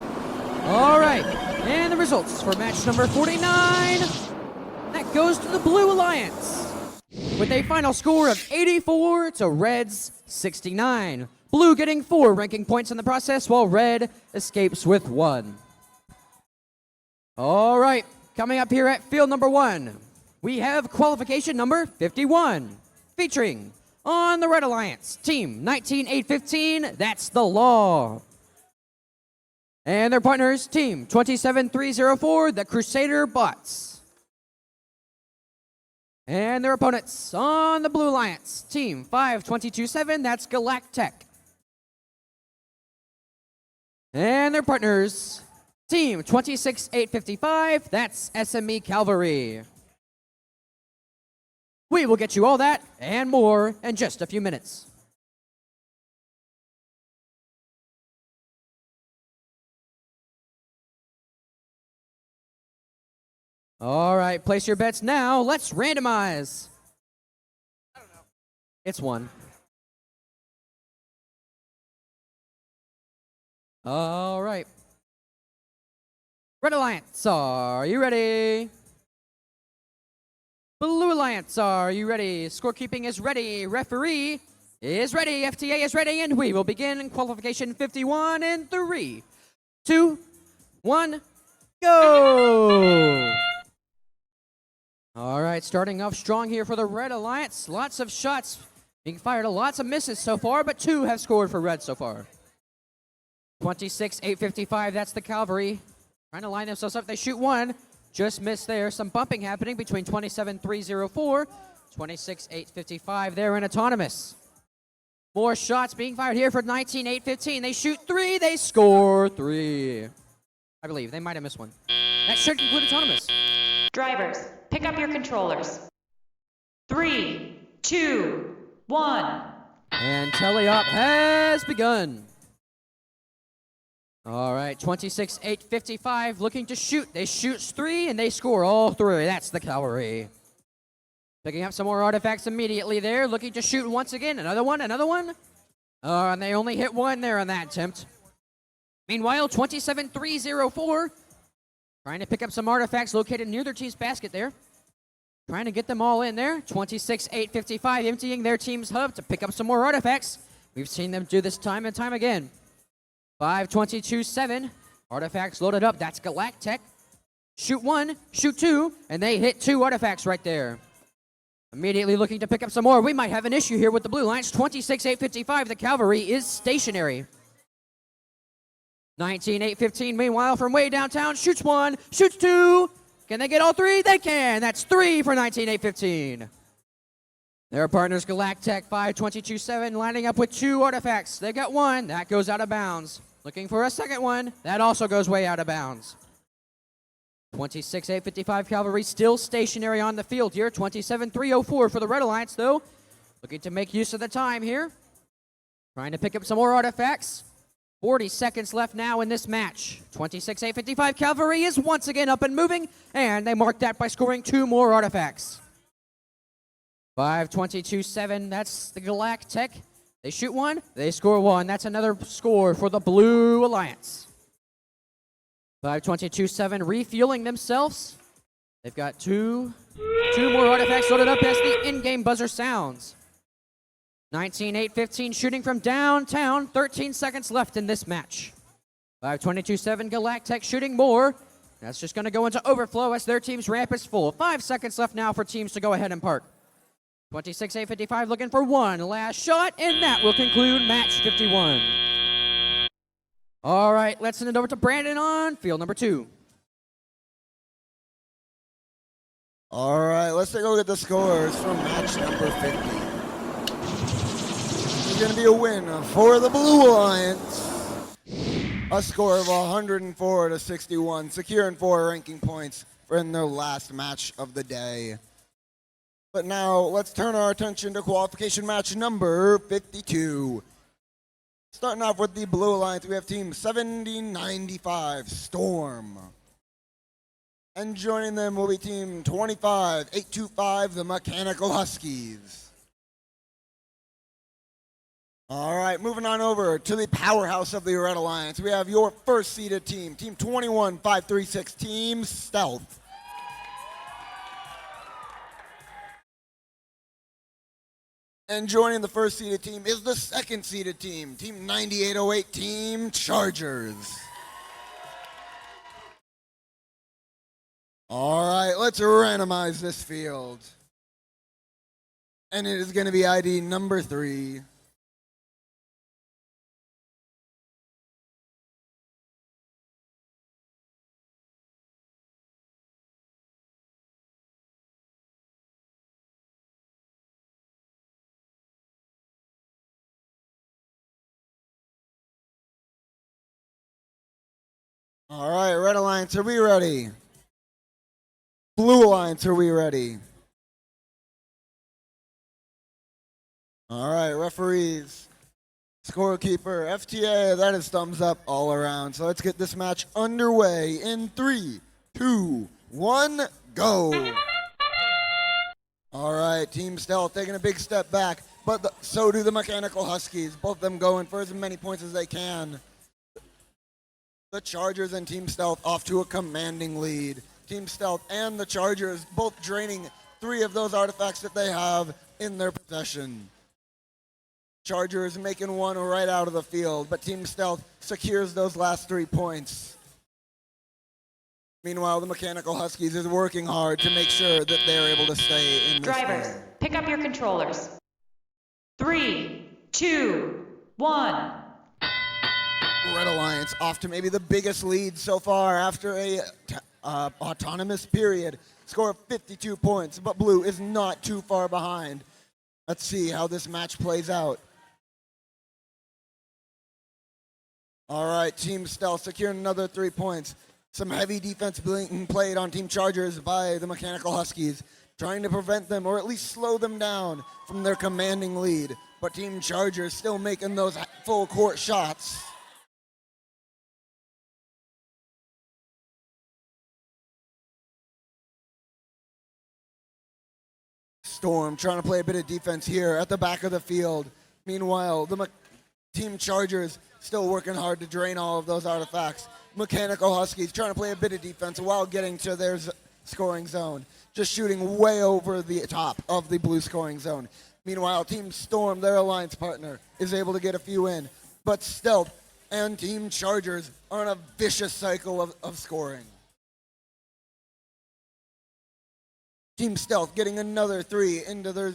All right, and results for match number 49. That goes to the Blue Alliance with a final score of 84 to Red's 69. Blue getting 4 ranking points in the process, while Red escapes with 1. All right, coming up here at field number 1, we have qualification number 51, featuring on the Red Alliance, team 19815, that's the Law. And their partners, team 27304, the Crusader Bots. And their opponents on the Blue Alliance, team 5227, that's Galactech. And their partners, team 26855, that's SME Cavalry. We will get you all that and more in just a few minutes. All right, place your bets now. Let's randomize. I don't know. It's 1. All right. Red Alliance, are you ready? Blue Alliance, are you ready? Scorekeeping is ready. Referee is ready. FTA is ready, and we will begin qualification 51 in 3, 2, 1, go! All right, starting off strong here for the Red Alliance. Lots of shots being fired, lots of misses so far, but 2 have scored for Red so far. 26-855, that's the Cavalry. Trying to line themselves up. They shoot 1. Just missed there. Some bumping happening between 27-304, 26-855 there in autonomous. More shots being fired here for 19-815. They shoot 3. They score 3. I believe. They might have missed 1. That should conclude autonomous. Drivers, pick up your controllers. 3, 2, 1. And teleop has begun. All right, 26-855 looking to shoot. They shoot 3 and they score all 3. That's the Cavalry. Picking up some more artifacts immediately there. Looking to shoot once again. Another one, another one. And they only hit 1 there on that attempt. Meanwhile, 27-304 trying to pick up some artifacts located near their team's basket there. Trying to get them all in there. 26-855 emptying their team's hub to pick up some more artifacts. We've seen them do this time and time again. 5-22-7. Artifacts loaded up. That's Galactech. Shoot 1, shoot 2, and they hit 2 artifacts right there. Immediately looking to pick up some more. We might have an issue here with the Blue Alliance. 26-855. The Cavalry is stationary. 19-815. Meanwhile, from way downtown, shoots 1, shoots 2. Can they get all 3? They can. That's 3 for 19-815. Their partners, Galactech, 5-22-7, lining up with 2 artifacts. They got 1. That goes out of bounds. Looking for a second one. That also goes way out of bounds. 26-855 Cavalry still stationary on the field here. 27-304 for the Red Alliance, though. Looking to make use of the time here. Trying to pick up some more artifacts. 40 seconds left now in this match. 26-855 Cavalry is once again up and moving, and they mark that by scoring 2 more artifacts. 5-22-7, that's the Galactech. They shoot 1, they score 1. That's another score for the Blue Alliance. 5-22-7 refueling themselves. They've got two more artifacts loaded up as the in-game buzzer sounds. 19-815 shooting from downtown. 13 seconds left in this match. 5-22-7 Galactech shooting more. That's just going to go into overflow as their team's ramp is full. 5 seconds left now for teams to go ahead and park. 26-855 looking for 1 last shot, and that will conclude match 51. All right, let's send it over to Brandon on field number 2. All right, let's take a look at the scores from match number 50. It's going to be a win for the Blue Alliance. A score of 104 to 61, securing 4 ranking points in their last match of the day. But now let's turn our attention to qualification match number 52. Starting off with the Blue Alliance, we have team 7095 Storm. And joining them will be team 25825, the Mechanical Huskies. All right, moving on over to the powerhouse of the Red Alliance. We have your first seeded team, Team 21536, Team Stealth. And joining the first seeded team is the second seeded team, Team 9808, Team Chargers. All right, let's randomize this field. And it is going to be ID number 3. All right, Red Alliance, are we ready? Blue Alliance, are we ready? All right, referees, scorekeeper, FTA, that is thumbs up all around. So let's get this match underway in 3, 2, 1, go. All right, Team Stealth taking a big step back, but so do the Mechanical Huskies, both of them going for as many points as they can. The Chargers and Team Stealth off to a commanding lead. Team Stealth and the Chargers both draining 3 of those artifacts that they have in their possession. Chargers making 1 right out of the field, but Team Stealth secures those last 3 points. Meanwhile, the Mechanical Huskies is working hard to make sure that they're able to stay in this Drivers, game. pick up your controllers. 3, 2, 1. Red Alliance off to maybe the biggest lead so far after a autonomous period. Score of 52 points, but Blue is not too far behind. Let's see how this match plays out. All right, Team Stealth securing another 3 points. Some heavy defense being played on Team Chargers by the Mechanical Huskies, trying to prevent them or at least slow them down from their commanding lead. But Team Chargers still making those full court shots. Storm trying to play a bit of defense here at the back of the field. Meanwhile, the Team Chargers still working hard to drain all of those artifacts. Mechanical Huskies trying to play a bit of defense while getting to their scoring zone. Just shooting way over the top of the blue scoring zone. Meanwhile, Team Storm, their alliance partner, is able to get a few in. But Stealth and Team Chargers are in a vicious cycle of scoring. Team Stealth getting another 3 into their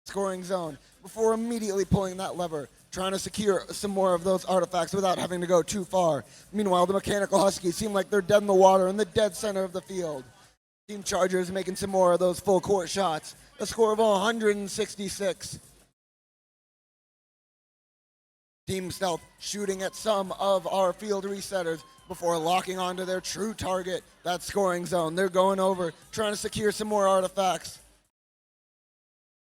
scoring zone before immediately pulling that lever, trying to secure some more of those artifacts without having to go too far. Meanwhile, the Mechanical Huskies seem like they're dead in the water in the dead center of the field. Team Chargers making some more of those full court shots. A score of 166. Team Stealth shooting at some of our field resetters before locking onto their true target, that scoring zone. They're going over, trying to secure some more artifacts.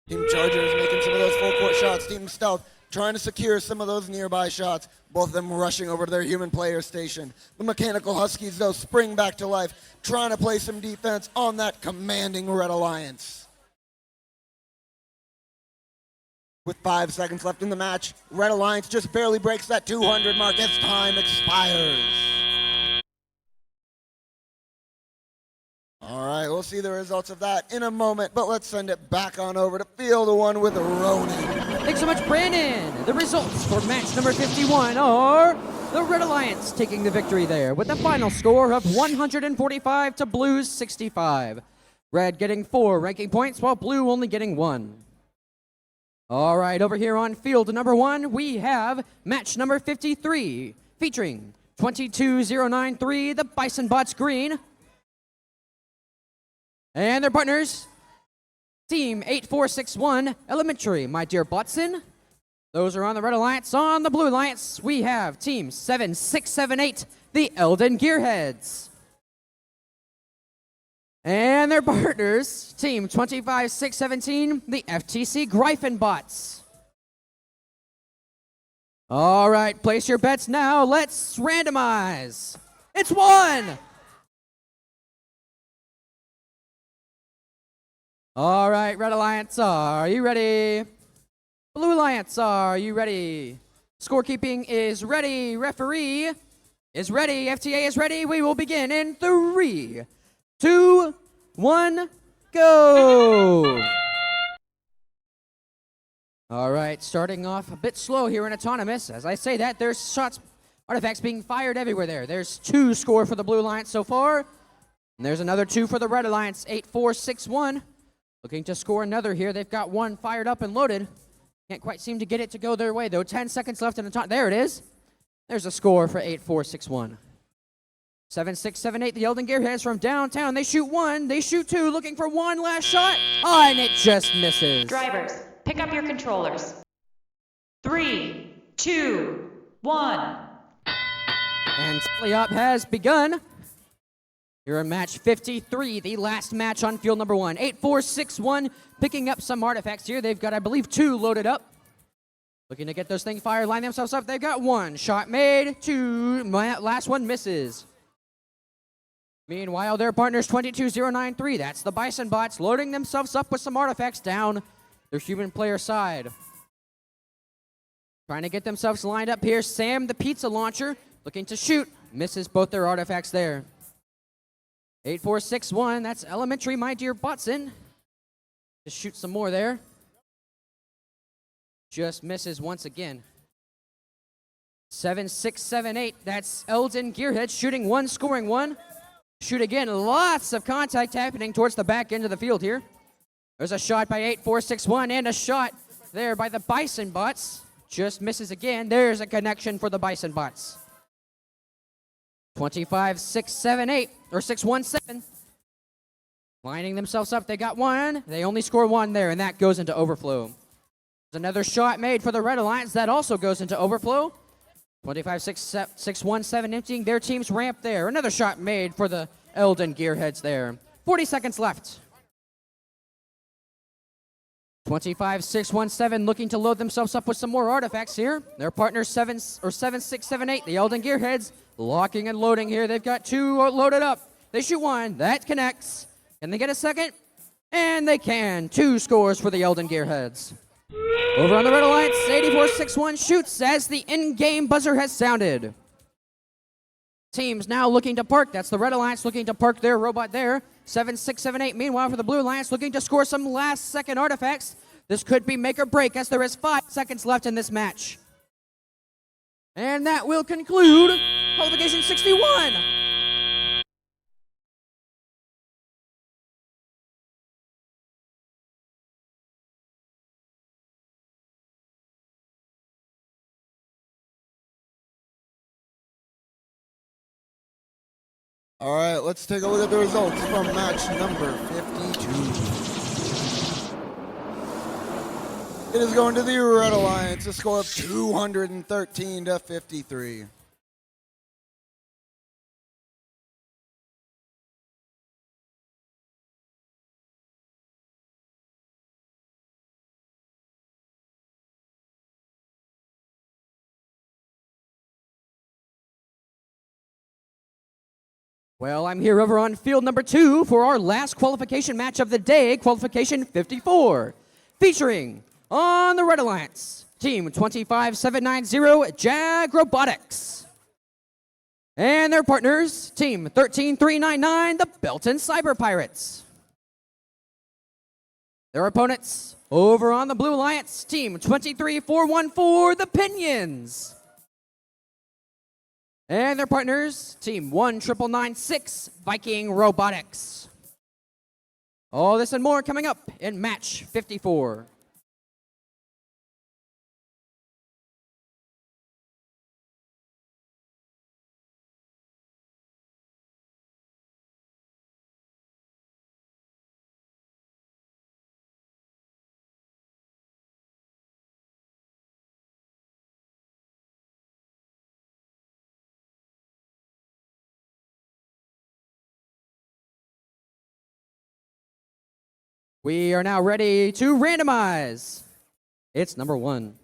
Team Chargers making some of those full court shots. Team Stealth trying to secure some of those nearby shots. Both of them rushing over to their human player station. The Mechanical Huskies, though, spring back to life, trying to play some defense on that commanding Red Alliance. With 5 seconds left in the match, Red Alliance just barely breaks that 200 mark as time expires. All right, we'll see the results of that in a moment, but let's send it back on over to Field 1 with Ronan. Thanks so much, Brandon. The results for match number 51 are the Red Alliance taking the victory there with a final score of 145 to Blue's 65. Red getting 4 ranking points while Blue only getting 1. All right, over here on field number 1, we have match number 53 featuring 22093, the Bison Bots Green, and their partners, Team 8461 Elementary, My Dear Botson. Those are on the Red Alliance. On the Blue Alliance, we have Team 7678, the Eldon Gearheads. And their partners, Team 25617, the FTC Greifenbots. All right, place your bets now. Let's randomize. It's 1. All right, Red Alliance, are you ready? Blue Alliance, are you ready? Scorekeeping is ready. Referee is ready. FTA is ready. We will begin in 3, 2, 1, go. All right, starting off a bit slow here in Autonomous. As I say that, there's shots, artifacts being fired everywhere there. There's 2 score for the Blue Alliance so far. And there's another 2 for the Red Alliance, 8-4-6-1. Looking to score another here. They've got 1 fired up and loaded. Can't quite seem to get it to go their way, though. 10 seconds left in the time. There it is. There's a score for 8-4-6-1. 7-6-7-8, the Eldon Gearheads from downtown. They shoot 1, they shoot 2, looking for 1 last shot. Oh, and it just misses. Drivers, pick up your controllers. 3, 2, 1. And play-up has begun. Here in match 53, the last match on field number 1. 8-4-6-1, picking up some artifacts here. They've got, I believe, 2 loaded up. Looking to get those things fired, line themselves up. They've got 1 shot made, 2, last one misses. Meanwhile, their partners 22093, that's the Bison Bots, loading themselves up with some artifacts down their human player side. Trying to get themselves lined up here. Sam, the pizza launcher, looking to shoot. Misses both their artifacts there. 8-4-6-1, that's elementary, my dear Botson. Just shoot some more there. Just misses once again. 7-6-7-8, that's Eldon Gearhead shooting 1, scoring 1. Shoot again, lots of contact happening towards the back end of the field here. There's a shot by 8-4-6-1 and a shot there by the Bison Bots. Just misses again. There's a connection for the Bison Bots. 25-6-7-8, or 6-1-7. Lining themselves up, they got 1. They only score 1 there, and that goes into overflow. There's another shot made for the Red Alliance. That also goes into overflow. 25-6-1-7, emptying their team's ramp there. Another shot made for the Eldon Gearheads there. 40 seconds left. 25-6-1-7, looking to load themselves up with some more artifacts here. Their partners 7-6-7-8, the Eldon Gearheads, locking and loading here. They've got 2 loaded up. They shoot 1. That connects. Can they get a second? And they can. 2 scores for the Eldon Gearheads. Over on the Red Alliance, 84-6-1 shoots as the in-game buzzer has sounded. Teams now looking to park. That's the Red Alliance looking to park their robot there. 7-6-7-8. Meanwhile, for the Blue Alliance, looking to score some last-second artifacts. This could be make or break, as there is 5 seconds left in this match. And that will conclude qualification 61. All right, let's take a look at the results from match number 52. It is going to the Red Alliance, a score of 213-53. Well, I'm here over on field number 2 for our last qualification match of the day, qualification 54, featuring on the Red Alliance, team 25790, Jag Robotics. And their partners, team 13399, the Belton Cyber Pirates. Their opponents, over on the Blue Alliance, team 23414, the Pinions. And their partners, team 19996, Viking Robotics. All this and more coming up in match 54. We are now ready to randomize. It's number 1.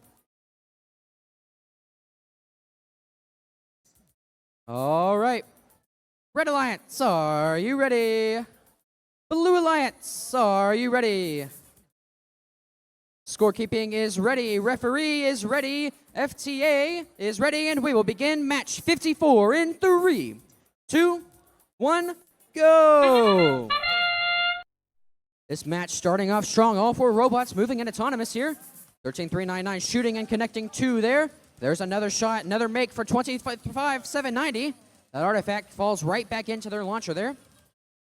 All right. Red Alliance, are you ready? Blue Alliance, are you ready? Scorekeeping is ready. Referee is ready. FTA is ready, and we will begin match 54 in 3, 2, 1, go! This match starting off strong. All 4 robots moving in autonomous here. 13399 shooting and connecting 2 there. There's another shot, another make for 25790. That artifact falls right back into their launcher there.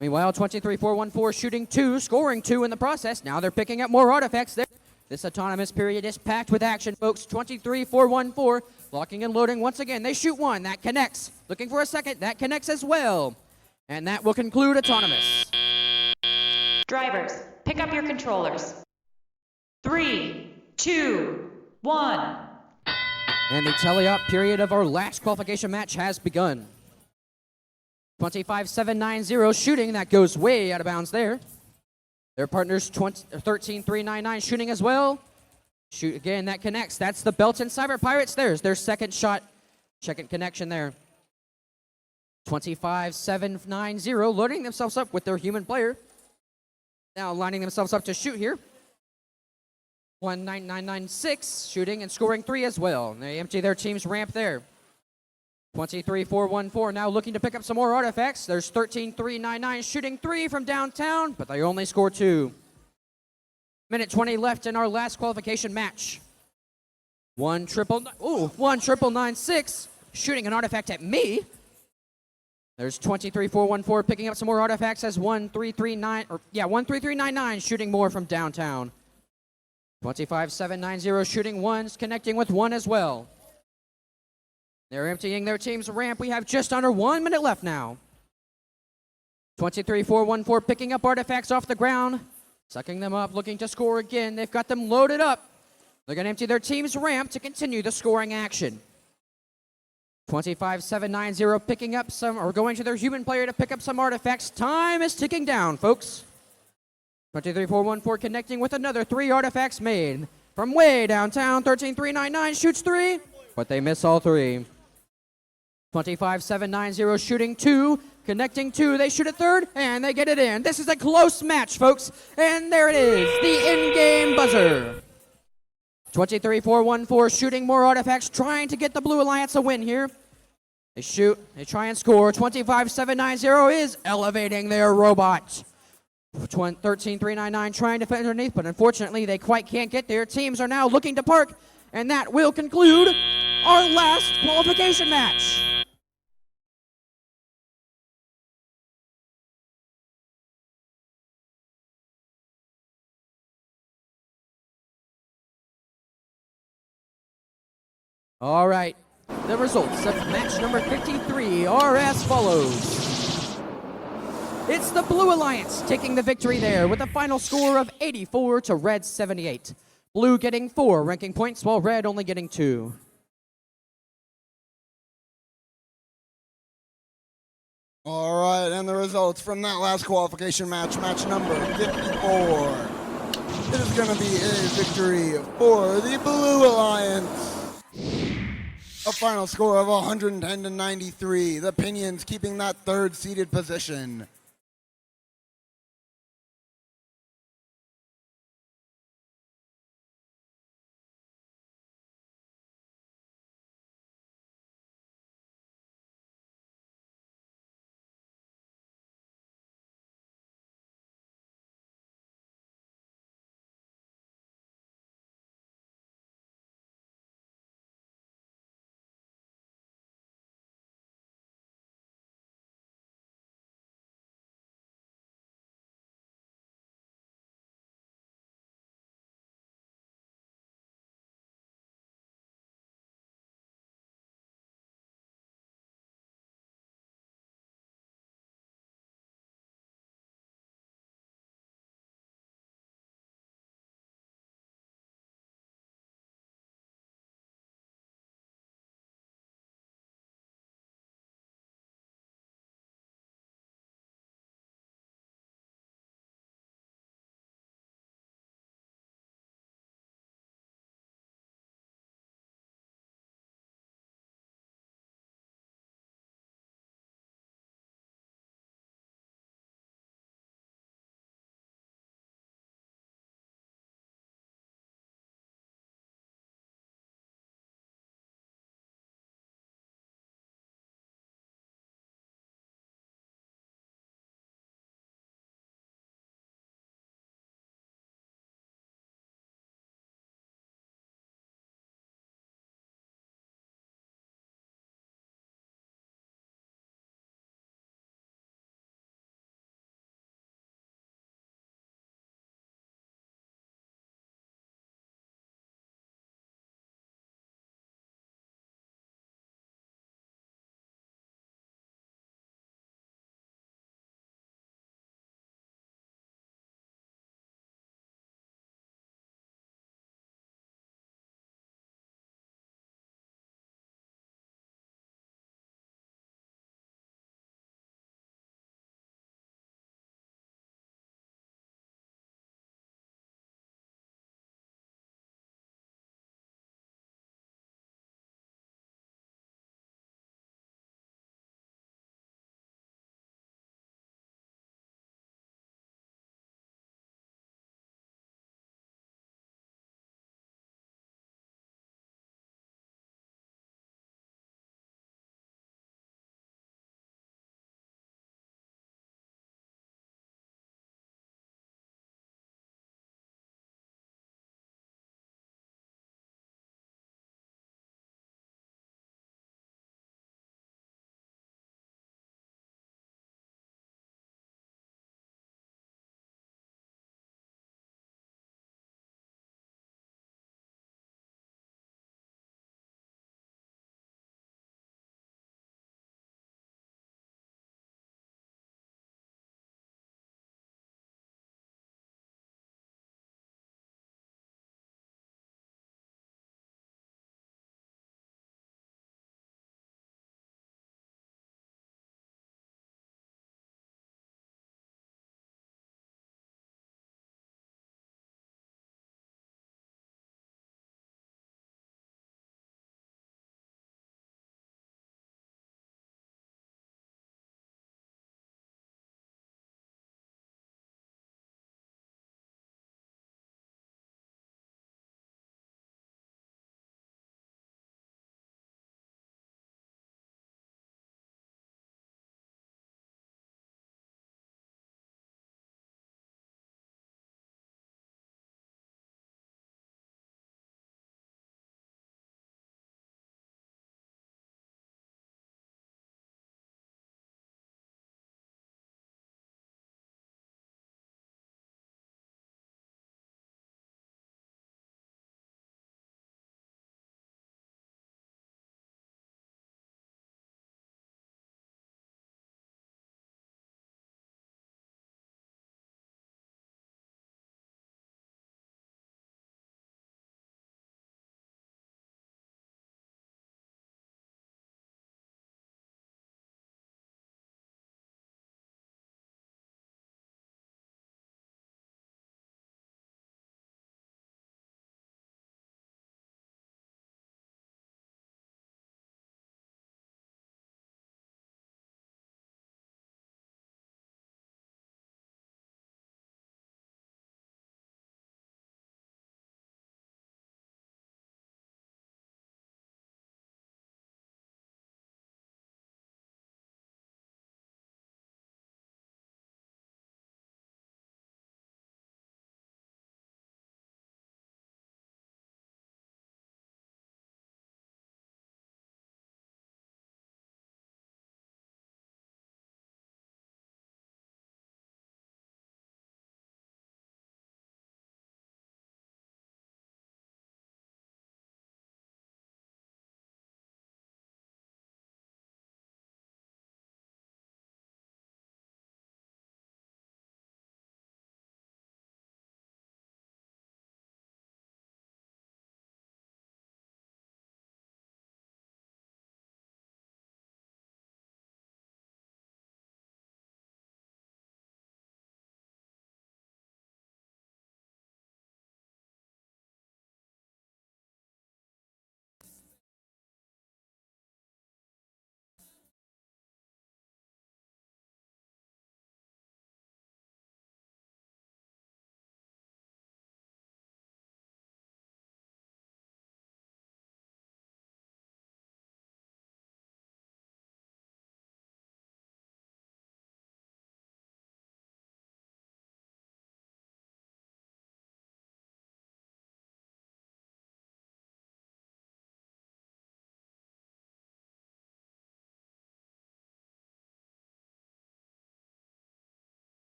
Meanwhile, 23414 shooting 2, scoring 2 in the process. Now they're picking up more artifacts there. This autonomous period is packed with action, folks. 23414 locking and loading once again. They shoot 1, that connects. Looking for a second, that connects as well. And that will conclude autonomous. Drivers, pick up your controllers. 3, 2, 1. And the teleop period of our last qualification match has begun. 25790 shooting, that goes way out of bounds there. Their partners 13399 shooting as well. Shoot again, that connects. That's the Belton Cyber Pirates. There's their second shot. Second connection there. 25790 loading themselves up with their human player. Now lining themselves up to shoot here. 19996 shooting and scoring 3 as well. They empty their team's ramp there. 23414 now looking to pick up some more artifacts. There's 13399 shooting 3 from downtown, but they only score 2. Minute 20 left in our last qualification match. 19996 shooting an artifact at me. There's 23414 picking up some more artifacts as 13399 shooting more from downtown. 25790 shooting 1's connecting with 1 as well. They're emptying their team's ramp. We have just under 1 minute left now. 23414 picking up artifacts off the ground, sucking them up, looking to score again. They've got them loaded up. They're going to empty their team's ramp to continue the scoring action. 25790 picking up some, or going to their human player to pick up some artifacts. Time is ticking down, folks. 23414 connecting with another 3 artifacts made. From way downtown, 13399 shoots 3, but they miss all 3. 25790 shooting 2, connecting 2. They shoot a 3rd, and they get it in. This is a close match, folks. And there it is, the in-game buzzer. 23414 shooting more artifacts, trying to get the Blue Alliance a win here. They shoot, they try and score. 25790 is elevating their robot. 13399 trying to fit underneath, but unfortunately they quite can't get there. Teams are now looking to park, and that will conclude our last qualification match. All right, the results of match number 53 are as follows. It's the Blue Alliance taking the victory there with a final score of 84 to Red 78. Blue getting 4 ranking points, while Red only getting 2. All right, and the results from that last qualification match, match number 54. It is going to be a victory for the Blue Alliance. A final score of 110 to 93. The Pinions keeping that 3rd seeded position.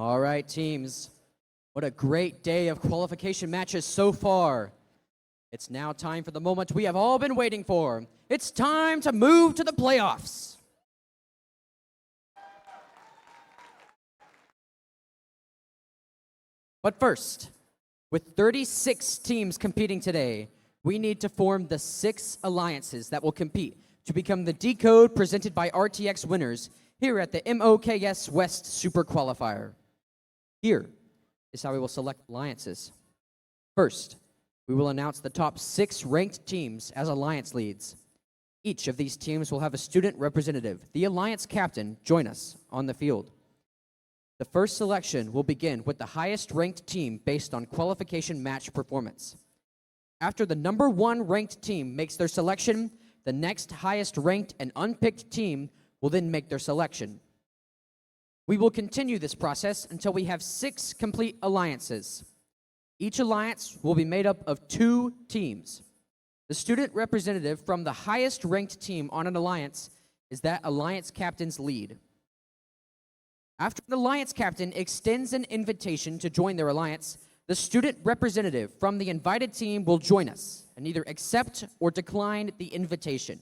All right, teams. What a great day of qualification matches so far. It's now time for the moment we have all been waiting for. It's time to move to the playoffs. But first, with 36 teams competing today, we need to form the 6 alliances that will compete to become the decode presented by RTX winners here at the MOKS West Super Qualifier. Here is how we will select alliances. First, we will announce the top 6 ranked teams as alliance leads. Each of these teams will have a student representative, the alliance captain, join us on the field. The first selection will begin with the highest ranked team based on qualification match performance. After the number 1 ranked team makes their selection, the next highest ranked and unpicked team will then make their selection. We will continue this process until we have 6 complete alliances. Each alliance will be made up of 2 teams. The student representative from the highest ranked team on an alliance is that alliance captain's lead. After the alliance captain extends an invitation to join their alliance, the student representative from the invited team will join us and either accept or decline the invitation.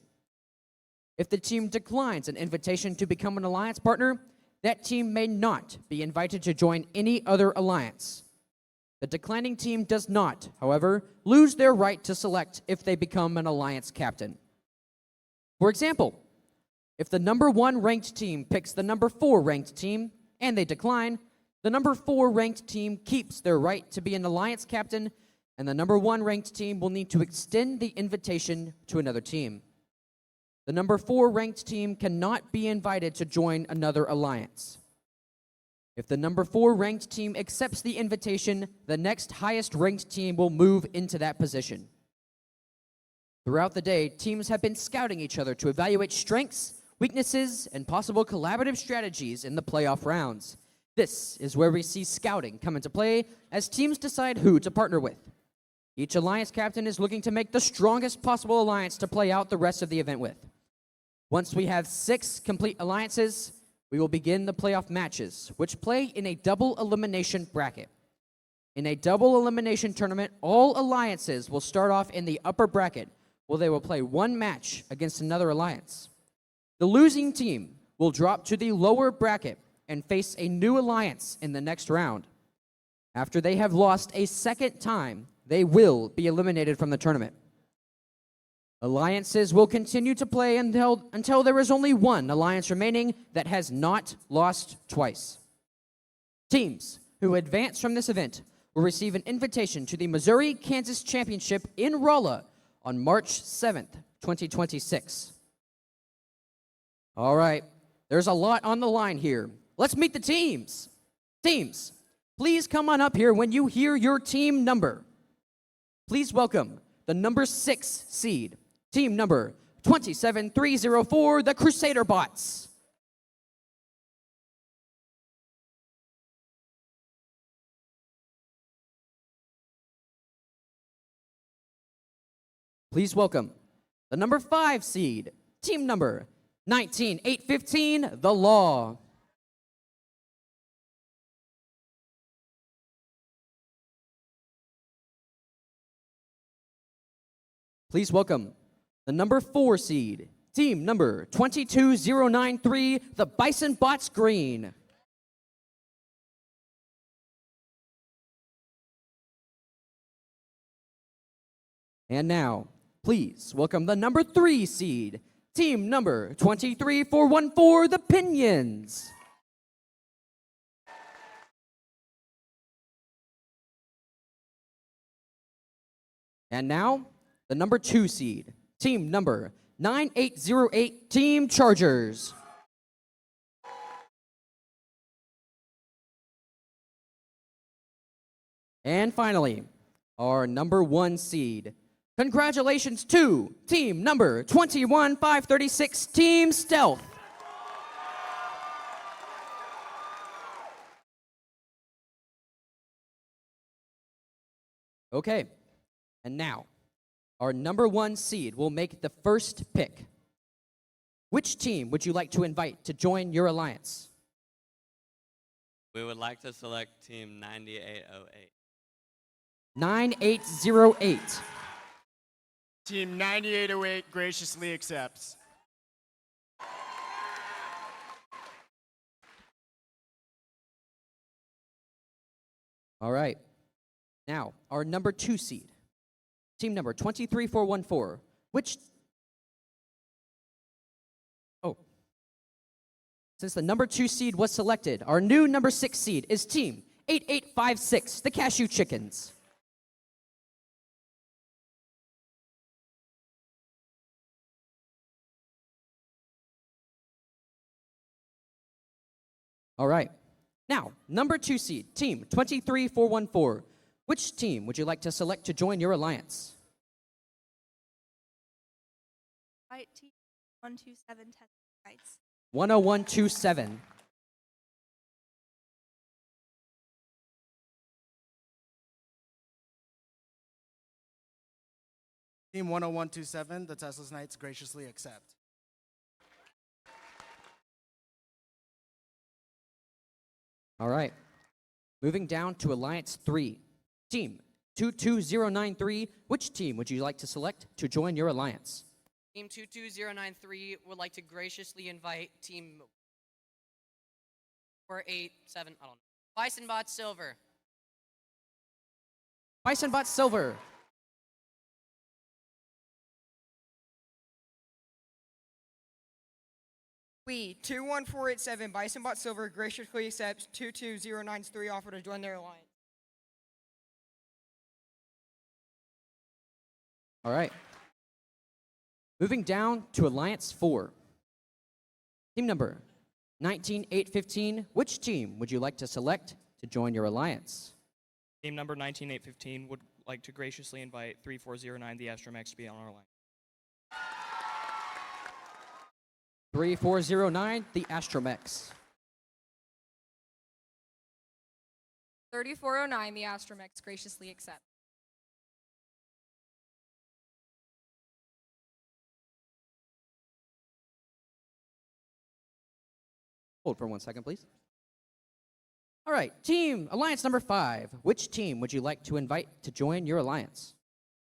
If the team declines an invitation to become an alliance partner, that team may not be invited to join any other alliance. The declining team does not, however, lose their right to select if they become an alliance captain. For example, if the number 1 ranked team picks the number 4 ranked team and they decline, the number 4 ranked team keeps their right to be an alliance captain, and the number 1 ranked team will need to extend the invitation to another team. The number 4 ranked team cannot be invited to join another alliance. If the number 4 ranked team accepts the invitation, the next highest ranked team will move into that position. Throughout the day, teams have been scouting each other to evaluate strengths, weaknesses, and possible collaborative strategies in the playoff rounds. This is where we see scouting come into play as teams decide who to partner with. Each alliance captain is looking to make the strongest possible alliance to play out the rest of the event with. Once we have 6 complete alliances, we will begin the playoff matches, which play in a double elimination bracket. In a double elimination tournament, all alliances will start off in the upper bracket, where they will play 1 match against another alliance. The losing team will drop to the lower bracket and face a new alliance in the next round. After they have lost a second time, they will be eliminated from the tournament. Alliances will continue to play until there is only 1 alliance remaining that has not lost twice. Teams who advance from this event will receive an invitation to the Missouri-Kansas Championship in Rolla on March 7th, 2026. All right, there's a lot on the line here. Let's meet the teams. Teams, please come on up here when you hear your team number. Please welcome the number 6 seed, team number 27304, the Crusader Bots. Please welcome the number 5 seed, team number 19815, the Law. Please welcome the number 4 seed, team number 22093, the Bison Bots Green. And now, please welcome the number 3 seed, team number 23414, the Pinions. And now, the number 2 seed, team number 9808, Team Chargers. And finally, our number 1 seed. Congratulations to team number 21536, Team Stealth. Okay, and now, our number 1 seed will make the first pick. Which team would you like to invite to join your alliance? We would like to select Team 9808. 9808. Team 9808 graciously accepts. All right. Now, our number 2 seed, team number 23414, since the number 2 seed was selected, our new number 6 seed is team 8856, the Cashew Chickens. All right. Now, number 2 seed, team 23414. Which team would you like to select to join your alliance? White team 127 Test Rights. 10127. Team 10127, the Tesla's Knights graciously accept. All right. Moving down to Alliance 3. Team 22093, which team would you like to select to join your alliance? Team 22093 would like to graciously invite Team 487, I don't know, Bisonbot Silver. Bisonbot Silver. We, 21487 Bisonbot Silver, graciously accepts 22093 offer to join their alliance. All right. Moving down to Alliance 4. Team number 19815, which team would you like to select to join your alliance? Team number 19815 would like to graciously invite 3409, the Astromex, to be on our line. 3409, the Astromex. 3409, the Astromex graciously accept. Hold for 1 second, please. All right, team Alliance number 5. Which team would you like to invite to join your alliance?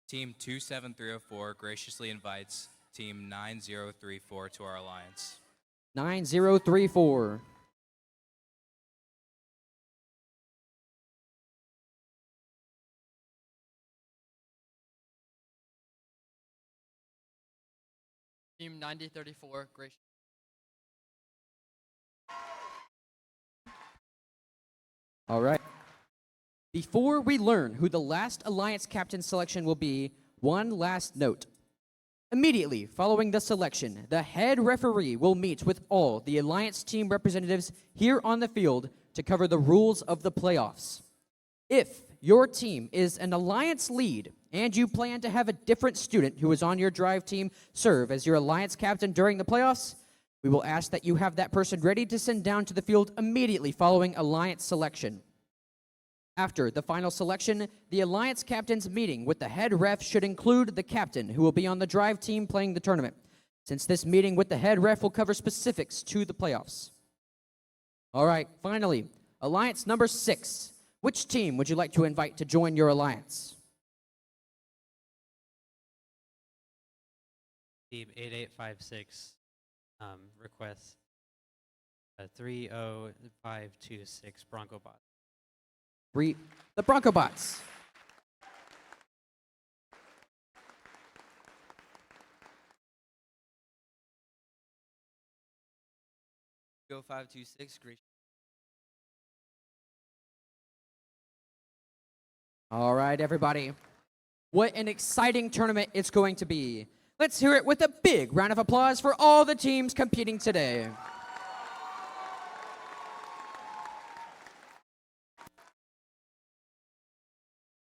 Team 27304 graciously invites Team 9034 to our alliance. 9034. Team 9034, graciously. All right. Before we learn who the last alliance captain selection will be, one last note. Immediately following the selection, the head referee will meet with all the alliance team representatives here on the field to cover the rules of the playoffs. If your team is an alliance lead and you plan to have a different student who is on your drive team serve as your alliance captain during the playoffs, we will ask that you have that person ready to send down to the field immediately following alliance selection. After the final selection, the alliance captain's meeting with the head ref should include the captain who will be on the drive team playing the tournament, since this meeting with the head ref will cover specifics to the playoffs. All right, finally, alliance number 6. Which team would you like to invite to join your alliance? Team 8856 requests 30526 Bronco Bot. The Bronco Bots. Go 526, gracious. All right, everybody. What an exciting tournament it's going to be. Let's hear it with a big round of applause for all the teams competing today.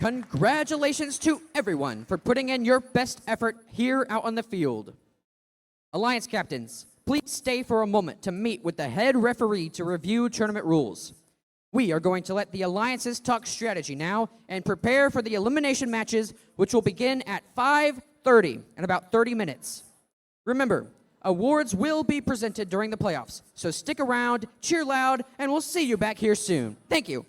Congratulations to everyone for putting in your best effort here out on the field. Alliance captains, please stay for a moment to meet with the head referee to review tournament rules. We are going to let the alliances talk strategy now and prepare for the elimination matches, which will begin at 5:30 in about 30 minutes. Remember, Awards will be presented during the playoffs, so stick around, cheer loud, and we'll see you back here soon. Thank you.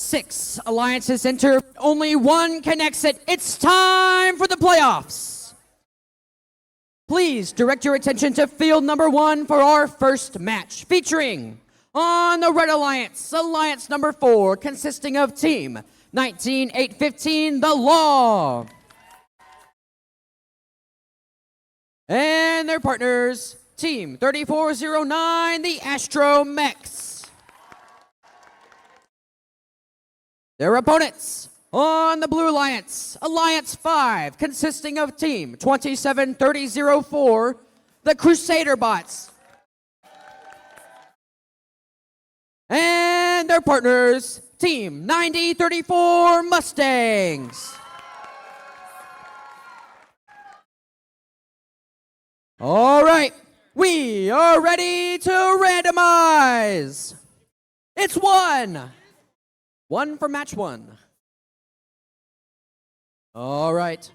6 alliances enter, only one can exit. It's time for the playoffs. Please direct your attention to field number 1 for our first match, featuring on the Red Alliance, Alliance number 4, consisting of Team 19815, The Law, and their partners, Team 3409, the Astromechs. Their opponents on the Blue Alliance, Alliance 5, consisting of Team 27304, the Crusader Bots, and their partners, Team 9034 Mustangs. All right, we are ready to randomize. It's one for match 1. All right.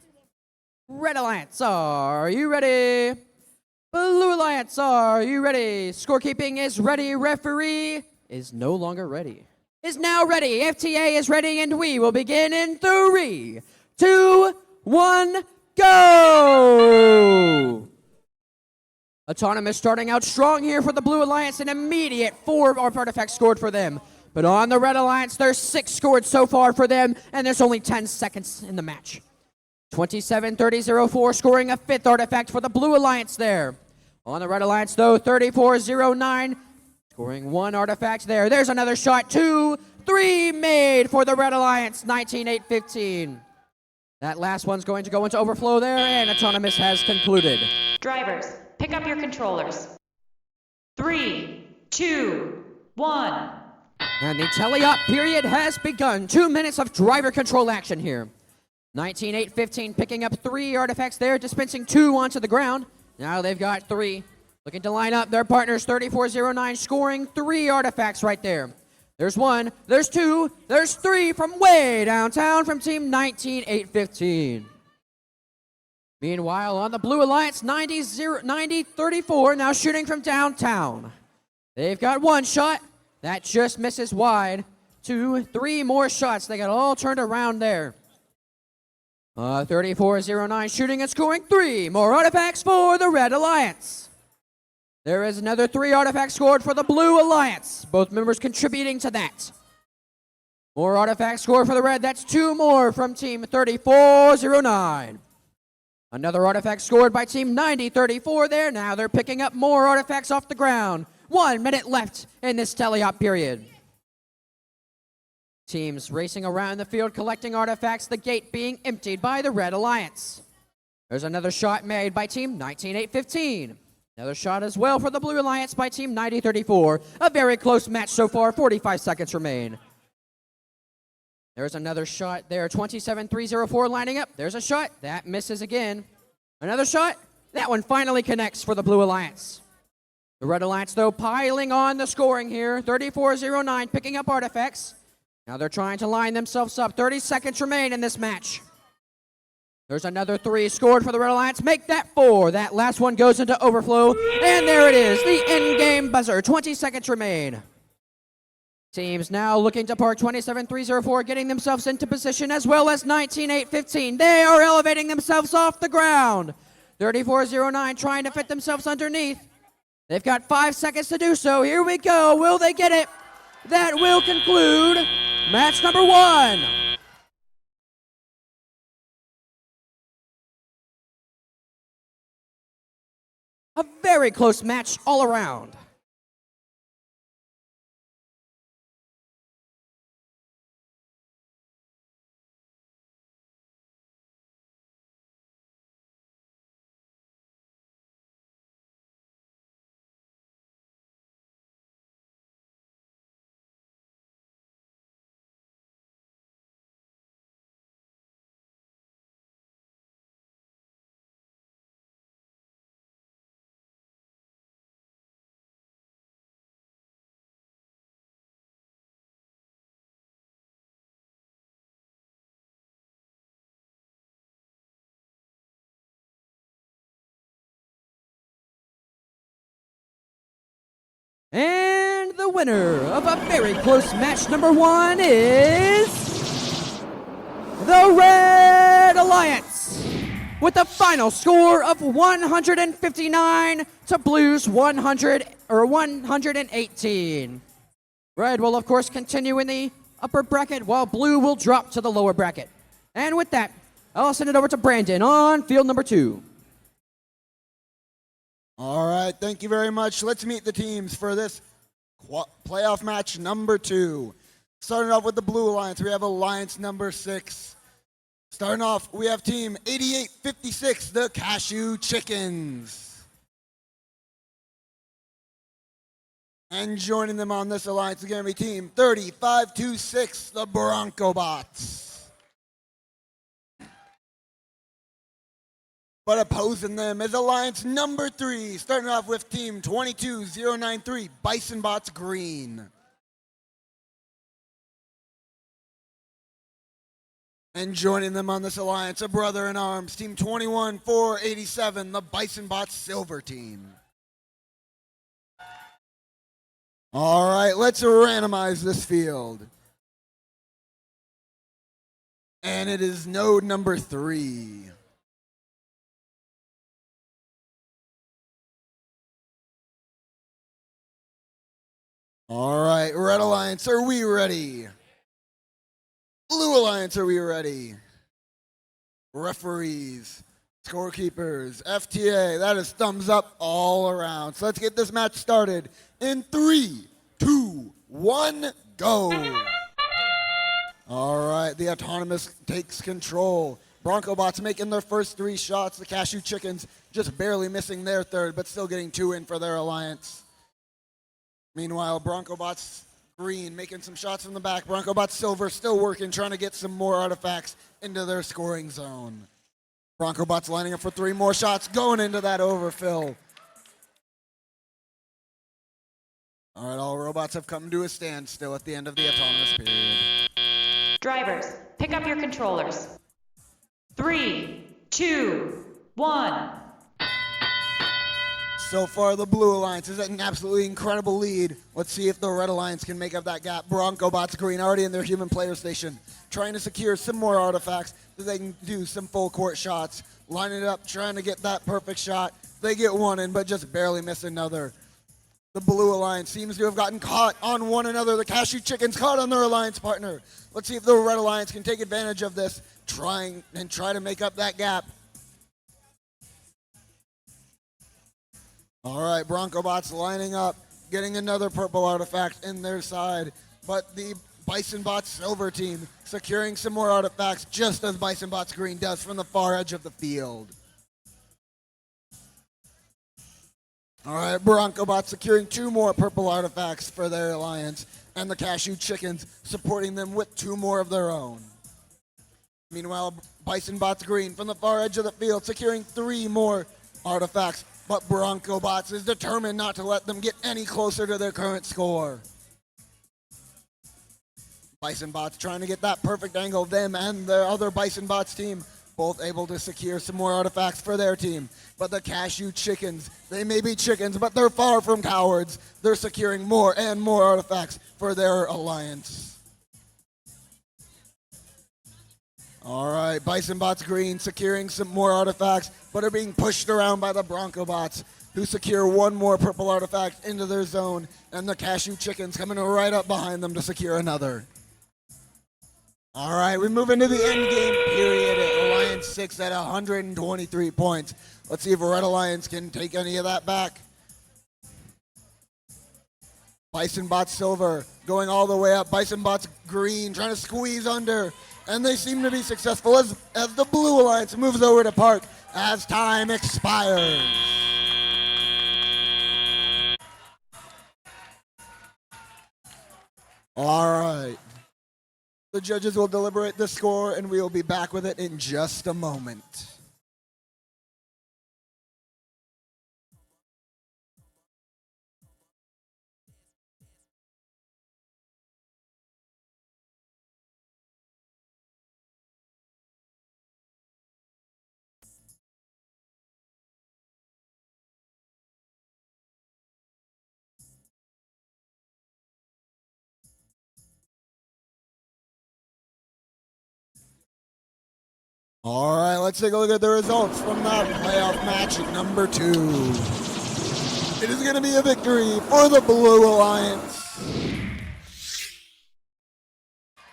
Red Alliance, are you ready? Blue Alliance, are you ready? Scorekeeping is ready. Referee is no longer ready. Is now ready. FTA is ready, and we will begin in 3, 2, 1, go! Autonomous starting out strong here for the Blue Alliance. An immediate 4 artifacts scored for them. But on the Red Alliance, there's 6 scored so far for them, and there's only 10 seconds in the match. 27-30-04 scoring a 5th artifact for the Blue Alliance there. On the Red Alliance, though, 34-09 scoring 1 artifact there. There's another shot, 2, 3 made for the Red Alliance, 19-8-15. That last one's going to go into overflow there, and Autonomous has concluded. Drivers, pick up your controllers. 3, 2, 1. And the tele-op period has begun. 2 minutes of driver control action here. 19-8-15 picking up 3 artifacts there, dispensing 2 onto the ground. Now they've got 3. Looking to line up their partners, 34-09 scoring 3 artifacts right there. There's 1, there's 2, there's 3 from way downtown from Team 19-8-15. Meanwhile, on the Blue Alliance, 90-34 now shooting from downtown. They've got 1 shot. That just misses wide. 2, 3 more shots. They got all turned around there. 34-09 shooting and scoring 3 more artifacts for the Red Alliance. There is another 3 artifacts scored for the Blue Alliance. Both members contributing to that. More artifacts scored for the Red. That's 2 more from Team 34-09. Another artifact scored by Team 90-34 there. Now they're picking up more artifacts off the ground. 1 minute left in this tele-op period. Teams racing around the field collecting artifacts, the gate being emptied by the Red Alliance. There's another shot made by Team 19-8-15. Another shot as well for the Blue Alliance by Team 90-34. A very close match so far, 45 seconds remain. There's another shot there, 27-3-04 lining up. There's a shot, that misses again. Another shot, that one finally connects for the Blue Alliance. The Red Alliance, though, piling on the scoring here. 34-09, picking up artifacts. Now they're trying to line themselves up. 30 seconds remain in this match. There's another 3 scored for the Red Alliance. Make that 4. That last one goes into overflow. And there it is, the end-game buzzer. 20 seconds remain. Teams now looking to park 27-3-04, getting themselves into position, as well as 19-8-15. They are elevating themselves off the ground. 34-09 trying to fit themselves underneath. They've got 5 seconds to do so. Here we go. Will they get it? That will conclude match number 1. A very close match all around. And the the winner of a very close match number 1 is the Red Alliance, with a final score of 159 to Blue's 118. Red will, of course, continue in the upper bracket, while Blue will drop to the lower bracket. And with that, I'll send it over to Brandon on field number 2. All right, thank you very much. Let's meet the teams for this playoff match number 2. Starting off with the Blue Alliance, we have Alliance number 6. Starting off, we have team 8856, the Cashew Chickens. And joining them on this alliance is going to be team 3526, the Bronco Bots. But opposing them is alliance number 3, starting off with team 22093, Bison Bots Green. And joining them on this alliance, a brother-in-arms, team 21487, the Bison Bots Silver Team. All right, let's randomize this field. And it is node number 3. All right, Red Alliance, are we ready? Blue Alliance, are we ready? Referees, scorekeepers, FTA, that is thumbs up all around. So let's get this match started in 3, 2, 1, go. All right, the Autonomous takes control. Bronco Bots making their first 3 shots. The Cashew Chickens just barely missing their third, but still getting 2 in for their alliance. Meanwhile, Bronco Bots Green making some shots from the back. Bronco Bots Silver still working, trying to get some more artifacts into their scoring zone. Bronco Bots lining up for 3 more shots, going into that overfill. All right, all robots have come to a standstill at the end of the autonomous period. Drivers, pick up your controllers. 3, 2, 1. So far, the Blue Alliance is at an absolutely incredible lead. Let's see if the Red Alliance can make up that gap. Bronco Bots Green already in their human player station, trying to secure some more artifacts so they can do some full court shots. Lining it up, trying to get that perfect shot. They get 1 in, but just barely miss another. The Blue Alliance seems to have gotten caught on one another. The Cashew Chickens caught on their alliance partner. Let's see if the Red Alliance can take advantage of this, try to make up that gap. All right, Bronco Bots lining up, getting another purple artifact in their side, but the Bison Bots Silver Team securing some more artifacts just as Bison Bots Green does from the far edge of the field. All right, Bronco Bots securing 2 more purple artifacts for their alliance, and the Cashew Chickens supporting them with 2 more of their own. Meanwhile, Bison Bots Green from the far edge of the field securing 3 more artifacts, but Bronco Bots is determined not to let them get any closer to their current score. Bison Bots trying to get that perfect angle. Them and their other Bison Bots team both able to secure some more artifacts for their team. But the Cashew Chickens, they may be chickens, but they're far from cowards. They're securing more and more artifacts for their alliance. All right, Bison Bots Green securing some more artifacts, but are being pushed around by the Bronco Bots, who secure 1 more purple artifact into their zone, and the Cashew Chickens coming right up behind them to secure another. All right, we move into the end game period at Alliance 6 at 123 points. Let's see if Red Alliance can take any of that back. Bison Bots Silver going all the way up. Bison Bots Green trying to squeeze under. And they seem to be successful as the Blue Alliance moves over to park as time expires. All right. The judges will deliberate the score, and we will be back with it in just a moment. All right, let's take a look at the results from that playoff match number 2. It is going to be a victory for the Blue Alliance.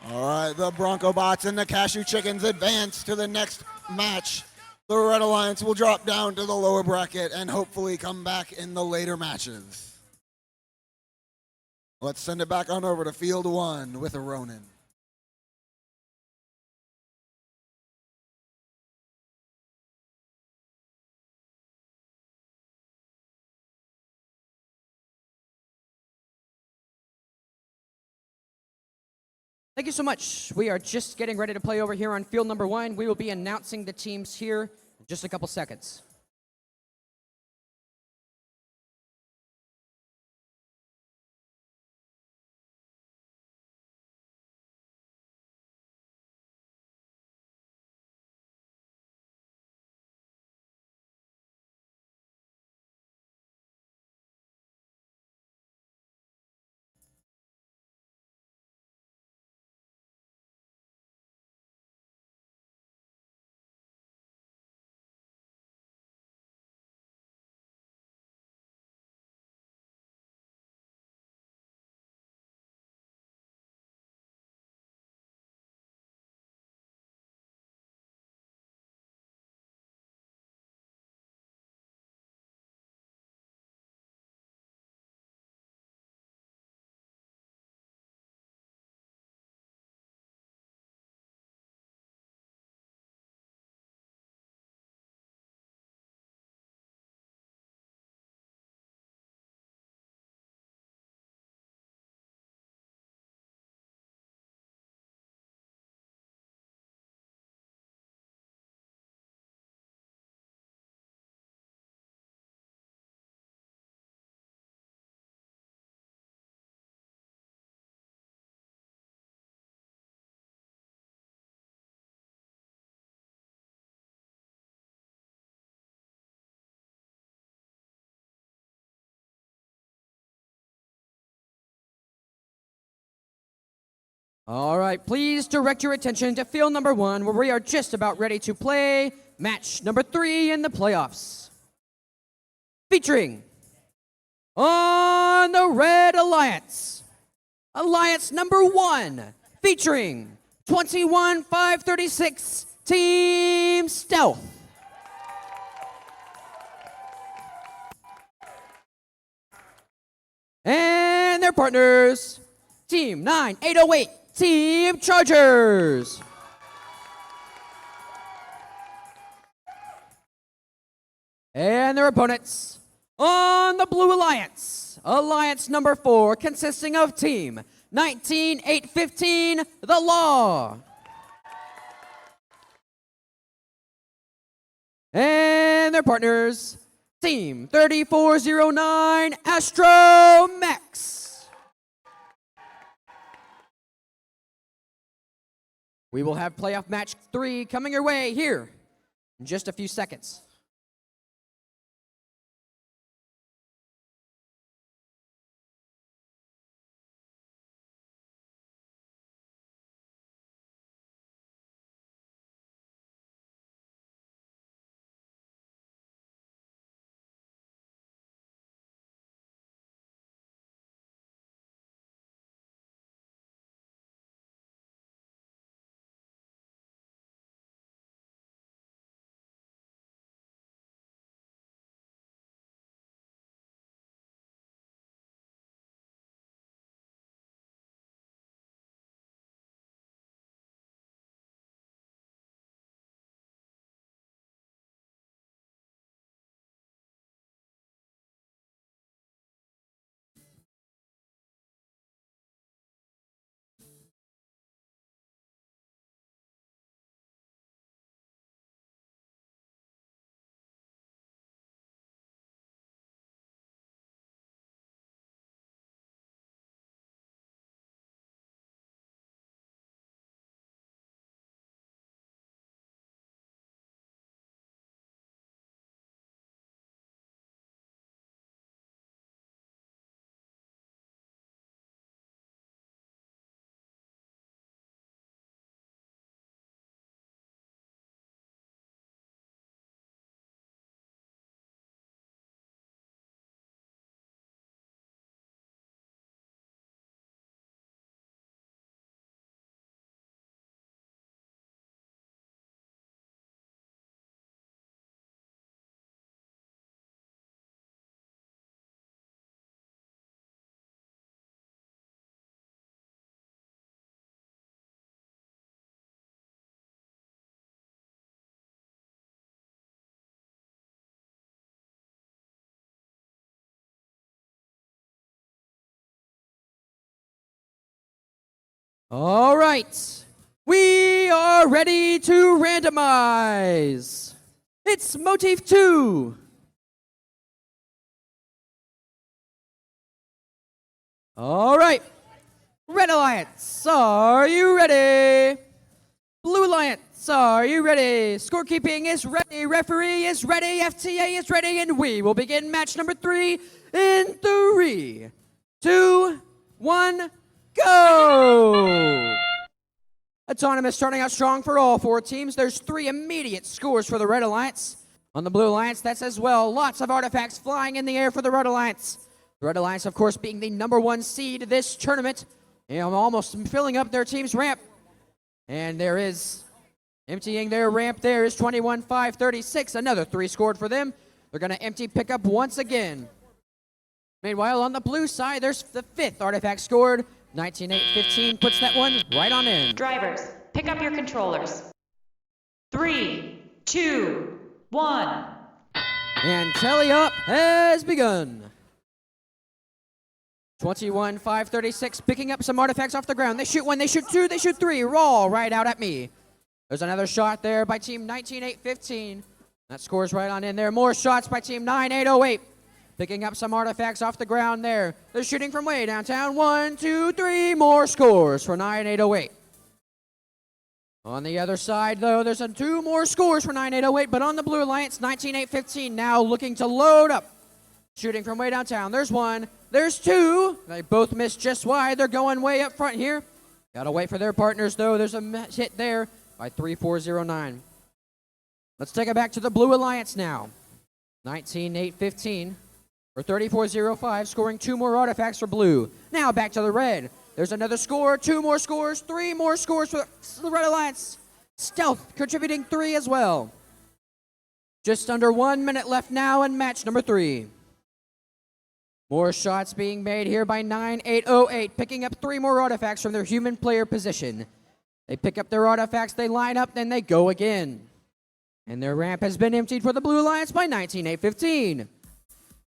All right, the Bronco Bots and the Cashew Chickens advance to the next match. The Red Alliance will drop down to the lower bracket and hopefully come back in the later matches. Let's send it back on over to Field 1 with a Ronin. Thank you so much. We are just getting ready to play over here on field number 1. We will be announcing the teams here in just a couple seconds. All right, please direct your attention to field number 1, where we are just about ready to play match number 3 in the playoffs. Featuring on the Red Alliance, Alliance number 1, featuring 21536 Team Stealth. And their partners, Team 9808 Team Chargers. And their opponents on the Blue Alliance, Alliance number 4, consisting of Team 19815 The Law. And their partners, Team 3409 Astro Max. We will have playoff match 3 coming your way here in just a few seconds. All right. We are ready to randomize. It's motif 2. All right. Red Alliance, are you ready? Blue Alliance, are you ready? Scorekeeping is ready. Referee is ready. FTA is ready. And we will begin match number 3 in 3, 2, 1, go! Autonomous starting out strong for all 4 teams. There's 3 immediate scores for the Red Alliance. On the Blue Alliance, that's as well. Lots of artifacts flying in the air for the Red Alliance. The Red Alliance, of course, being the number 1 seed this tournament. Almost filling up their team's ramp. And there is, emptying their ramp there is 21-5-36. Another 3 scored for them. They're going to empty pickup once again. Meanwhile, on the blue side, there's the 5th artifact scored. 19-8-15 puts that one right on in. Drivers, pick up your controllers. 3, 2, 1. And tally up has begun. 21-5-36, picking up some artifacts off the ground. They shoot 1, they shoot 2, they shoot 3. Raw right out at me. There's another shot there by team 19-8-15. That scores right on in there. More shots by team 9-8-08. Picking up some artifacts off the ground there. They're shooting from way downtown. 1, 2, 3. More scores for 9-8-08. On the other side, though, there's 2 more scores for 9-8-08. But on the Blue Alliance, 19-8-15 now looking to load up. Shooting from way downtown. There's 1. There's 2. They both missed just wide. They're going way up front here. Gotta wait for their partners, though. There's a hit there by 3-4-0-9. Let's take it back to the Blue Alliance now. 19-8-15. Or 34-05, scoring 2 more artifacts for Blue. Now back to the Red. There's another score, 2 more scores, 3 more scores for the Red Alliance. Stealth contributing 3 as well. Just under 1 minute left now in match number 3. More shots being made here by 9-8-08, picking up 3 more artifacts from their human player position. They pick up their artifacts, they line up, then they go again. And their ramp has been emptied for the Blue Alliance by 19-8-15.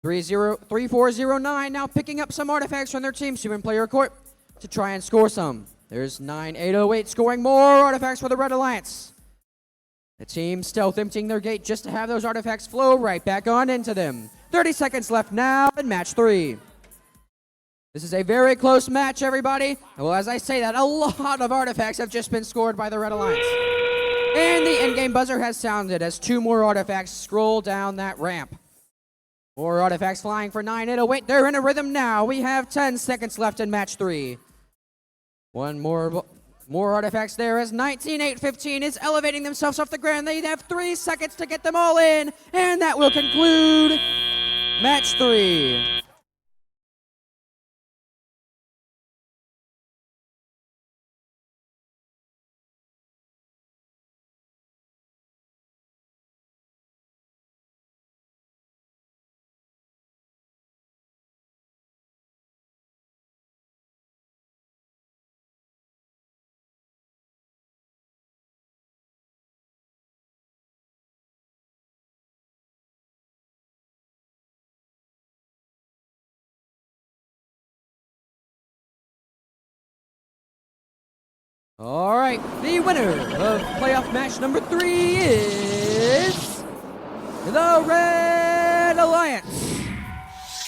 3-4-0-9 now picking up some artifacts from their team's human player court to try and score some. There's 9-8-08 scoring more artifacts for the Red Alliance. The team stealth emptying their gate just to have those artifacts flow right back on into them. 30 seconds left now in match 3. This is a very close match, everybody. Well, as I say that, a lot of artifacts have just been scored by the Red Alliance. And the in-game buzzer has sounded as 2 more artifacts scroll down that ramp. More artifacts flying for 9-8-08. They're in a rhythm now. We have 10 seconds left in match 3. 1 more artifacts there as 19-8-15 is elevating themselves off the ground. They have 3 seconds to get them all in. And that will conclude match 3. All right, the winner of playoff match number 3 is the Red Alliance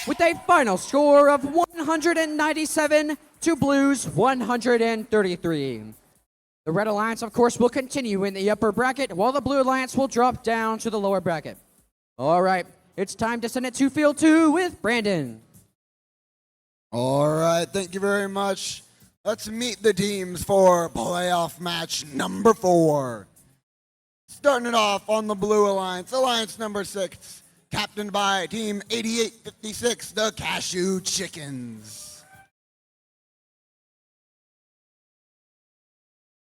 with a final score of 197 to Blue's 133. The Red Alliance, of course, will continue in the upper bracket while the Blue Alliance will drop down to the lower bracket. All right, it's time to send it to Field 2 with Brandon. All right, thank you very much. Let's meet the teams for playoff match number 4. Starting it off on the Blue Alliance, Alliance number 6, captained by Team 8856, the Cashew Chickens.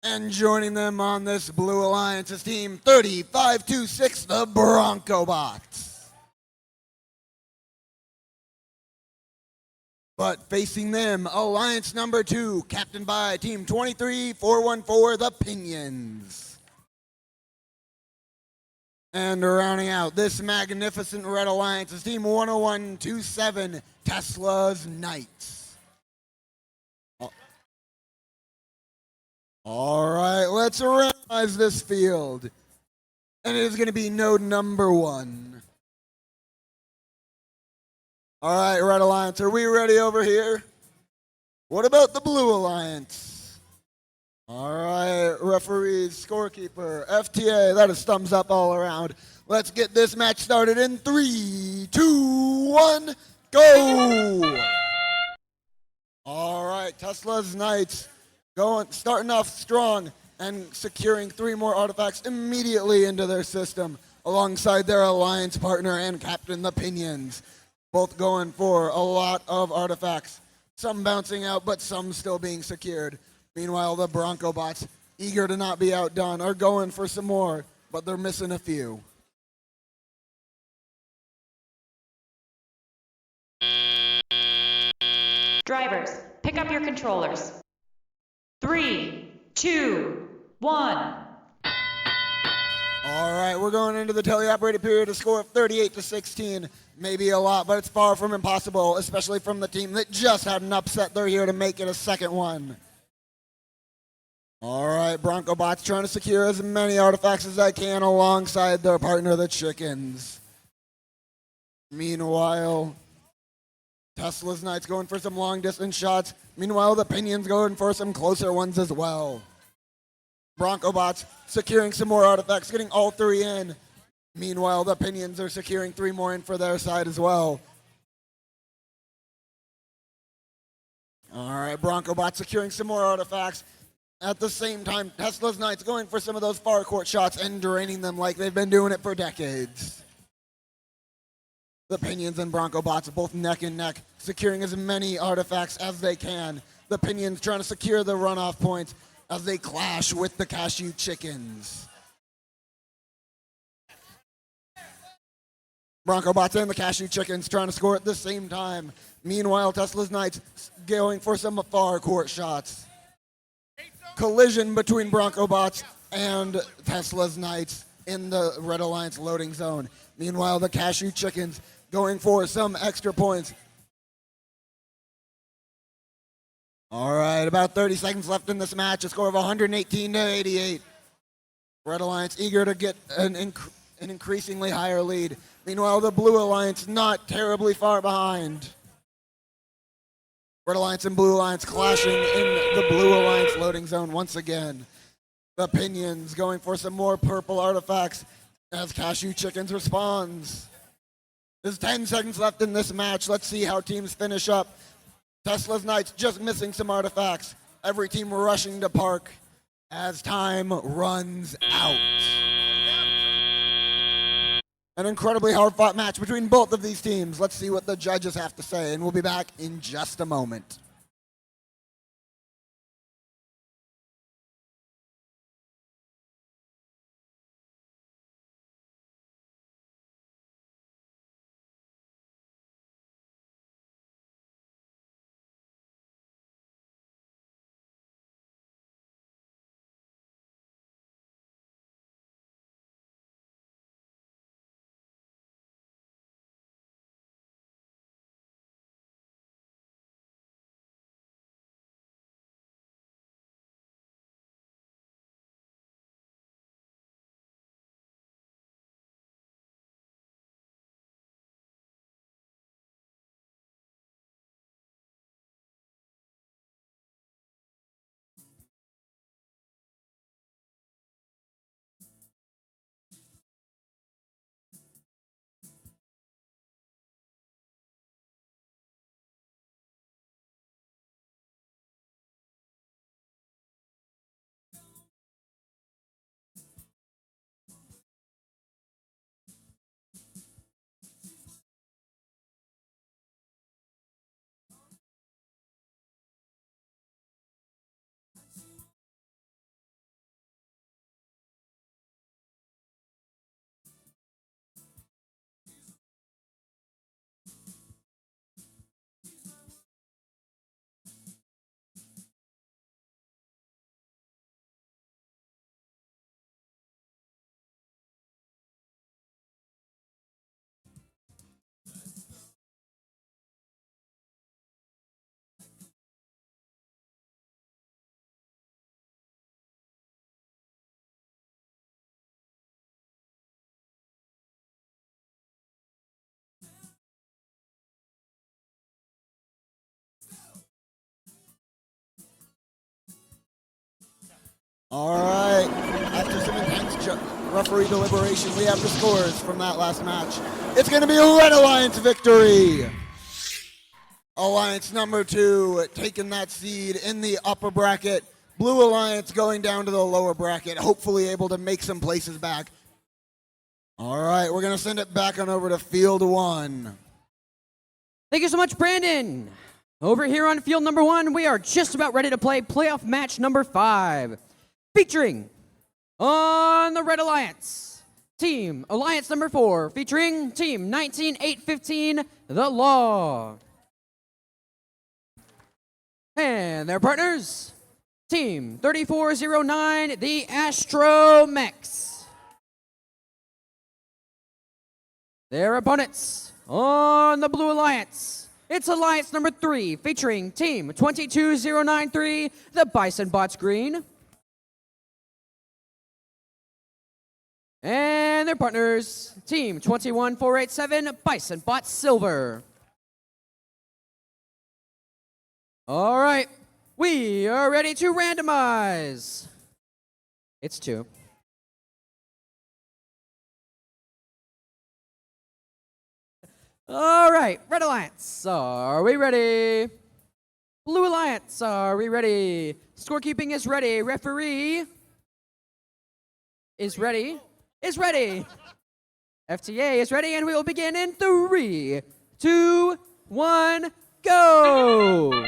And joining them on this Blue Alliance is Team 3526, the Bronco Bots. But facing them, Alliance number 2, captained by Team 23414, the Pinions. And rounding out this magnificent Red Alliance is Team 10127, Tesla's Knights. All right, let's randomize this field. And it is going to be node number 1. All right, Red Alliance, are we ready over here? What about the Blue Alliance? All right, referees, scorekeeper, FTA, that is thumbs up all around. Let's get this match started in 3, 2, 1, go! All right, Tesla's Knights starting off strong and securing 3 more artifacts immediately into their system alongside their alliance partner and captain, the Pinions. Both going for a lot of artifacts. Some bouncing out, but some still being secured. Meanwhile, the Bronco Bots, eager to not be outdone, are going for some more, but they're missing a few. Drivers, pick up your controllers. 3, 2, 1. All right, we're going into the teleoperated period, a score of 38-16. Maybe a lot, but it's far from impossible, especially from the team that just had an upset. They're here to make it a second one. All right, Bronco Bots trying to secure as many artifacts as they can alongside their partner, the Chickens. Meanwhile, Tesla's Knights going for some long-distance shots. Meanwhile, the Pinions going for some closer ones as well. Bronco Bots securing some more artifacts, getting all 3 in. Meanwhile, the Pinions are securing 3 more in for their side as well. All right, Bronco Bots securing some more artifacts. At the same time, Tesla's Knights going for some of those far court shots and draining them like they've been doing it for decades. The Pinions and Bronco Bots both neck and neck, securing as many artifacts as they can. The Pinions trying to secure the runoff points as they clash with the Cashew Chickens. Bronco Bots and the Cashew Chickens trying to score at the same time. Meanwhile, Tesla's Knights going for some far court shots. Collision between Bronco Bots and Tesla's Knights in the Red Alliance loading zone. Meanwhile, the Cashew Chickens going for some extra points. All right, about 30 seconds left in this match. A score of 118-88. Red Alliance eager to get an increasingly higher lead. Meanwhile, the Blue Alliance not terribly far behind. Red Alliance and Blue Alliance clashing in the Blue Alliance loading zone once again. The Pinions going for some more purple artifacts as Cashew Chickens responds. There's 10 seconds left in this match. Let's see how teams finish up. Tesla's Knights just missing some artifacts. Every team rushing to park as time runs out. An incredibly hard-fought match between both of these teams. Let's see what the judges have to say, and we'll be back in just a moment. All right. After some intense referee deliberation, we have the scores from that last match. It's going to be a Red Alliance victory. Alliance number 2 taking that seed in the upper bracket. Blue Alliance going down to the lower bracket, hopefully able to make some places back. All right, we're going to send it back on over to field 1. Thank you so much, Brandon. Over here on field number 1, we are just about ready to play playoff match number 5. Featuring on the Red Alliance, Team Alliance number 4, featuring Team 19815, The Law. And their partners, Team 3409, the Astromex. Their opponents on the Blue Alliance, it's Alliance number 3, featuring Team 22093, the Bison Bots Green. And their partners, Team 21487, Bison Bots Silver. All right, we are ready to randomize. It's 2. All right, Red Alliance, are we ready? Blue Alliance, are we ready? Scorekeeping is ready. Referee is ready. Is ready. FTA is ready, and we will begin in 3, 2, 1, go!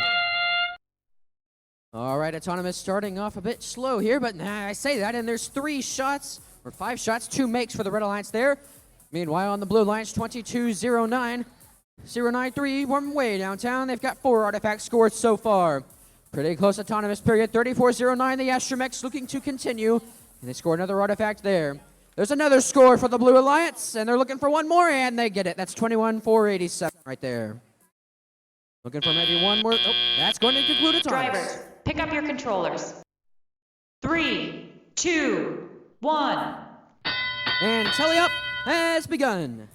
All right, Autonomous starting off a bit slow here, but I say that, and there's 3 shots, or 5 shots, 2 makes for the Red Alliance there. Meanwhile, on the Blue Alliance, 2209093 from way downtown. They've got 4 artifacts scored so far. Pretty close Autonomous period. 3409, the Astromex looking to continue, and they score another artifact there. There's another score for the Blue Alliance, and they're looking for one more, and they get it. That's 21487 right there. Looking for maybe one more. Oh, that's going to conclude Autonomous. Drivers, pick up your controllers. 3, 2, 1. And tally up has begun.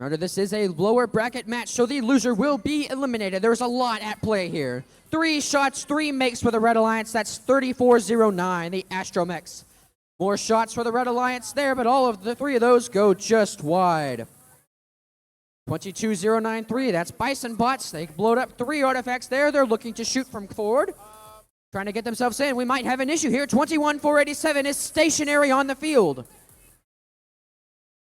Remember, this is a lower bracket match, so the loser will be eliminated. There's a lot at play here. 3 shots, 3 makes for the Red Alliance. That's 3409, the Astromex. More shots for the Red Alliance there, but all of the 3 of those go just wide. 22093, that's Bison Bots. They blowed up 3 artifacts there. They're looking to shoot from forward. Trying to get themselves in. We might have an issue here. 21487 is stationary on the field.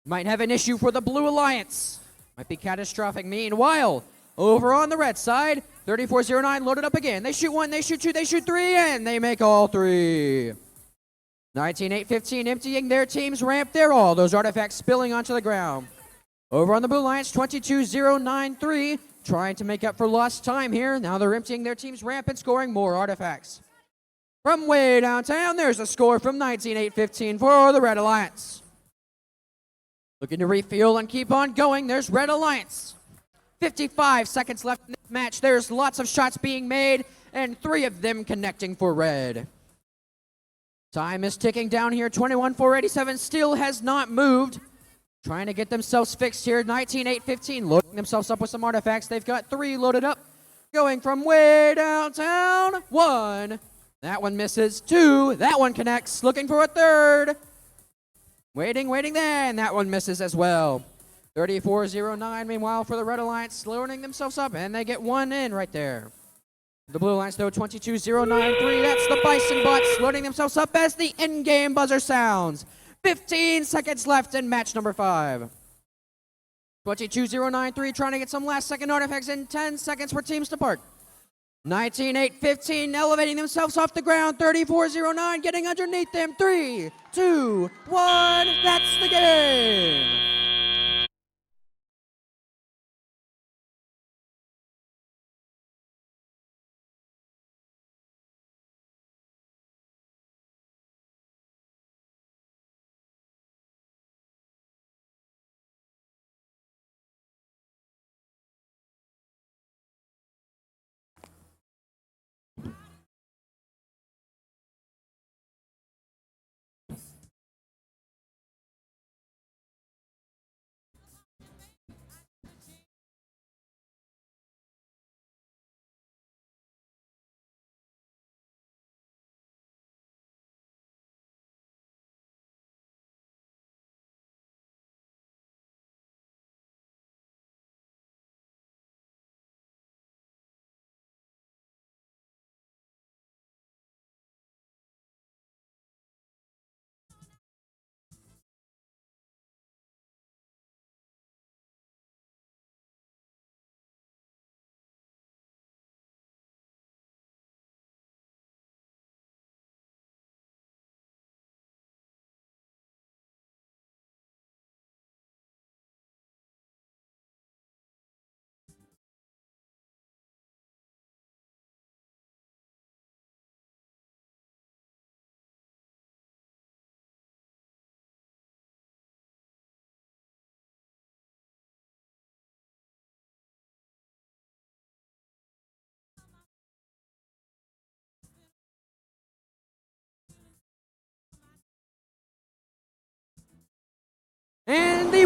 Might have an issue for the Blue Alliance. Might be catastrophic. Meanwhile, over on the red side, 3409 loaded up again. They shoot 1, they shoot 2, they shoot 3, and they make all 3. 19815 emptying their team's ramp there. All those artifacts spilling onto the ground. Over on the Blue Alliance, 22093 trying to make up for lost time here. Now they're emptying their team's ramp and scoring more artifacts. From way downtown, there's a score from 19815 for the Red Alliance. Looking to refuel and keep on going. There's Red Alliance. 55 seconds left in this match. There's lots of shots being made, and 3 of them connecting for red. Time is ticking down here. 21487 still has not moved. Trying to get themselves fixed here. 19815 loading themselves up with some artifacts. They've got 3 loaded up. Going from way downtown. 1. That one misses. 2. That one connects. Looking for a 3rd. Waiting there, and that one misses as well. 3409, meanwhile, for the Red Alliance, loading themselves up, and they get 1 in right there. The Blue Alliance, though, 22093, that's the Bison Bots loading themselves up as the in-game buzzer sounds. 15 seconds left in match number 5. 22093 trying to get some last-second artifacts in 10 seconds for teams to part. 19815 elevating themselves off the ground. 3409 getting underneath them. 3, 2, 1. That's the game.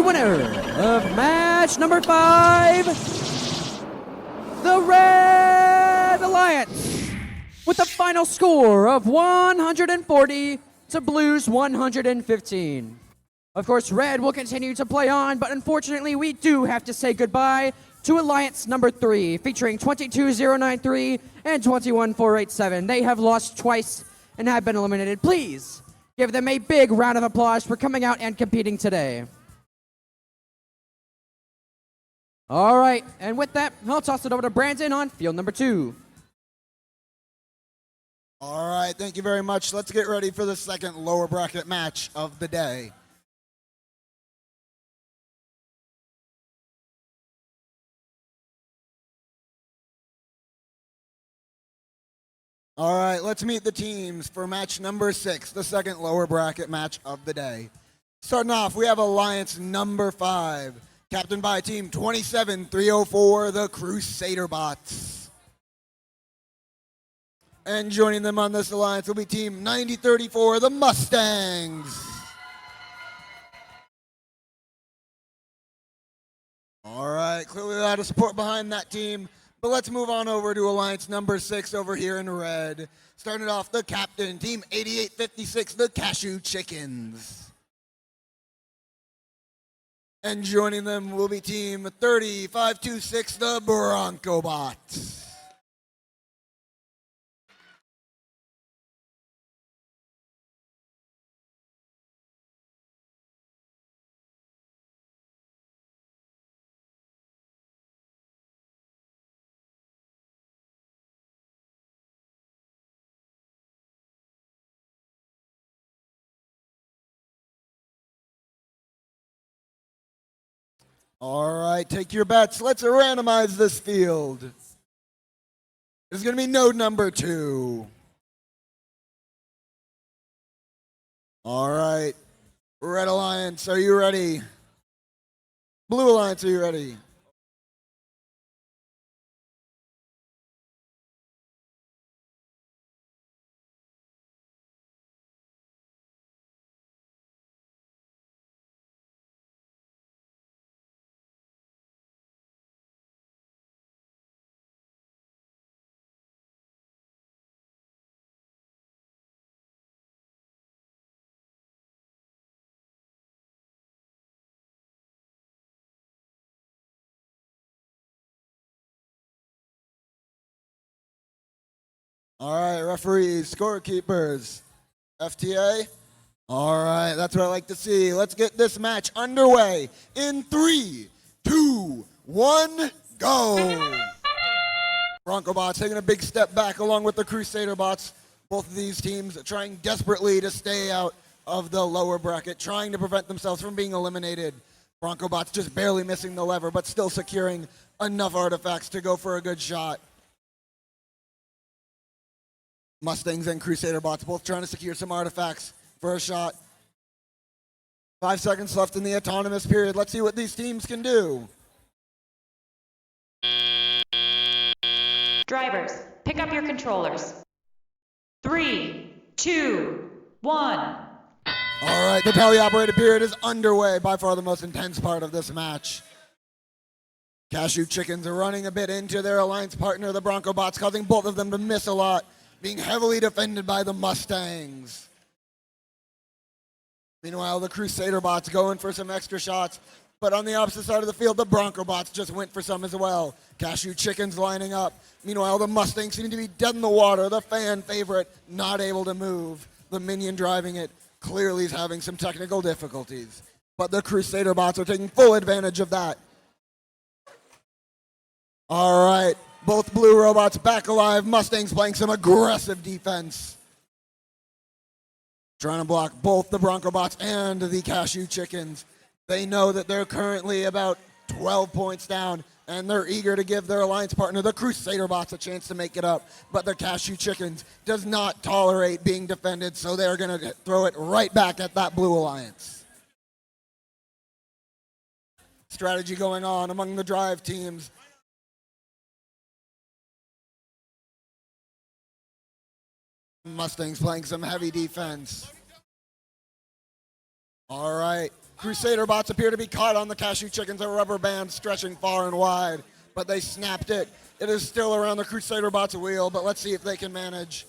winner of match number 5, the Red Alliance, with a final score of 140 to Blue's 115. Of course, Red will continue to play on, but unfortunately, we do have to say goodbye to Alliance number 3, featuring 22093 and 21487. They have lost twice and have been eliminated. Please give them a big round of applause for coming out and competing today. All right, and with that, I'll toss it over to Brandon on field number 2. All right, thank you very much. Let's get ready for the second lower bracket match of the day. All right, let's meet the teams for match number 6, the second lower bracket match of the day. Starting off, we have Alliance number 5, captained by team 27304, the Crusader Bots. And joining them on this alliance will be team 9034, the Mustangs. All right, clearly a lot of support behind that team. But let's move on over to Alliance number 6 over here in red. Starting off, the captain, team 8856, the Cashew Chickens. And joining them will be team 3526, the Bronco Bots. All right, take your bets. Let's randomize this field. This is going to be node number 2. All right, Red Alliance, are you ready? Blue Alliance, are you ready? All right, referees, scorekeepers, FTA. All right, that's what I like to see. Let's get this match underway in 3, 2, 1, go. Bronco Bots taking a big step back along with the Crusader Bots. Both of these teams trying desperately to stay out of the lower bracket, trying to prevent themselves from being eliminated. Bronco Bots just barely missing the lever, but still securing enough artifacts to go for a good shot. Mustangs and Crusader Bots both trying to secure some artifacts for a shot. 5 seconds left in the autonomous period. Let's see what these teams can do. Drivers, pick up your controllers. 3, 2, 1. All right, the tele-operated period is underway. By far the most intense part of this match. Cashew Chickens are running a bit into their alliance partner, the Bronco Bots, causing both of them to miss a lot, being heavily defended by the Mustangs. Meanwhile, the Crusader Bots going for some extra shots, but on the opposite side of the field, the Bronco Bots just went for some as well. Cashew Chickens lining up. Meanwhile, the Mustangs seem to be dead in the water. The fan favorite not able to move. The minion driving it clearly is having some technical difficulties, but the Crusader Bots are taking full advantage of that. All right, both blue robots back alive. Mustangs playing some aggressive defense, trying to block both the Bronco Bots and the Cashew Chickens. They know that they're currently about 12 points down, and they're eager to give their alliance partner, the Crusader Bots, a chance to make it up. But the Cashew Chickens does not tolerate being defended, so they're going to throw it right back at that blue alliance. Strategy going on among the drive teams. Mustangs playing some heavy defense. All right, Crusader bots appear to be caught on the cashew chickens, a rubber band stretching far and wide, but they snapped it. It is still around the Crusader bots' wheel, but let's see if they can manage.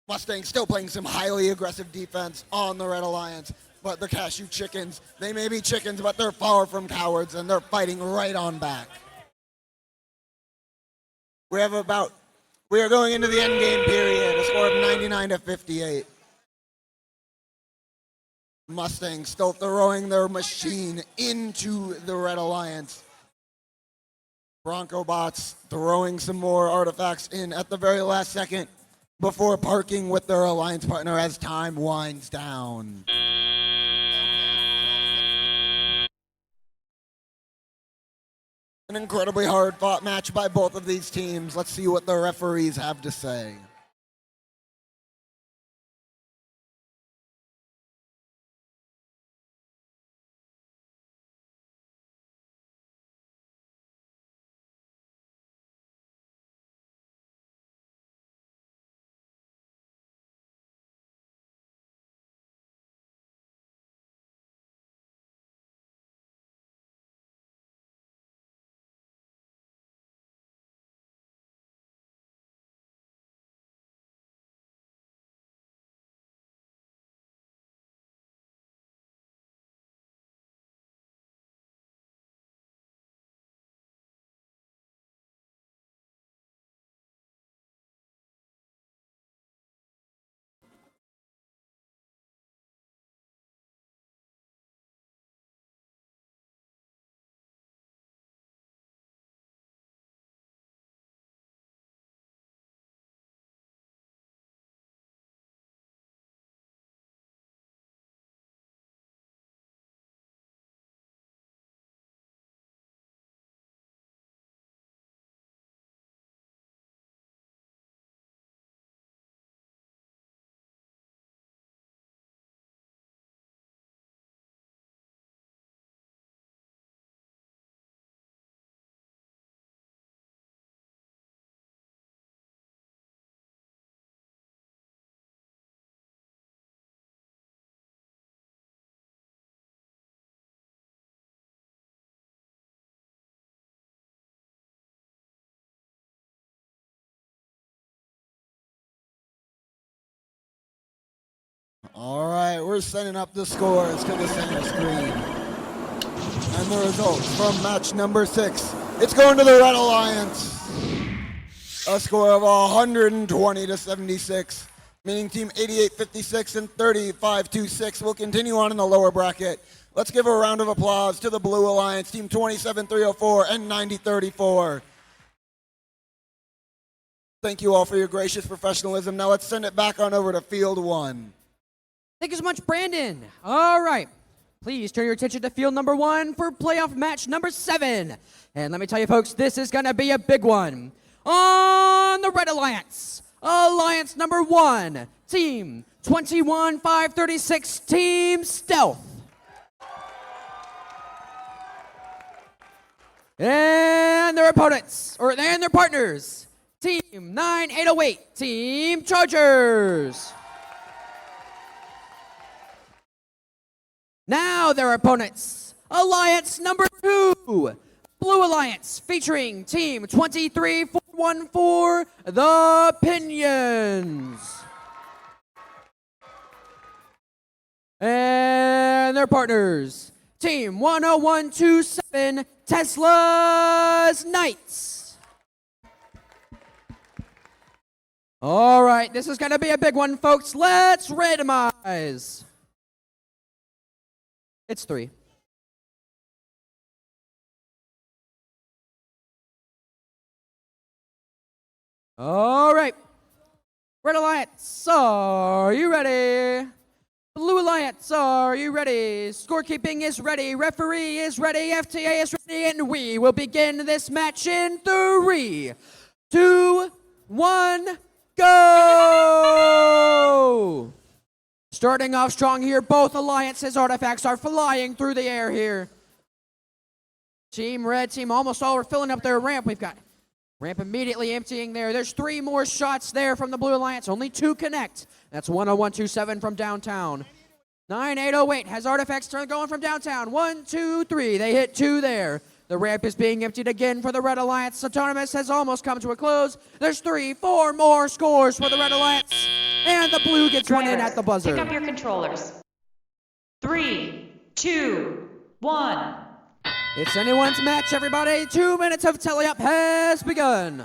Mustang still playing some highly aggressive defense on the Red Alliance, but the cashew chickens, they may be chickens, but they're far from cowards, and they're fighting right on back. We are going into the end game period, a score of 99-58. Mustang still throwing their machine into the Red Alliance. Bronco bots throwing some more artifacts in at the very last second before parking with their alliance partner as time winds down. An incredibly hard-fought match by both of these teams. Let's see what the referees have to say. All right, we're setting up the scores to the center screen. And the results from match number 6. It's going to the Red Alliance. A score of 120-76, meaning team 88-56 and 35-26 will continue on in the lower bracket. Let's give a round of applause to the Blue Alliance, team 27-304 and 90-34. Thank you all for your gracious professionalism. Now let's send it back on over to field 1. Thank you so much, Brandon. All right. Please turn your attention to field number 1 for playoff match number 7. And let me tell you, folks, this is going to be a big one. On the Red Alliance, Alliance number 1, team 21-536, Team Stealth. And their opponents, and their partners, team 9808, Team Chargers. Now their opponents, Alliance number 2, Blue Alliance, featuring team 23414, the Pinions. And their partners, team 10127, Tesla's Knights. All right, this is going to be a big one, folks. Let's randomize. It's 3. All right. Red Alliance, are you ready? Blue Alliance, are you ready? Scorekeeping is ready. Referee is ready. FTA is ready. And we will begin this match in 3, 2, 1, go! Starting off strong here, both Alliances artifacts are flying through the air here. Team Red, Team almost all are filling up their ramp. We've got ramp immediately emptying there. There's 3 more shots there from the Blue Alliance. Only 2 connect. That's 10127 from downtown. 9808 has artifacts turn going from downtown. 1, 2, 3. They hit 2 there. The ramp is being emptied again for the Red Alliance. Autonomous has almost come to a close. There's 3, 4 more scores for the Red Alliance. And the blue gets one in at the buzzer. Pick up your controllers. 3, 2, 1. It's anyone's match, everybody. 2 minutes of tally-up has begun.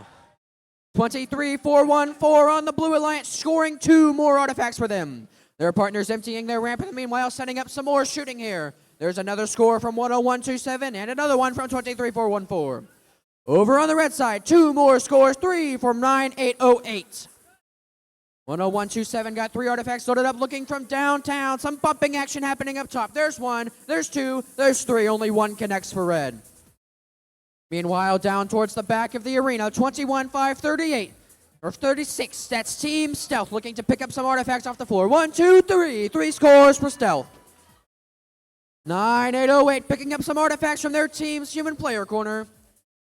23-4-1-4 on the Blue Alliance, scoring 2 more artifacts for them. Their partners emptying their ramp in the meanwhile, setting up some more shooting here. There's another score from 10127 and another one from 23-4-1-4. Over on the red side, 2 more scores, 3 from 9808. 10127 got 3 artifacts loaded up, looking from downtown. Some bumping action happening up top. There's 1, there's 2, there's 3. Only 1 connects for red. Meanwhile, down towards the back of the arena, 21-5-38, or 36. That's Team Stealth looking to pick up some artifacts off the floor. 1, 2, 3. 3 scores for Stealth. 9808 picking up some artifacts from their team's human player corner.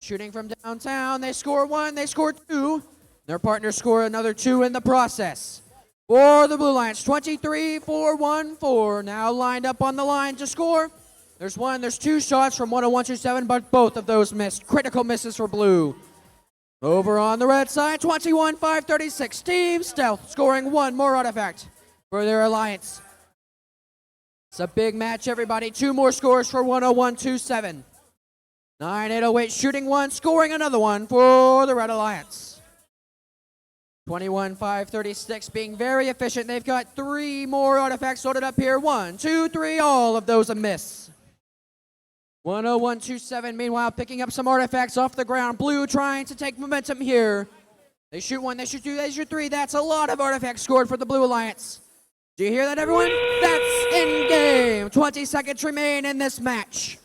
Shooting from downtown. They score 1, they score 2. Their partners score another 2 in the process. For the Blue Alliance, 23-4-1-4. Now lined up on the line to score. There's 1, there's 2 shots from 10127, but both of those missed. Critical misses for blue. Over on the red side, 21-5-36. Team Stealth scoring 1 more artifact for their alliance. It's a big match, everybody. 2 more scores for 10127. 9808 shooting 1, scoring another one for the Red Alliance. 21-5-36 being very efficient. They've got 3 more artifacts loaded up here. 1, 2, 3, all of those a miss. 10127 meanwhile picking up some artifacts off the ground. Blue trying to take momentum here. They shoot 1, they shoot 2, they shoot 3. That's a lot of artifacts scored for the Blue Alliance. Do you hear that, everyone? That's in game. 20 seconds remain in this match.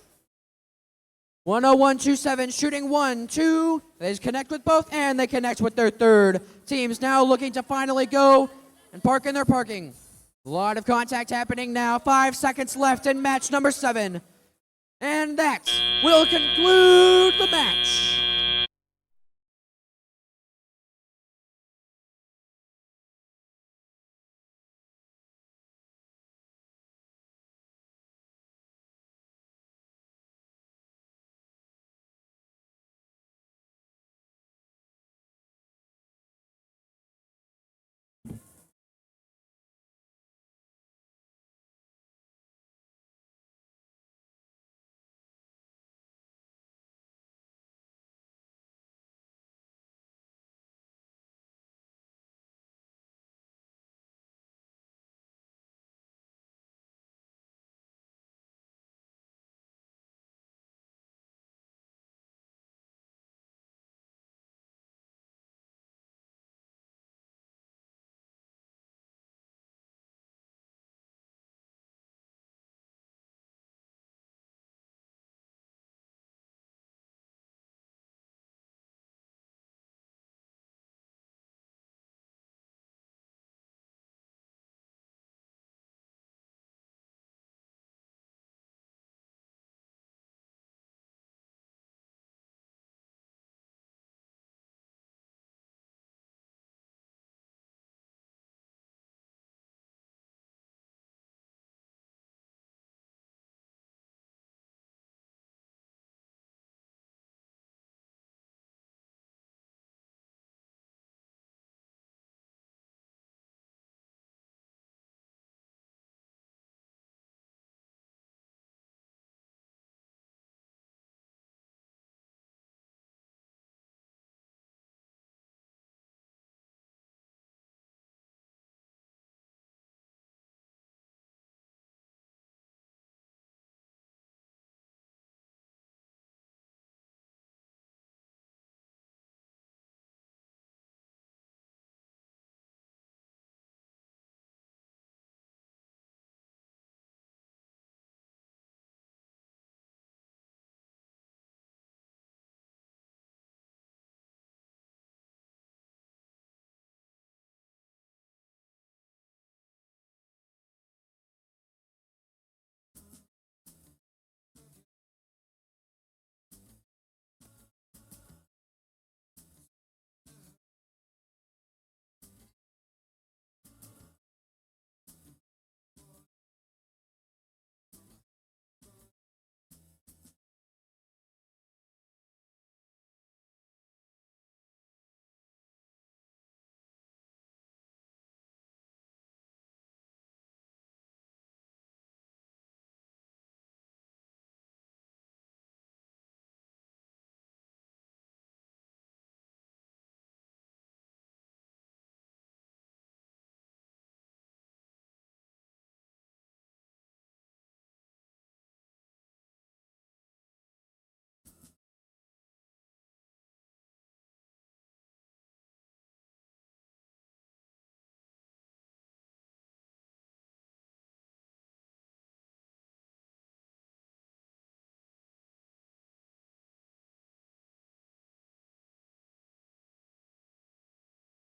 10127 shooting 1, 2. They connect with both, and they connect with their third. Teams now looking to finally go and park in their parking. A lot of contact happening now. 5 seconds left in match number 7. And that will conclude the match.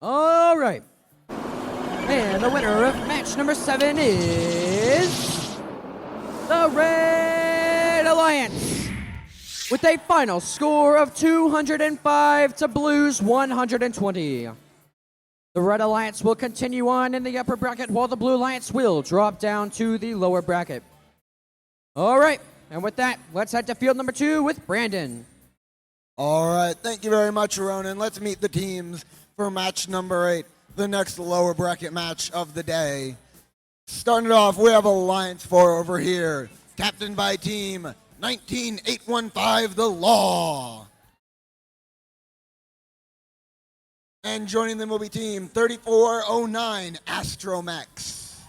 All right. And the winner of match number 7 is the Red Alliance with a final score of 205 to Blues 120. The Red Alliance will continue on in the upper bracket while the Blue Alliance will drop down to the lower bracket. All right, and with that, let's head to field number 2 with Brandon. All right, thank you very much, Ronan. Let's meet the teams for match number 8, the next lower bracket match of the day. Starting it off, we have Alliance 4 over here, captained by team 19815, The Law. And joining them will be team 3409, Astromex.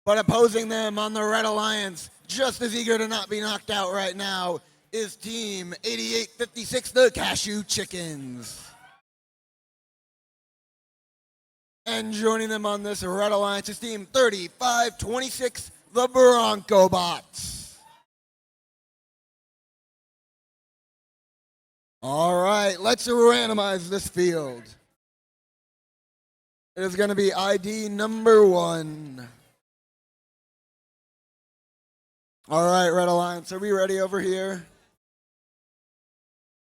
But opposing them on the Red Alliance, just as eager to not be knocked out right now, is team 8856, the Cashew Chickens. And joining them on this Red Alliance is team 3526, the Bronco Bots. All right, let's randomize this field. It is going to be ID number 1. All right, Red Alliance, are we ready over here?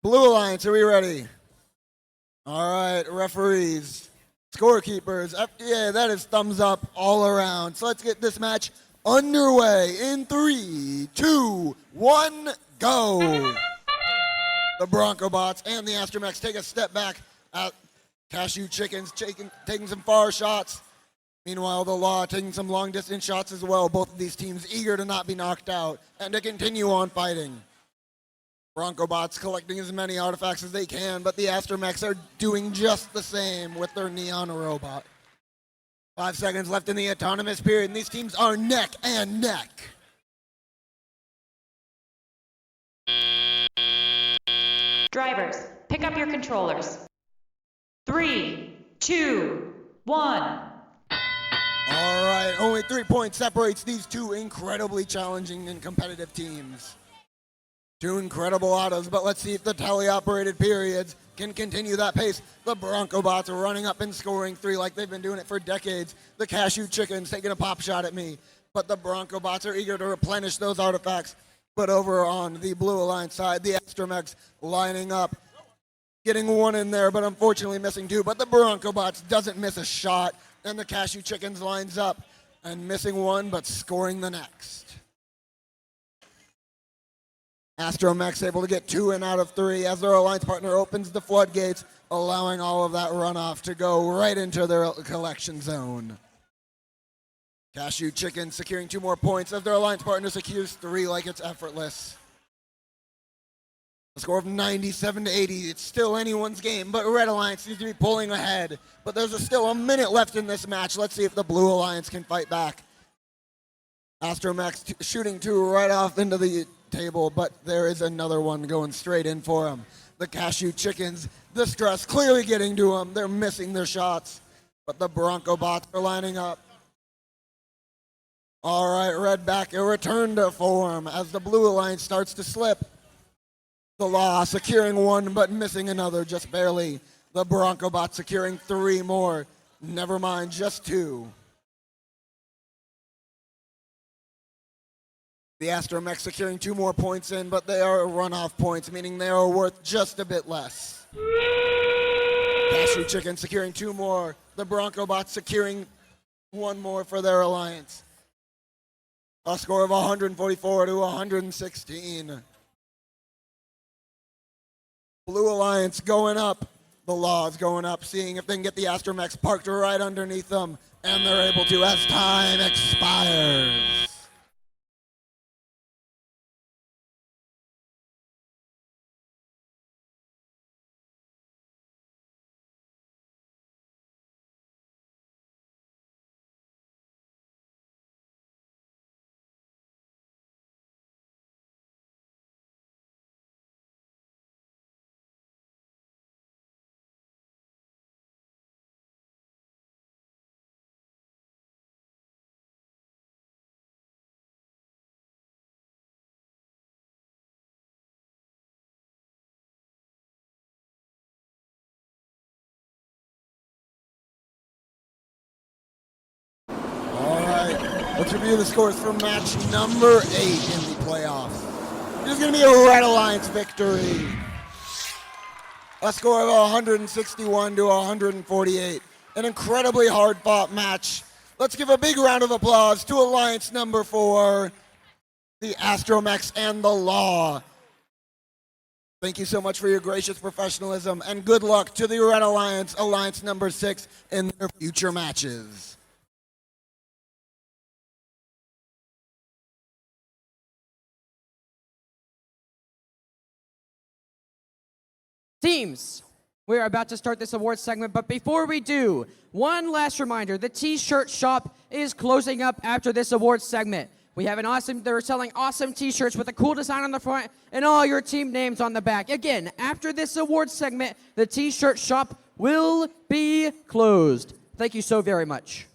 Blue Alliance, are we ready? All right, referees, scorekeepers, FDA, that is thumbs up all around. So let's get this match underway in 3, 2, 1, go. The Bronco Bots and the Astromex take a step back at Cashew Chickens, taking some far shots. Meanwhile, the Law taking some long distance shots as well. Both of these teams eager to not be knocked out and to continue on fighting. Bronco Bots collecting as many artifacts as they can, but the Astromex are doing just the same with their Neon Robot. 5 seconds left in the autonomous period, and these teams are neck and neck. Drivers, pick up your controllers. 3, 2, 1. All right, only 3 points separates these two incredibly challenging and competitive teams. Two incredible autos, but let's see if the tele-operated periods can continue that pace. The Bronco Bots are running up and scoring 3 like they've been doing it for decades. The Cashew Chickens taking a pop shot at me, but the Bronco Bots are eager to replenish those artifacts. But over on the Blue Alliance side, the Astromex lining up, getting 1 in there, but unfortunately missing 2. But the Bronco Bots doesn't miss a shot, and the Cashew Chickens lines up and missing 1, but scoring the next. Astromex able to get 2 in out of 3 as their alliance partner opens the floodgates, allowing all of that runoff to go right into their collection zone. Cashew Chicken securing 2 more points as their alliance partner secures 3 like it's effortless. A score of 97 to 80. It's still anyone's game, but Red Alliance seems to be pulling ahead. But there's still a minute left in this match. Let's see if the Blue Alliance can fight back. Astromex shooting 2 right off into the table, but there is another one going straight in for him. The Cashew Chickens, the stress clearly getting to them. They're missing their shots, but the Bronco Bots are lining up. All right, Red back, a return to form as the Blue Alliance starts to slip. The Law securing 1 but missing another just barely. The Bronco Bot securing 3 more. Never mind, just 2. The Astromex securing 2 more points in, but they are runoff points, meaning they are worth just a bit less. Cashew Chicken securing 2 more. The Bronco Bot securing 1 more for their alliance. A score of 144 to 116. Blue Alliance going up. The Law is going up, seeing if they can get the Astromex parked right underneath them. And they're able to as time expires. Let's review the scores for match number 8 in the playoffs. It is going to be a Red Alliance victory. A score of 161 to 148. An incredibly hard-fought match. Let's give a big round of applause to Alliance number 4, the Astromex and the Law. Thank you so much for your gracious professionalism, and good luck to the Red Alliance, Alliance number 6, in their future matches. Teams, we are about to start this awards segment, but before we do, one last reminder, the t-shirt shop is closing up after this awards segment. We have they're selling awesome t-shirts with a cool design on the front and all your team names on the back. Again, after this awards segment, the t-shirt shop will be closed. Thank you so very much.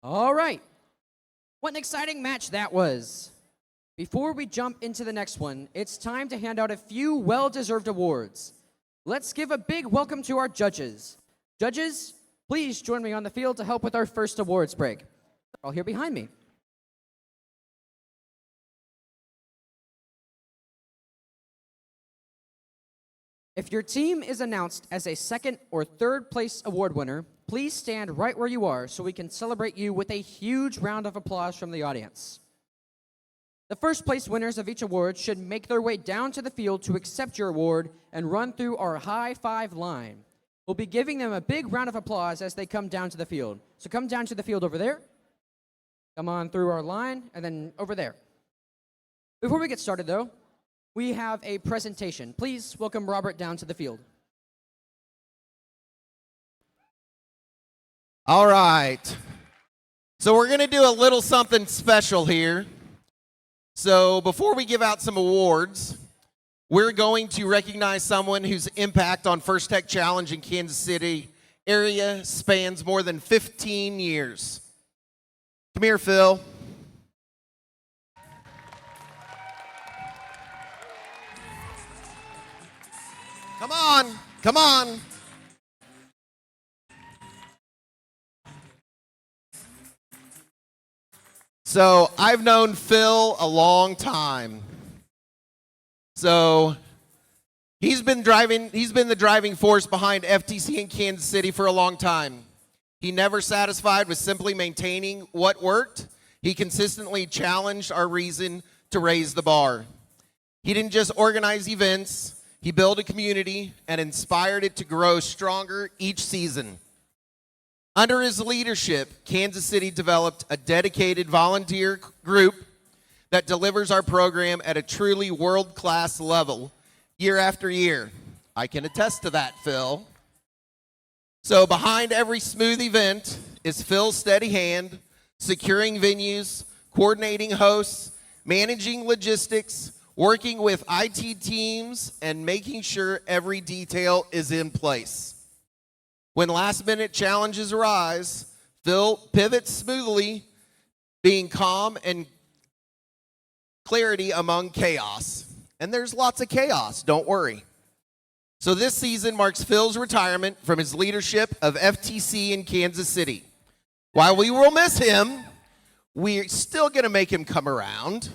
All right. What an exciting match that was. Before we jump into the next one, it's time to hand out a few well-deserved awards. Let's give a big welcome to our judges. Judges, please join me on the field to help with our first awards break. They're all here behind me. If your team is announced as a second or third place award winner, please stand right where you are so we can celebrate you with a huge round of applause from the audience. The first place winners of each award should make their way down to the field to accept your award and run through our high five line. We'll be giving them a big round of applause as they come down to the field. So come down to the field over there. Come on through our line, and then over there. Before we get started, though, we have a presentation. Please welcome Robert down to the field. All right. So we're going to do a little something special here. So before we give out some awards, we're going to recognize someone whose impact on First Tech Challenge in Kansas City area spans more than 15 years. Come here, Phil. Come on, come on. So I've known Phil a long time. So he's been the driving force behind FTC in Kansas City for a long time. He never satisfied with simply maintaining what worked. He consistently challenged our reason to raise the bar. He didn't just organize events, he built a community and inspired it to grow stronger each season. Under his leadership, Kansas City developed a dedicated volunteer group that delivers our program at a truly world-class level year after year. I can attest to that, Phil. So behind every smooth event is Phil's steady hand, securing venues, coordinating hosts, managing logistics, working with IT teams, and making sure every detail is in place. When last-minute challenges arise, Phil pivots smoothly, being calm and clarity among chaos. And there's lots of chaos, don't worry. So this season marks Phil's retirement from his leadership of FTC in Kansas City. While we will miss him, we're still going to make him come around.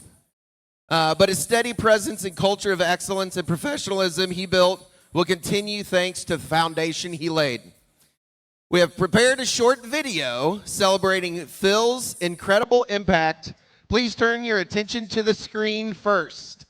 But his steady presence and culture of excellence and professionalism he built will continue thanks to the foundation he laid. We have prepared a short video celebrating Phil's incredible impact. Please turn your attention to the screen first.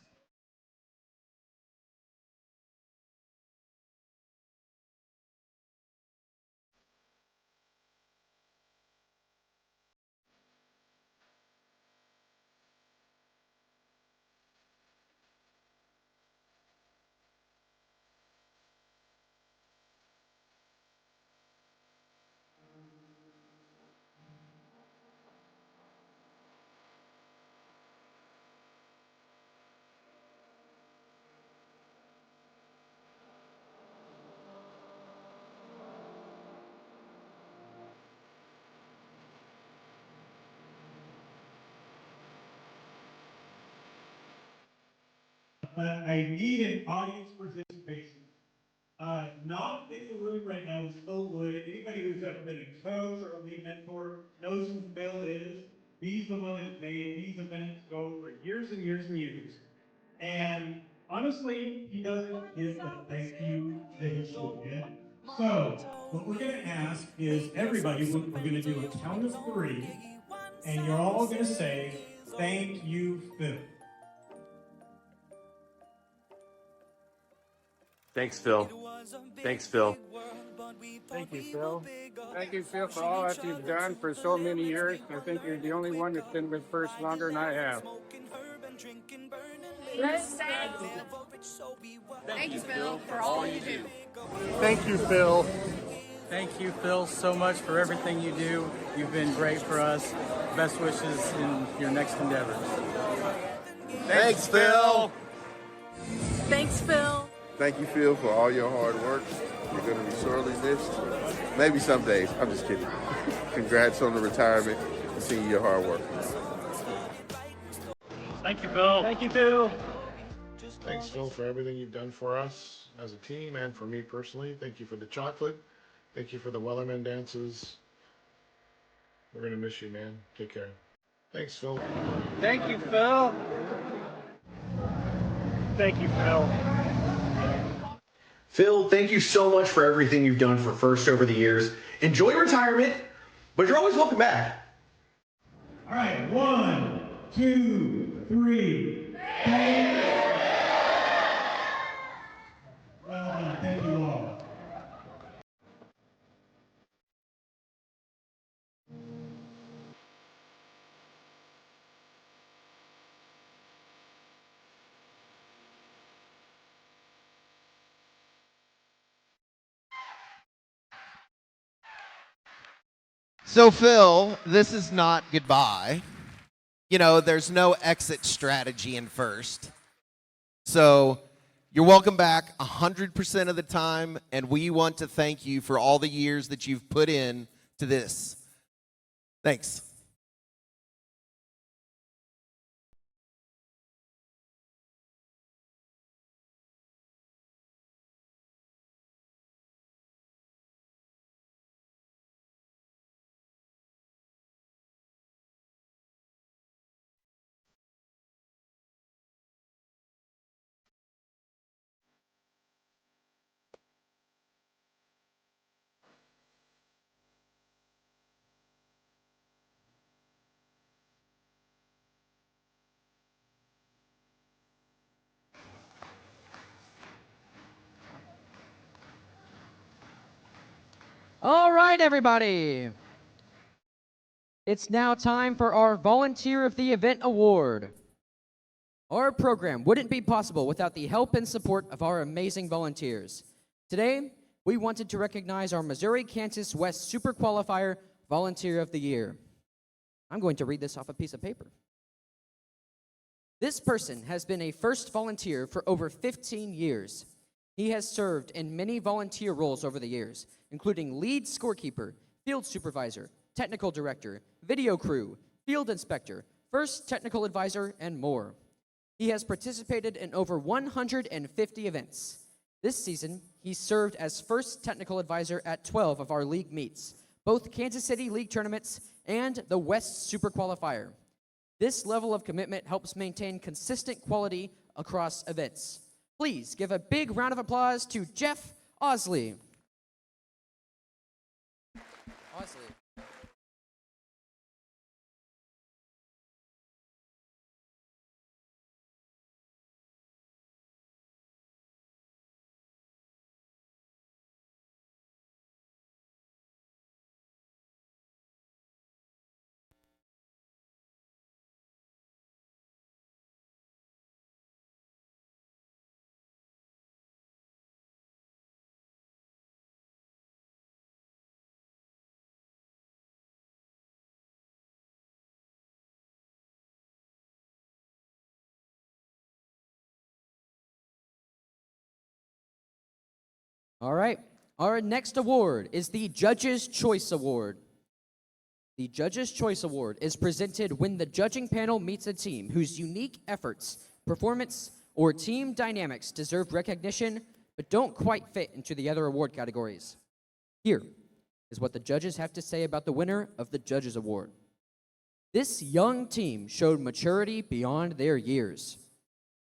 I need an audience participation. Not in the room right now is Phil Wood. Anybody who's ever been a coach or a lead mentor knows who Phil is. He's the one that made these events go for years and years and years. And honestly, he doesn't get the thank you that he should get. So, what we're going to ask is everybody, we're going to do a count of 3, and you're all going to say, "Thank you, Phil." Thanks, Phil. Thanks, Phil. Thank you, Phil. Thank you, Phil, for all that you've done for so many years. I think you're the only one that's been with First longer than I have. Thanks, Phil, for all you do. Thank you, Phil. Thank you, Phil, so much for everything you do. You've been great for us. Best wishes in your next endeavor. Thanks, Phil. Thanks, Phil. Thank you, Phil, for all your hard work. You're going to be sorely missed. Maybe some days. I'm just kidding. Congrats on the retirement. Continue your hard work. Thank you, Phil. Thank you, Phil. Thanks, Phil, for everything you've done for us as a team and for me personally. Thank you for the chocolate. Thank you for the Wellerman dances. We're going to miss you, man. Take care. Thanks, Phil. Thank you, Phil. Thank you, Phil. Phil, thank you so much for everything you've done for First over the years. Enjoy retirement, but you're always welcome back. All right, 1, 2, 3. Well done. Thank you all. So, Phil, this is not goodbye. You know, there's no exit strategy in first. So, you're welcome back 100% of the time, and we want to thank you for all the years that you've put in to this. Thanks. All right, everybody. It's now time for our Volunteer of the Event Award. Our program wouldn't be possible without the help and support of our amazing volunteers. Today, we wanted to recognize our Missouri-Kansas West Super Qualifier Volunteer of the Year. I'm going to read this off a piece of paper. This person has been a first volunteer for over 15 years. He has served in many volunteer roles over the years, including lead scorekeeper, field supervisor, technical director, video crew, field inspector, first technical advisor, and more. He has participated in over 150 events. This season, he served as first technical advisor at 12 of our league meets, both Kansas City League tournaments and the West Super Qualifier. This level of commitment helps maintain consistent quality across events. Please give a big round of applause to Jeff Osley. All right, our next award is the Judge's Choice Award. The Judge's Choice Award is presented when the judging panel meets a team whose unique efforts, performance, or team dynamics deserve recognition but don't quite fit into the other award categories. Here is what the judges have to say about the winner of the Judge's Award. This young team showed maturity beyond their years.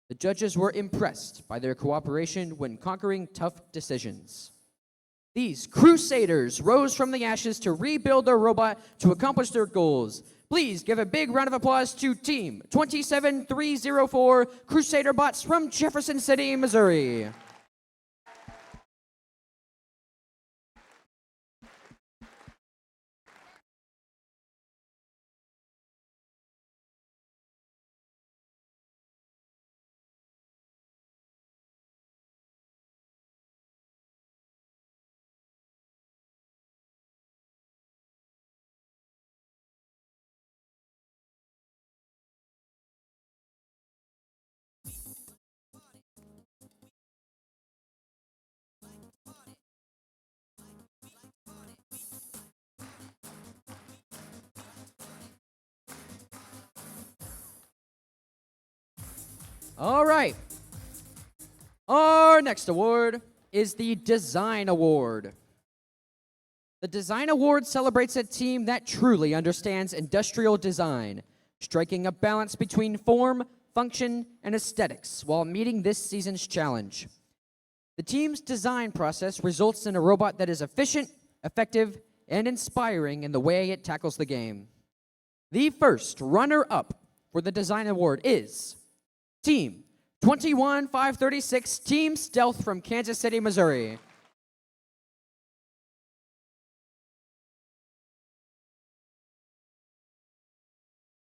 The judges were impressed by their cooperation when conquering tough decisions. These crusaders rose from the ashes to rebuild their robot to accomplish their goals. Please give a big round of applause to Team 27304 Crusader Bots from Jefferson City, Missouri. All right. Our next award is the Design Award. The Design Award celebrates a team that truly understands industrial design, striking a balance between form, function, and aesthetics while meeting this season's challenge. The team's design process results in a robot that is efficient, effective, and inspiring in the way it tackles the game. The first runner-up for the design award is Team 21536 Team Stealth from Kansas City, Missouri.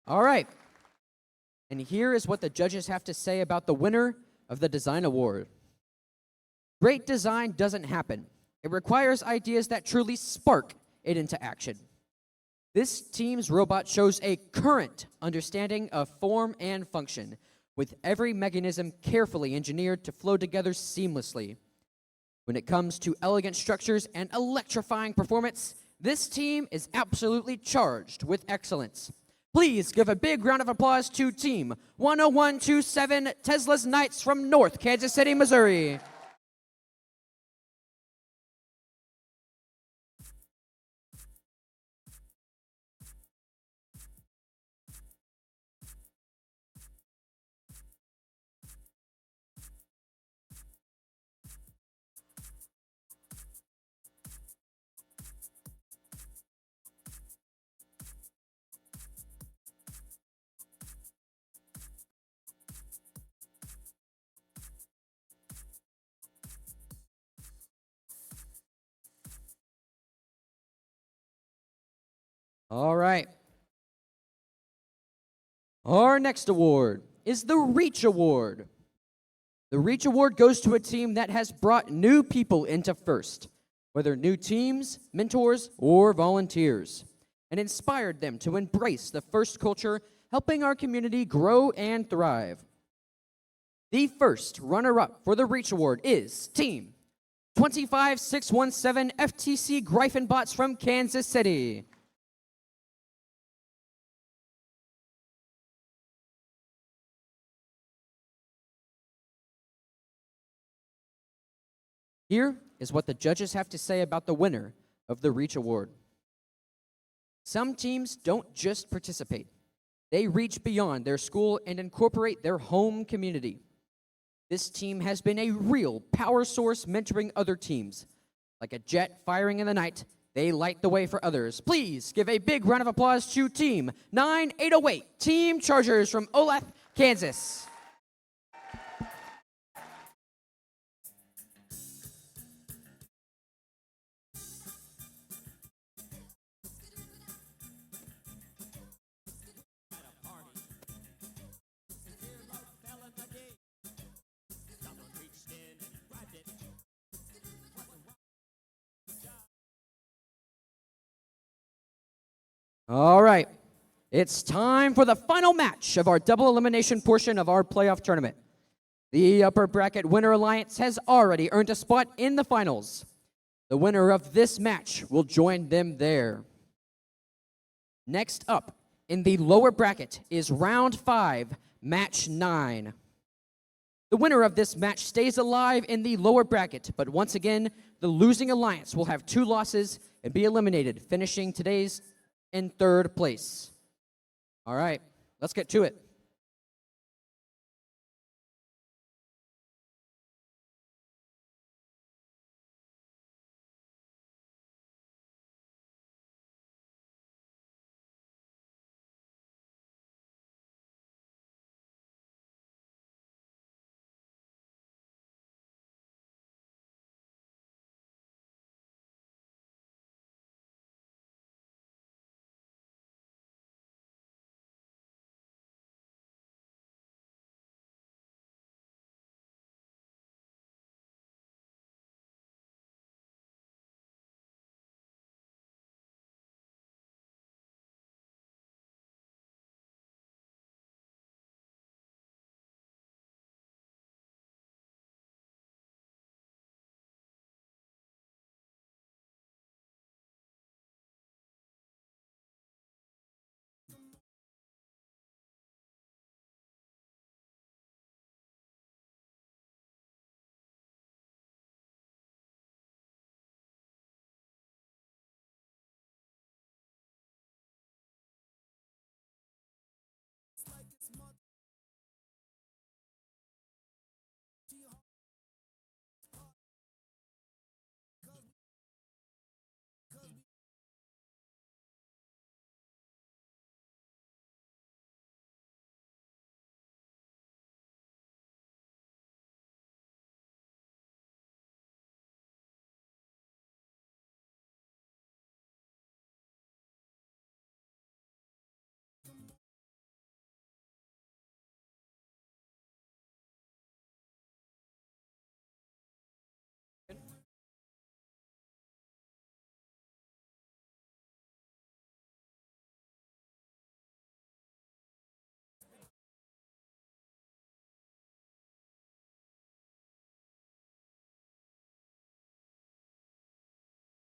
All right. And here is what the judges have to say about the winner of the design award. Great design doesn't happen. It requires ideas that truly spark it into action. This team's robot shows a current understanding of form and function, with every mechanism carefully engineered to flow together seamlessly. When it comes to elegant structures and electrifying performance, this team is absolutely charged with excellence. Please give a big round of applause to Team 10127 Tesla's Knights from North Kansas City, Missouri. All right. Our next award is the Reach Award. The Reach Award goes to a team that has brought new people into FIRST, whether new teams, mentors, or volunteers, and inspired them to embrace the FIRST culture, helping our community grow and thrive. The first runner-up for the Reach Award is Team 25617 FTC Greifenbots from Kansas City. Here is what the judges have to say about the winner of the Reach Award. Some teams don't just participate. They reach beyond their school and incorporate their home community. This team has been a real power source mentoring other teams. Like a jet firing in the night, they light the way for others. Please give a big round of applause to Team 9808, Team Chargers from Olathe, Kansas. All right, it's time for the final match of our double elimination portion of our playoff tournament. The upper bracket winner alliance has already earned a spot in the finals. The winner of this match will join them there. Next up in the lower bracket is round 5, match 9. The winner of this match stays alive in the lower bracket, but once again, the losing alliance will have 2 losses and be eliminated, finishing today's in 3rd place. All right, let's get to it.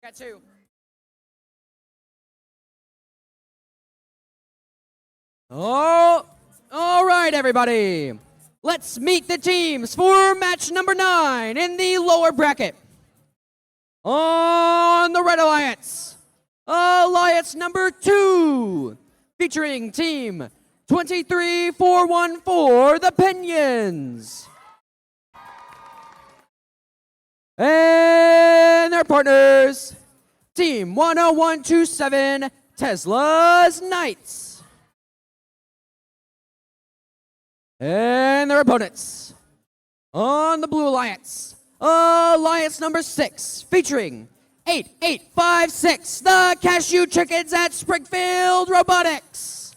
Got two. Oh, all right, everybody. Let's meet the teams for match number 9 in the lower bracket. On the Red Alliance, Alliance number 2, featuring team 23414, the Pinions. And their partners, team 10127, Tesla's Knights. And their opponents, on the Blue Alliance, Alliance number 6, featuring 8856, the Cashew Chickens at Springfield Robotics.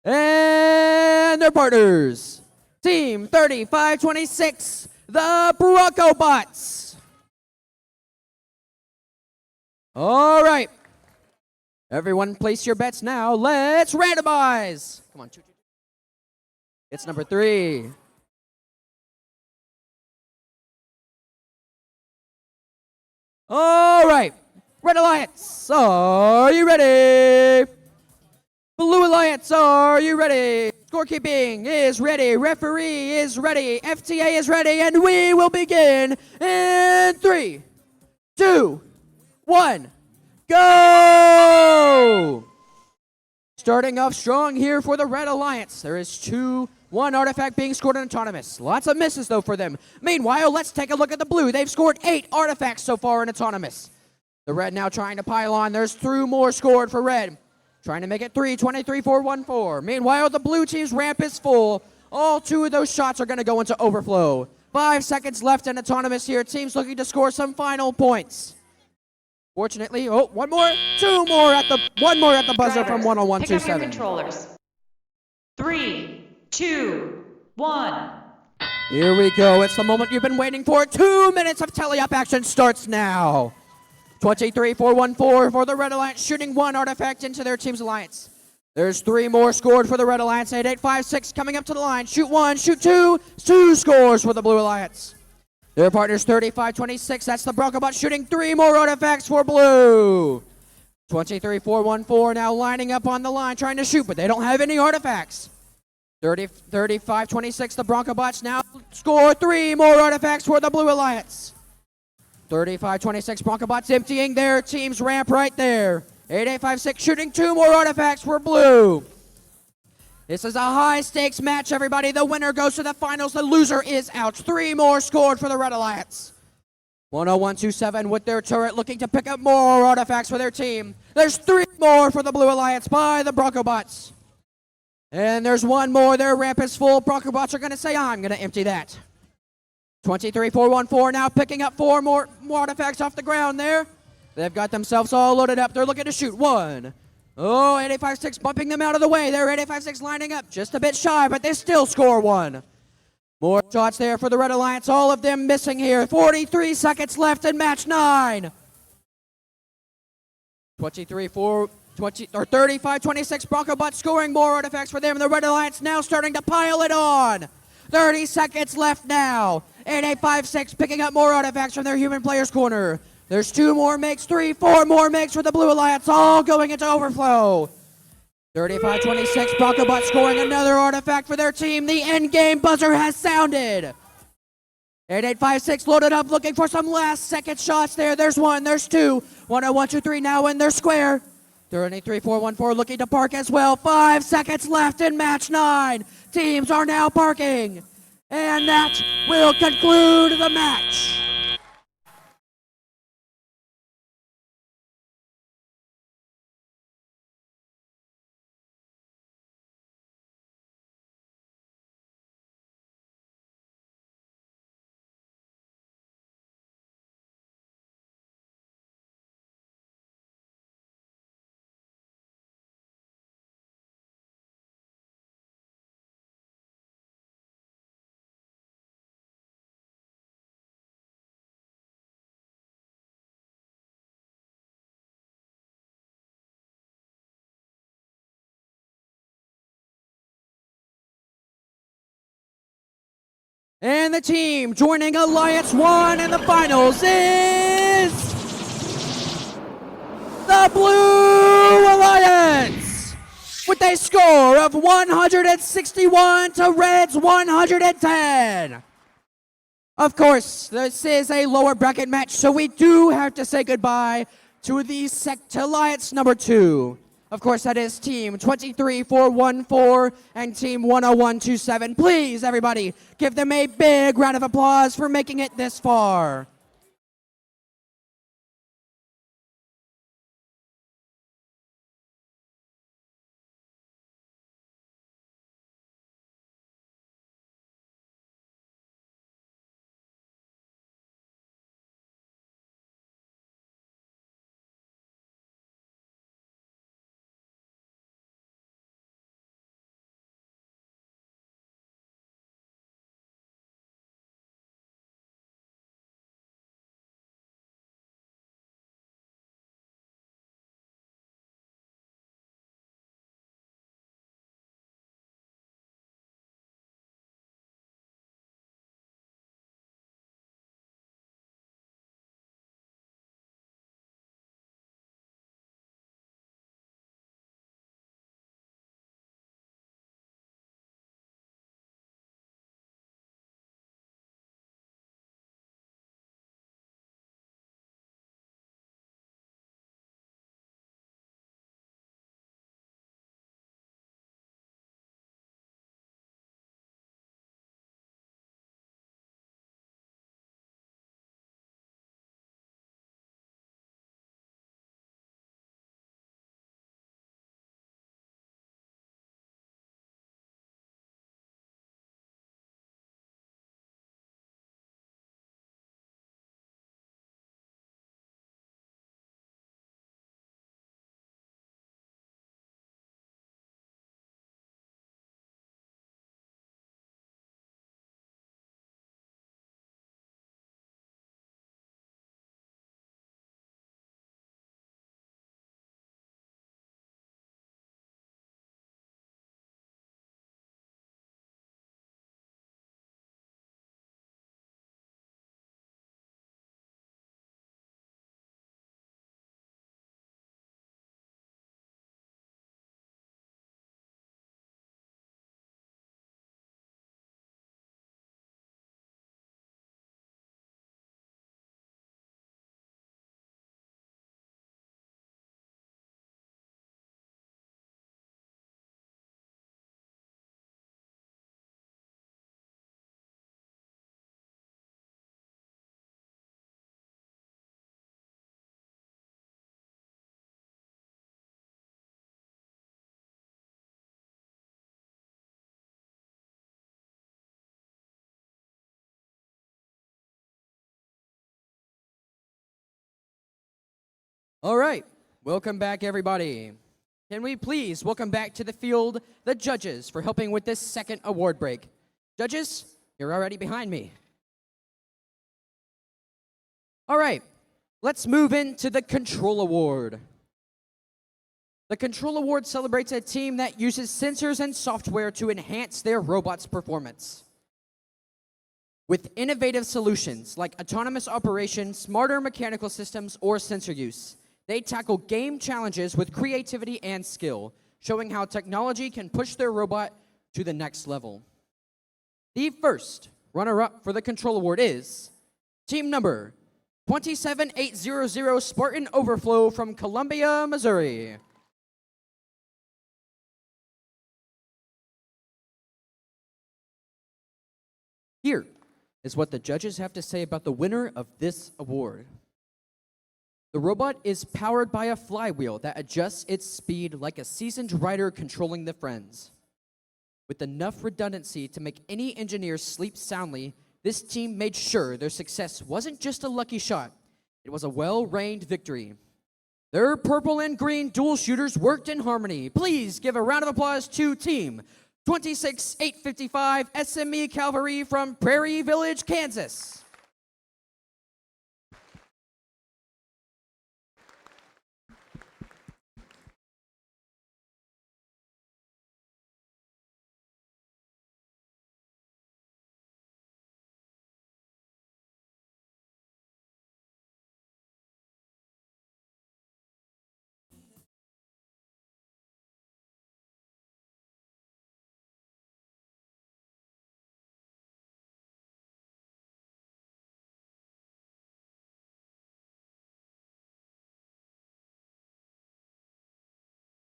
And their partners, team 3526, the Bronco Bots. All right. Everyone place your bets now. Let's randomize. Come on. It's number 3. All right. Red Alliance, are you ready? Blue Alliance, are you ready? Scorekeeping is ready. Referee is ready. FTA is ready. And we will begin in 3, 2, 1. Go! Starting off strong here for the Red Alliance. There is 2-1 artifact being scored in Autonomous. Lots of misses, though, for them. Meanwhile, let's take a look at the Blue. They've scored 8 artifacts so far in Autonomous. The Red now trying to pile on. There's 2 more scored for Red. Trying to make it 3, 23-4-1-4. Meanwhile, the Blue team's ramp is full. All 2 of those shots are going to go into overflow. 5 seconds left in Autonomous here. Teams looking to score some final points. Fortunately, one more at the buzzer from 10127. Pick up your controllers. 3, 2, 1. Here we go. It's the moment you've been waiting for. 2 minutes of tele-up action starts now. 23-4-1-4 for the Red Alliance, shooting 1 artifact into their team's alliance. There's 3 more scored for the Red Alliance. 8856 coming up to the line. Shoot 1, shoot 2. 2 scores for the Blue Alliance. Their partner's 35-26. That's the Bronco Bot shooting 3 more artifacts for Blue. 23-4-1-4 now lining up on the line trying to shoot, but they don't have any artifacts. 35-26. The Bronco Bots now score 3 more artifacts for the Blue Alliance. 35-26. Bronco Bots emptying their team's ramp right there. 8856 shooting 2 more artifacts for Blue. This is a high-stakes match, everybody. The winner goes to the finals. The loser is out. 3 more scored for the Red Alliance. 10127 with their turret looking to pick up more artifacts for their team. There's 3 more for the Blue Alliance by the Bronco Bots. And there's 1 more. Their ramp is full. Bronco Bots are going to say, I'm going to empty that. 23-4-1-4 now picking up 4 more artifacts off the ground there. They've got themselves all loaded up. They're looking to shoot 1. Oh, 8856 bumping them out of the way. There, 8856 lining up just a bit shy, but they still score 1. More shots there for the Red Alliance. All of them missing here. 43 seconds left in match 9. 35-26 Bronco Bot scoring more artifacts for them. The Red Alliance now starting to pile it on. 30 seconds left now. 8856 picking up more artifacts from their human players corner. There's 2 more makes, 3, 4 more makes for the Blue Alliance, all going into overflow. 35-26, Bronco Bot scoring another artifact for their team. The end game buzzer has sounded. 8856 loaded up, looking for some last second shots there. There's 1, there's 2. 10123 now in their square. 33-4-1-4 looking to park as well. 5 seconds left in match 9. Teams are now parking. And that will conclude the match. And the team joining Alliance 1 in the finals is the Blue Alliance with a score of 161 to Red's 110. Of course, this is a lower bracket match, so we do have to say goodbye to the Sect Alliance number 2. Of course, that is Team 23414 and Team 10127. Please, everybody, give them a big round of applause for making it this far. All right, welcome back, everybody. Can we please welcome back to the field the judges for helping with this second award break? Judges, you're already behind me. All right, let's move into the Control Award. The Control Award celebrates a team that uses sensors and software to enhance their robot's performance. With innovative solutions like autonomous operation, smarter mechanical systems, or sensor use, they tackle game challenges with creativity and skill, showing how technology can push their robot to the next level. The first runner-up for the Control Award is team number 27800 Spartan Overflow from Columbia, Missouri. Here is what the judges have to say about the winner of this award. The robot is powered by a flywheel that adjusts its speed like a seasoned rider controlling the friends. With enough redundancy to make any engineer sleep soundly, this team made sure their success wasn't just a lucky shot, it was a well-reined victory. Their purple and green dual shooters worked in harmony. Please give a round of applause to Team 26855 SME Cavalry from Prairie Village, Kansas.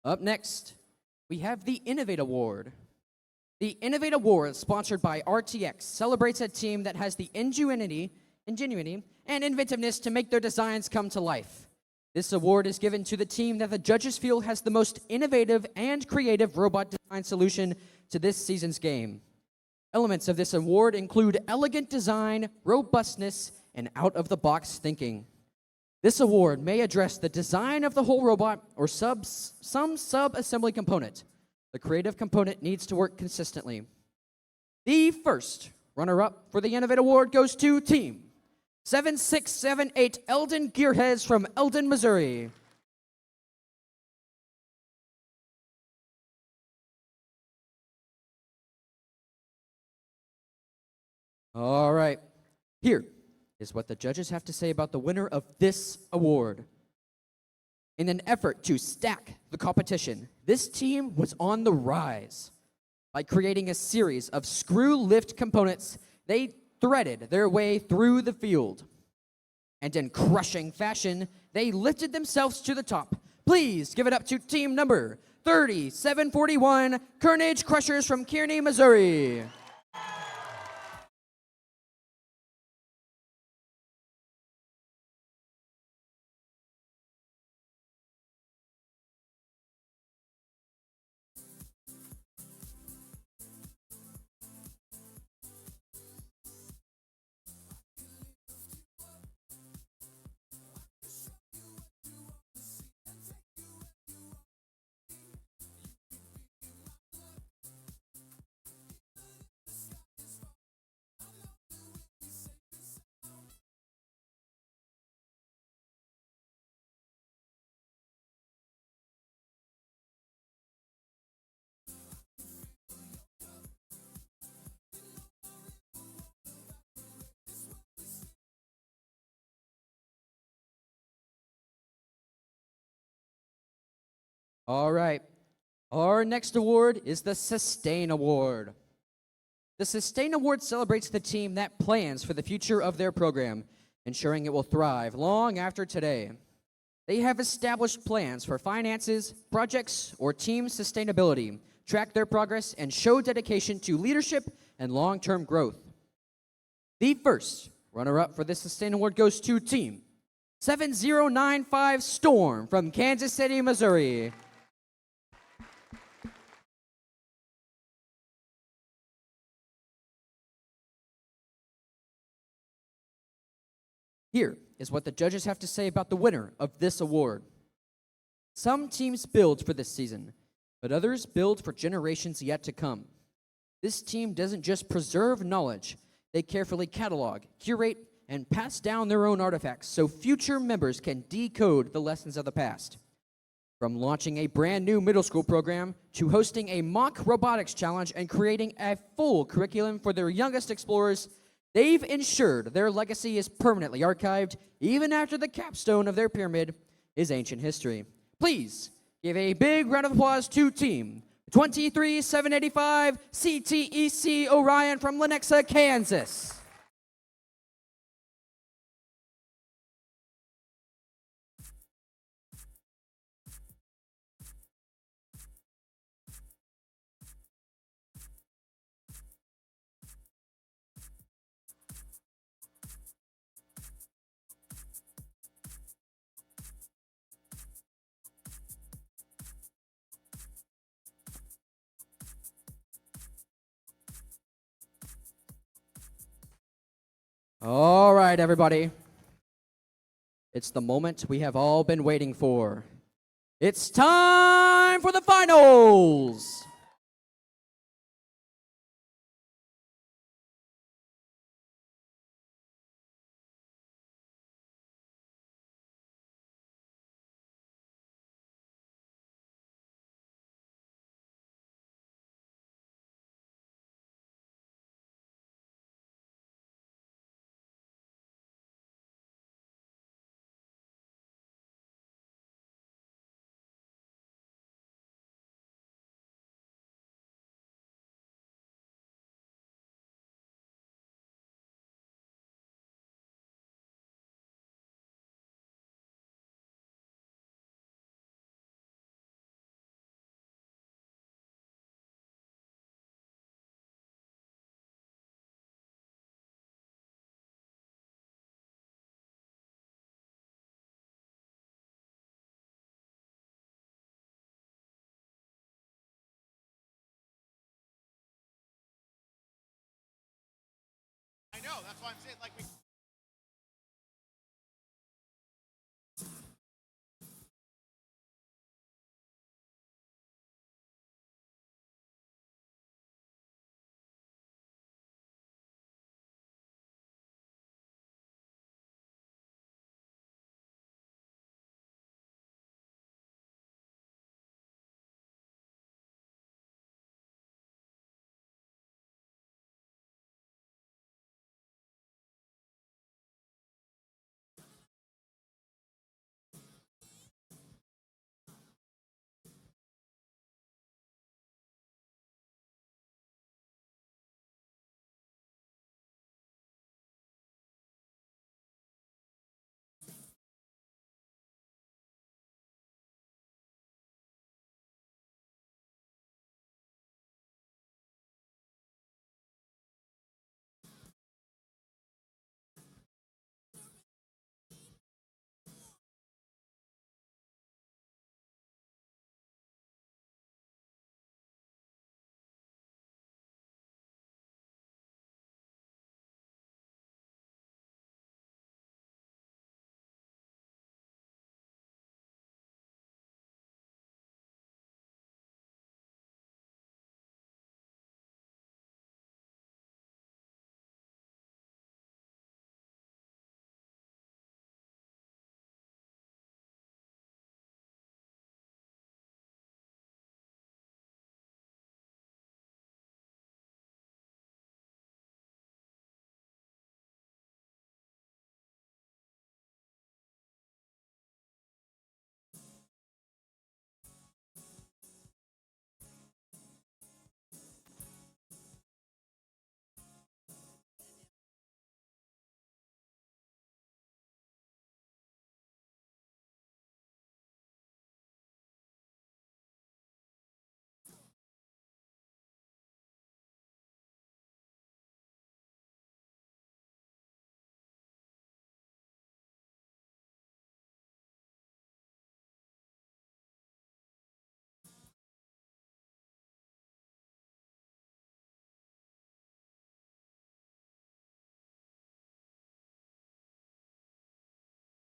Up next, we have the Innovate Award. The Innovate Award, sponsored by RTX, celebrates a team that has the ingenuity and inventiveness to make their designs come to life. This award is given to the team that the judges feel has the most innovative and creative robot design solution to this season's game. Elements of this award include elegant design, robustness, and out-of-the-box thinking. This award may address the design of the whole robot or some sub-assembly component. The creative component needs to work consistently. The first runner-up for the Innovate Award goes to Team 7678 Eldon Gearheads from Eldon, Missouri. All right, here is what the judges have to say about the winner of this award. In an effort to stack the competition, this team was on the rise. By creating a series of screw lift components, they threaded their way through the field. And in crushing fashion, they lifted themselves to the top. Please give it up to team number 3741, Carnage Crushers from Kearney, Missouri. All right. Our next award is the Sustain Award. The Sustain Award celebrates the team that plans for the future of their program, ensuring it will thrive long after today. They have established plans for finances, projects, or team sustainability, track their progress, and show dedication to leadership and long-term growth. The first runner-up for the Sustain Award goes to Team 7095 Storm from Kansas City, Missouri. Here is what the judges have to say about the winner of this award. Some teams build for this season, but others build for generations yet to come. This team doesn't just preserve knowledge, they carefully catalog, curate, and pass down their own artifacts so future members can decode the lessons of the past. From launching a brand new middle school program to hosting a mock robotics challenge and creating a full curriculum for their youngest explorers, they've ensured their legacy is permanently archived even after the capstone of their pyramid is ancient history. Please give a big round of applause to Team 23785 CTEC Orion from Lenexa, Kansas. All right, everybody. It's the moment we have all been waiting for. It's time for the finals. know. That's why I'm saying, like, we.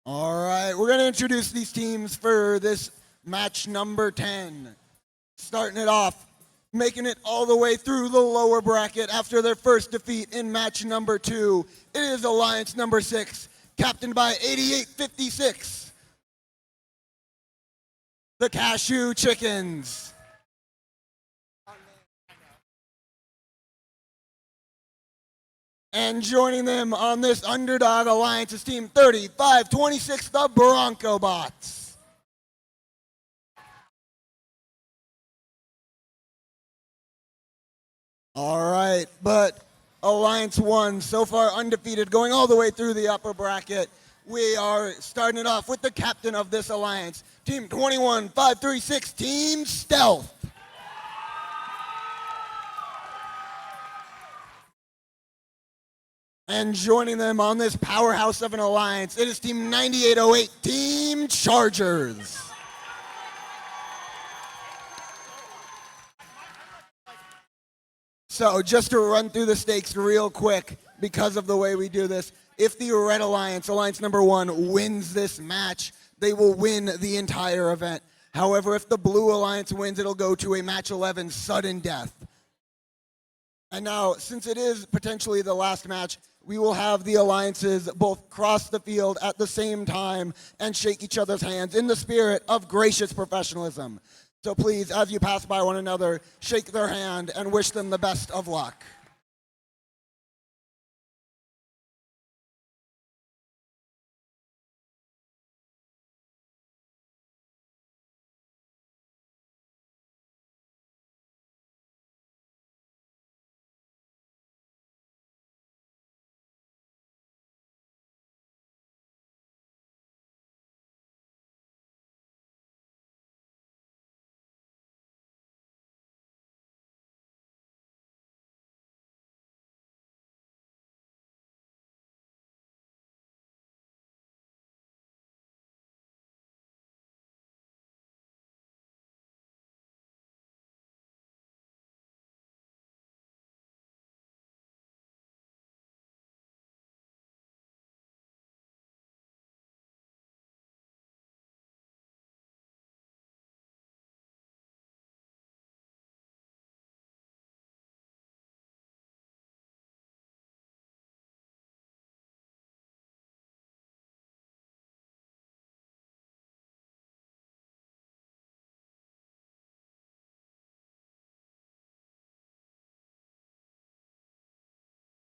All right, we're going to introduce these teams for this match number 10. Starting it off, making it all the way through the lower bracket after their first defeat in match number 2. It is Alliance number 6, captained by 8856, the Cashew Chickens. And joining them on this underdog alliance is team 3526, the Bronco Bots. All right, but Alliance 1 so far undefeated, going all the way through the upper bracket. We are starting it off with the captain of this alliance, team 21536, Team Stealth. And joining them on this powerhouse of an alliance, it is team 9808, Team Chargers. So just to run through the stakes real quick, because of the way we do this, if the Red Alliance, Alliance number 1, wins this match, they will win the entire event. However, if the Blue Alliance wins, it'll go to a match 11 sudden death. And now, since it is potentially the last match, we will have the alliances both cross the field at the same time and shake each other's hands in the spirit of gracious professionalism. So please, as you pass by one another, shake their hand and wish them the best of luck.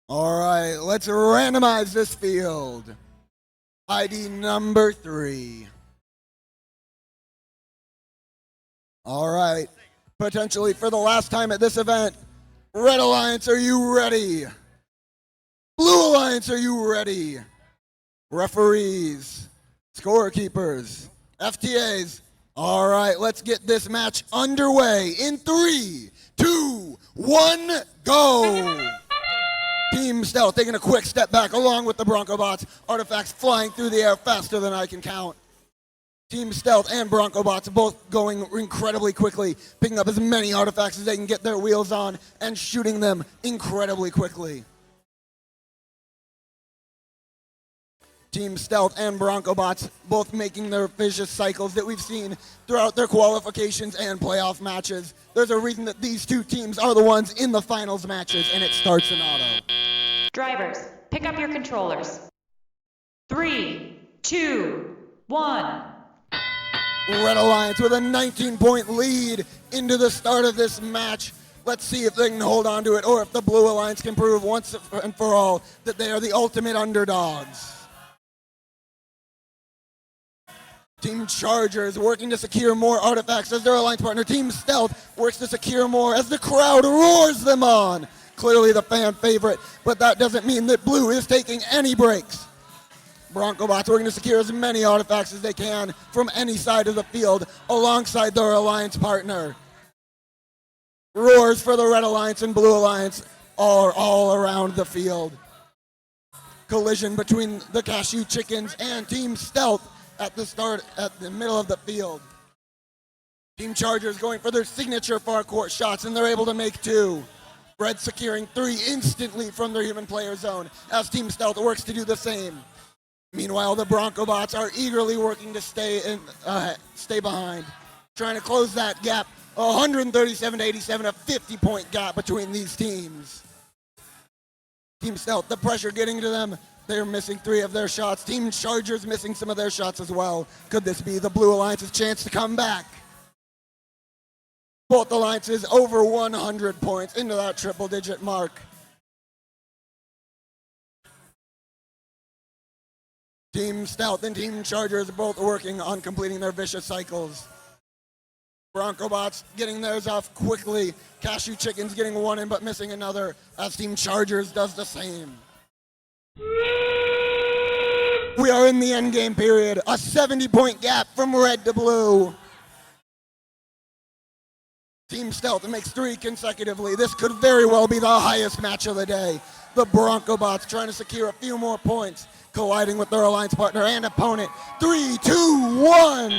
All right, let's randomize this field. ID number 3. All right, potentially for the last time at this event, Red Alliance, are you ready? Blue Alliance, are you ready? Referees, scorekeepers, FTAs. All right, let's get this match underway in 3, 2, 1, go! Team Stealth taking a quick step back along with the Bronco Bots. Artifacts flying through the air faster than I can count. Team Stealth and Bronco Bots both going incredibly quickly, picking up as many artifacts as they can get their wheels on and shooting them incredibly quickly. Team Stealth and Bronco Bots both making their vicious cycles that we've seen throughout their qualifications and playoff matches. There's a reason that these two teams are the ones in the finals matches, and it starts in auto. Drivers, pick up your controllers. 3, 2, 1. Red Alliance with a 19-point lead into the start of this match. Let's see if they can hold on to it or if the Blue Alliance can prove once and for all that they are the ultimate underdogs. Team Chargers working to secure more artifacts as their alliance partner. Team Stealth works to secure more as the crowd roars them on. Clearly the fan favorite, but that doesn't mean that Blue is taking any breaks. Bronco Bots working to secure as many artifacts as they can from any side of the field alongside their alliance partner. Roars for the Red Alliance and Blue Alliance are all around the field. Collision between the Cashew Chickens and Team Stealth at the middle of the field. Team Chargers going for their signature far court shots, and they're able to make 2. Red securing 3 instantly from their human player zone as Team Stealth works to do the same. Meanwhile, the Bronco Bots are eagerly working to stay behind, trying to close that gap. 137 to 87, a 50-point gap between these teams. Team Stealth, the pressure getting to them. They're missing 3 of their shots. Team Chargers missing some of their shots as well. Could this be the Blue Alliance's chance to come back? Both alliances over 100 points into that triple-digit mark. Team Stealth and Team Chargers both working on completing their vicious cycles. Bronco Bots getting theirs off quickly. Cashew Chickens getting one in but missing another as Team Chargers does the same. We are in the endgame period. A 70-point gap from red to blue. Team Stealth makes 3 consecutively. This could very well be the highest match of the day. The Bronco Bots trying to secure a few more points, colliding with their alliance partner and opponent. 3, 2, 1.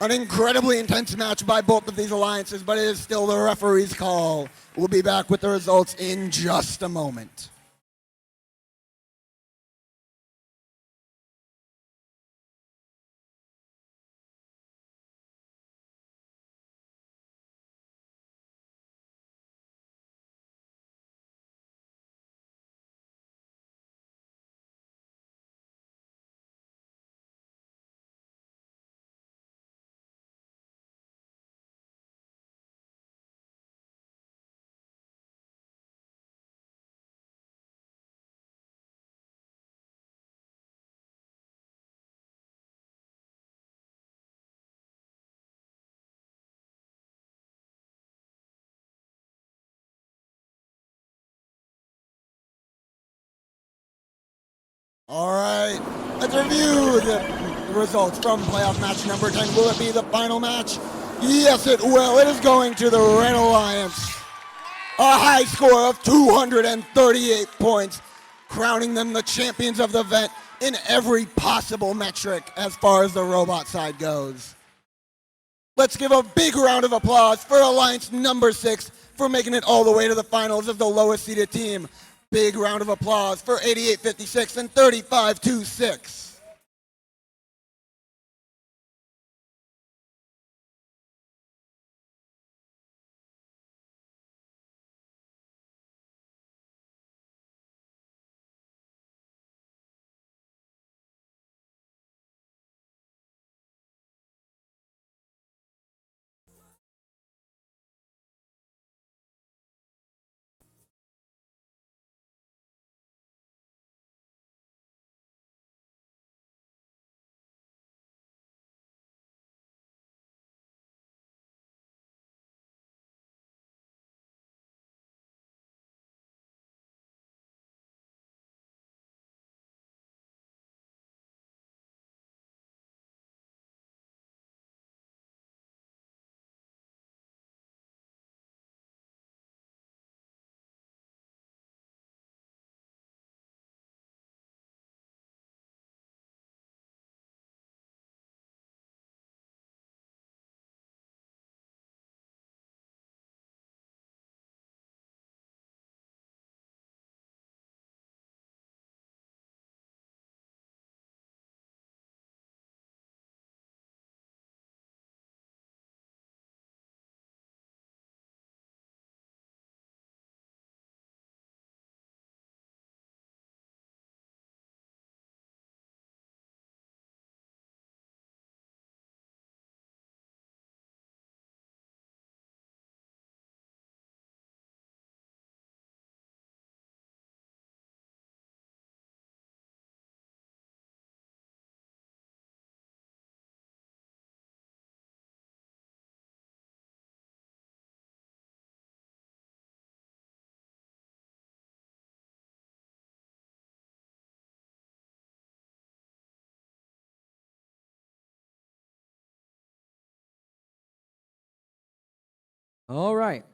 An incredibly intense match by both of these alliances, but it is still the referee's call. We'll be back with the results in just a moment. All right, let's review the results from playoff match number 10. Will it be the final match? Yes, it will. It is going to the Red Alliance. A high score of 238 points, crowning them the champions of the event in every possible metric as far as the robot side goes. Let's give a big round of applause for Alliance number 6 for making it all the way to the finals as the lowest seeded team. Big round of applause for 88-56 and 35-26. All right.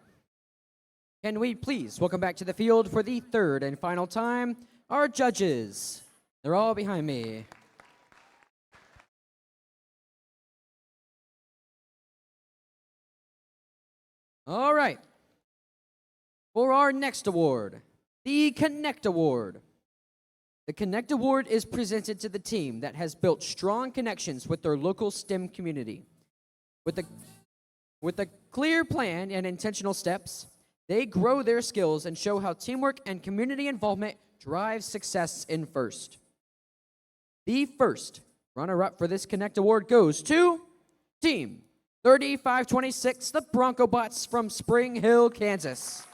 Can we please welcome back to the field for the third and final time our judges? They're all behind me. All right. For our next award, the Connect Award. The Connect Award is presented to the team that has built strong connections with their local STEM community. With a clear plan and intentional steps, they grow their skills and show how teamwork and community involvement drive success in FIRST. The first runner-up for this Connect Award goes to Team 3526, the Bronco Bots from Spring Hill, Kansas.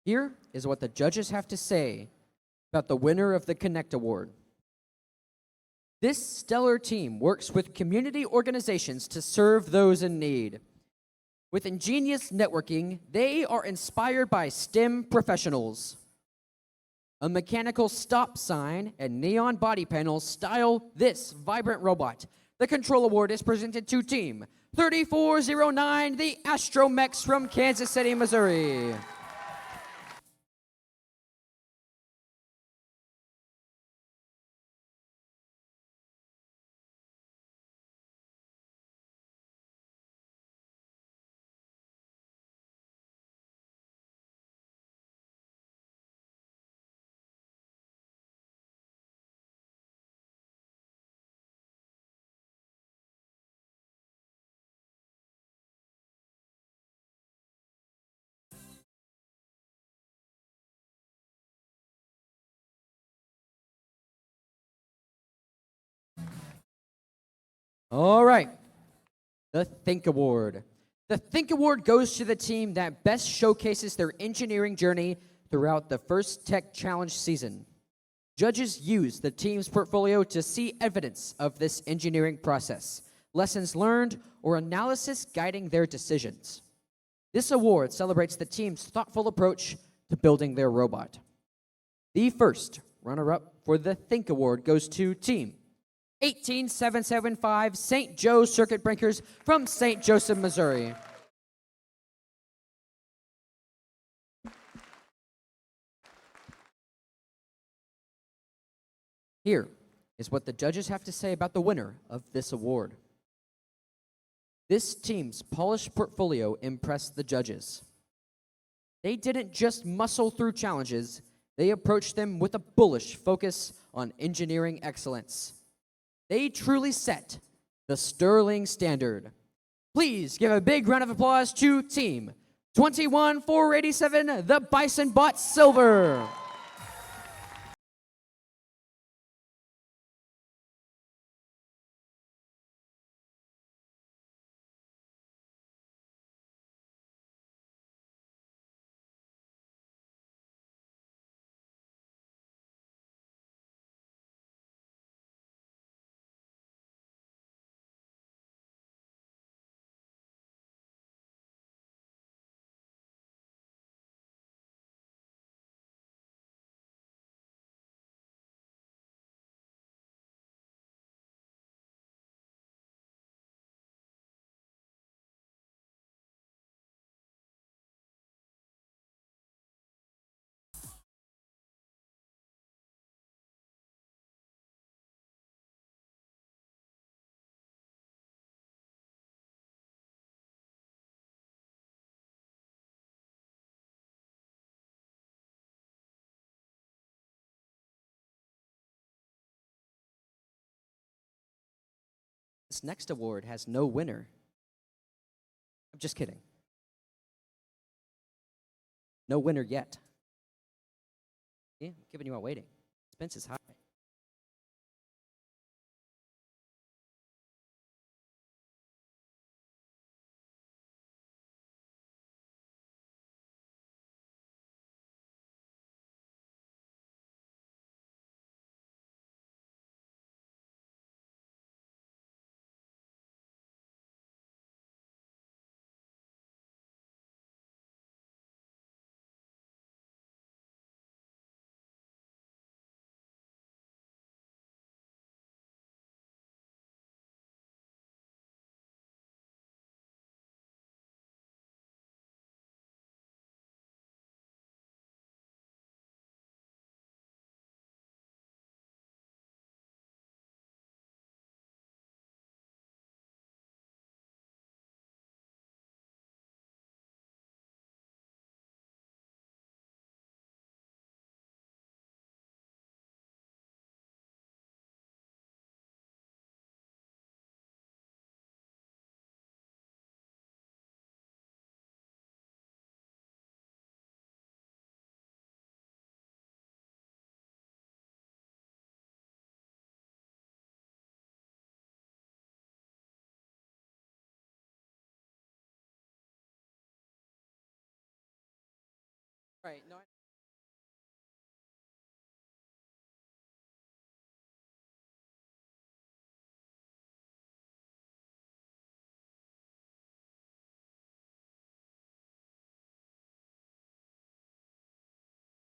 Here is what the judges have to say about the winner of the Connect Award. This stellar team works with community organizations to serve those in need. With ingenious networking, they are inspired by STEM professionals. A mechanical stop sign and neon body panels style this vibrant robot. The Control Award is presented to Team 3409, the Astromechs from Kansas City, Missouri. All right, the Think Award. The Think Award goes to the team that best showcases their engineering journey throughout the FIRST Tech Challenge season. Judges use the team's portfolio to see evidence of this engineering process, lessons learned, or analysis guiding their decisions. This award celebrates the team's thoughtful approach to building their robot. The first runner-up for the Think Award goes to Team 18775 St. Joe Circuit Breakers from St. Joseph, Missouri. Here is what the judges have to say about the winner of this award. This team's polished portfolio impressed the judges. They didn't just muscle through challenges, they approached them with a bullish focus on engineering excellence. They truly set the sterling standard. Please give a big round of applause to Team 21487, the Bison Bot Silver. This next award has no winner. I'm just kidding. No winner yet. Yeah, I'm keeping you all waiting. Expense is high. Right. No.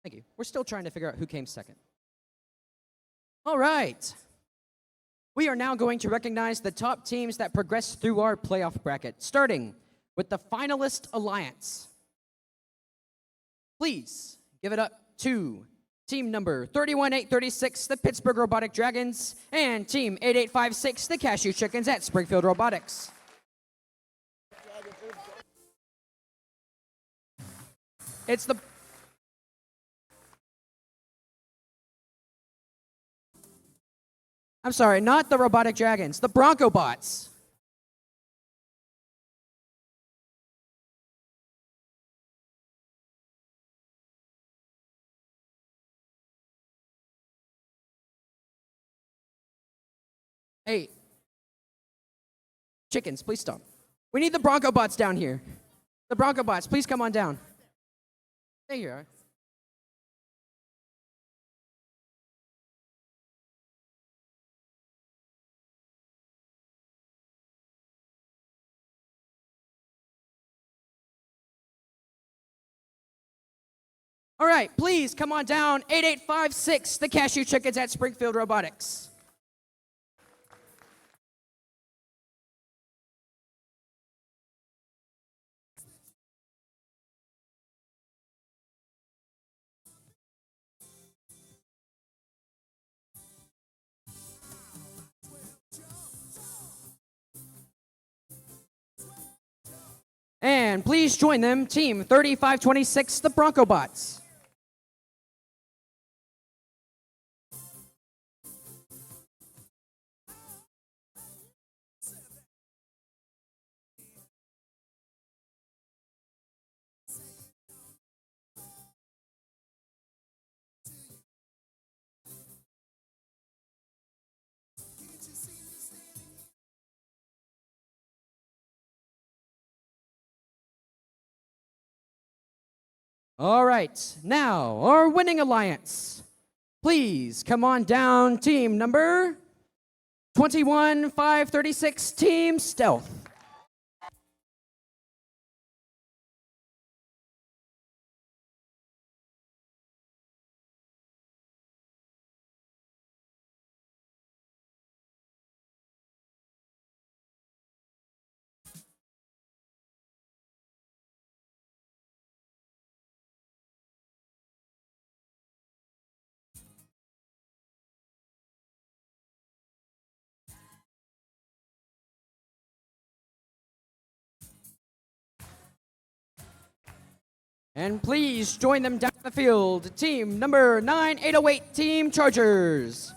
Thank you. We're still trying to figure out who came second. All right. We are now going to recognize the top teams that progressed through our playoff bracket, starting with the finalist alliance. Please give it up to team number 31836, the Pittsburgh Robotic Dragons, and team 8856, the Cashew Chickens at Springfield Robotics. It's the I'm sorry, not the Robotic Dragons, the Bronco Bots. Hey, chickens, please stop. We need the Bronco Bots down here. The Bronco Bots, please come on down. There you are. All right, please come on down. 8856, the Cashew Chickens at Springfield Robotics. And please join them, team 3526, the Bronco Bots. All right, now our winning alliance. Please come on down, team number 21536, Team Stealth. And please join them down the field, team number 9808, Team Chargers.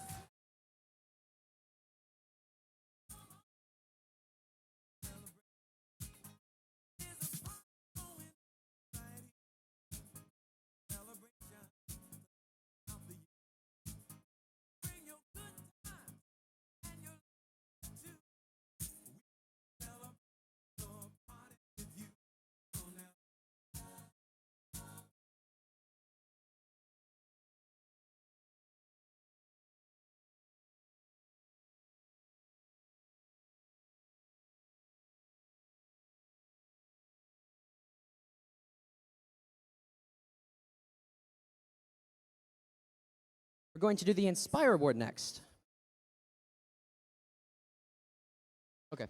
We're going to do the Inspire Award next. Okay.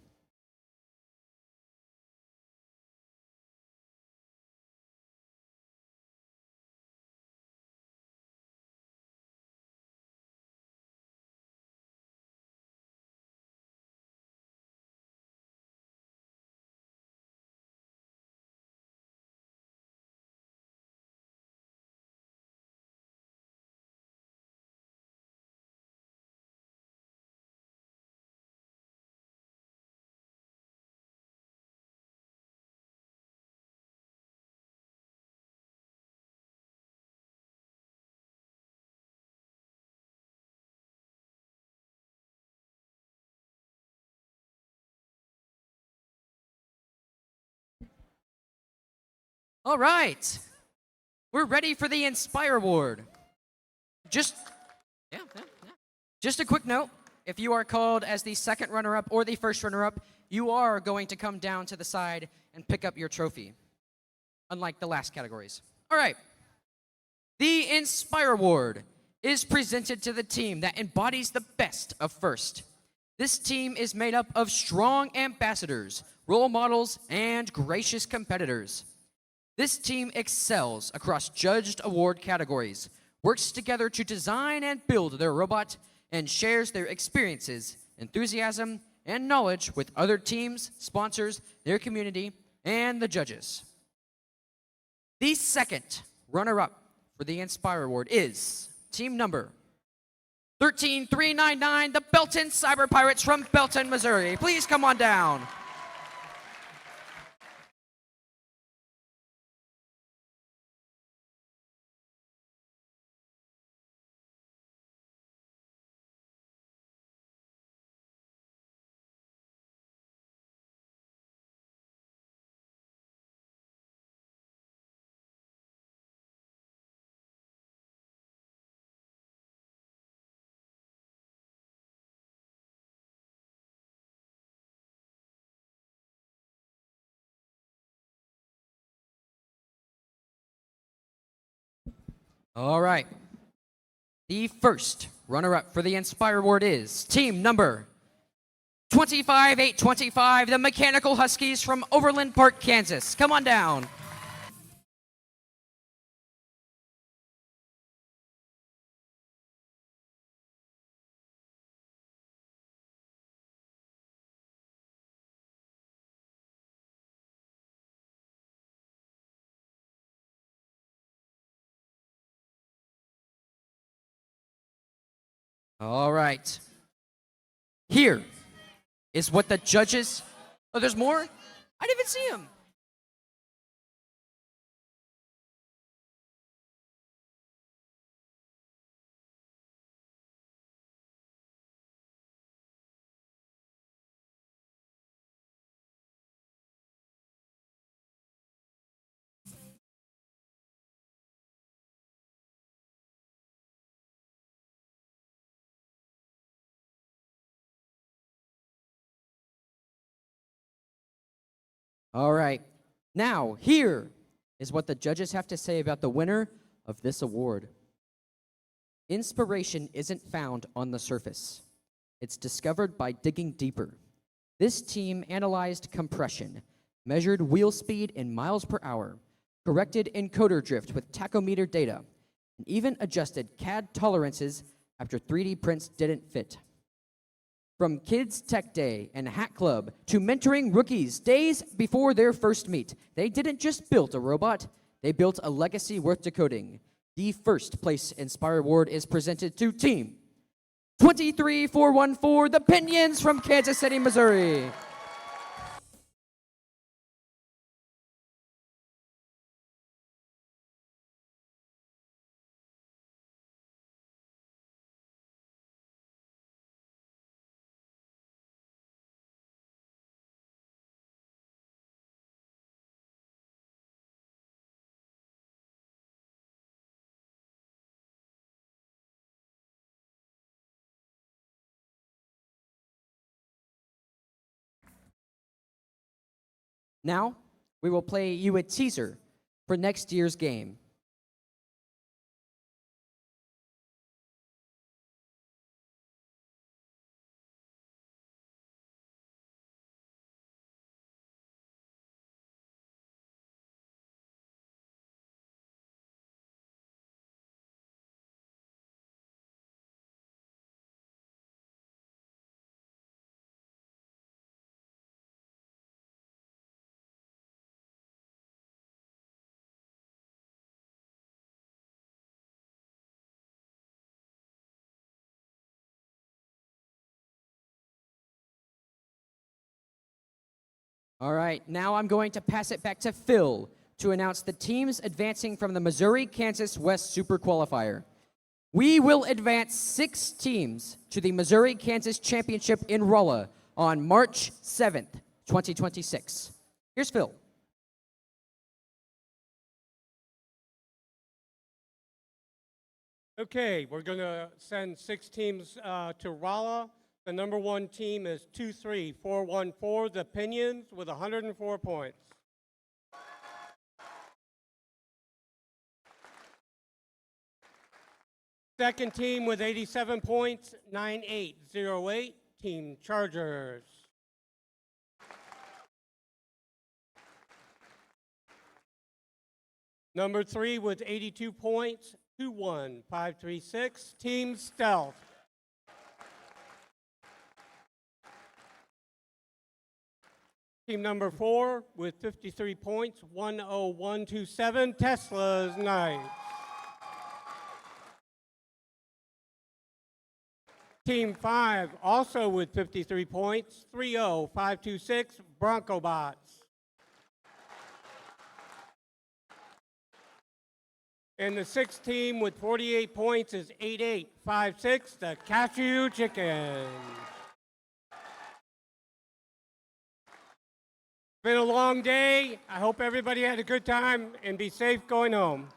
All right. we're ready for the Inspire Award. Just a quick note, if you are called as the second runner-up or the first runner-up, you are going to come down to the side and pick up your trophy, unlike the last categories. All right. The Inspire Award is presented to the team that embodies the best of FIRST. This team is made up of strong ambassadors, role models, and gracious competitors. This team excels across judged award categories, works together to design and build their robot, and shares their experiences, enthusiasm, and knowledge with other teams, sponsors, their community, and the judges. The second runner-up for the Inspire Award is team number 13399, the Belton Cyber Pirates from Belton, Missouri. Please come on down. All right. The first runner-up for the Inspire Award is team number 25825, the Mechanical Huskies from Overland Park, Kansas. Come on down. All right. Here is what the judges... Oh, there's more? I didn't even see him. All right. Now, here is what the judges have to say about the winner of this award. Inspiration isn't found on the surface. It's discovered by digging deeper. This team analyzed compression, measured wheel speed in miles per hour, corrected encoder drift with tachometer data, and even adjusted CAD tolerances after 3D prints didn't fit. From Kids Tech Day and Hack Club to mentoring rookies days before their first meet, they didn't just build a robot, they built a legacy worth decoding. The first place Inspire Award is presented to team 23414, the Pinions from Kansas City, Missouri. Now, we will play you a teaser for next year's game. All right, now I'm going to pass it back to Phil to announce the teams advancing from the Missouri-Kansas West Super Qualifier. We will advance 6 teams to the Missouri-Kansas Championship in Rolla on March 7th, 2026. Here's Phil. Okay, we're going to send 6 teams to Rolla. The number 1 team is 23414, the Pinions, with 104 points. Second team with 87 points, 9808, Team Chargers. Number 3 with 82 points, 21536, Team Stealth. Team number 4 with 53 points, 10127, Tesla's Knights. Team 5 also with 53 points, 30526, Bronco Bots. And the 6th team with 48 points is 8856, the Cashew Chickens. Been a long day. I hope everybody had a good time and be safe going home.